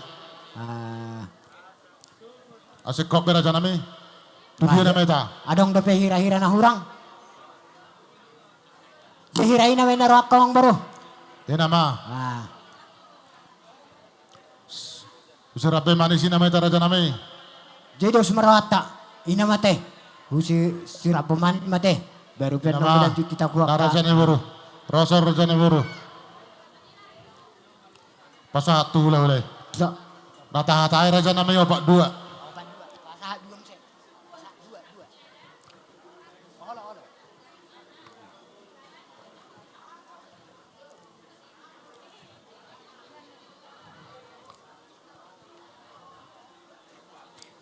Asik kok raja nami. Tujuh nama itu. Adong dope hira-hira na hurang. Hira-hira na naro ako ang baru. Dia nama. Usirabe manisi nama itu raja nami. Jadi us merawata. Ina mate. Usi sirabe man mate. Baru pernah bilang cuti tak kuat. Raja ni baru. Rasa raja ni baru. Pasal tu lah boleh. Nata-hatai raja nami opak 2.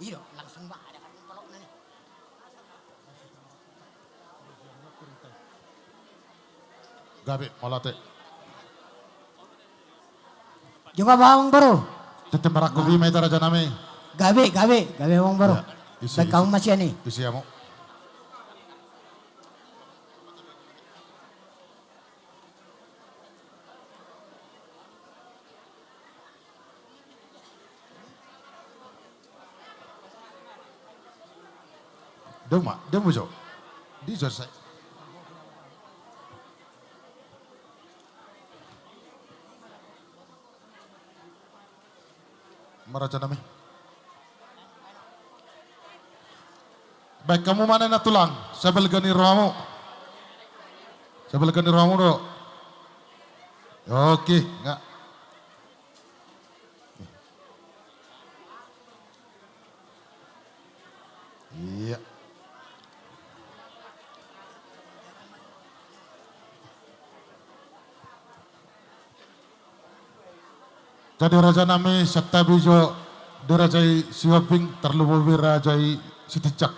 Iyo, langsung ba ada kan pelok na ni. Gabi, malate. Juga bawang baru. Tete merakku bima itu raja nami. Gabi bawang baru. Baik kamu masih ani. Isi kamu. Dia mau jauh. Di selesai. Meraja nami. Baik kamu mana na tulang? Saya belgani rohamu. Do. Oke, enggak. Iya. Jadi raja nami setabijo dirajai sioping terlububi rajai sitijak.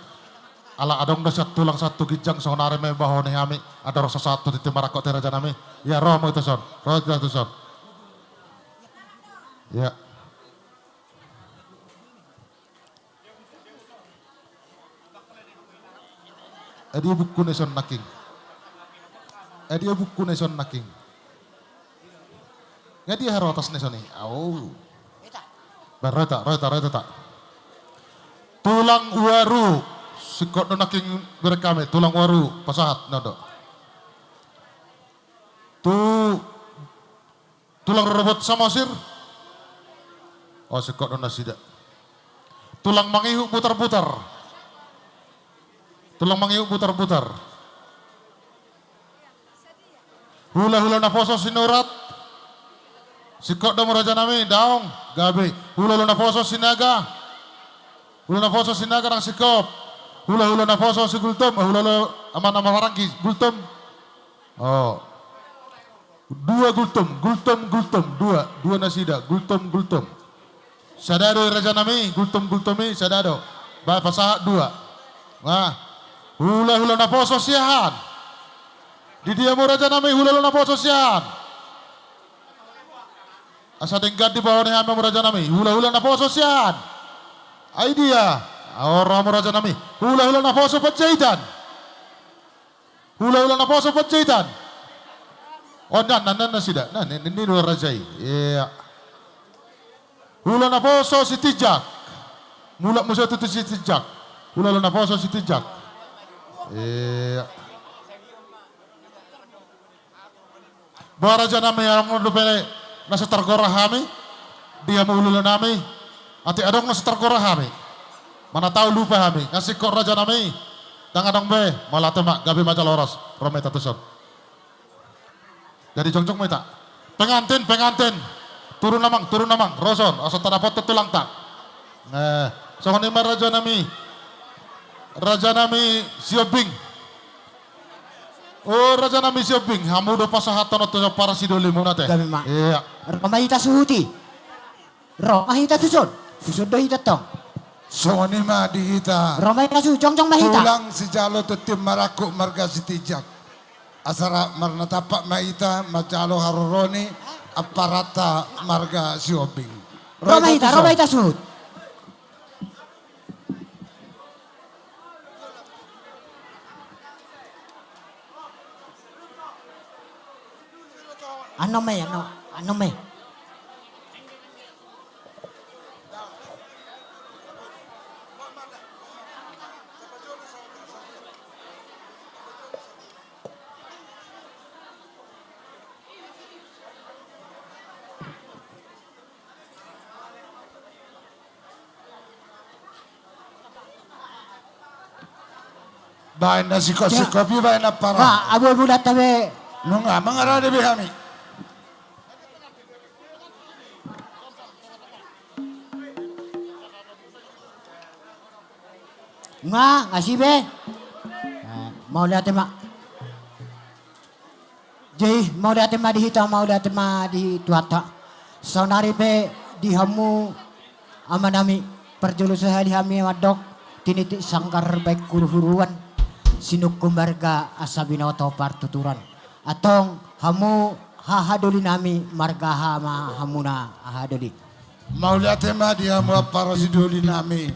Ala adong dasat tulang satu gijang sonare me bahone kami ada rasa satu di timarakot raja nami. Ya roh mau itu son. Roh itu son. Ya. Dia buku neson naking. Dia buku neson naking. Nggak dia harus atas neson nih. Oh. Reta tak. Tulang waru. Sikot naking berekame. Tulang waru. Pasahat. Nodo. Tulang robot samosir. Oh sikot nasida. Tulang mangihu putar-putar. Hula-hula nafoso sinurat. Sikot dong raja nami daong gabi. Hula-hula nafoso sinaga. Nang sikop. Hula-hula nafoso si gultom. Hula-hula aman-aman marangki gultom. Oh. 2 gultom. 2 nasida. Gultom. Sadado raja nami. Gultomi sadado. Pasahat 2. Nah, hula-hula na poso siyahan. Di dia mo raja nami hula-hula na poso siyahan. Asa tingkat di bawah ni hama mo raja nami hula-hula na poso siyahan. Ay dia, orang mo raja nami hula-hula na poso pagjahitan. Hula-hula na poso pagjahitan. Oh, nan na sida. Nan ini dua rajai. Iya. Hula na poso si Tijak. Mulak mo sa tutu si Tijak. Hula na poso si Tijak. Iya. Baraja nami ang lupele nasa targorahami. Dia mo hula nami. Ati adong nasa targorahami. Mana tahu lupa kami. Ngasih kok raja nami. Tangan be malah temak gabi maca loros. Rometa tusor. Jadi jongjong meta. Pengantin. Turun namang. Roson, asal tanapot tulang tak. Nah, soalnya raja nami Siobing. Oh, raja nami Siobing. Hamu do pasahatan atau para sidoli muna teh. Iya. Romahita suhuti. Romahita tusod. Tusod do hita tong. Soalnya mah dihita. Romahita su jongjong mahita. Pulang si jalo tetim maraku marga si Tijak. Asara marna tapak maita macalo haroroni aparata marga Siobing. Romahita suhut. Ano me. Bahan nasi kopi bahan apa? Abu bulat tabe. Nunga mengarah de behami. Ngasih be. Mau lihat mak. Jadi mau lihat mak dihita, mau lihat mak di tuata. Sonari be di hamu amanami perjulu sehari hami wadok tinitik sangkar baik kuruhuruan sinuk kumbarga asabinoto partuturan. Atong hamu hahadoli nami marga hama hamuna ahadoli. Mau lihat mak dia mau para sidoli nami.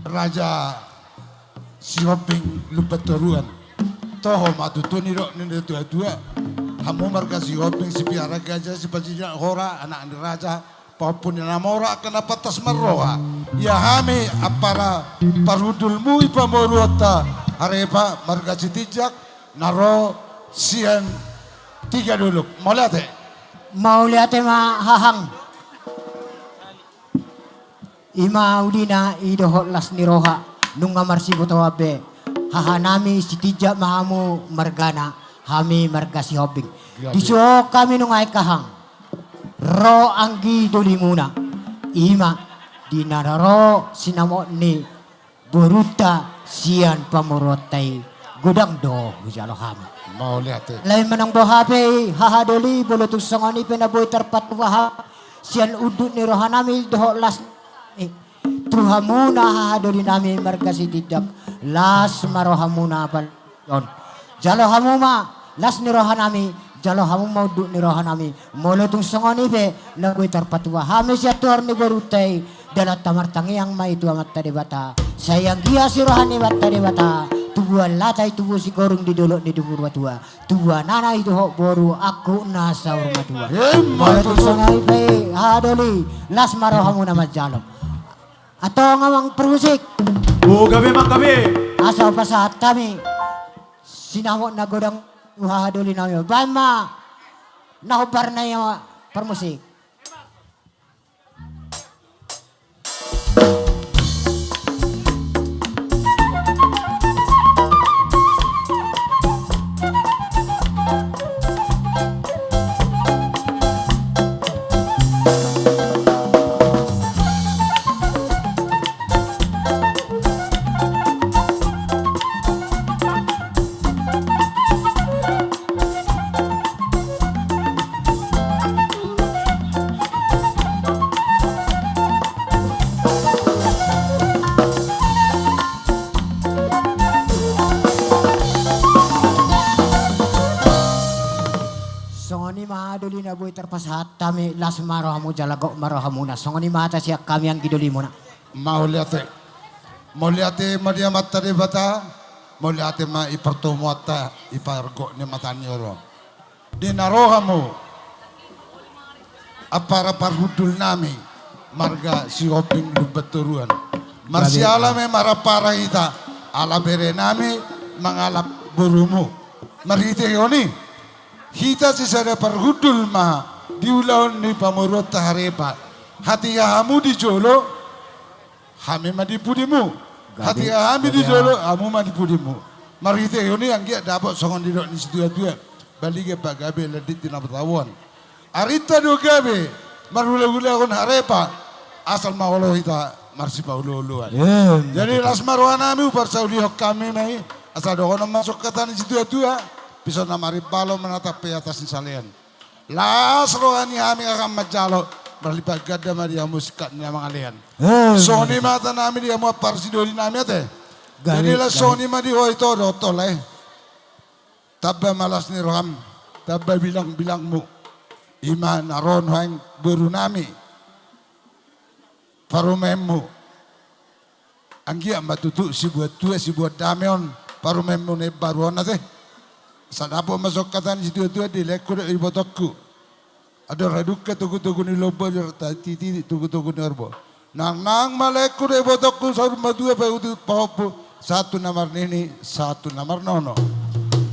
Raja Siobing lupa turuan. Toho matutuni rok nini dua-dua. Hamu marga Siobing si piara gajah si pajinya hora anak raja. Paupun yang namora kenapa tas meroha. Ya hami apara parudulmu ipamorota. Harepa marga si Tijak naro siang 3 dulu. Mau lihat Mau lihat ma hahang. Ima udina idohot las niroha nunga marsi botawabe hahanami si Tijak mahamu margana hami marga si Hobing diso kami nungai kahang ro anggi dolimuna ima dinararo sinamo ni boruta sian pamorotai godang do hujalo hami mau lihat lain menang dohabe hahadoli bolotus sangani penaboy terpat waha sian udut ni rohanami dohot las Tuhamuna hahadoli nami marga si Tijak las marohamuna palon jalo hamuma las nirohanami jalo hamu mau duk nirohanami molotung songoni be lagui terpatua hami siatur ni berutai dalam tamar tangi yang mai tu amat tadi bata sayang gia si rohani bata di bata tubuhan latai tubuh si gorung di dolok di dubur batua tubuhan nana itu hok boru aku nasa urma tua molotung songoni be hahadoli las marohamuna majalo atau ngawang permusik. Gabi mak gabi. Asal pasahat kami. Sinamot na godang uhahaduli namin. Bama, nahubar na yung permusik. Songoni mahaduli na buhay terpasahat tami las marohamu jalagok marohamuna. Songoni mata siya kami ang giduli muna. Mauliate madia mata de bata, mauliate ma ipertemuata ipargo ni matanyoro. Di narohamu apara parhudul nami marga si hoping lubeturuan. Marsiala me marapara ita ala bere nami mangalap burumu. Marite yoni hita si sada parhudul ma diulaun ni pamurut taharepa. Hati hamu di jolo hami madipudimu. Hati kami di jolo hamu madipudimu. Marite yoni anggia dapat songon di dok ni situ dua balige bagabe ledit tina bertawan. Arita do gabe marula-hula kon harepa asal mawalo hita marsi paulu-uluan. Jadi las marwana mi parsauli hok kami mai asal dokono masuk kata ni situ dua bisa namari balo menatap pe atas salian. Las rohani kami akan majalo berlipat gada maria musikat ni amang alian. Soni mata nami dia mau parsidoli nami ate. Jadi lah soni ma di hoi to do toleh. Tabba malas ni roham, tabba bilang-bilangmu. Iman aron hang berunami. Parumemu. Anggia matutu si buat tua si buat damion. Parumemu ne baruan ate. Sadapo masuk kata ni situ tua di lekur ibotokku. Ada raduka tugu-tugu ni lobo titi tugu-tugu ni orbo. Nang malekur ibotokku saur madua pa utu paupu. Satu nomor nini, satu nomor nono.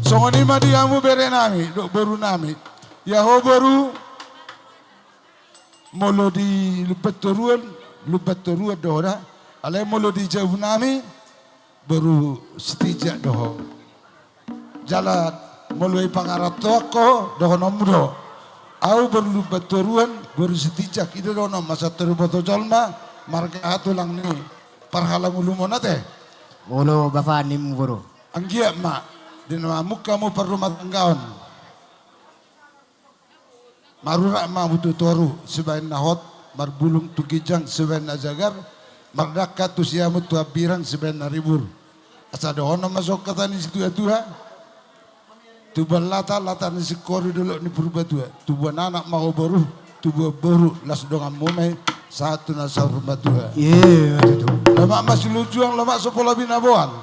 Songoni madiamu berenami, dok berunami. Ya ho baru molo di lupeturuan dohora, alai molo di jauh nami baru setijak doho. Jalan molo ipangarat toko doho nomro. Au baru lupeturuan baru setijak itu doho masa terboto jolma marga hatulang ni parhalang ulumonate. Molo bapak nim buru. Anggia mak di nama mukamu perumah tanggaon. Marura ma butuh toru sebain nahot marbulung tugijang sebain najagar mardakat tu siamu tu abirang sebain naribur asa dohona masuk kata ni situ atua tu balata lata ni sikori dulu ni purba tua tu anak mau baru tu baru las dongan mumai satu nasar rumah tua lama masih lujuang lama sepola binaboan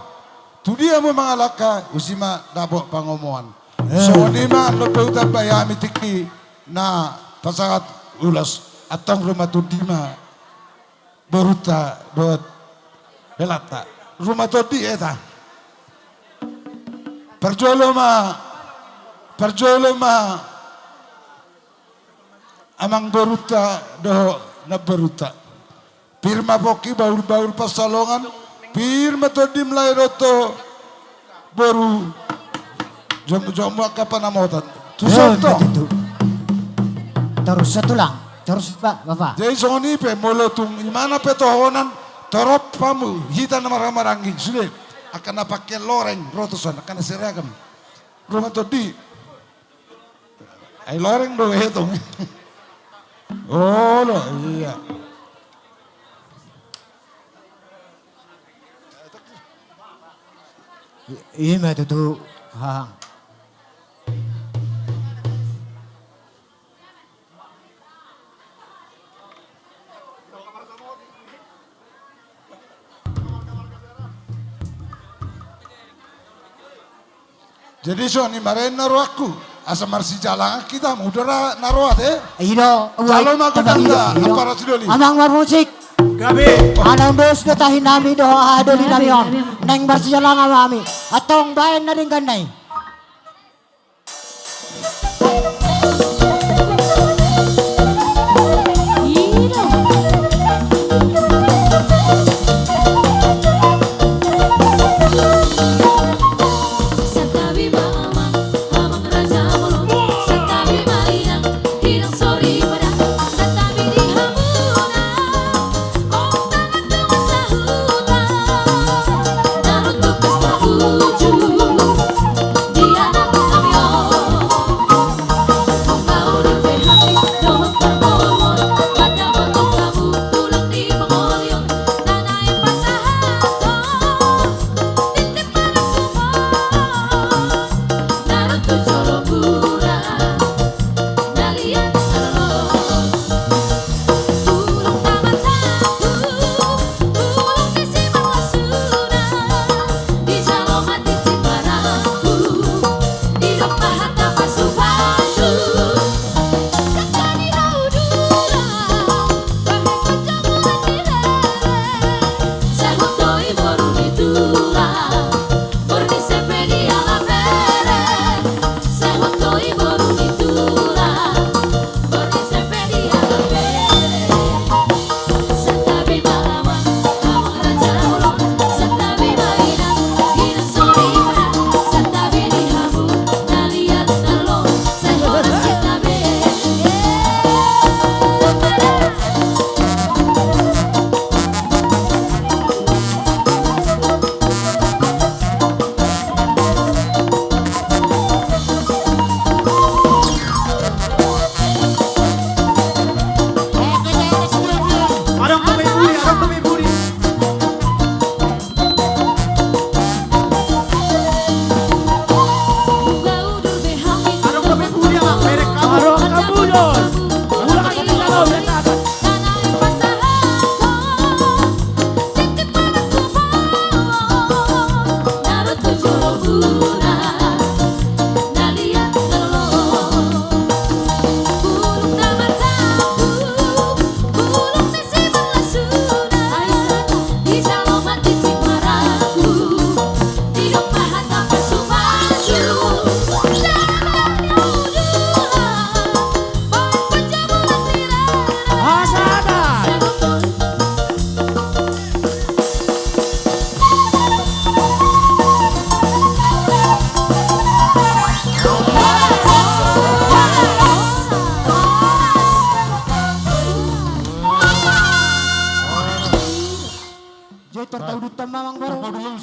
tu dia mu mangalaka usima dabok pangomoan so ni ma lebih utabaya mitiki na pasangat ulas atang rumah tudima beruta dot belata rumah tudi eta perjolo ma amang beruta do na beruta firma poki baul pasalongan firma tudim lairoto baru jom kapan namotan tusoto Terus setulang, terus pak, bapak. Jadi soni pe molotung imana pe tohonan torop pamu hita nama ramarangi sudah akan pakai loreng rotosan akan seragam rumah todi ay loreng do hetong oh lo iya iya mah tuh hang. Jadi so ni marahin naruh aku asa marsi jalan kita mudah naruh teh. Ino, jalur maku tanda apa rasidoli. Amang marmusik. Gabi. Anang dos datahin nami doh adoli nami on. Neng marsi jalan kami. Atong bayan na rin ganay.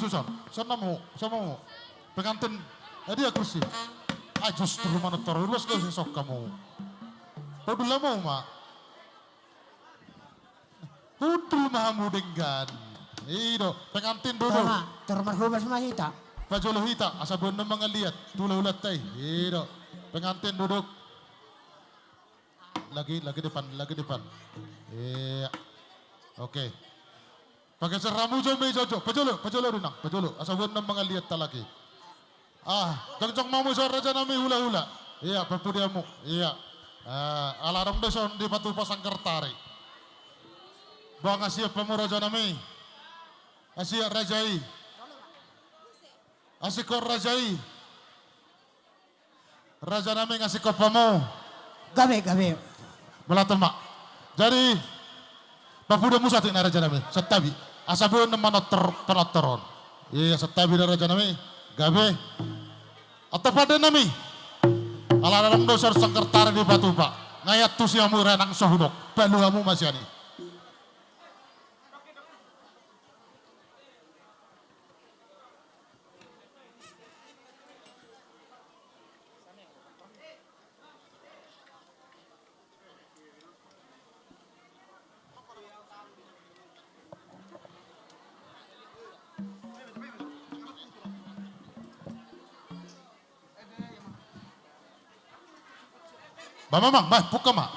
Susan. Sana mo, sama mo. Pengantin, dia kursi. Justru mana terulus kau sesok kamu. Padahal mau mak. Pudul mahamu dengan. Iyo, pengantin dulu. Tama, termarhubas mahita. Pajolo hita, asa benar mengeliat. Tula ulat tay. Iyo, pengantin duduk. Lagi depan. Iya. Oke. Pakai seramu jombe jojo. Pajolo runang. Pajolo, asa benar mengeliat talaki. Jong mamu suara raja nami hula-hula. Iya, pepudiamu. Iya. Alarm deson di batu pasang kertari. Bang Asia pemuraja nami. Asia rajai. Asikor rajai. Raja nami ngasih kopamu. Gabe. Melatan mak. Jadi papuda musa tina raja nami. Setabi. Asabun manot teron. Iya setabi dari raja nami. Gabe. Atau pada nami. Alarm dosor sangkertari di batu pak. Ngayat tu siamu renang sohudok. Peluamu masih ani. Mamang, buka mak.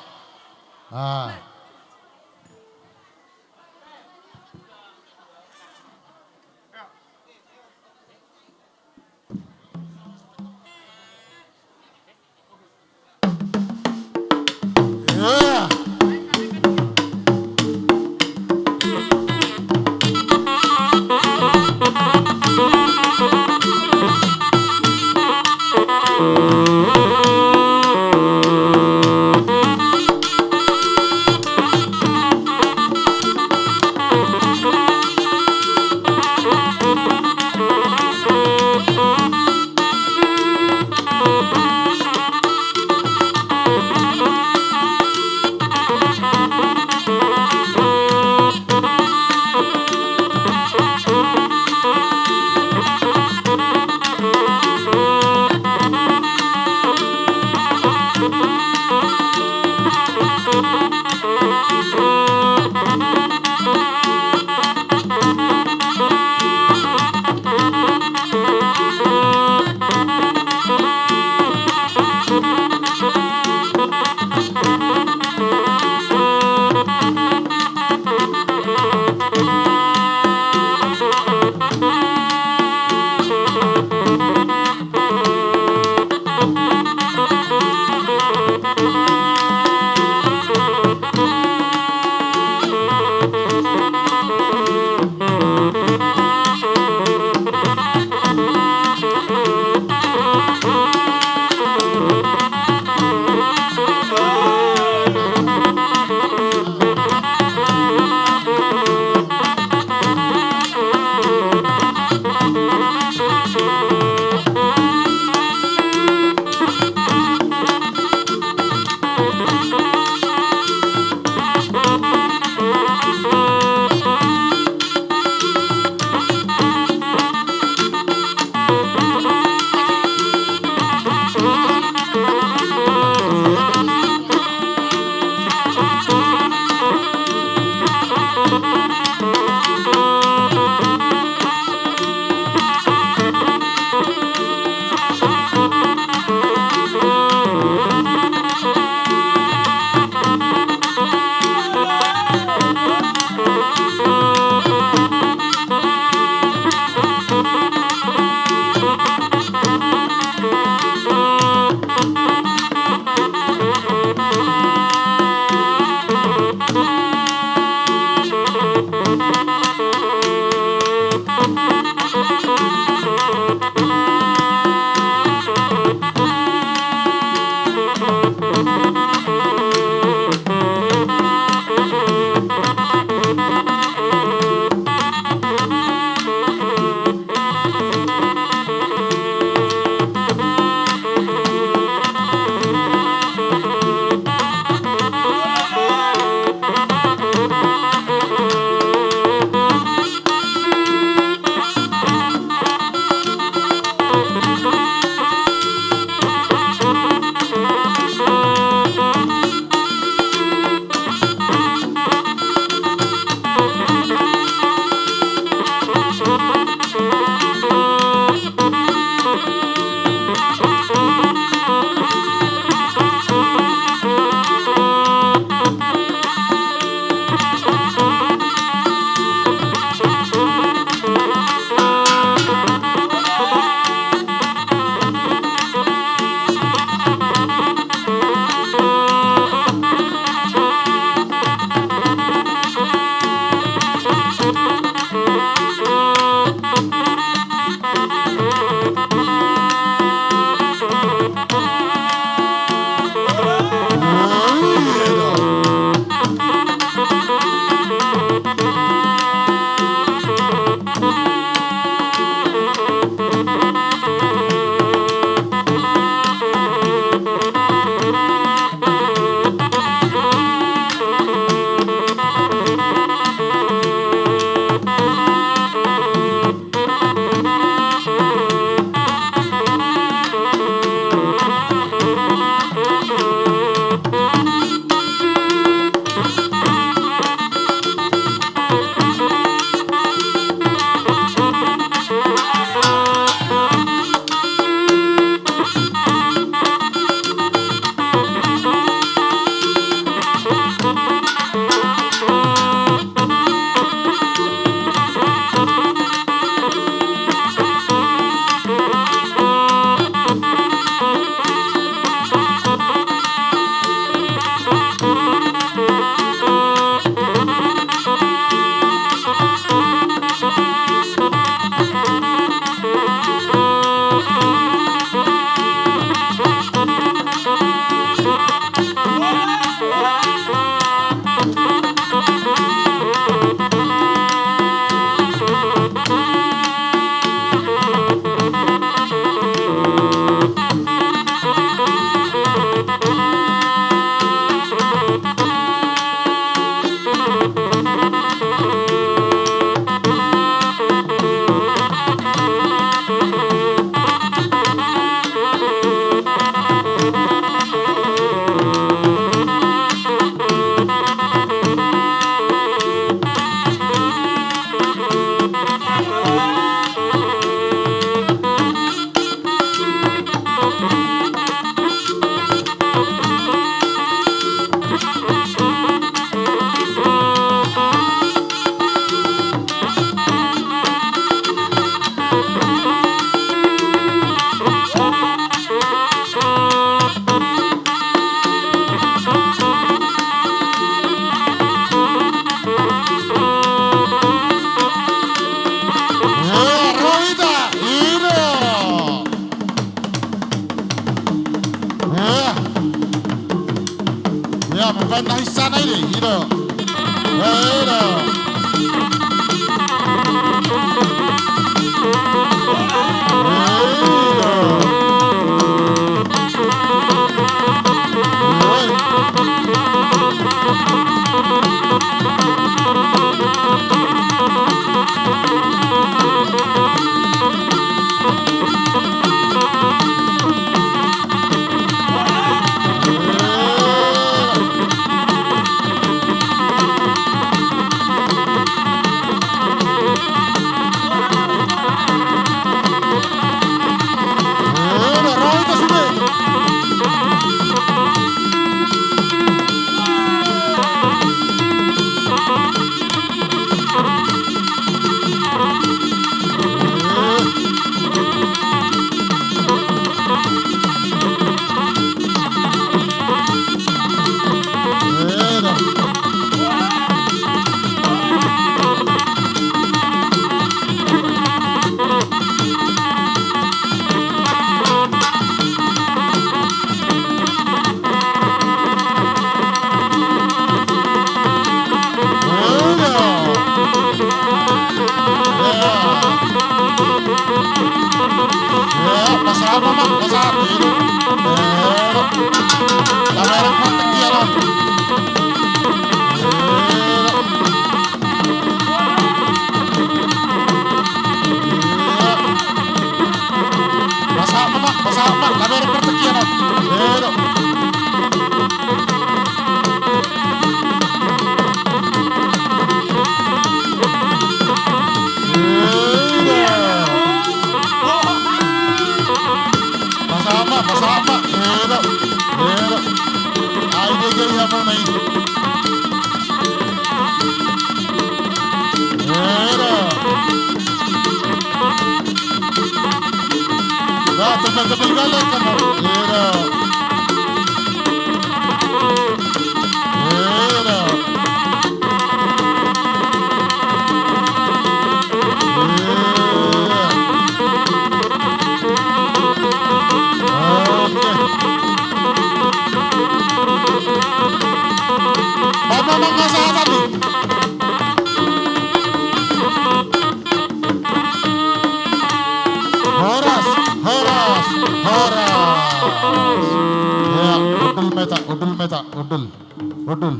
Ya, pemain sana ini, gitu. Gitu.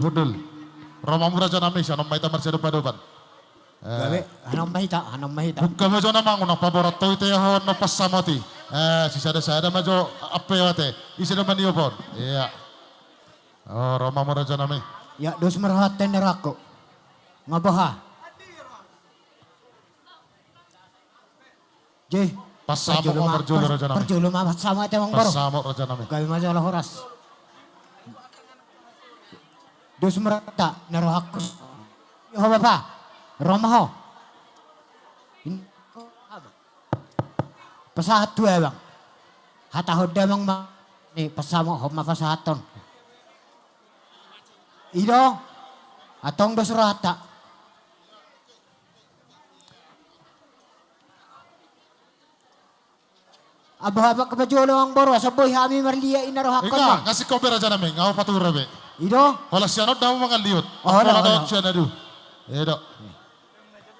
Udul. Romamu raja nami siya nang maita marsedo padoban. Gawe, hanong mahita. Buka majo namang unang paborato ito yahon no pasamoti. Si sada majo apewate. Isi naman niyo pon. Iya. Oh, Romamu raja nami. Ya, dos merhaten nerako. Ngabaha. Jeh. Pasamo ko marjulo raja nami. Perjulo ma pasamo ito mong baro. Pasamo raja nami. Gawe majo lah horas. Dos merata narohako. Yo bapa. Romaho. Pasahat tuwa bang. Hatahod bang ni pasamo ho mapasahaton. Ido atong dos rata. Abah kebajulo ang boro saboy hami marlia inarohakon. Ika kasih kopi raja nami ngau patura be. Ido. Wala siya not daw mga liot. Oh, Ako siya na do. Ido.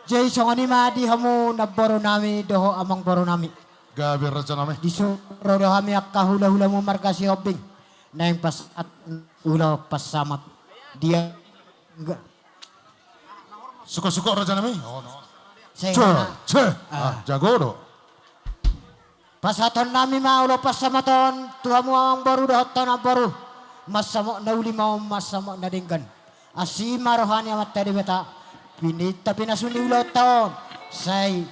Jay songani madi hamu naboro nami doho amang boro nami. Gabi raja nami. Disuro doho hami akka hula-hula mo markasi hobing. Na yung pas at ulaw pasamat. Dia enggak. Suko-suko raja nami. Oh no. Jago do. Pasaton nami maulo pasamaton. Tuhamu ang baru doho tanah baru. Masamo na ulimaw masamo na dinggan. Asima rohani amat tadi beta. Pinita pinasuni ulo taon. Say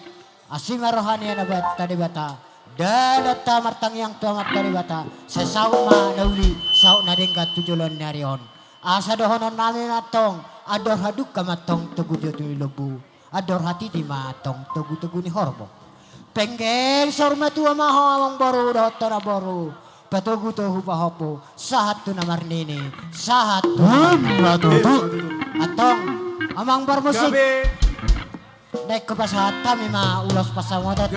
asima rohani na bet tadi beta. Dalata martang yang tua mat tadi beta. Say sauma na uli sau na dinggan tujulon narion. Asa dohonon nami natong. Ador haduk kamatong tugu tugu lobu. Ador hati di matong tugu tugu ni horbo. Pengen sorma tua maho amang baru doho tanah baru. Patugu to hupahopo sahat tu namar nini sahat tu atong amang bermusik naik ke pasahat kami ma ulos pasamo tu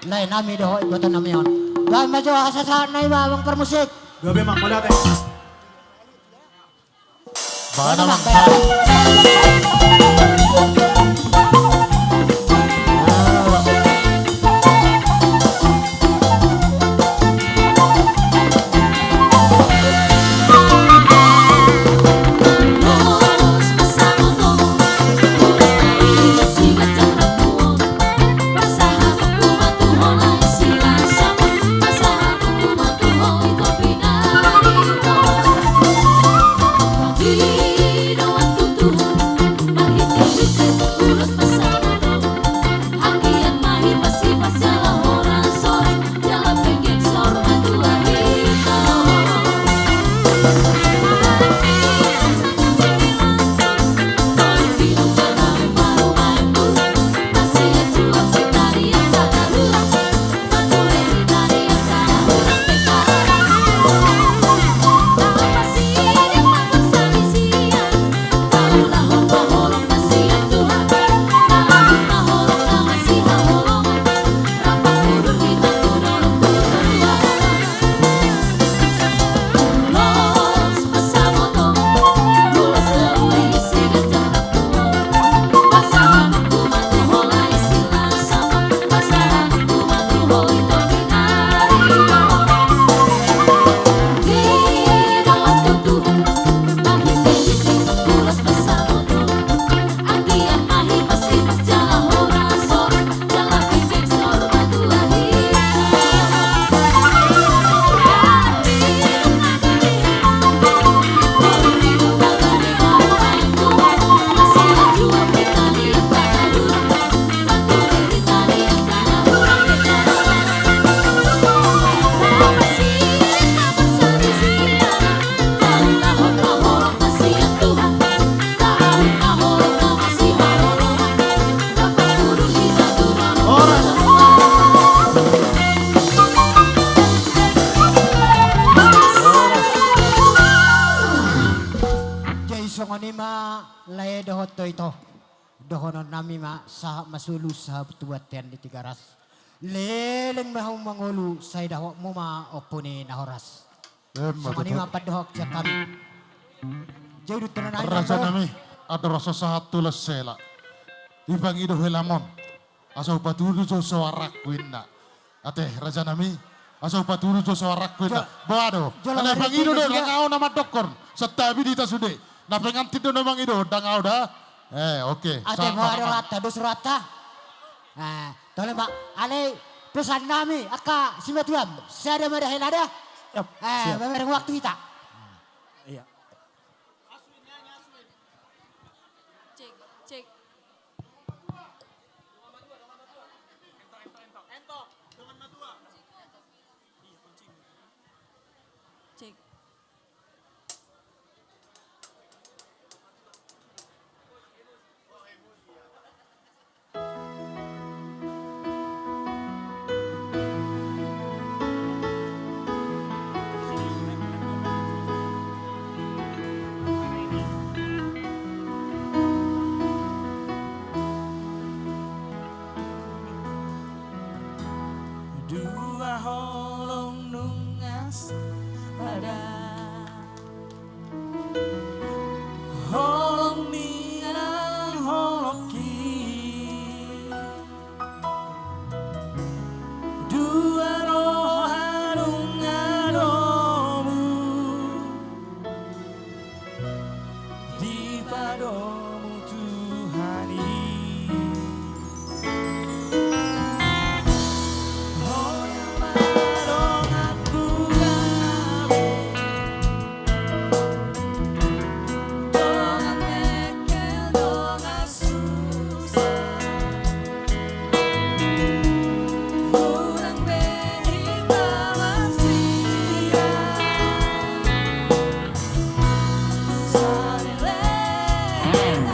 lain nami doho iboto namion dan majo hasasahan na ima amang bermusik gabi mang mulate Bana mang dohonon nami ma sa masulu sa tuwatan di tigaras. Leleng mahong mangulu sa dahok mo ma opone nahoras. Sama ma padohok sa kami. Jadi tenan Raja nami ada rasa sahat tulas sela. Ibang ido helamon. Asa upaturu jo soarak winna. Ate raja nami asa upaturu jo soarak winna. Bado. Ana bang ido do ngau nama dokor. Setabi dita sude. Na pengantin do namang ido dangau da. Oke. Ate bado rata dos rata. Tolong Pak, ale pesan nami aka simatuam. Saya ada helada. Beberapa waktu kita. Iya. Cek. Cek. Dua holong nungas pada holong minang holoki dua rohanung ngadomu di padomu Tuhani. Yeah.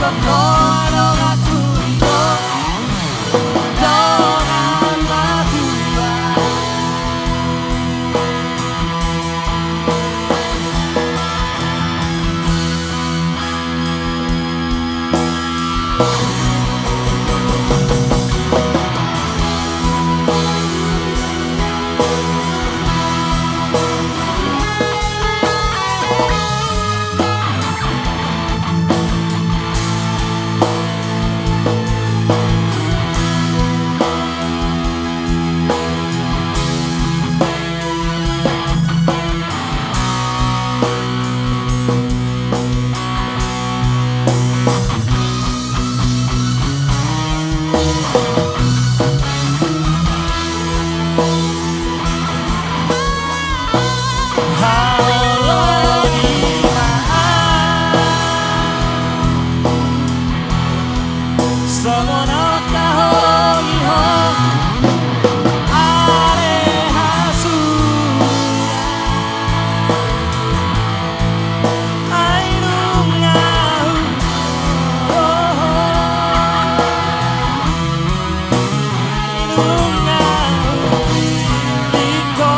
Iko kau dong aku hidup dengan matua.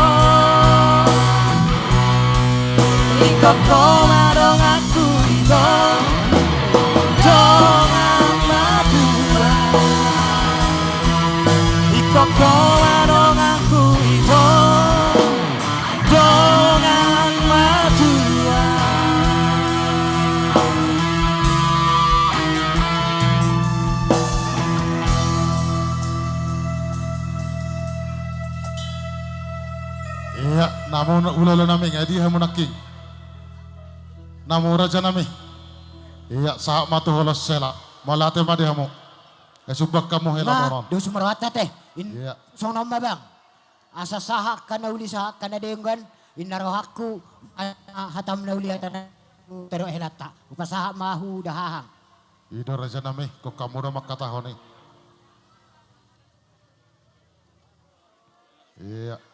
Iko koma dong aku itu dengan matua. Iko koma dong aku itu dengan matua. Iya, namun ulala nami ngadi hamunaking. Namo raja nami. Iya, sahak matu holos sela. Malate madi hamu. Kasubak kamu hela moron. Do sumarwata teh. Iya. Song nama bang. Asa sahak kana uli sahak kana denggan. Inarohaku hatam na uli atana pero helata. Upasaha mahu dahahang. Ido raja nami. Kok kamu udah makatahoni. Iya.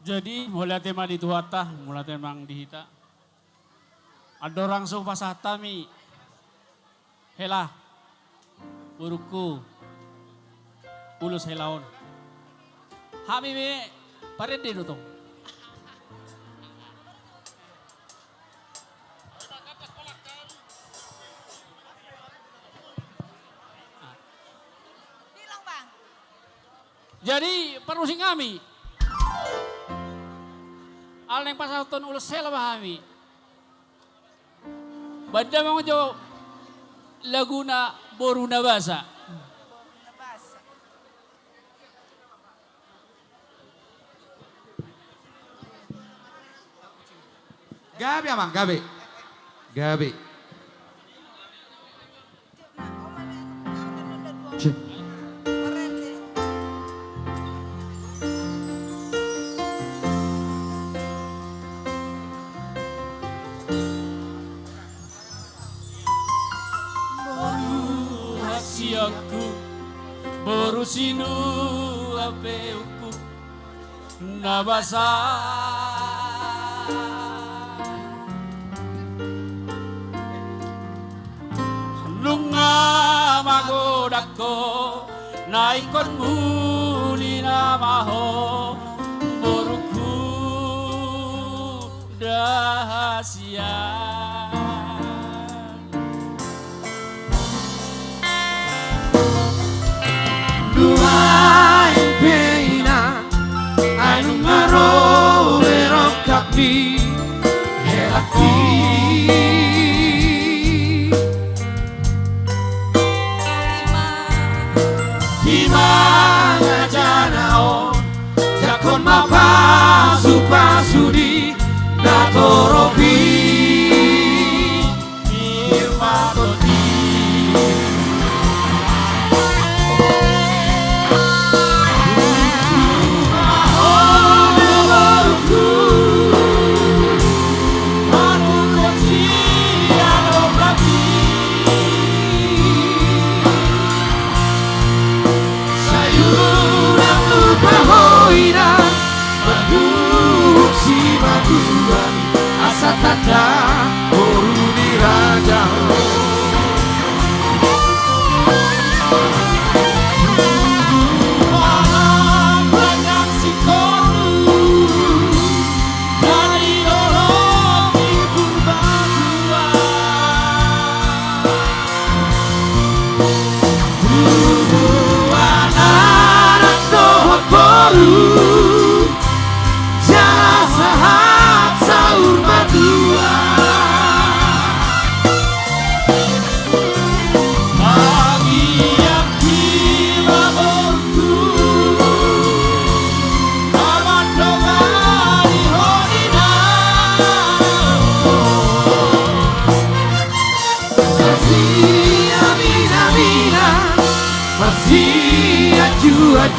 Jadi mulai tema di tuata, mulai temang dihita. Ada orang sung pasatami. Hela. Uruku. Ulus helaon. Hami me parede do tong. Bilang bang. Jadi perusing kami. Al neng pasaton ulus hela bahami. Bada mga jo Laguna Boruna Basa. Gabi amang, gabi. Gabi. Hasiaku borusinu apeuku nabasa. Lunga magodako naikon muli namaho boruku rahasia. Duai pena anu ngaro berokak di helaki. Gimana janao jakon mapasu-pasudi datorobi irmatoti. See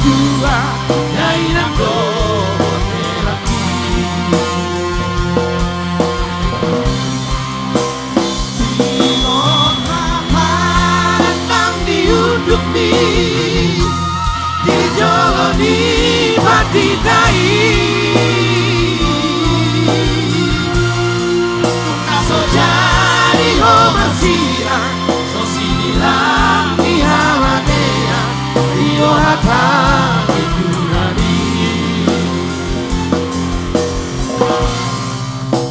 tua dai nanggo lagi. Timon maharan nang diuduk di joloni mati dai. So jadi homasira so sinilang ihamatea iyo hata ikurani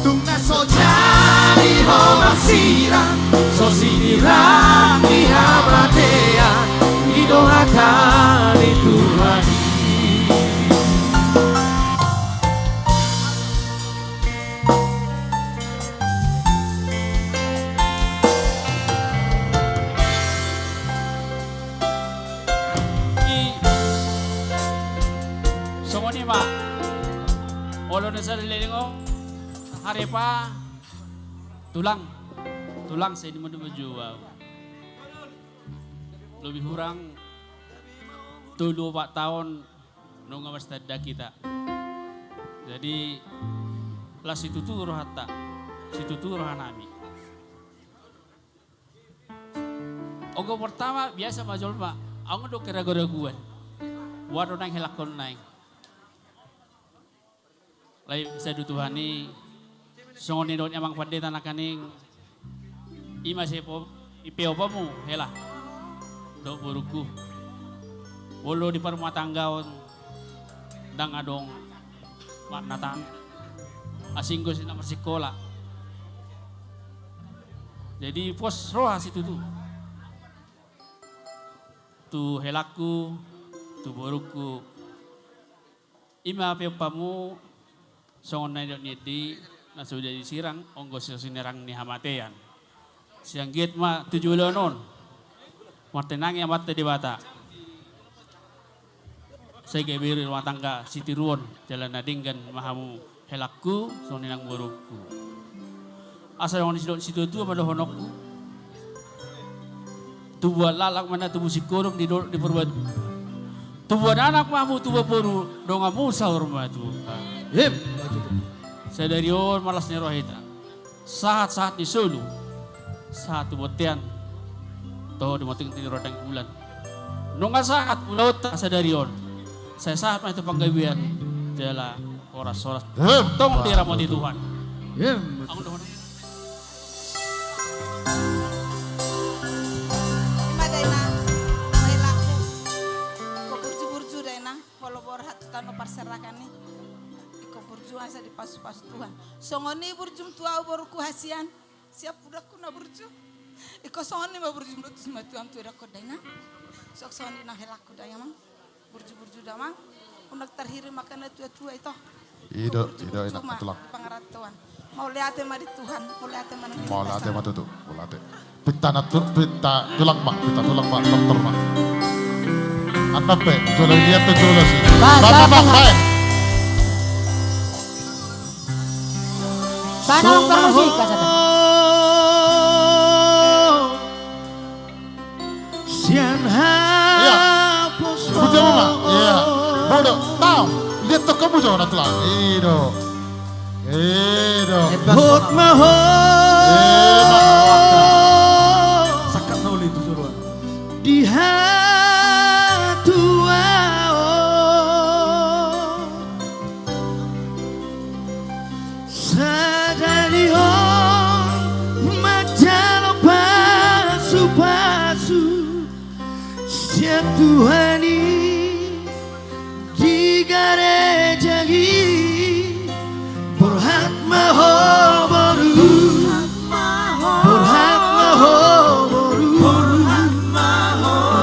tungna so jadi homasira so sinilang ihamatea iyo hata ikurani. Olo na sa lilingo, hari pa, tulang sa inyo mo juwa. Lebih kurang 2-4 tahun nung mastada kita. Jadi lah situ tu rohata, situ tu rohanami. Ogo pertama biasa majol pak, aku do keraguan, waduh nang helakon nang. Lai bisa dutuhani songoni dot emang pada tanah kaning ima sepo ipe opamu hela do buruku bolo di rumah tangga dang adong mak natang asinggo si nomor sekolah jadi pos roha situ tu helaku tu buruku ima ipe opamu songon na di na sudah disirang onggos sinerang ni hamatean siang git ma 7 non martenang yang mata di bata saya gebiri rumah tangga siti ruon jalan nadinggan mahamu helakku soninang buruku asal yang di situ tu pada honokku tubuh lalak mana tubuh sikurung di perbuat tubuh anak mamu tubuh puru dongamu sahur matu saya dari orang malas nerohita. Saat-saat di Solo, saat botian, toh di moting tidur rodang bulan. Nunga saat ulau tak saya dari orang. Saya saat itu panggawian jala oras-oras. Tong diramoti Tuhan. Aku dah. Madayna, may laku. Ko burju-burju dayna, polo borhat tano parserakan ni. Berjuang saya di pas-pas Tuhan. Songoni berjum tua baruku hasian. Siap udah kuna berjum. Iko songoni ma berjum lu sama Tuhan tu udah kodanya. Sok songoni nah helaku daya mang. Berju damang. Unak terhiri makan tua itu. Ido enak tulang. Pangarat Tuhan. Mau lihat ma di Tuhan. Mau lihat ma di mau lihat ma tuh. Mau lihat. Pita tulang mak dokter mak. Apa pe? Jodoh lihat tuh jodoh sih. Bapak baik. Panang permusik kasata. Sian hapus. Bujo mama. Iya. Bodoh. Tahu. Lihat tuh kamu jauh natulang. Ido. Hot maho. Sakat noli itu suruhan. Di hatua. Tuhani di gereja ini berhak maho baru berhak maho baru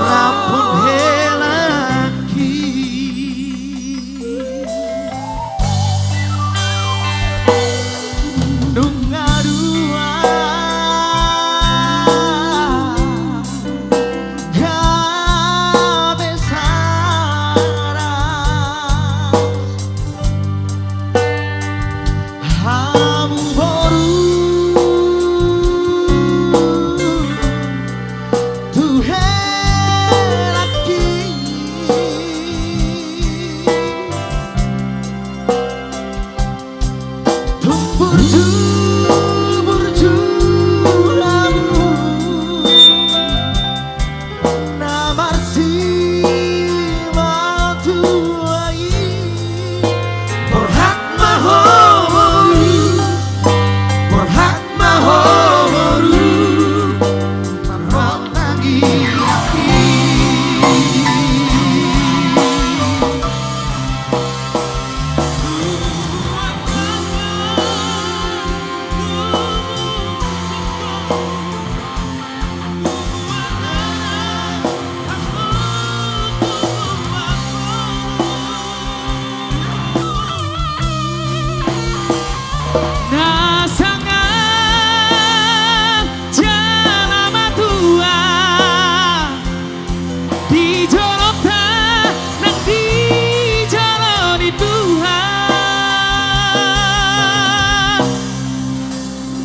rapun helaki dunga dua cabeza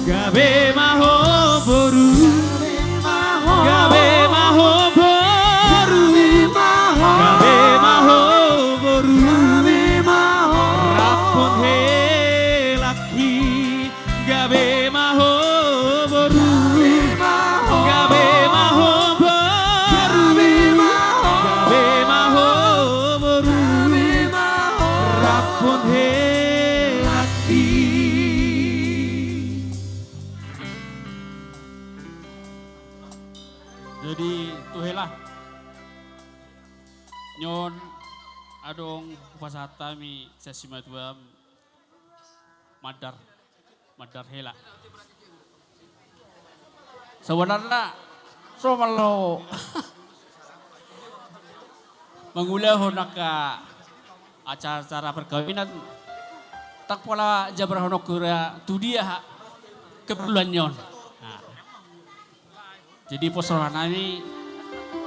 gabe maho boru, gabe maho boru, gabe maho boru, rapun he laki, gabe maho boru, gabe maho boru, gabe maho boru, rapun he laki. Jadi tuhelah nyon adong pasata mi sesima tuam madar hela. Sebenarnya somalo mengulah honaka acara perkawinan tak pola jabrah honokura tu dia keperluan nyon. Nah, jadi posoran ini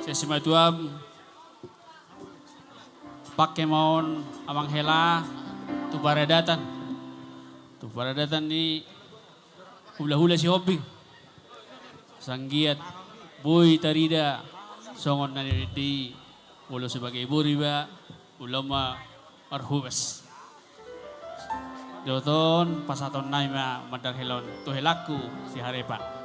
sesima tuam pakai maun amang hela tu paradatan ni hula-hula si hobbing sanggiat boy tarida songon na di ulo sebagai ibu riba ulama marhubes doton pasaton naima madar helon tu helaku si harepa.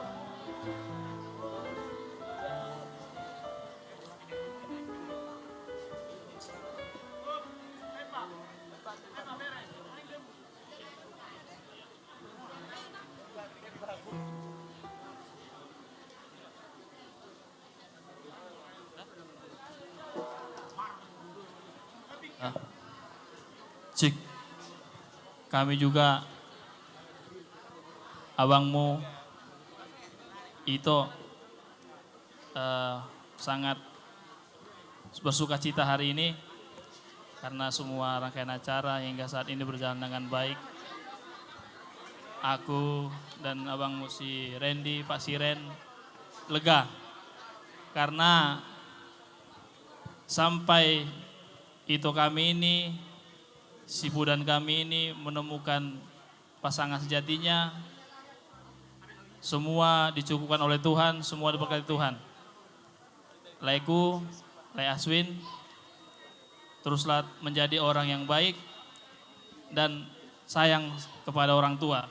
Cik, kami juga abangmu itu sangat bersuka cita hari ini karena semua rangkaian acara hingga saat ini berjalan dengan baik. Aku dan abangmu si Randy, Pak Siren lega karena sampai itu kami ini si budan kami ini menemukan pasangan sejatinya, semua dicukupkan oleh Tuhan, semua diberkati Tuhan. Laiku, Lai Aswin, teruslah menjadi orang yang baik dan sayang kepada orang tua.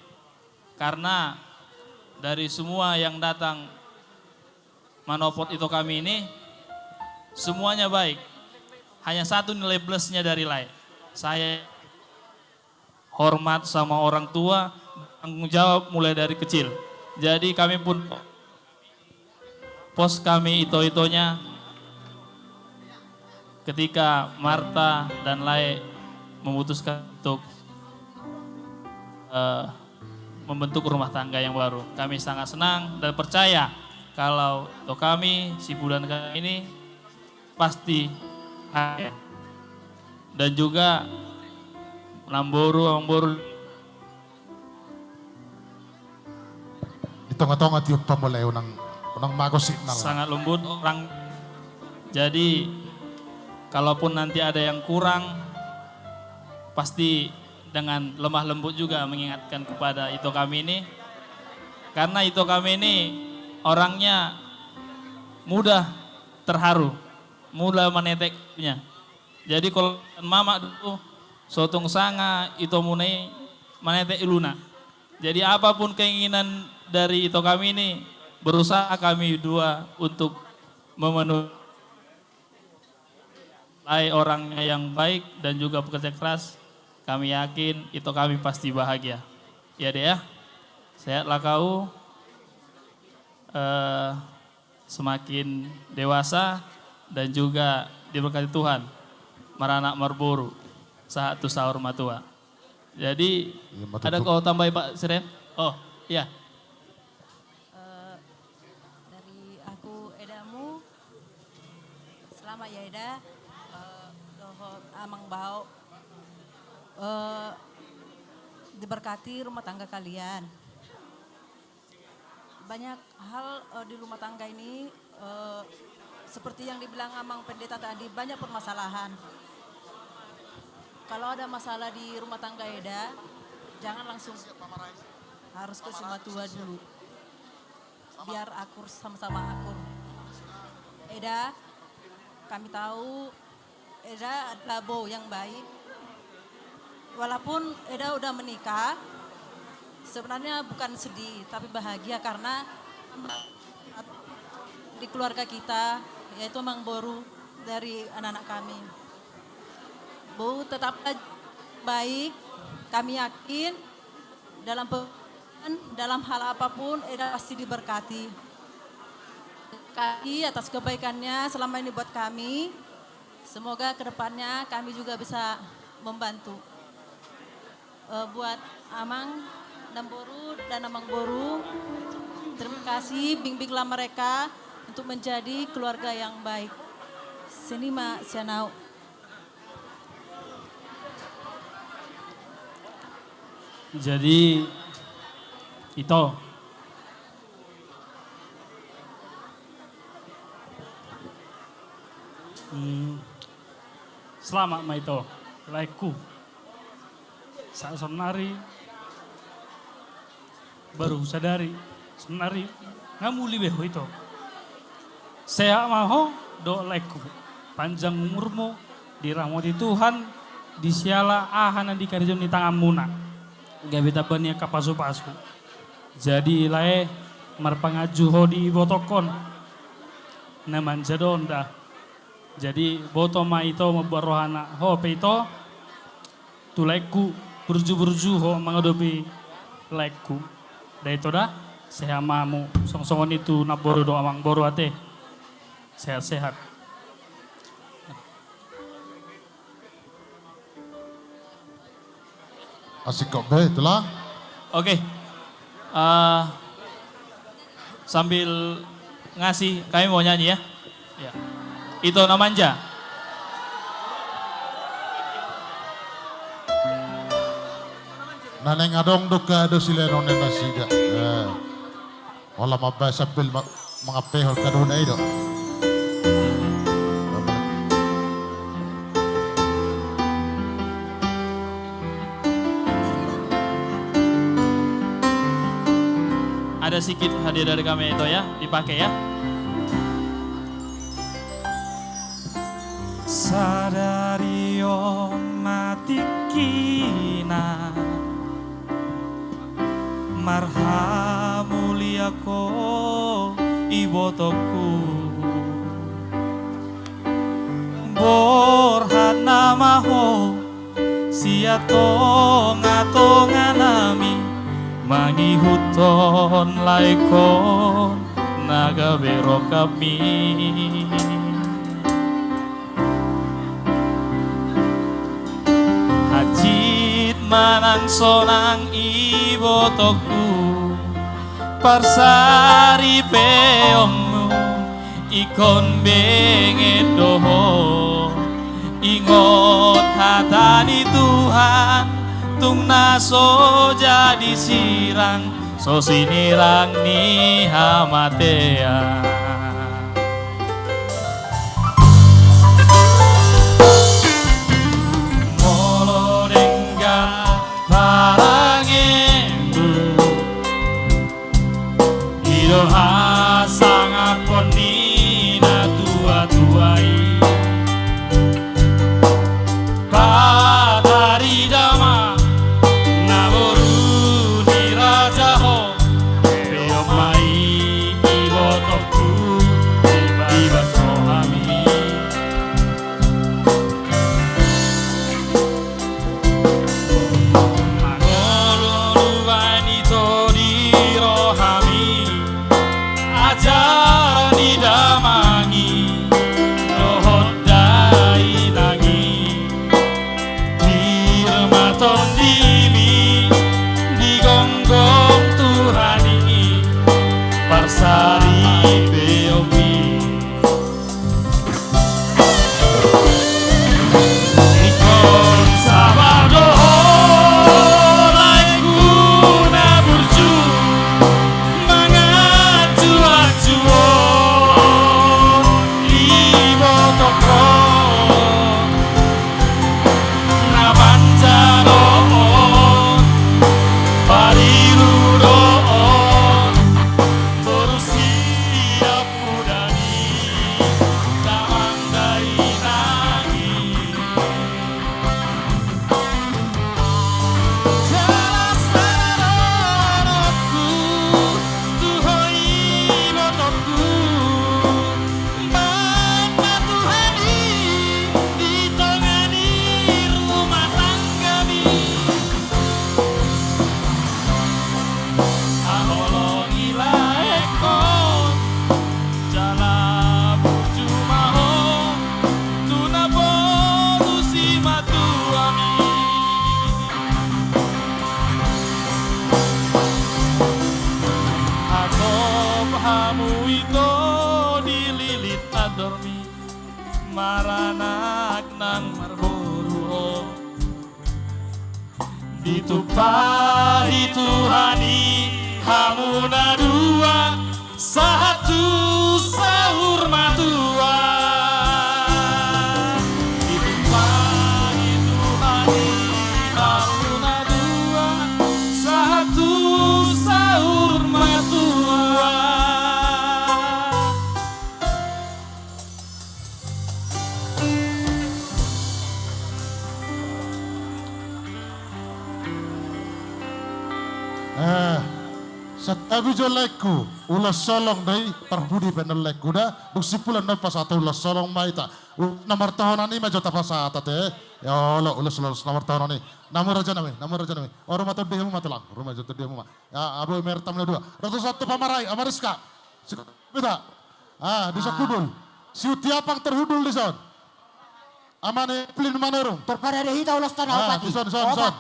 Karena dari semua yang datang manopot itu kami ini, semuanya baik. Hanya satu nilai plusnya dari Lai. Saya hormat sama orang tua, tanggung jawab mulai dari kecil. Jadi kami pun pos kami ito-itonya ketika Marta dan Lai memutuskan untuk membentuk rumah tangga yang baru. Kami sangat senang dan percaya kalau kami, si bulan kami ini pasti ada. Dan juga Lamboru di tengah-tengah tiup pamulay unang magosin na sangat lembut orang. Jadi kalaupun nanti ada yang kurang pasti dengan lemah lembut juga mengingatkan kepada itu kami ini, karena itu kami ini orangnya mudah terharu, mudah meneteknya. Jadi kalau mama dulu sotong sanga itu munai manete iluna. Jadi apapun keinginan dari itu kami ini berusaha kami dua untuk memenuhi orangnya yang baik dan juga bekerja keras. Kami yakin itu kami pasti bahagia. Ya deh ya. Sehatlah kau. Semakin dewasa dan juga diberkati Tuhan. Maranak marboru, sahatu sahur matua. Jadi ada kau tambahin Pak Siren? Oh iya. Dari aku edamu, selamat ya Eda, dohot amang bau, diberkati rumah tangga kalian. Banyak hal di rumah tangga ini, seperti yang dibilang amang pendeta tadi, banyak permasalahan. Kalau ada masalah di rumah tangga Eda, jangan langsung harus ke Simatua dulu. Biar akur, sama-sama akur. Eda, kami tahu Eda adalah bow yang baik. Walaupun Eda udah menikah, sebenarnya bukan sedih, tapi bahagia karena di keluarga kita, yaitu Mang Boru dari anak-anak kami. Bu tetap baik, kami yakin dalam hal apapun Eda pasti diberkati. Kami atas kebaikannya selama ini buat kami, semoga kedepannya kami juga bisa membantu. Buat Amang dan Boru dan Amang Boru, terima kasih bimbinglah mereka untuk menjadi keluarga yang baik. Senima Sianau. Jadi itu selamat Maito, laiku, saat sonari baru sadari sonari ngamuli beho itu. Saya maho do laiku, panjang umurmu, dirahmati Tuhan, disiala ahana di karjun di tangan muna. Gak beta bania kapasu-pasu. Jadi lae marpangaju ho di botokon. Naman jadonda. Jadi boto ma ito mabarohana ho peito tu laiku burju-burju ho mengadopi laiku. Da itu dah sehamamu song-songon itu naboru do amang boru ate. Sehat-sehat. Asik kok be, itulah. Oke. Sambil ngasih, kami mau nyanyi ya. Ya. Itu namanya. Naneng adong duka do sila nonen nasiga. Wala mabay sambil mengapehol kaduna itu. Ada sedikit hadiah dari kami itu ya, dipakai ya. Sadario mati kina marha muliako ibotoku borhana maho siato ngatonganami mangihuton laikon naga bero kami. Hajit manang sonang ibotoku parsari peongmu ikon benget doho ingot hatani Tuhan tung naso jadi sirang so sinirang ni hamatea. Molo denggan parangembu hido hasang apon nina tua-tuai patari dama iko dililit adormi maranak nang marhuruho ditupahi Tuhani hamuna dua satu sahur matua ditupahi Tuhani hamuna dua satu sahur matua. Satabi jo lekku ulas solong dai perbudi penel lekku dah busipulan na pasata ulas solong maita nomor tahun ani majo tapasata te ya Allah ulas nomor tahun ani namu raja nami orang mata dihmu matalang rumah jatuh dihmu ma ya abu mertam dua ratus satu pamarai amariska beda di sakudul siu tiapang terhudul di son amane plin manerung Terpada hita ulas tanah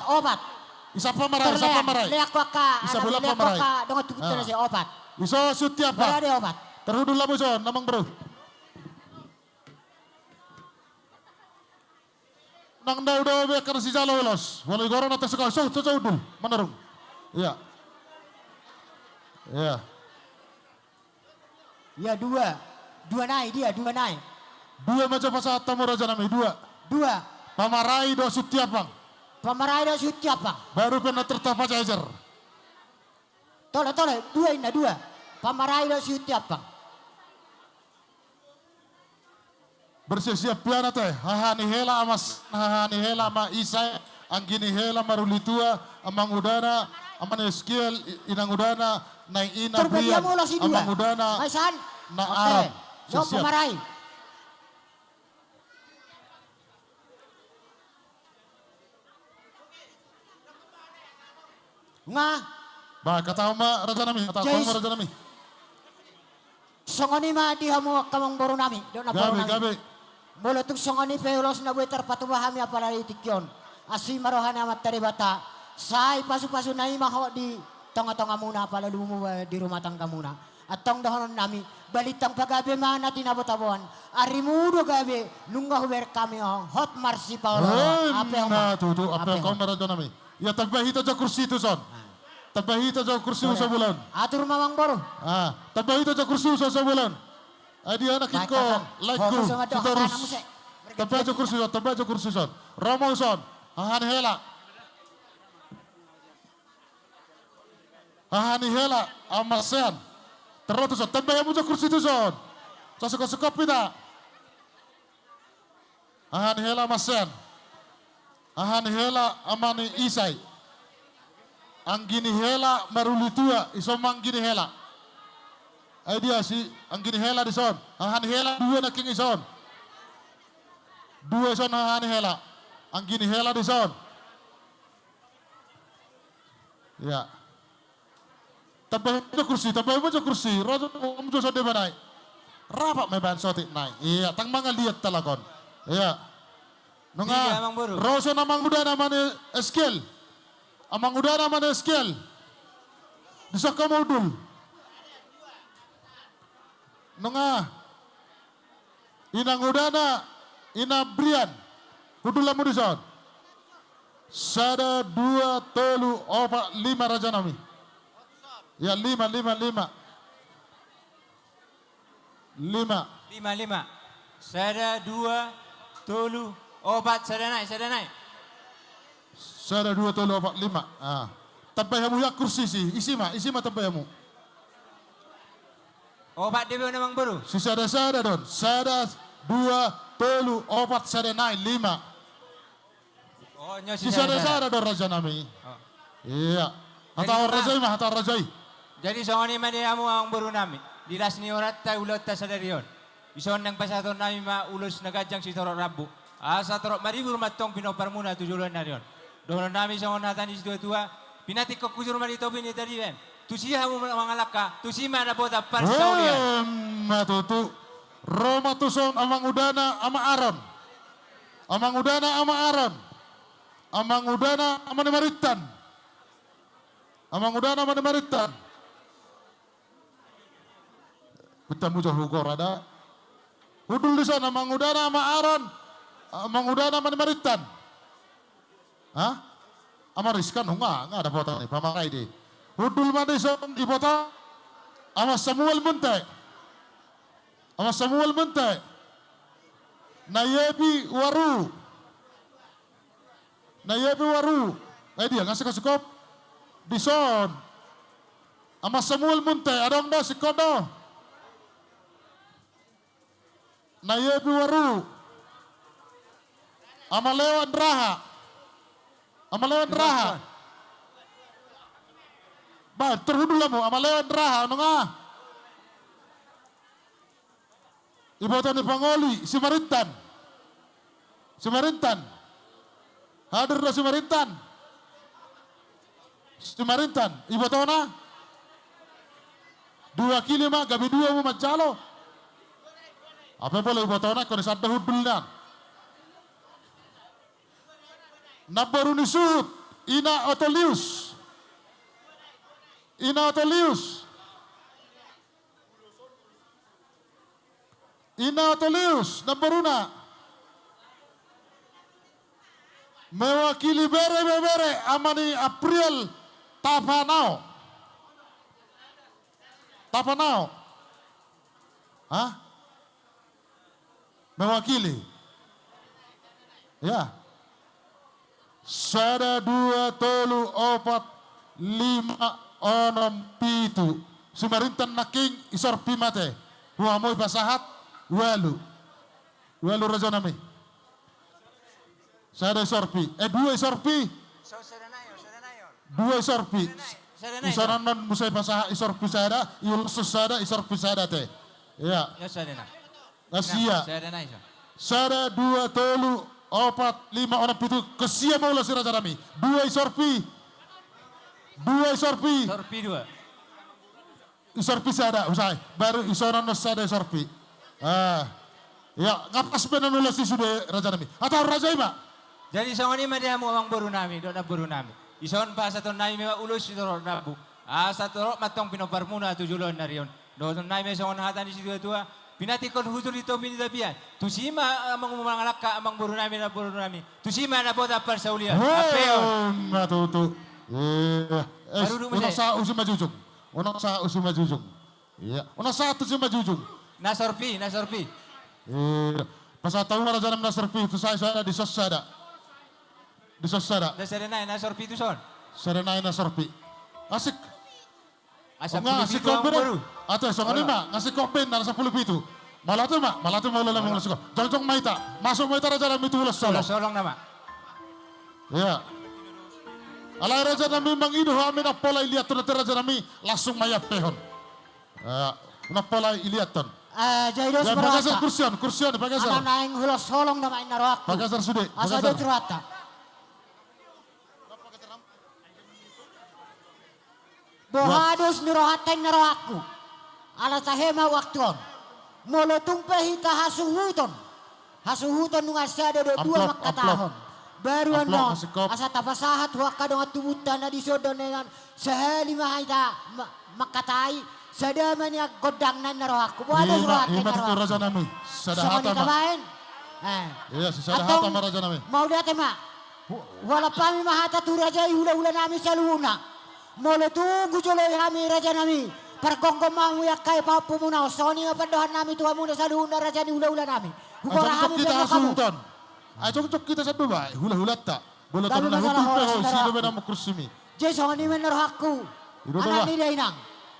obat. Isa pamarai. Leak waka. Isa bola pamarai. Dengan tubuh si obat. Iso suti apa? Berada obat. Terhudul lah muson, namang bro. Nang daw be karena si jalo ulos. Walau goron atas sekali. So udul. Manarung. Iya. Iya. Ya dua naik dia, dua naik. Dua macam pasal tamu raja nami dua. Pamarai do suti apa? Pamarai do suti apa? Baru pernah tertapa cajar. Tole, dua. Pamarai do suti apa? Bersiap piana teh. Hahani hela amas, hahani hela ma isai, anggini hela marulitua, amang udana, aman skill inang udana, naik ina brian, amang udana, na Arab. Yo pamarai. Nga. Ba kata ma raja nami, kata ma raja nami. Songoni ma di hamu kamang boru nami, do na boru nami. Gabe. Mula tung songoni peulos na buat terpatubahami apalagi tikyon. Asli marohan amat teribata. Sai pasu-pasu nai maho di tengah-tengah muna apalagi lumu di rumah tangga muna. Atong dahonon nami balitang pagabe mana tinabot-abon. Ari mudo gabe nunggah ber kami hot marsi paulo. Apa yang apa yang kau raja nami? Ya tabahita jo kursi itu son. Tabahita jo kursi usa bulan. Atur mamang boru. Tabahita jo kursi usa bulan. Adi anak iko laiku terus. Tabah jo kursi son. Romo son. Ahani hela amasen. Terus son. Tabah yang jo kursi itu son. Suka pita. Ahani hela amasen. Ahani hela amani isai. Anggini hela marulitua iso manggini hela. Dia si anggini hela di son. Ahani hela dua naking ison. Dua son ahani hela. Anggini hela di son. Ya. Tabah aja kursi. Rojo umjo so de banai. Rapak me ban sotik naik. Iya, tang mangal lihat talakon. Iya. Nunga, roso namang udah namanya skill. Amang udah namanya skill. Bisa kamu udul. Nunga, inang udana, ina brian. Udul lamu di son. Sada 2, 3, 4, 5 raja nami. Ya 5. 5. Sada 2, 3, 4, sada naik. Sada 2, 3, 4, 5. Tabayamu ya kursi sih, isi mah tabayamu. Obat dia memang baru. Si sada don. Sada 2, 3, 4, sada naik 5. Oh, nyo Si sada don raja nami. Iya. Atau rajai. Jadi soalnya mah dia ang baru nami. Dilas ni orat ta ulot ta sadarion. Ison nang pasaton nami ma ulos nagajang si torok rabu. Asa torok maribur matong pinoparmuna tujulan narion. Doon nami sa natan di tua pinati ko kusur marito bini tadi ben. Tusiya mo mangalaka, tusima na bota parsaulia. Matutu. Roma tuson amang udana ama Aron. Amang udana ama Maritan. Kita musuh hukor ada. Hudul di sana mangudana sama Aaron. Mangudana sama Maritan. Hah? Ama riskan nggak ada foto nih, pamakai di. Hudul Madison ibota ama Samuel Munte. Ama Samuel Munte. Nayebi Waru. Nayebi Waru. Dia ngasih ke skop. Dison. Ama Samuel Munte, ada ang si Kodo. Nayebi Waru. Ama Leo Andraha. Ama Leo Andraha. Ba, terhudul mo, ama Leo Andraha, ano nga? Iboto ni Pangoli, si Marintan. Si Marintan. Hadir na si Marintan. Si Marintan, iboto na. 2 kilo mah, gabi 2 mo majalo. Apa boleh iboto na, kung isang hudul na. Nabaru ni Suhut, Ina Otolius. Ina Otolius. Ina Otolius, nabaru na. Mewakili bere amani April Tapanao. Tapanao. Hah? Mewakili. Ya. Sada 2 tolu 4 5 6 7. Sumarintan naking isorpi mate. Huamoy pasahat walu. Walu raja nami. Sada isorpi. 2 isorpi. 2 isorpi. Isaranan musay pasahat isorpi sada, iulsus sada isorpi sada te. Ya. Ya sadena. Asia. Sadena iso. Sada 2 tolu 4 5 6 7 kesia mau si raja nami. 2 isorpi. 2 isorpi. Sorpi 2. Isorpi sada usai. Baru isoran sada isorpi. Ya ngapas benar nulis si sudah raja nami. Atau raja ima. Jadi songoni media mo amang baru nami, do na baru nami. Ison pa sa ton nami mewa ulus ito nabu. Sa to matong pinoparmuna tu julon na riyon. Do ton nami songon hatan di situ tua. Pinatikon hutul ito pinitapian. Tusima amang umangalak ka amang baru nami. Tusima na bota par sa ulian. Apeo. Matutu. Una sa usum majujung. Una sa usum majujung. Iya. Una sa tu usum majujung. Nasorpi. Pasataw na raja nami nasorpi. Tu saya di sosada. Di sosada. Da serenay nasorpi tu son. Serenay nasorpi. Asik. Asa ngasih kopi baru. Atau songan lima ngasih kopi dan 10 itu. Malah tu mau lalang mau lasuk. Jong maita. Masuk maita raja nami tu ulas solong. Solong nama. Ya. Alai raja nami mangidu amin apola iliat tu raja nami langsung mayat pehon. Napola iliat ton. Jaido Ya pagasar kursion pagasar. Anak naing hulos solong nama inaroak. Pagasar sudah. Asa do curata. Bohados nirohateng naroaku. Ala sahema waktuon. Molotung pehita hasuhuton. Hasuhuton nunga sada do 2 makatahon. Baru ano asa tapasahat waka dong tubutan na disodon dengan sehali mahita makatai sada mania godang na naroaku. Bohados nirohateng naroaku. Raja nami. Sada hata ma. Iya, sada hata ma raja nami. Mau date ma. Wala pami mahata tu raja hula-hula nami saluna. Molo tunggu joloi kami raja nami. Pergonggom mamu ya kai papu muna. Soni ngapadohan nami tuha muna saluna raja ni hula-hula nami. Hukora kami kita asuhutan. Cocok kita satu baik. Hula-hula tak. Boleh tahu nak hukum peho sini beda mukursimi. Jadi soni menor hakku. Anak ni dia inang.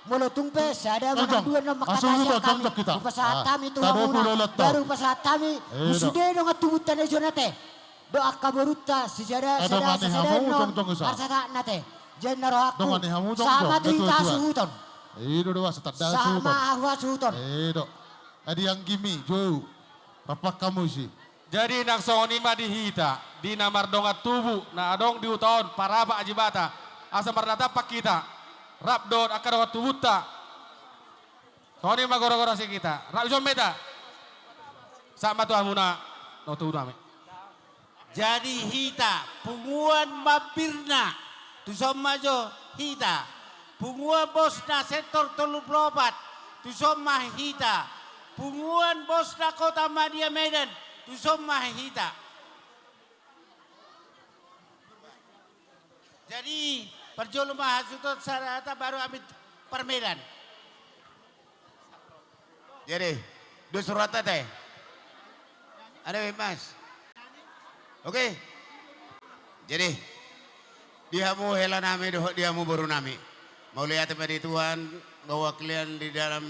Molo tungpe sada mana 2 nom makataya kami. Upasahat kami tuha muna. Baru upasahat kami. Usude no ngatubutan na jonate. Doa kaburuta sejada no. Arsata nate. Jenero aku sama tuita suhuton. Doa setada suhuton. Sama ahwa suhuton. Adi yang gimi jauh. Apa kamu sih? Jadi nak songoni ma dihita di namar dongat tubuh na adong di utaon paraba ajibata asa mardata pak kita rap don akan dongat tubuh ta songoni ma goro-goro si kita rap isom meta sama tu amuna no tu nami. Jadi hita punguan mapirna tu somajo hita punguan bosna sektor 34 Tusom Mahita. Punguan Bosna Kota Madia Medan. Tusom Mahita. Jadi Perjolo Mahasutot Sarata baru ambil Permedan. Jadi, dua surat teh. Ada mas. Oke. Jadi, diamu hela nami doh diamu baru nami. Mau lihat kepada Tuhan bahwa kalian di dalam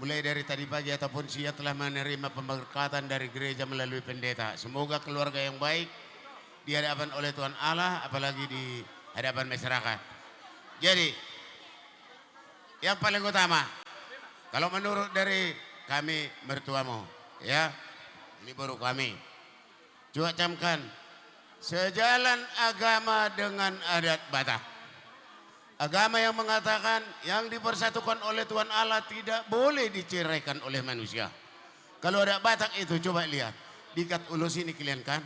mulai dari tadi pagi ataupun siang telah menerima pemberkatan dari gereja melalui pendeta. Semoga keluarga yang baik di hadapan oleh Tuhan Allah, apalagi di hadapan masyarakat. Jadi, yang paling utama, kalau menurut dari kami mertuamu, ya, ini baru kami, juga camkan, sejalan agama dengan adat Batak. Agama yang mengatakan yang dipersatukan oleh Tuhan Allah tidak boleh diceraikan oleh manusia. Kalau ada Batak itu coba lihat, diikat ulus ini kalian kan,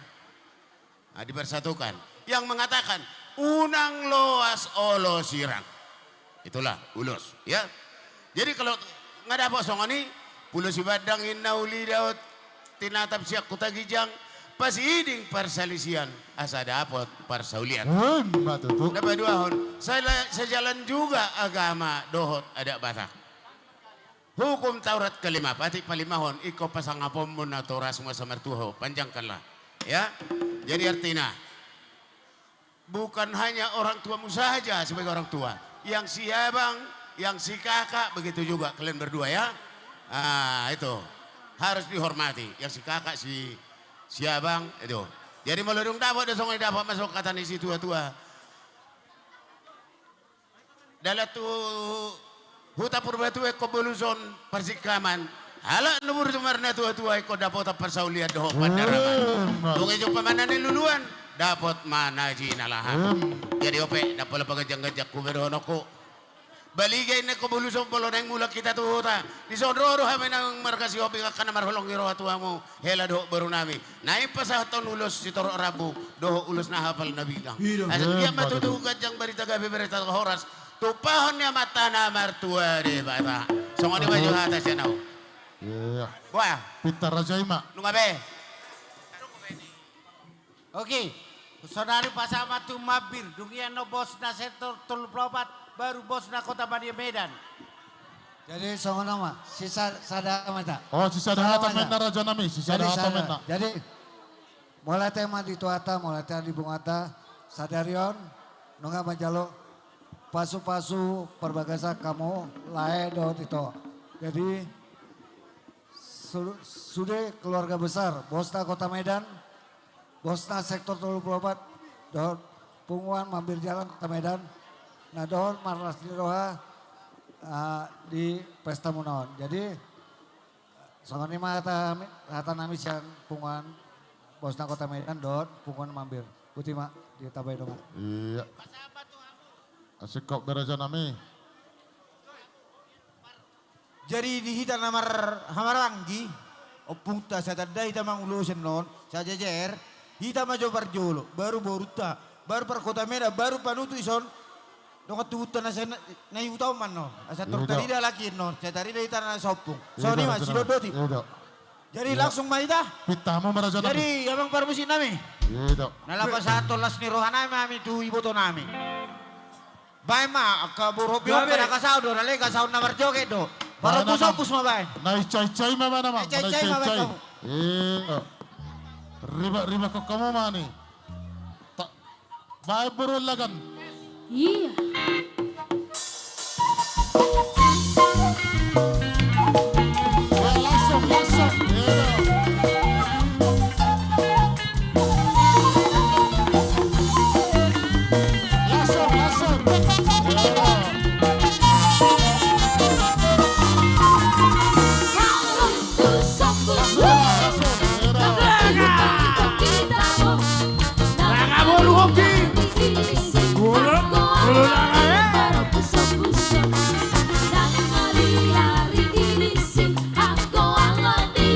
nah, dipersatukan. Yang mengatakan unang loas olo sirang, itulah ulus, ya. Jadi kalau nggak dapat songoni, pulau si badang inauli daud tinatap siak kota gijang pas iding persalisian asa dapat persaulian. Dapat dua hon. Sejalan juga agama dohot ada Batak. Hukum Taurat kelima patik palimahon iko pasang apom munatora semua samartuho panjangkanlah. Ya. Jadi artinya bukan hanya orang tuamu saja sebagai orang tua, yang si abang, yang si kakak begitu juga kalian berdua ya. Ah, itu harus dihormati. Yang si kakak si abang itu. Jadi meludung dapat desong dapat masuk kata isi tua-tua. Dalam tu huta purba tu eko beluson persikaman. Hala nomor jumarna tua-tua eko dapat persaulian doh pandaraman. Tungai jumpa mana ni luluan dapat mana jinalahan. Jadi ope dapat pagajang-gajak kumeronoko. Baligay na kubulusong polo na yung mulak kita tuhuta. Di sonroro kami ng markasi hobi ka na marhulong giro atuwa mo. Hela doho baru nami. Naipasahaton ulos si Toro Arabu. Doho ulos na hapal na bilang. At diya matutugad yung barita gabi barita ka horas. Tupahon niya mata na martua di bata. So nga di ba yung hata siya na ho? Iya. Wah. Pita Rajaima. Nungabe. Oke. Saudari pasama tu mabir. Dungian no bos na sektor tulupropat. Baru bos na Kota Madia Medan. Jadi songo nama sisa sada mata. Oh sisa dahata mena raja nami, sisa dahata mena. Jadi mulai tema di tuata, mulai tema di bungata, sadarion, nunga majalo, pasu-pasu perbagasa kamu lae do itu. Jadi sudah keluarga besar, bosna Kota Medan, bosna sektor 34, do punguan mampir jalan Kota Medan. Nah dohon marlas di roha di pesta munaon. Jadi songoni mah hata nami siang punguan bosna Kota Medan dohon punguan mampir. Putih mak ditambahin dong. Iya. Asik kok beraja nami. Jadi di hita namar hamaranggi opungta sa tanda hita mangulusin non sa jajer hita majo Perjolo baru boruta baru per Kota Medan baru panutu ison. Dong tuhutan na sa nayutaw man no. Asa tortari da laki no. Sa tari da itan na sopong. So ni mas sidodoti. Jadi langsung maida. Pita mo maraja nami. Jadi abang parmusin nami. Iya. Nalapas ato las ni rohanay mami tu iboto nami. Bay ma ka burobyo para kasaw do nalay kasaw na marjoke do. Para pusapus ma bay. Nai cai-cai ma ba naman? Cai-cai ma ba kamu? Iya. Riba ko kamu mani. Bay burol lagan. Iya. Langsung.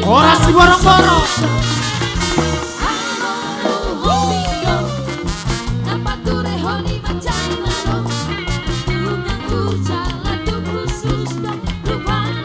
Orang si borong-borong. Rupanya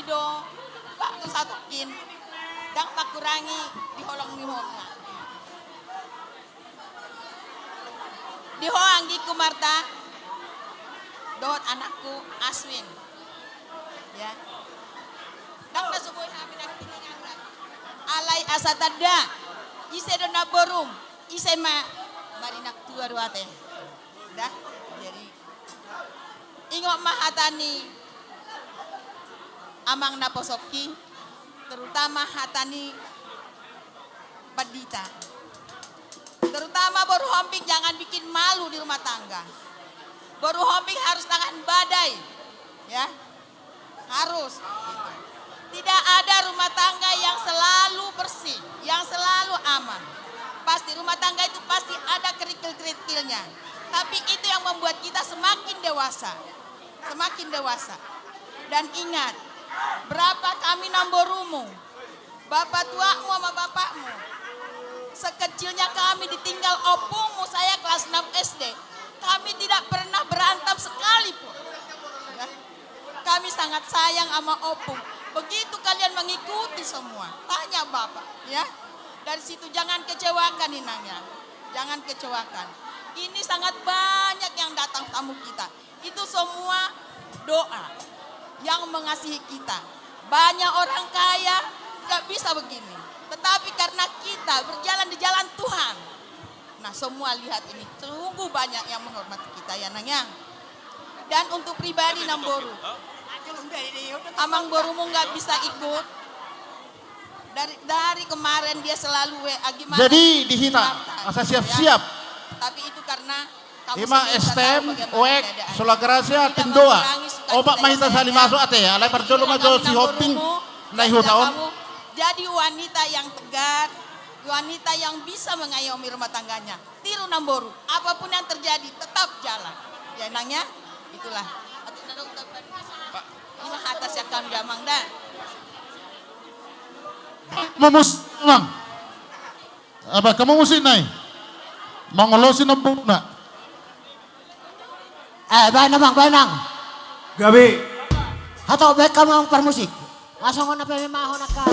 do waktu satukin dan makurangi diholong ni honga. Dihoang di kumarta dohot anakku Aswin. Ya. Dan nasuboy kami nak tinangan. Alai asatada. Ise do na borum. Ise ma marinak tua ruate. Dah. Jadi ingok mahatani amang naposoki terutama hatani Padita. Terutama baru homping jangan bikin malu di rumah tangga. Baru homping harus tahan badai. Ya. Harus. Gitu. Tidak ada rumah tangga yang selalu bersih, yang selalu aman. Pasti rumah tangga itu pasti ada kerikil-kerikilnya. Tapi itu yang membuat kita semakin dewasa. Semakin dewasa. Dan ingat, berapa kami namborumu, bapak tuamu sama bapakmu. Sekecilnya kami ditinggal opungmu, saya kelas 6 SD. Kami tidak pernah berantem sekalipun. Ya. Kami sangat sayang sama opung. Begitu kalian mengikuti semua, tanya bapak. Ya. Dari situ jangan kecewakan Inangnya. Jangan kecewakan. Ini sangat banyak yang datang tamu kita. Itu semua doa yang mengasihi kita. Banyak orang kaya nggak bisa begini. Tetapi karena kita berjalan di jalan Tuhan. Nah semua lihat ini. Sungguh banyak yang menghormati kita ya Nang. Dan untuk pribadi Namboru. Amang Borumu nggak bisa ikut. Dari kemarin dia selalu gimana. Jadi dihita. Asa siap-siap. Tapi itu karena Ima STM, OEK, Sulagracia, Tindoa. Obat mahita sali masuk ate ya. Alai perjolo majo si hopping. Nai hutaon. Jadi wanita yang tegar, wanita yang bisa mengayomi rumah tangganya. Tiru Namboru, apapun yang terjadi tetap jalan. Ya Nangnya, itulah. Ini atas yang kami damang dah. Memus, Nang. Apa kamu musik nai? Mangolosin Namboru nak. Baik nang. Gabi. Atau baik kamu per musik. Langsung na pa may mahon ka.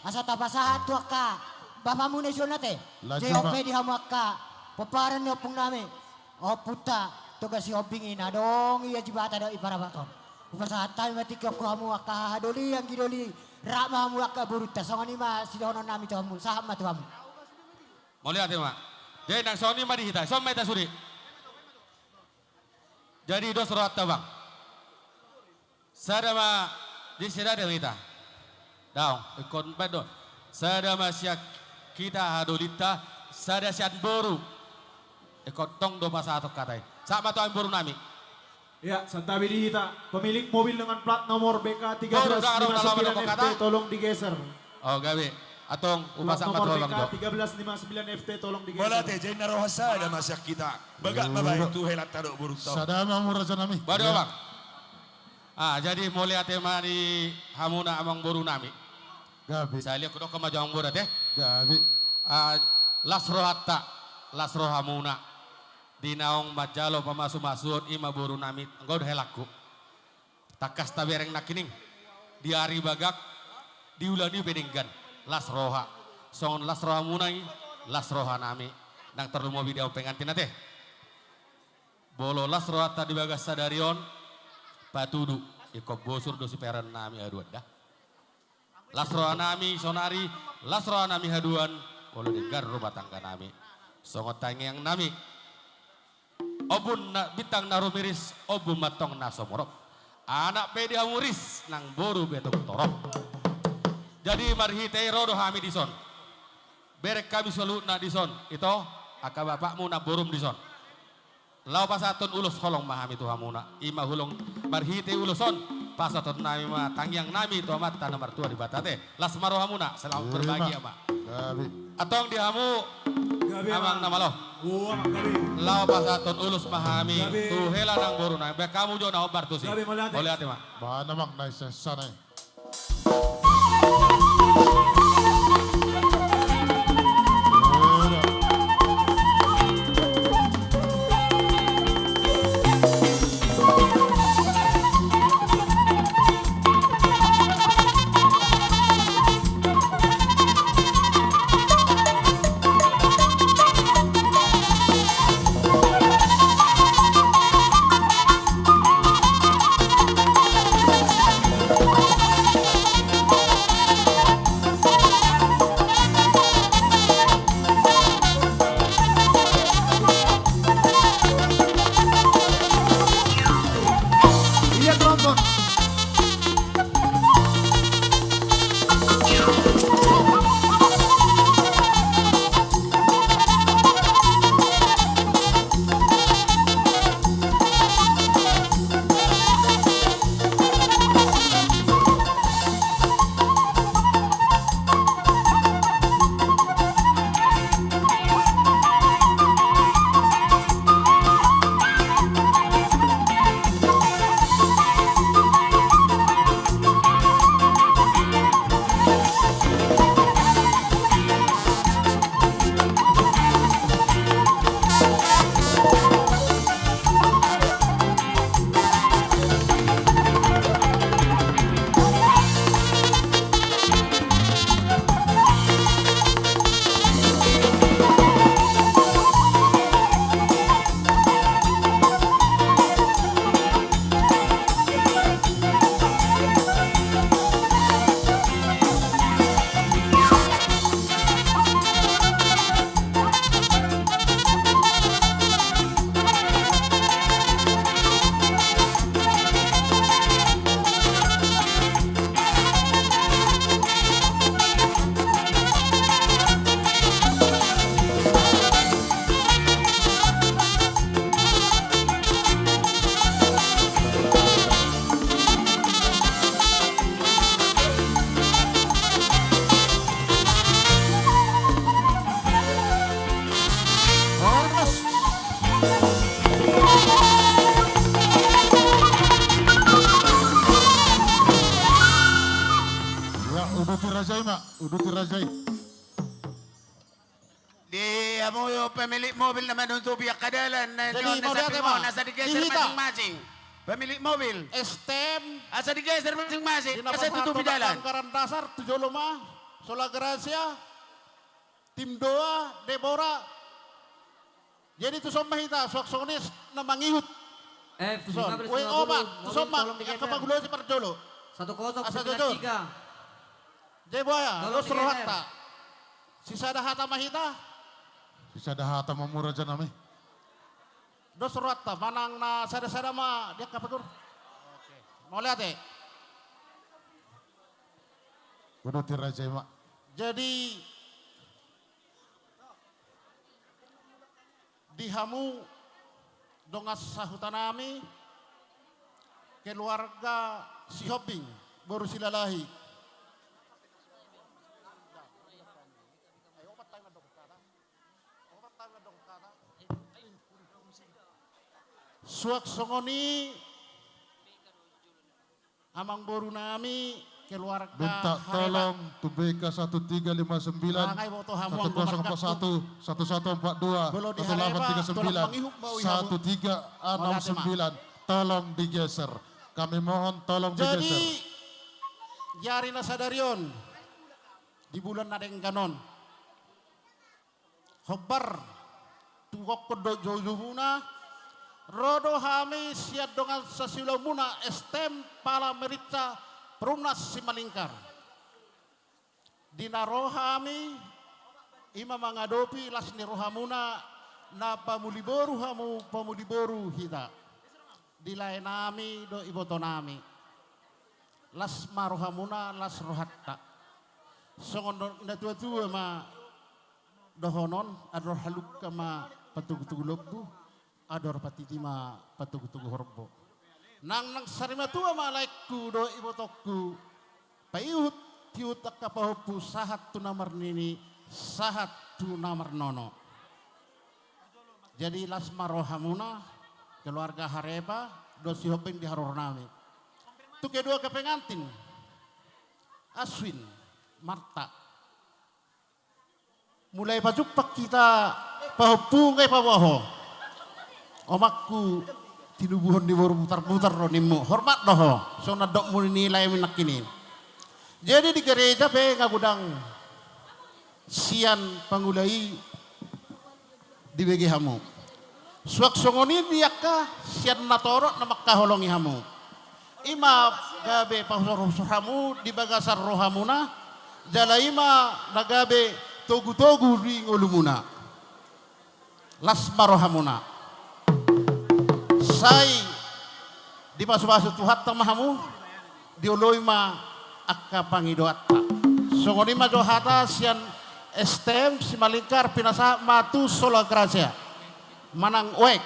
Asa tapasahat tuak ka. Bapamu na isyon nate. JOP di hamak ka. Paparan niyo pong nami. O puta. Tuga si Obing ina. Dong iya jibata daw iparabaton. Upasahat tayo matikyo ko hamu ka. Hadoli ang gidoli. Rama hamu ka buruta. So kanima sidono nami to hamu. Saham matu hamu. Muli ate ma. Jadi nang soni ma dihita. So may tasuri. Jadi dos roat tabang. Sada ma di sida de mita. Daw, ikon pedo. Sada masyak kita hadolita, sada sian boru. Ikon tong do masa atok katai. Sama to ang boru nami. Ya, Santabi Dihita, pemilik mobil dengan plat nomor BK 1359 FT tolong digeser. Oh, gawe. Atong upasak matulong do. BK 1359 FT tolong digeser. Bola te jay naroha sada masyak kita. Baga mabay tu helat tado boru tau. Sada mamura nami. Bado bang. Jadi mulai ate mari hamuna amang boru nami. Gabi. Saya lihat kudo kemajang boda teh. Gabi. Lasro hatta, lasro hamuna. Dinaong majalo pamasu-masuon ima boru nami. Engkau udah helaku. Takas tabereng nakining. Diari bagak. Diulani bedenggan. Lasroha. Songon lasro hamunai. Lasroha nami. Nang terlalu mobil dia pengantin teh. Bolo lasro hatta di bagas sadarion. Patudu. Ikop bosur dosi peran nami aduan dah. Lasro nami sonari, lasro nami haduan, Olo di garro batangga nami. Songot tanging nami. Obun na bitang narumiris, obun matong nasomorok. Anak pedi amuris nang boru betok torok. Jadi marhitei rodo hami dison. Berek kami selalu na dison. Ito aka bapakmu na borum dison. Lau pasatun ulus holong mahami tuhamuna. Ima hulong marhitei uluson. Pasatun nami ma tangyang nami tu amat tanah martua di batate. Las marohamuna selalu berbagi ama. Atong dihamu amang nama lo. Lau pasatun ulus mahami tu hela nang boru nang. Be kamu jo na obar tu si. Boleh hati ma. Ba namang nice sana. Uduti Rajai. Di amo yung pemilik mobil naman untuk pihak kadalan na Jadi, nasa mau primo, lihat, nasa digeser Dihita. masing-masing. Pemilik mobil. STM. Asa digeser masing-masing. Di Kasi tutupi jalan. Angkaran dasar 75, Sola Gracia, Tim Doa, Deborah. Jadi tu somah kita, sok-sonis na mangihut. Son, we obat, tu somah, yang kapagulo si Parjolo. 1093. Jeboya, Tolong lo suruhatta. Sisa dahata mahita. Sisa dahata mamuraja nami. Do suruhatta, manang na sada-sada ma, dia kapagur. Mau lihat eh? Uduti Rajai mak. Jadi dihamu dongas sahutanami keluarga si Hoping baru silalahi. Suak songoni amang boru nami keluarga Minta tolong Tubeka 1359 Nangai boto hamuang 1041 1142 1839 1369 tolong digeser. Kami mohon tolong digeser. Jadi yari na sadarion di bulan nadeng ganon. Hobar tungkok kedo jauhuna rodo hami siat dengan sasilau muna estem pala meritsa perumnas simalingkar. Dinaro hami Ima mangadopi las ni rohamuna na pamuliboru hamu pamuliboru hita. Dilay nami do iboto nami. Las marohamuna las rohatta. Songon na tua-tua ma dohonon ador haluk kama patugu-tugu lobbu ador patiti ma patugu-tugu horbo. Nang sarima tua ma laikku do ibotokku. Paiut tiut akapahopu sahat tu namar nini sahat tu namar nono. Jadi las marohamuna keluarga Hareba dosi hopeng di haror nami. Tu kedua ke pengantin Aswin Marta. Mulai pajupak kita pahopung kay pawaho. Omakku tinubuhon di baru putar-putar ronimu. Hormat doho. So nadok mo nilai minak ini. Jadi di gereja pe ngagudang sian pangulai di begi hamu. Suak songoni diaka sian natorot na makaholongi hamu. Ima gabe pahusor hamu di bagasar rohamuna. Jala ima nagabe togu-togu di ngolumuna. Las marohamuna. Sai di pasu-pasu tuhat tamahamu dioloi ma akka pangidoatta. Songoni ma johata sian STM si malingkar pinasa matu sola gracia. Manang oek.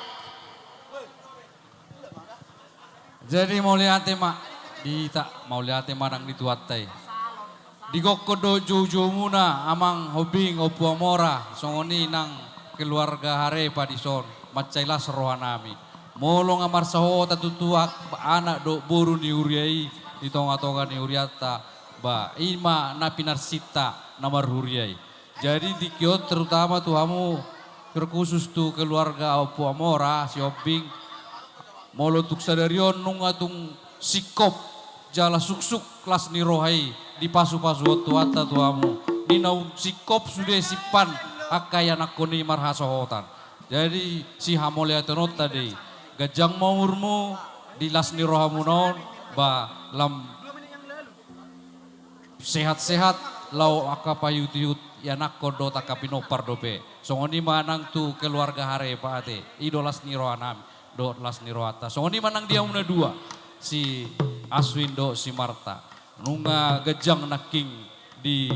Jadi mau lihat mak di tak mau lihat manang dituatai. Di kokodo jojo muna amang hobing opu amora songoni nang keluarga hare padison macailah serohanami. Molong amar saho tatutuak anak do boru ni uriai di tonga-tonga ni uriata ba ima napinarsita namar huriai. Jadi di kiot terutama tuhamu terkhusus tu keluarga opu amora si hobing molo tuk sadarion nung atung sikop jala suksuk kelas ni rohai di pasu-pasu waktu atta tuamu ni naung sikop sudah sipan akaya nakoni marhasohotan. Jadi si hamolea tenot tadi gajang maurmu di las ni rohamu non ba lam sehat-sehat lau akapayut-yut ya nakodo takapinopar dope. Songoni manang tu keluarga hare paate idolas ni rohanam do las ni rohata. Songoni manang dia una dua si Aswin do si Marta. Nunga gejang naking di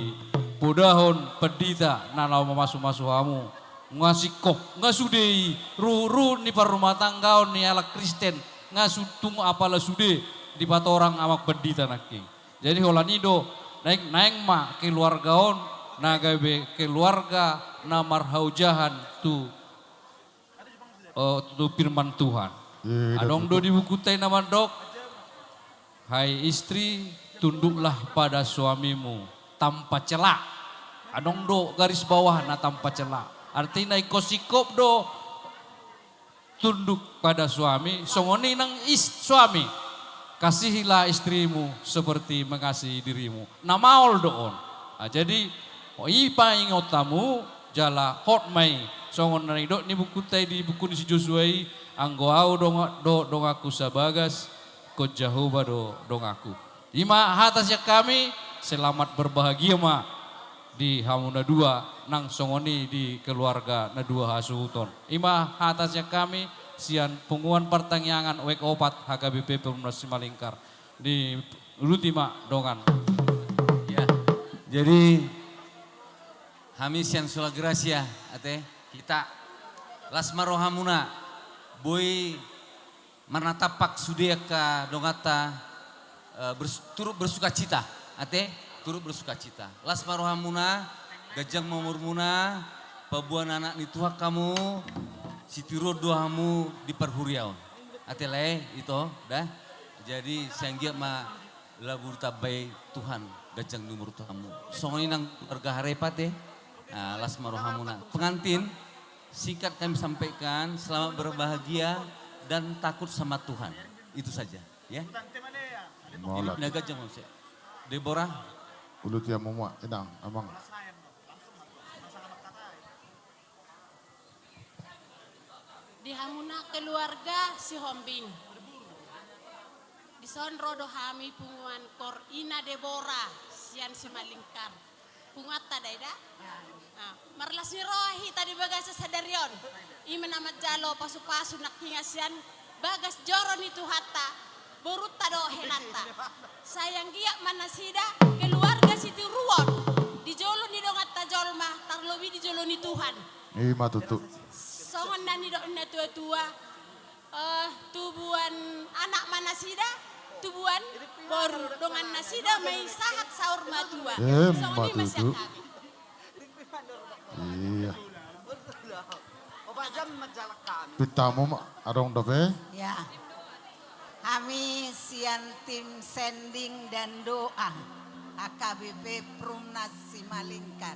podahon pedita nalau memasu-masu hamu. Ngasikop ngasudei ruru ni par rumah tanggaon ni ala Kristen ngasutung apala sude di patorang amak pedita naking. Jadi holanido naik ma keluargaon nagabe keluarga namar haujahan tu firman Tuhan. Adong do di buku tay naman dok. Hai istri tunduklah pada suamimu tanpa celak. Adong do garis bawah na tanpa celak. Artinya ikosikop do tunduk pada suami. Songoni nang suami. Kasihilah istrimu seperti mengasihi dirimu. Namaol doon. Nah, jadi ipa ingotamu jala hot mai. Songon nang dok ni buku tay di buku ni si Josuai. Anggo au dong aku sabagas. Ko Jehovah dong aku. Ima hatasnya kami selamat berbahagia ma di hamuna dua nang songoni di keluarga na dua hasuton. Ima hatasnya kami sian punguan pertanyaan wek opat HKBP Pemunas Simalingkar di Rutima dongan. Ya. Jadi kami sian sula gracia ate kita lasma rohamuna boy marnatapak sudia ka dongata turut bersuka cita ate turut bersuka cita lasma rohamuna gajang mamurmuna pabuan anak nituhak kamu sitiro doamu di perhuriaon ate le itu dah jadi sanggia ma labur tabai Tuhan gajang numur tamu songoni nang keluarga harepate nah, lasma rohamuna pengantin singkat kami sampaikan selamat berbahagia dan takut sama Tuhan. Itu saja, ya. Molat. Naga jam saya. Deborah. Ulut ya mama, edang, abang. Di hamuna keluarga si Hombing. Di son rodo hami punguan kor ina Deborah sian si Malingkar. Pungat tadaida. Marlas ni rohi tadi bagas sa sadarion. Ima namat jalo pasu-pasu nakingasian bagas joron itu hatta. Burut tado helata. Sayang giyak manasida keluarga situ ruon. Dijolo ni dongat tajolma tarlobi dijolo ni Tuhan. Ima tutu. Songon nani do na tua-tua. Tubuan anak manasida tubuan baru dengan nasida may sahat saur matua. Songon ni masih kami. Iya. Pitamu adong dope. Ya. Kami sian tim sending dan doa AKBP Prumnas Simalingkar.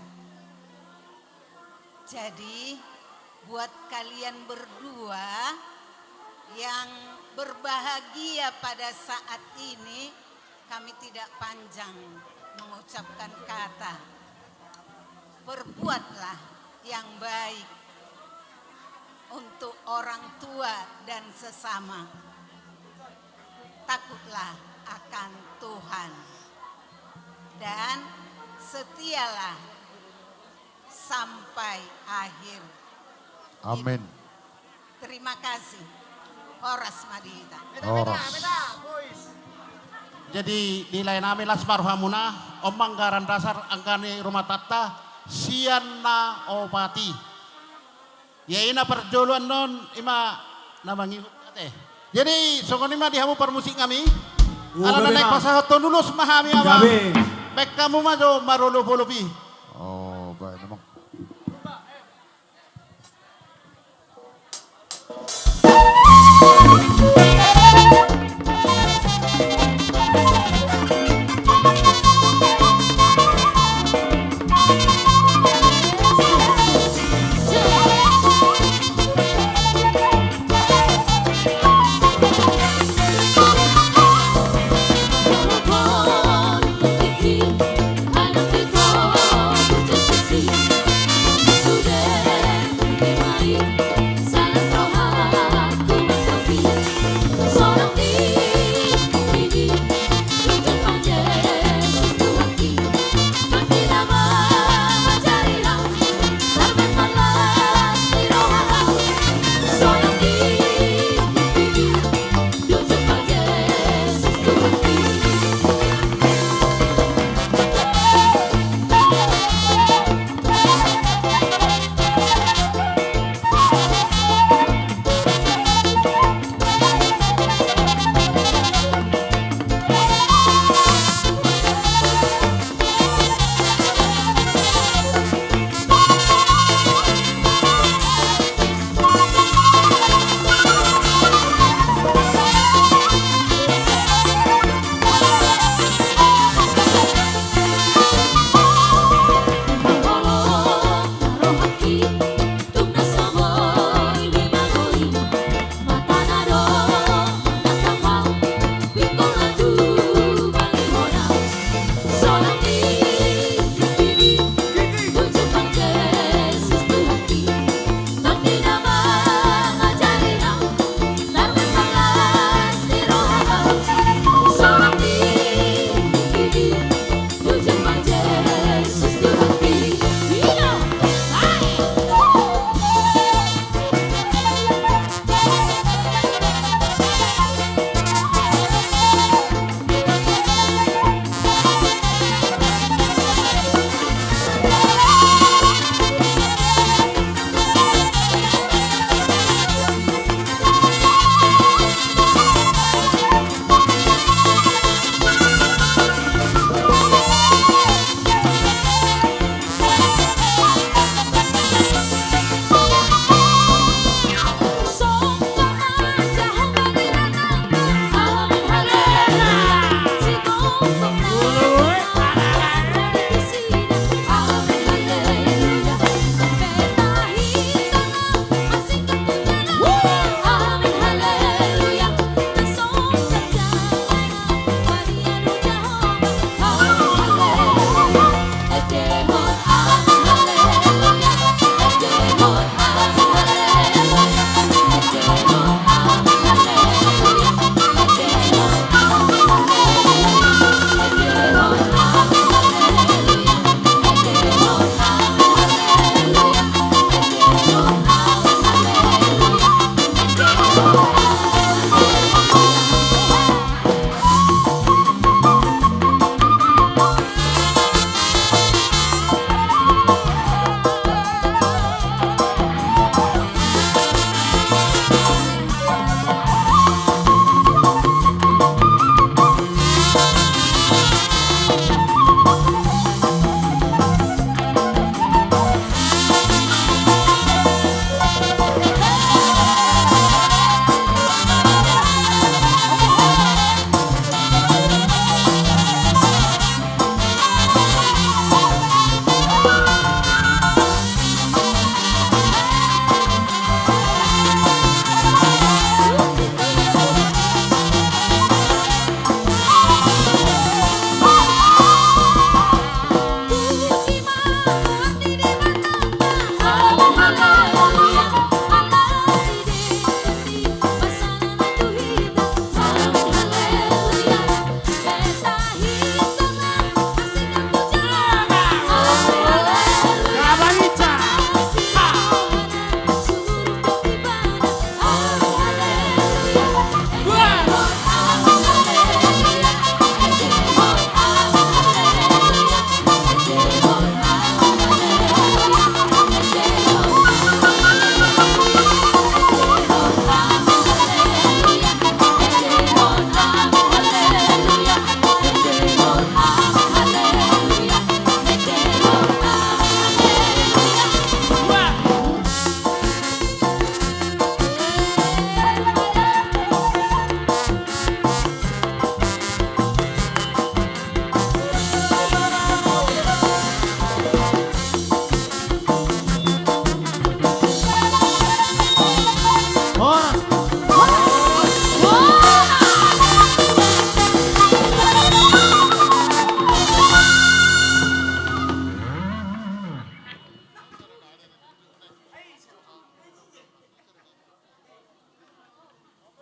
Jadi buat kalian berdua yang berbahagia pada saat ini, kami tidak panjang mengucapkan kata. Perbuatlah yang baik untuk orang tua dan sesama. Takutlah akan Tuhan dan setialah sampai akhir. Amin. Terima kasih. Horas Madita. Horas. Jadi nilai nami Lasmar Hamuna, omanggaran dasar angkani rumah tata, sianna opati. Ya ina perjoluan non ima namangi teh. Jadi sokon ima dihamu permusik kami. Ala naik pasahot nulus mahami ama. Baik kamu majo marolo bolopi. Oh, baik memang.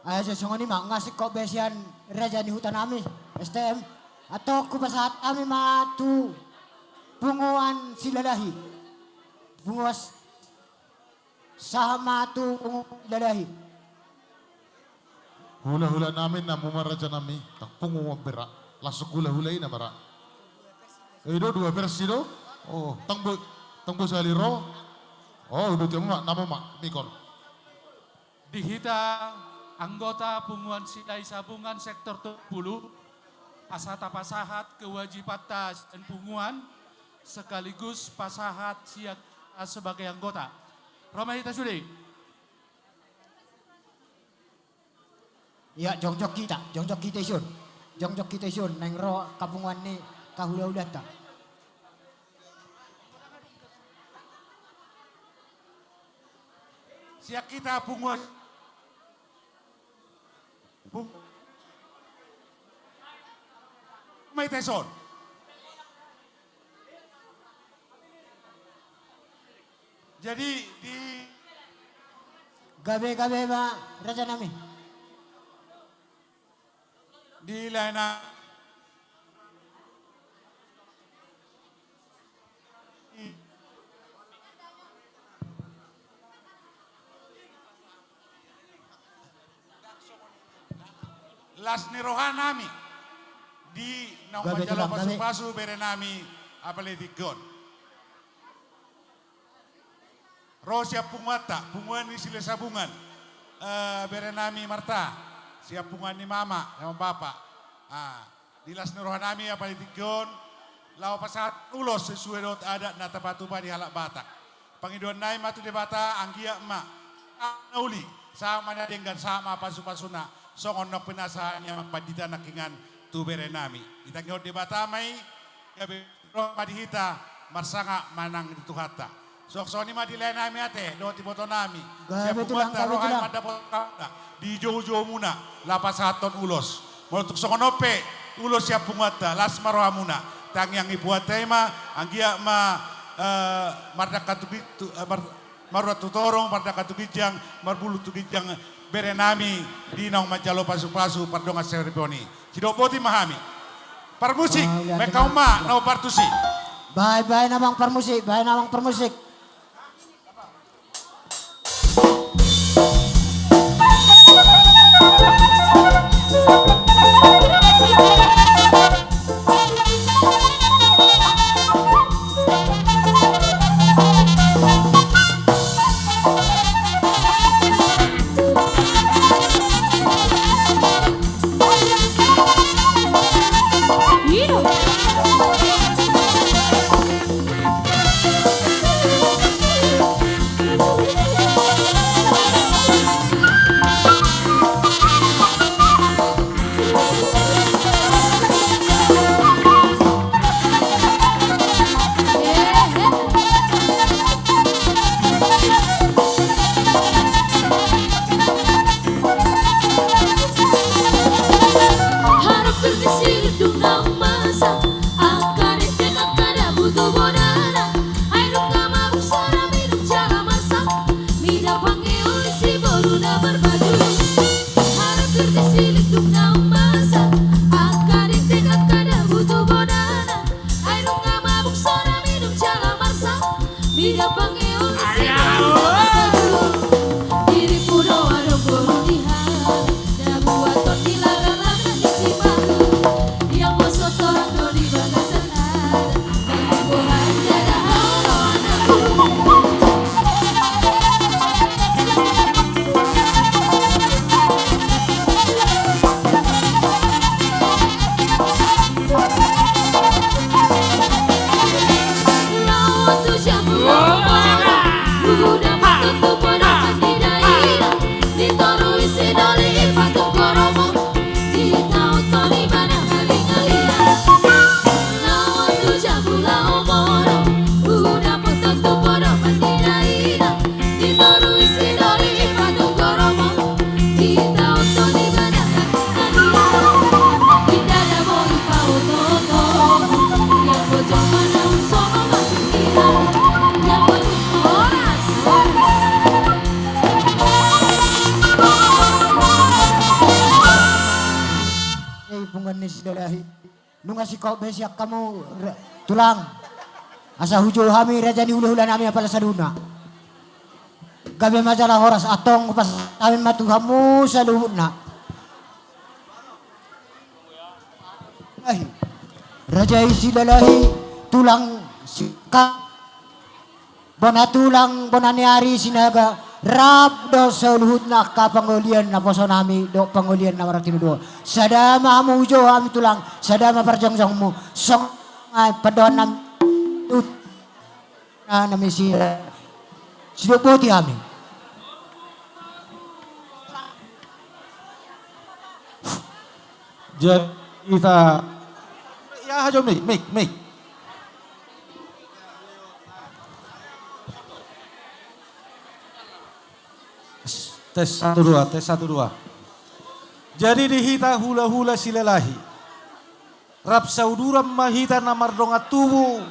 Ayo sesungguhnya mak ngasih kok besian raja di hutan kami STM atau kupasahat kami matu punguan silalahi punguas sahamatu punguan Hula-hula namin na mumaraja nami tak punguan berak lasuk hula-hulay na bara. Ido dua versi do. Oh, tangbo saliro. Oh, udah tiap nama mak Mikon. Dihita anggota punguan silai sabungan sektor 70 asata pasahat kewajiban tas dan punguan sekaligus pasahat siap sebagai anggota. Romahita Sudi. Ya jongjok kita isun neng ro kapungan ni kahula-hula ta. Siap kita punguan. May teson. Jadi di gabe ba raja nami. Di lana las nirohan nami di naumajalo pasu-pasu bere nami apaletikon. Rosia pungwata, punguan ni sila sabungan. Bere nami Marta, siap punguan ni mama sama bapak. Di las nirohan nami apaletikon, lawa pasat ulos sesuai dot adat na tapatupa di halak Batak. Pangiduan nai matu de bata anggia emak. Nauli sama na dengan sama pasu-pasuna. Songon na penasahannya padita nakingan tu bere nami. Kita ngod de bata mai gabe roh madihita marsanga manang di tuhata. Sok-sok ni mati lain nami ate do tiboto nami. Siapa buata roh ay madapota di jauh-jauh muna lapas haton ulos. Molutuk songonope ulos siap pungata las marohamuna. Tang yang ibuat tema anggia ma mardakatubitu maruat tutorong mardakatubijang marbulu tubijang bere nami di nong majalo pasu-pasu pardonga seriponi. Cidopoti mahami. Permusik mekauma nau partusi. Bye namang permusik. pungan ni sidalahi. Nung si kau besiak kamu tulang. Asa hujo hami raja ni hula-hula nami apala saduna. Gabi majalah horas atong pas kami matuhamu sa luhuna. Raja isi lalahi tulang sika bona tulang bona niari sinaga rap do sa luhuna ka pangulian na poso nami do pangulian na maratino do. Sadama hamu hujo hami tulang sadama parjangjang mo song ay padon nam na nami sinubuti kami. Jadi kita ya hajo mik. Tes 1 2. Jadi dihita hula-hula silelahi. Rap sauduram mahita namar dongat tubuh.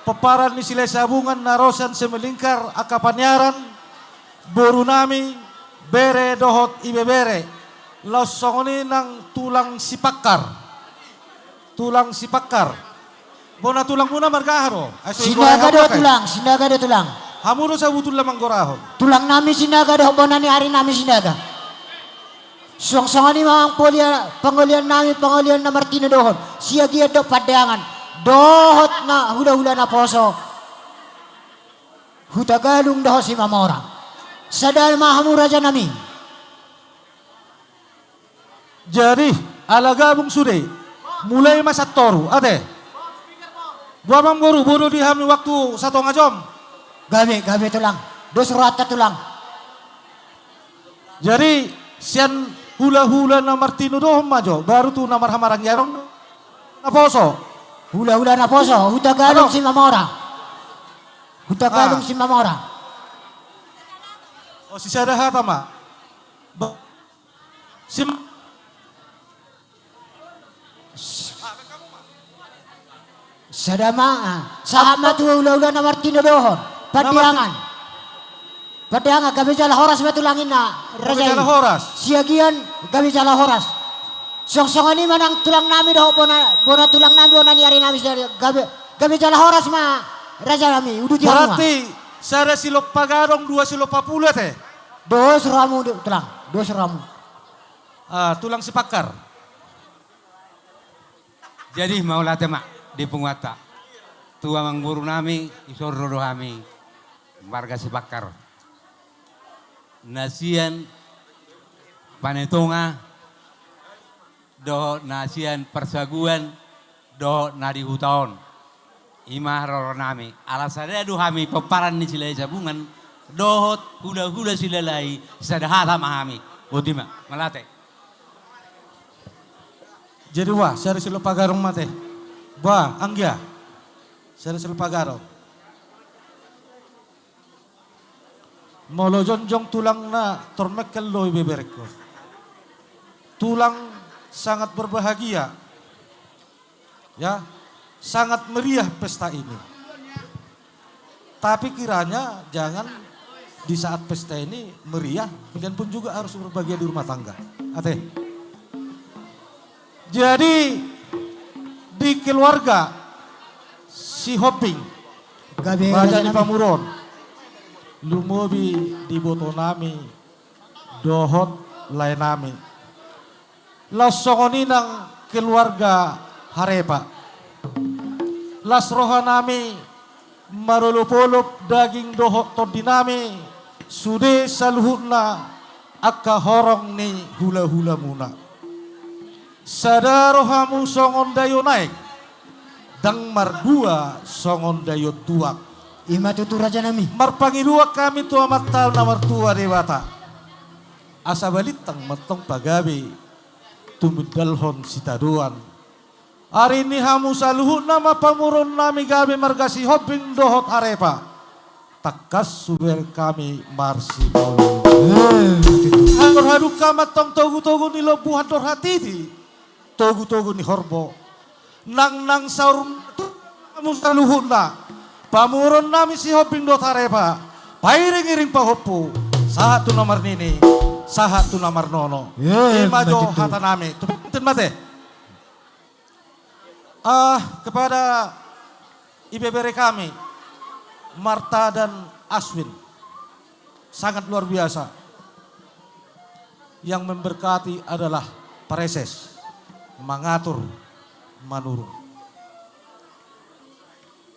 Peparan ni sile sabungan narosan semelingkar akapanyaran. Boru nami bere dohot ibe bere. Losongoni nang tulang sipakar. Bona tulang muna margaharo. Sinaga do tulang. Hamudo sa butul lamang gorahon. Tulang nami sinaga do bona ni hari nami sinaga. Suang-suangan ni mga pangulian na Martino dohon. Siya giya do padangan. Dohot na hula-hula na poso. Hutagalung doho si Mamora. Sadal mahamu raja nami. Jadi alagabong sude mulai masa toru ate. Buamang boru di hamil waktu 1 jam. Gabi tulang. 2 rata tulang. Jadi sian hula-hula na Martino dohon majo baru tu namar hamarang yarong na poso. Hula-hula na poso. Hutagalong si Mamora. Si Mamora. O si Sadahata ma. Sadama, sama tu hula-hula na Martino dohon. Padiangan gabi jala horas betulangin na raja. Jala horas. Siagian gabi jala horas. Song-songan ni manang tulang nami doho bona tulang nami bona niari nami gabi jala horas ma raja nami udu di rumah. Berarti sada silo pagarong 2 silo 40 teh. 2 ramu tulang, 2 ramu. Tulang sipakar. Jadi mau latih mak di penguata. Tua mangburu nami isor rodo kami warga sipakar. Nasian panetonga do nasian persaguan do nadi hutaon. Imah roro nami alasannya do kami peparan ni silai sabungan dohot hula-hula silalai sadahata mahami. Utima malate. Jadi wah, sari silo pagarong mate. Wah, anggia. Sari silo pagarong. Molo jonjong tulang na tormekel loy bebereko. Tulang sangat berbahagia. Ya, sangat meriah pesta ini. Tapi kiranya jangan di saat pesta ini meriah, kalian pun juga harus berbahagia di rumah tangga. Ate. Jadi di keluarga si Hoping, Raja di Pamuron, lumobi di botonami, dohot lainami. Lasongoni ng keluarga Harepa. Las rohanami marulupulup daging dohot todinami, sude saluhut na akahorong ni hula-hula muna. Sadaro hamu songon dayo naik, dang mardua songon dayo tuak. Ima tutu raja nami. Marpangilua kami tua matal na martua dewata. Asa balitang matong pagabi, tumidalhon sitaduan. Hari ini hamu saluhut nama pamuron nami gabi margasi hoping dohot Harepa. Takas suber kami marsi maulu. Angor haduk kamat tong togu-togu ni lobuhan dorhatiti. Togu-togu ni horbo. Nang saur kamu saluhut na. Pamuron nami si hoping dohot Harepa. Pairing-iring pahopu. Sahat tu nomor nini. Sahat tu nomor nono. Imajo hata nami. Tupintin mate. Kepada IBBR kami, Marta dan Aswin, sangat luar biasa. Yang memberkati adalah Pareses, mengatur, manurung.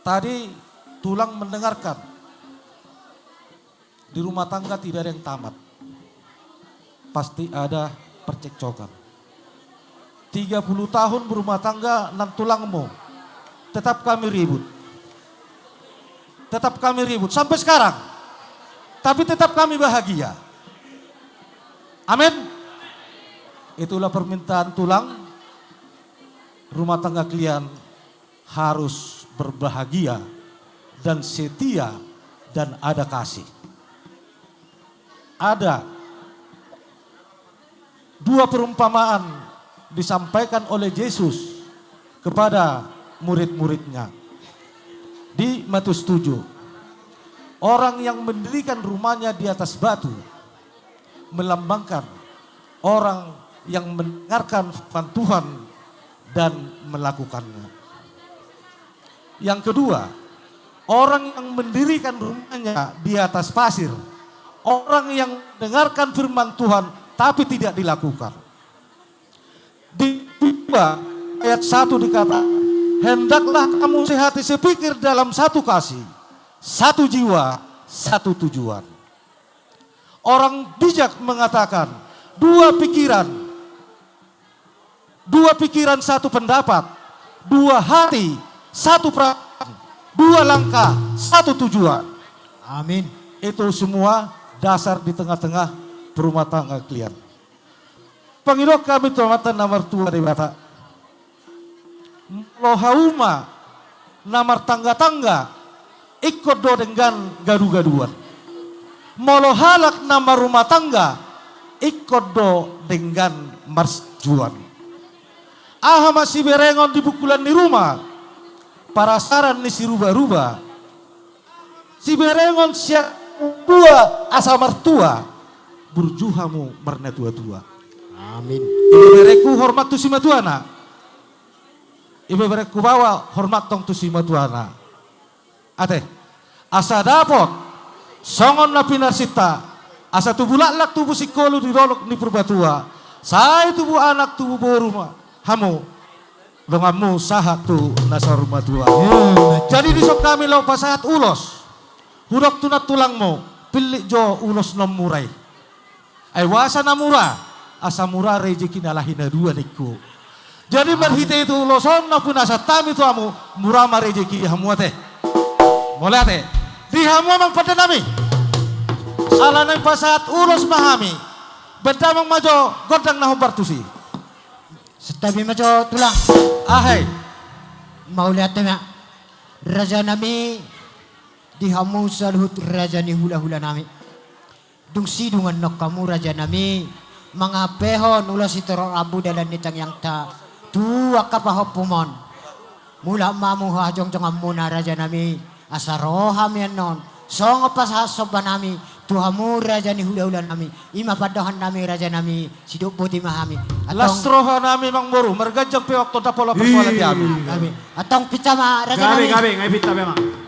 Tadi Tulang mendengarkan, di rumah tangga tidak ada yang tamat. Pasti ada percekcokan. 30 tahun berumah tangga nan Tulangmu, tetap kami ribut. Tetap kami ribut sampai sekarang. Tapi tetap kami bahagia. Amin. Itulah permintaan Tulang. Rumah tangga kalian harus berbahagia dan setia dan ada kasih. Ada 2 perumpamaan disampaikan oleh Yesus kepada murid-muridnya. Di Matius 7, orang yang mendirikan rumahnya di atas batu melambangkan orang yang mendengarkan firman Tuhan dan melakukannya. Yang kedua, orang yang mendirikan rumahnya di atas pasir, orang yang mendengarkan firman Tuhan tapi tidak dilakukan. Di 2 ayat 1 dikatakan, hendaklah kamu sehati sepikir dalam satu kasih, satu jiwa, satu tujuan. Orang bijak mengatakan, 2 pikiran satu pendapat, 2 hati, satu perasaan, 2 langkah, satu tujuan. Amin. Itu semua dasar di tengah-tengah berumah tangga kalian. Pangidok kami tuamatan namar tua di bata. Lohauma namar tangga-tangga ikut do dengan gaduh-gaduhan. Molohalak nama rumah tangga ikut do dengan marjuan. Aha masih berengon di bukulan di rumah. Parasaran ni si rubah-rubah. Si berengon siap 2 asa martua. Burjuhamu marna tua-tua. Amin. Ibebereku hormat tu si matuana. Ibebereku bawa hormat tong tu si matuana. Ate, asa dapot songon na pinarsita, asa tubuh laklak tubuh sikolo di rolok ni perbatua. Saya tubuh anak tubuh boruma. Hamu dongamu sahat tu nasa rumah tua. Jadi disok kami lau pasahat ulos. Hudok tunat tulangmu, pilih jo ulos nom murai. Ay wasa na murah. Asa murah rejeki nalahina 2 niku. Jadi berhite itu loson na pun asa tami tu amu murah ma rejeki hamu ate. Mulai ate. Di hamu mang pada nami. Ala nang pasat ulos mahami. Bedamang majo godang na humpartusi. Setabi majo Tulang. Ahai. Mau lihat na. Raja nami di hamu saluhut raja ni hula-hula nami. Dung sidungan nok kamu raja nami. Mga pehon ulos itorong abu dalan nitang yang ta. Dua kapahopumon. Mula mamu hajong-jong muna raja nami. Asaroham yan non. Songo pasasoba nami. Tuhamu raja ni hula-hula nami. Ima padohan nami raja nami. Siduk putih mahami. Lastroha nami mang boru. Mergajang pe waktu tapola persoalan di ami. Atong pitama raja nami. Gabi, ngay pita memang.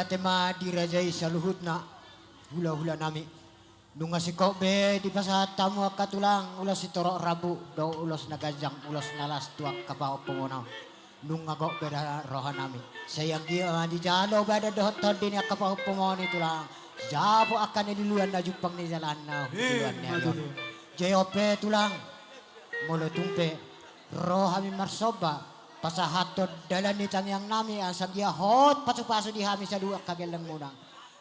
tema dirajai saluhut na hula-hula nami. Nunga si Kobe di pasat tamu akatulang ulas si torok rabu do ulos nagajang ulos nalas tuak kapao pengonaw. Nunga Kobe da rohan nami. Sayang dia di jalo bada dohot todin ya kapao pengon itulang. Jabo akan diluan na jupang ni jalan na huluan ni alon. Jayope tulang molo tumpe rohami marsoba. Pasahatod dalan ni tangyang nami asang dia hot pasu-pasu di hami sa dua kagelang munang.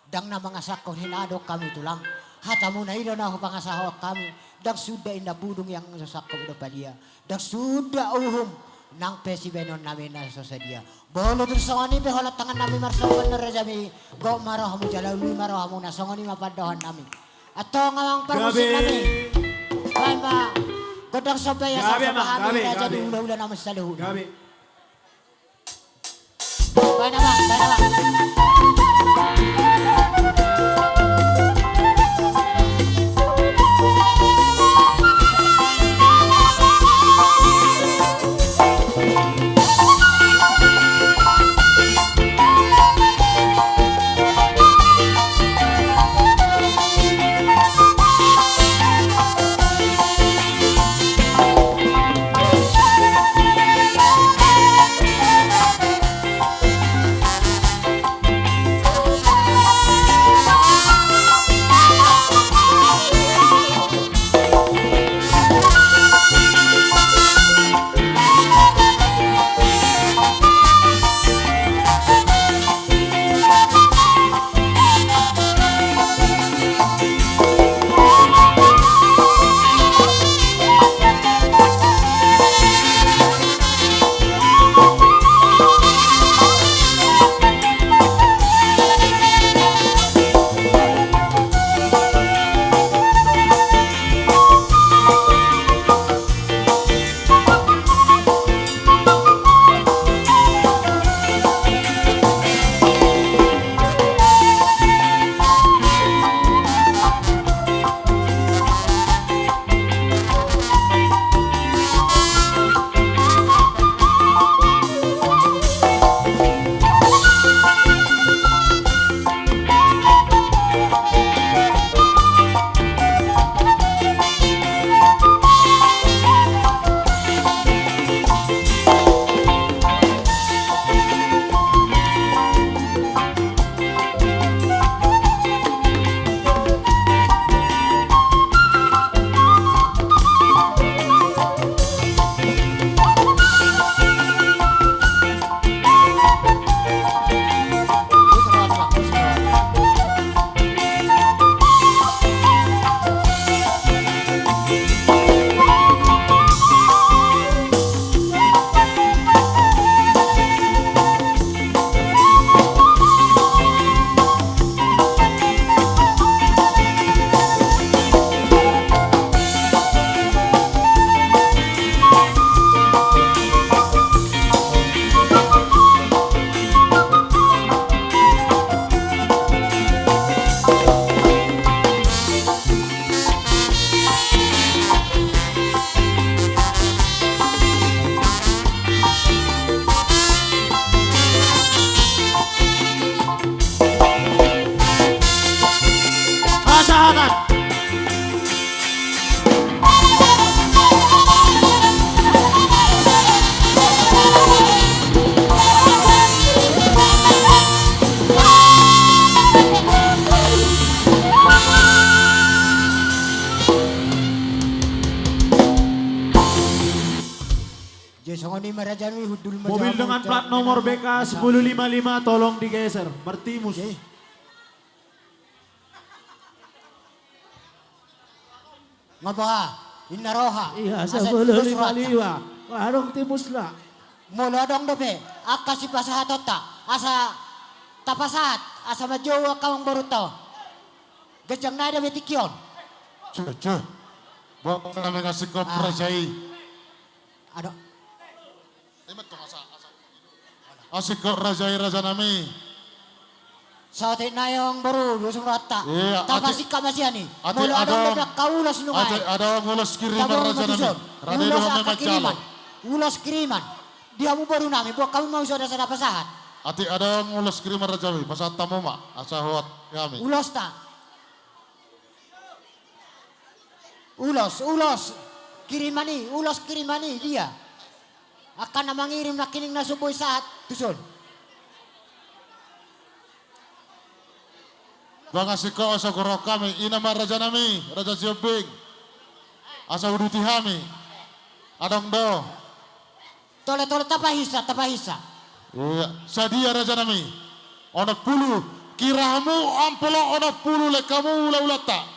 Dang na mga sakon hinado kami tulang. Hata mo na ilo na ako pangasahok kami. Dang suda inabudong yang sasakop do pa dia. Dang suda uhum nang pesibenon namin na sa dia. Bolo dun songoni pe holat tangan namin marsoban na rajami. Go maroh mo jalaw lui maroh mo na songoni mapadohan namin. Ato nga ang parmusik namin. Kaya godang sobaya sa pahami raja di hula-hula naman sa luhun. Kaya naman, kaya naman. pasangan. Mobil dengan plat nomor BK 1055 tolong digeser. Bertimus. Ngapa? Inaroha. Iya, 1055. Warung timus lah. Mula dong dope. Aka si pasahatota. Asa tapasahat. Asa majowa kawang baruto. Gajang nada betikyon. Cucu. Buat kami ngasih kompresai. Ada. Asik kok rajai raja nami. Sate nayong baru dusung rata. Iya. Tapasik ka masiani. Ate Mula ada dong dope kaulas nungay. Ada ngulas kiriman raja nami. Rada Ulas dong aka memang kiriman. Ulas kiriman. Dia mu baru nami. Buat kamu mau sudah sada pasahat. Ati ada ngulas kiriman raja nami. Pasat tamu mak. Asa huat kami. Ulos ta. Ulos. Kirimani, ulos kirimani dia. Akan na mangirim na kining nasuboy saat tuson. Banga siko asa goro kami. Ina ma raja nami. Raja Siobing. Asa uduti kami. Adong do. Tole tapahisa. Iya. Sadia raja nami. Onak pulu. Kiramu ampelo onak pulu le kamu ula-ulata.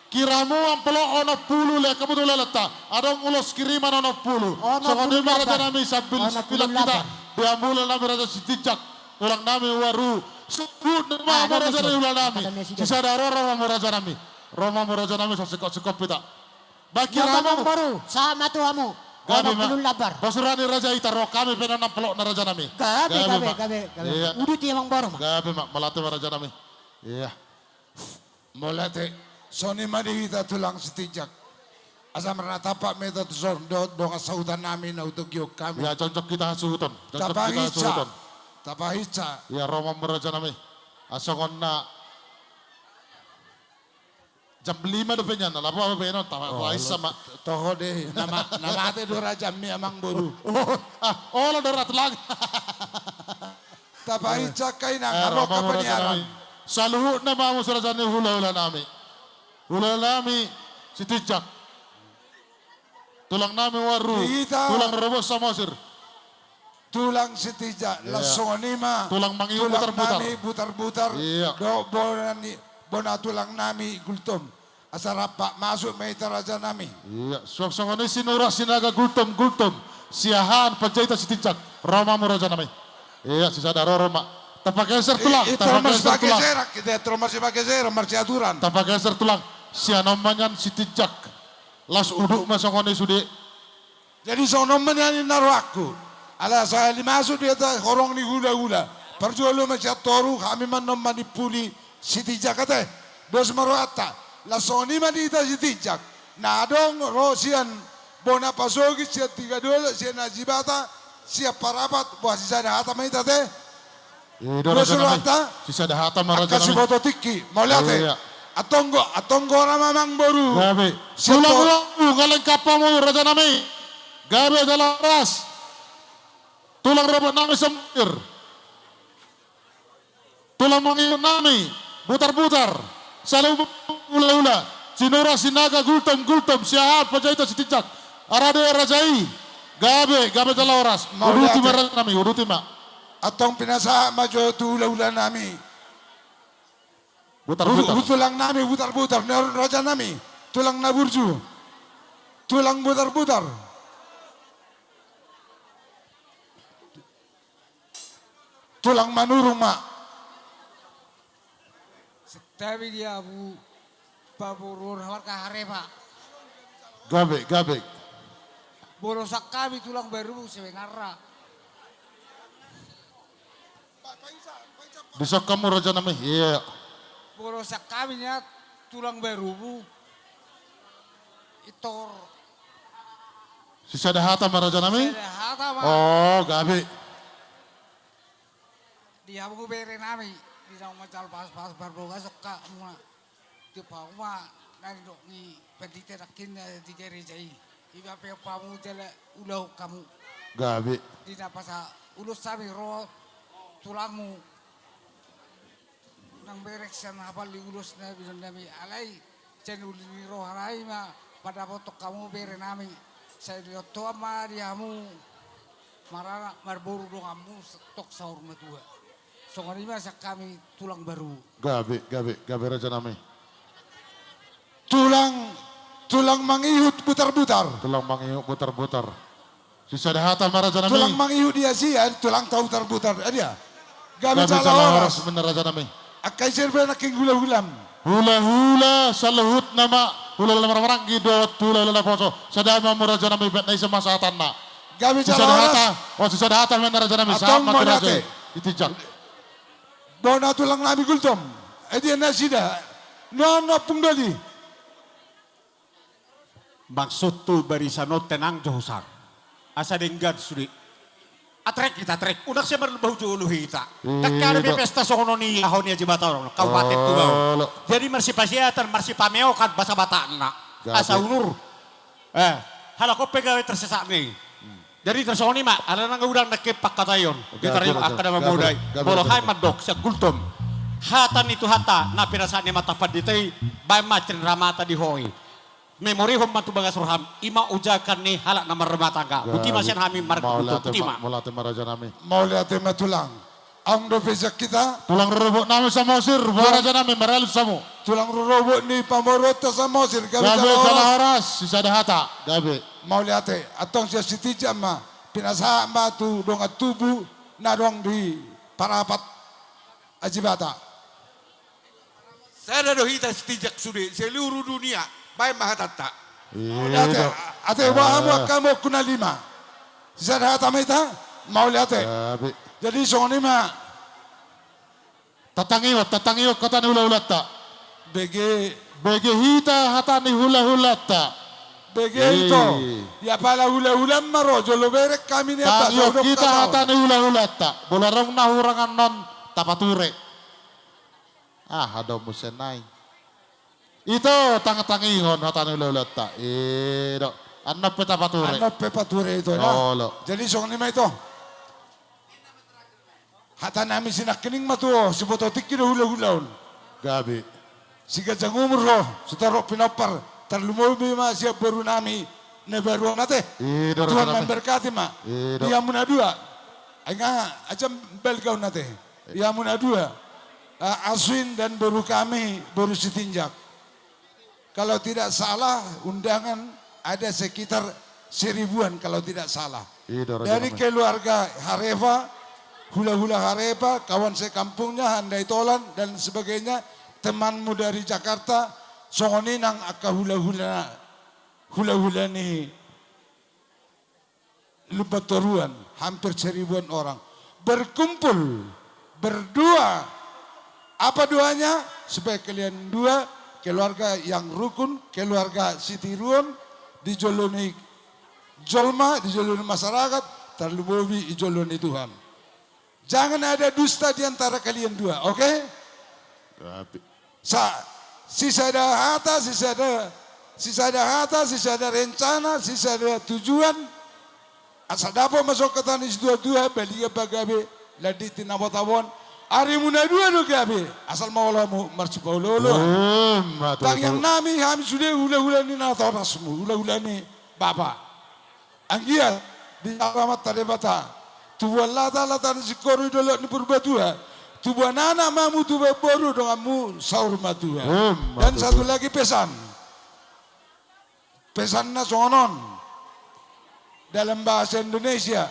Kiramu ampelo ono pulu le kamu dulu leta. Adong ulos kiriman ono pulu. Sokoni raja nami sambil pilak kita. Diambil nami raja Sitijak. Ulang nami waru. Sebut nama raja nami ulang nami. Sisa daro Roma raja nami. Roma raja nami sekop kita. Bagi ramu baru sama tuamu. Ono pulu labar. Basurani raja ita ro kami pena nampelok na raja nami. Gabe. Udah tiang baru mak. Gabe mak melate raja nami. Iya. Molate. Soni madihita tulang setijak. Asa meranatapak meta tuson dong asautan nami na untuk yuk kami. Ya cocok kita hasuhuton. Tapahica. Ya Roma meraja nami. Asongon na jam 5 depannya. Lalu apa benon? Tapahica sama. Toho deh. Nama ate dora jam mi amang boru. Oh dorat lagi. Tapahica kay na ngarok kapanyaran. Saluhut na mamu surajani hula-hula nami. Hula nami Sitijak. Tulang nami waru. Tulang rebus samosir. Tulang Sitijak. Lasonima. Tulang mangi butar-butar. Nami butar-butar. Iya. Do bona tulang nami gultom. Asarapak masuk meita raja nami. Iya. Suang-suang ini sinura sinaga gultom. Siahan penjahita Sitijak. Roma muraja nami. Iya sisa daro Roma. Tapageser tulang. Kita masih pakai zero marci aturan. Tapageser tulang. Sianomanyan Sitijak. Las uduk masongone sude. Jadi sonoman yang naruh aku. Ala saya masuk dia tak horong ni gula-gula. Perjualan macam toru kami menomah di puli Sitijak kata. Dos maruata. La soni manita Sitijak. Nadong rosian bona pasogi siap 32 siap najibata siap parapat buat sisa dah hata manita teh. Dos maruata. Sisa dah hata maraja. Kasih foto tiki. Mau lihat teh. Atonggo orang mamang boru. Gabe. Ulang galeng kapamu raja nami. Gabe adalah ras. Tulang robot nami sempir. Tulang mangin nami. Butar-butar. Selalu ula-ula. Sinura sinaga gultom. Siahat penjahita Sitijak. Arade rajai. Gabe adalah ras. Uduti raja nami. Uduti mak. Atong pinasa maju tu ula-ula nami. Butar-butar. Tulang nami butar-butar. Raja nami. Tulang naburju. Tulang butar-butar. Tulang manurung mak. Tapi dia bu paburur hawar kahare pak. Gabe. Borosak kami tulang baru sebenarnya. Besok kamu raja nami. Iya. Borosak kami nya tulang baru bu. Itor. Sisa dah hata raja nami. Hata mak. Oh gabe. Dia mau beri nami. Bisa macal pas barboga suka muna. Itu pauma dari dok ni penditerakin di gerejai. Iba pe pamu tela ulau kamu. Gabi. Tidak pasal ulus sami roh tulangmu. Nang berek sana apa li ulus na bilang nami alai. Cenul ni roh harai ma pada foto kamu bere nami. Saya lihat tua mariamu. Marana marburu dong kamu tok sahur matua. Songani masa kami tulang baru. Gabi Raja Nami. Tulang mangihut putar-putar. Tulang mangihut putar-putar. Sisa dahata Raja Nami. Tulang mangihut dia sih, tulang tahu putar-putar. Dia. Gabi Cala horas bener Raja Nami. Akai serba nak hula-hulam. Hula-hula saluhut nama hula-hula marang gidot hula-hula poso. Sadama mo Raja Nami bet na isa masatan na. Gabi Sisa dahata. Sisa dahata men Raja Nami. Sa matiraje. Itijak. Dona tulang nabi gultom. Dia nasida. Nana pungdali. Maksud tu barisano tenang johusar. Asa denggad suri. Atrek kita trek. Unak siya marunong bahujo uluhi kita. Takkan may pesta sokono ni ahon niya jibata orang. Kawatit tu bau. Jadi marsipasiatan marsipameo kan basa bataan na. Asa unur. Halako pegawai tersesak nih. Jadi tersoni mak, ada nang udang nakipak katayon. Kita rin akan mamudai. Bolohay madok sa gultom. Hatan itu hata, na pirasaan ni matapad ditay, bay matrin ramata di hoy. Memori hom matu bagas roham, ima ujakan ni halak na marramata ka. Buti masyan hami markuto, buti ma. Maulate Raja Nami. Maulate matulang. Ang dopesyak kita. Tulang rurubok namin sa Mosir, Raja Nami, maralus samo. Tulang rurubok ni pamorota sa Mosir. Gabi cala horas, sisa dahata. Gabi. Mauliate, atong siya sitija ma, pinasaha ma tu donga tubu na dong di parapat ajibata. Saya dah hita sitijak sudah, seluruh dunia, baik mahatata. Mauliate, ate wahamu kamu kuna lima. Sisa dahata mita, mauliate. Jadi songoni ma. Tatangiwat kata ni hula-hulat ta. Bege hita hata ni hula-hulat ta. Begitu. Ya pala hula-hula maro jolo berek kami ni apa so kita hata ni hula-hula ta. Bolarong na hurangan non tapature. Ada musenay. Ito tangatangihon hata ni hula-hula ta. Ano pe tapature. Ano pe pature ito na. Jadi song ni ito. Hata namin sinakining matuo sibototik kino hula-hulaon. Gabi. Siga jang umro sutaro pinapar. Terlumui ma siap baru nami ne baru nate. Tuhan memberkati ma. Dia muna dua. Enggak aja belgau nate. Dia muna dua. Aswin dan baru kami baru sitinjak. Kalau tidak salah undangan ada sekitar 1000-an kalau tidak salah. Dari keluarga Hareva, hula-hula Hareva, kawan sekampungnya Handai Tolan dan sebagainya, temanmu dari Jakarta. Songoni nang aka hula-hula ni lupa toruan hampir 1000-an orang berkumpul berdua. Apa doanya? Supaya kalian dua keluarga yang rukun, keluarga Siti Ruon dijoloni jolma, dijoloni masyarakat, terlubobi dijoloni Tuhan. Jangan ada dusta di antara kalian dua, oke? Sisa ada hata, sisa ada rencana, sisa ada tujuan. Asa dapat masuk ke tanah dua-dua, beliau bagabe, ladi tinabotabon. Ari muna dua gabe, asal maulamu marci paulolo. Tang yang nami kami sudah hula-hula ni nata rasmu, hula-hula ni bapa. Anggia di alamat tadi bata. Tubuh lata ni sikori dulu ni berbatua. Tubuh nana mamu tubuh baru denganmu sahur matua. Dan satu lagi pesan. Pesannya sonon. Dalam bahasa Indonesia.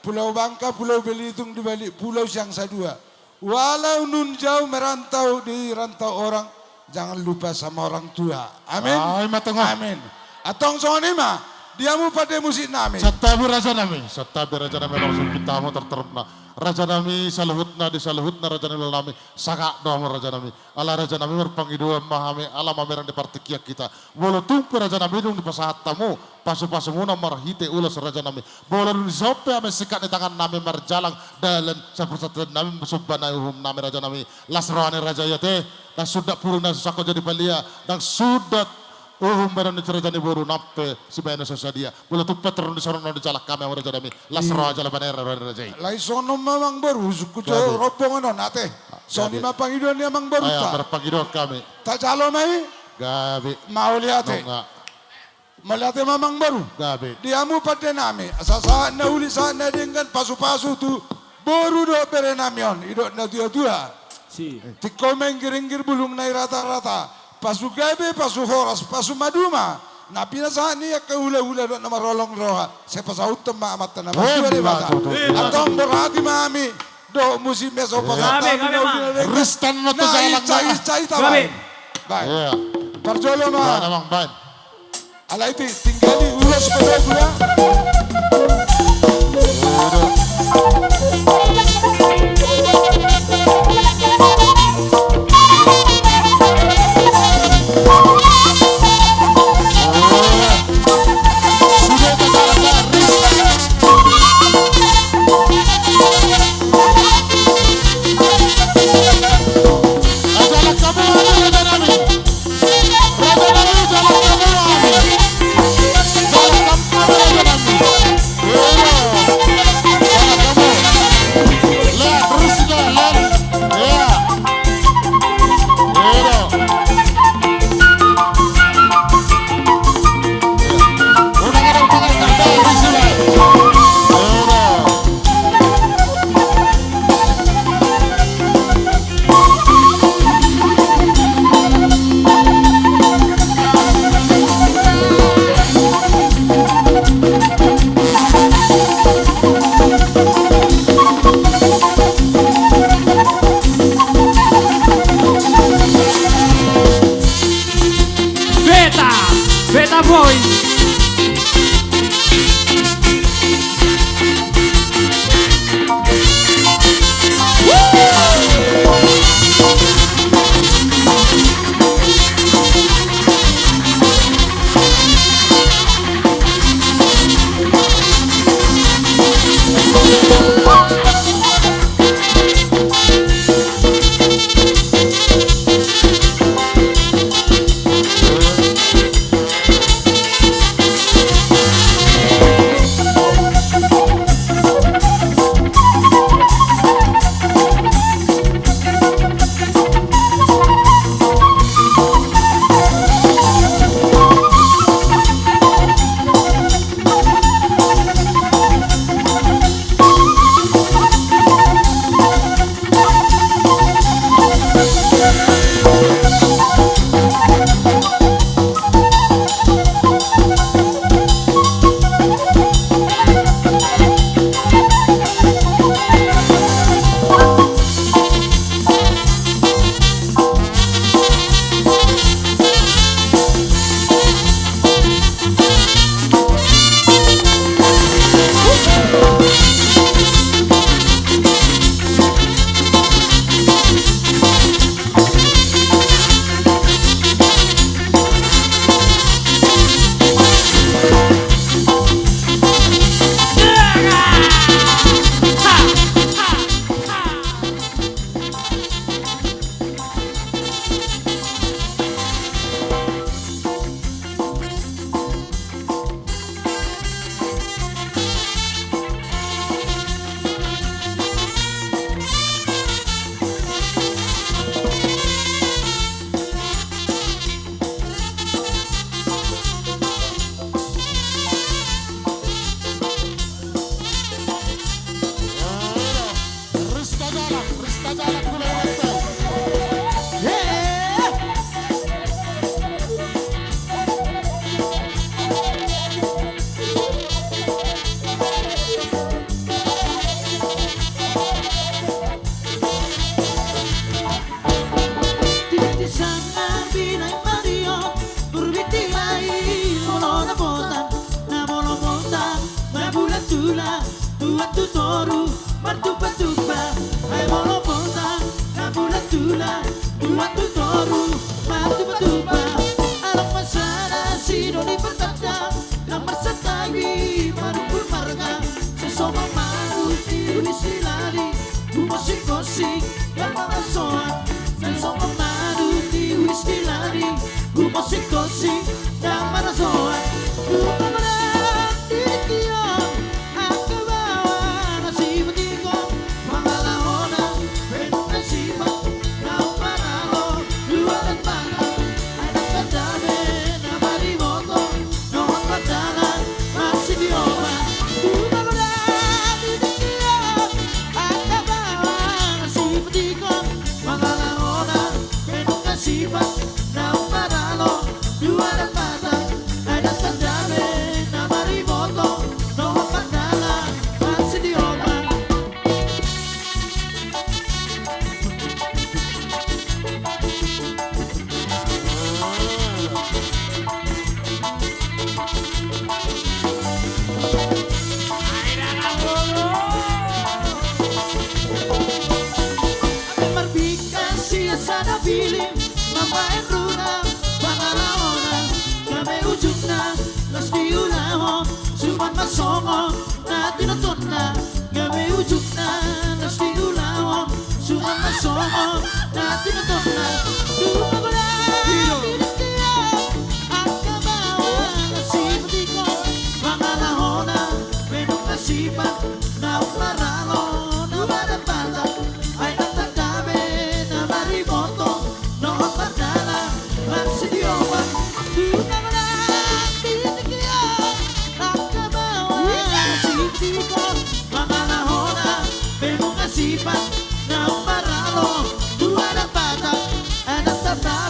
Pulau Bangka, Pulau Belitung di balik Pulau Siangsa II. Walau nun jauh merantau di rantau orang. Jangan lupa sama orang tua. Amin. Amin. Atong sonima. Diamu pada musik nami. Satabi raja nami langsung pitamu terterupna. Raja nami saluhutna di saluhutna raja nami saka doang raja nami. Ala raja nami berpangidu mahami ala mameran di partikia kita. Bolo tumpu raja nami dong di pasahat tamu. Pasu-pasu muna marhite ulas raja nami. Bolo dun sope ame sikat di tangan nami marjalang dalan sapersatu nami subana uhum nami raja nami. Lasroane raja yate dan sudah puruna susako jadi palia dan sudah meron di cerajani boru nappe si bayana sasadia. Bolo tupat terun di soron di jalak kami raja nami. Lasro aja la banera raja. Lai sono mamang baru suku jauh rombongan nate. Soni mapangiduan dia mang baru Ayah tak. berpangiduan kami. Tak calo mai. Gabi. Mau lihat melihat mamang baru. Gabi. Diamu pada nami. Asasa na uli sa na dengan pasu-pasu tu baru do berenamion. Idok na dua-dua. Si. Tiko menggiring-gir bulung nai rata-rata. Pasu gabe, pasu horas, pasu maduma. Na pinasahan niya kahula-hula doon na marolong roha. Sa pasaut ma amat na naman. Dua di bata. Atong borati mami. Do musim meso pasat. Ristan mo to sa alang na. Cai tabay. Baik. Parjolo ma. Namang ban. Ala iti tinggali ulos pada gula. Beta Boys. tutoru martupa-tupa Hai molo ponta Kabula-tula Dua tutoru martupa-tupa Alang masana Sino di pertanda Namar satawi Marumpul marga Sesoma maru Tiru isilari Gumosik-gosik Yang mga soan Sesoma maru Tiru isilari Gumosik-gosik Yang mga soan Gumamarang Dirikiyon Ang kabawa Nasi batikong Pangalahona Benong nasibat Naong panalo Luaran panang Ay nagkadami Na marimoto Noong pagdalan Masih dioma Gumamarang Dirikiyon Ang kabawa Nasi batikong Pangalahona Benong nasibat Naong panalo Luaran panang Ay nagkadami Na marimoto Noong pagdalan Masih dioma Marbika siya sa nabilim Mamaen runa Pangalaona Kami ujung na Las diulahon Suman masongo Na tinaton na Kami ujung na Las diulahon Suman masongo Na tinaton na Duma ko na Tinitiyak Ang kabawa Nasipati ko Pangalahona Menong nasipan Na umaralo Na madapatak Ay nagtagdami Na marimoto Noong pagdala Marsidiowa Duna ko na Tinitiyak Ang kabawa Nasipati ko Pangalahona Menong nasipan Na umaralo Dua na patak Ay nagtagdami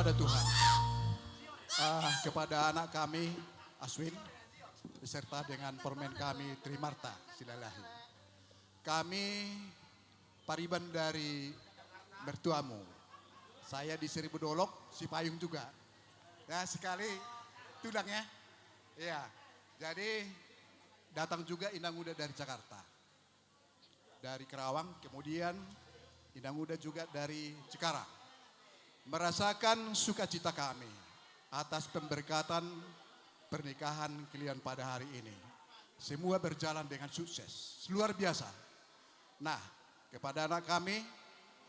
kepada Tuhan. Kepada anak kami, Aswin, beserta dengan permen kami, Trimarta, Silalahi. Kami pariban dari mertuamu. Saya di Seribu Dolok, si Payung juga. Ya sekali tulangnya. Ya, jadi datang juga Inang Muda dari Jakarta. Dari Kerawang, kemudian Inang Muda juga dari Cikarang. Merasakan sukacita kami atas pemberkatan pernikahan kalian pada hari ini. Semua berjalan dengan sukses, luar biasa. Nah, kepada anak kami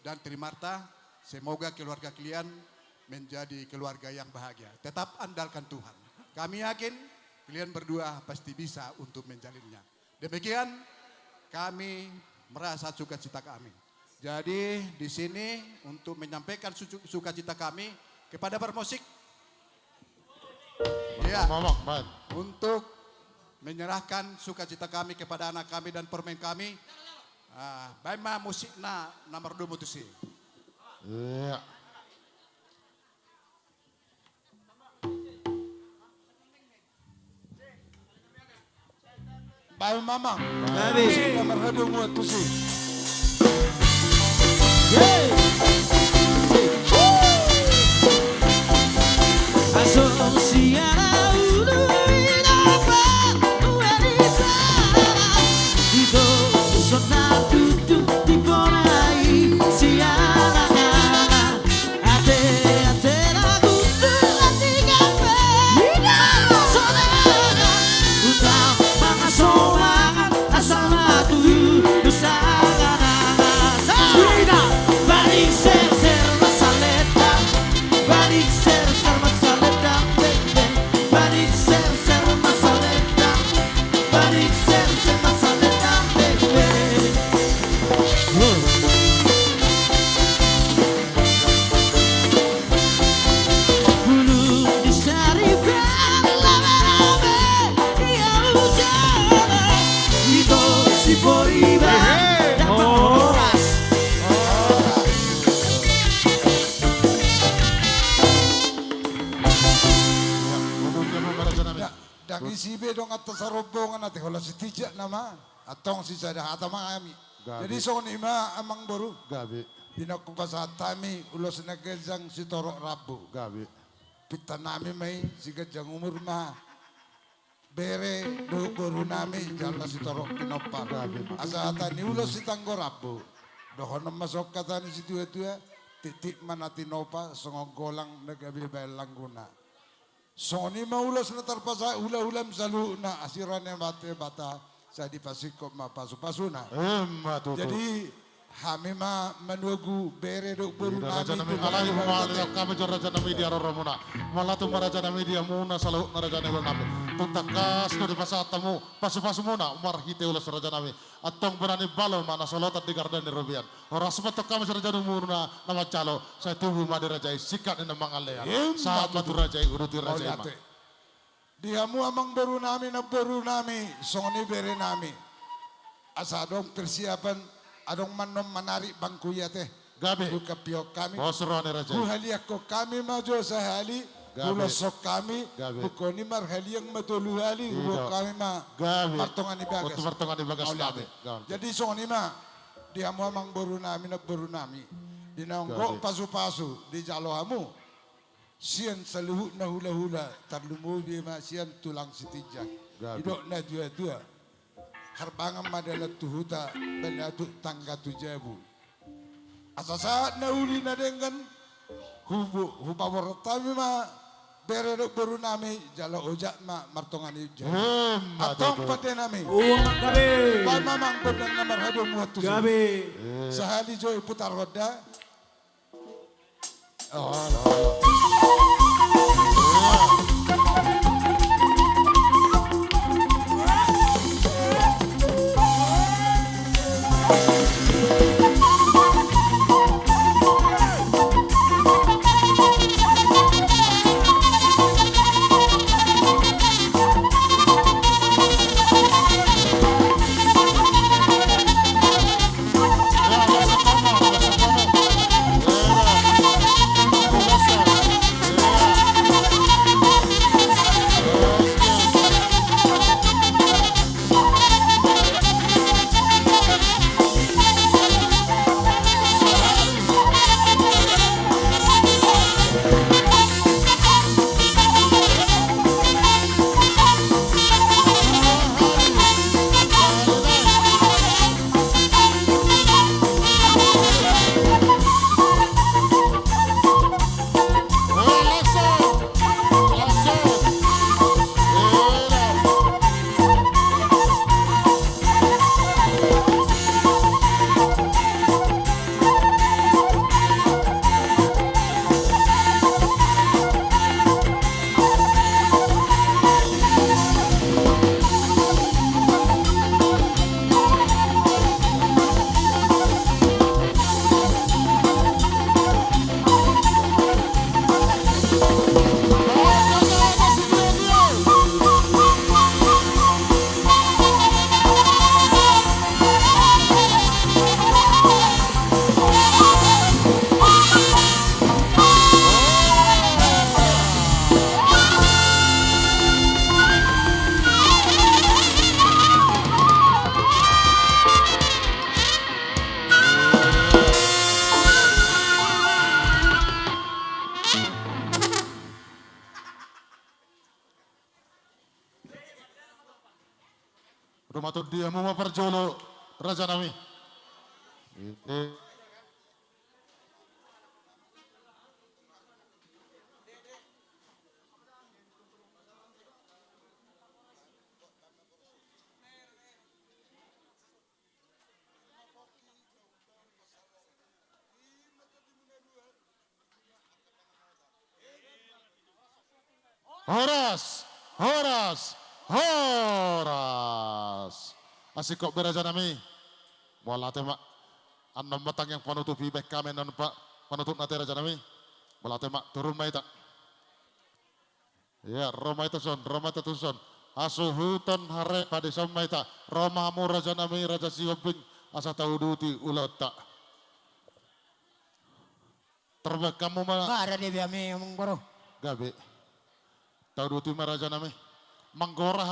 dan Trimarta, semoga keluarga kalian menjadi keluarga yang bahagia. Tetap andalkan Tuhan. Kami yakin kalian berdua pasti bisa untuk menjalinnya. Demikian kami merasa sukacita kami. Jadi di sini untuk menyampaikan sukacita kami kepada permusik. Ya, untuk menyerahkan sukacita kami kepada anak kami dan permen kami. Baima musikna nomor 2 mutusi. Iya. Baik Mamang. Musik nomor 2 mutusi. Si bedong atas sarobongan natin, wala si Tijak nama, atong si Sadah atama kami. Jadi so nima amang baru. Gabi. Pinakupasat kami ulos na gajang si Torok Rabu. Gabi. Pita nami may si gajang umur ma. Bere do baru nami jala si Torok Pinopar. Gabi. Asata ni ulos si Tanggo Rabu. Dohon na masok kata ni si tua-tua. Titik manatinopa songogolang nagabi bayal langguna. Soni maulas na tarpasa ula-ulam salu na asiran yang bata sa di pasikop mapasu-pasu na. Jadi kami menunggu bere dok baru nami. Alai malia kami raja nami dia roromuna. Malatu maraja nami dia muna salu raja nami nami. Tuntakas no di pasatamu pasu-pasu muna marhite ulas raja nami. Atong berani balo mana solotat di garden di Rubian. Orang sepatok kami raja muna nama calo. Saya tunggu madi raja sikat ni namang alea. Saat matu raja uruti raja ima. Diamu amang baru nami na baru nami. Soni bere nami. Asa dong persiapan. Adong manom menarik bangku ya teh. Gabe. Buka piok kami. Bosro ni raja. Buhaliak ko kami maju sehali. Bulosok kami. Bukoni marhali yang matulu hali. Buk kami ma. Martongan ibagas. Untuk martongan ibagas kami. Jadi soni ma. Dia mau amang baru nami na baru nami. Di naonggo pasu-pasu di jalohamu. Sian saluhu na hula-hula. Tarlumu bima sian tulang sitijak. Idok na dua-dua. Harbangan madalat tuhuta benaduk tangga tujabu. Asa saat na uli na dengan hubawar tami ma bererok baru nami jala ojak ma martongan ijak. Atong pade nami. Gabi. Ba mamang pedang nomor hado muatu. Gabi. Sehali joy putar roda. matut dia mau perjolo Raja Nami. Horas. Asik kok beraja nami. Bola tema. Anom matang yang penutupi back kami non pak penutup nate raja nami. Bola tema turun maita. Ya Roma itu son. Asuhutan hare pada samaita. Roma mu raja nami raja siobing asa tahu duti ulata. Terbang kamu mah. Ada dia biami ngomong boro. Gabe. Tahu duti raja nami. Manggora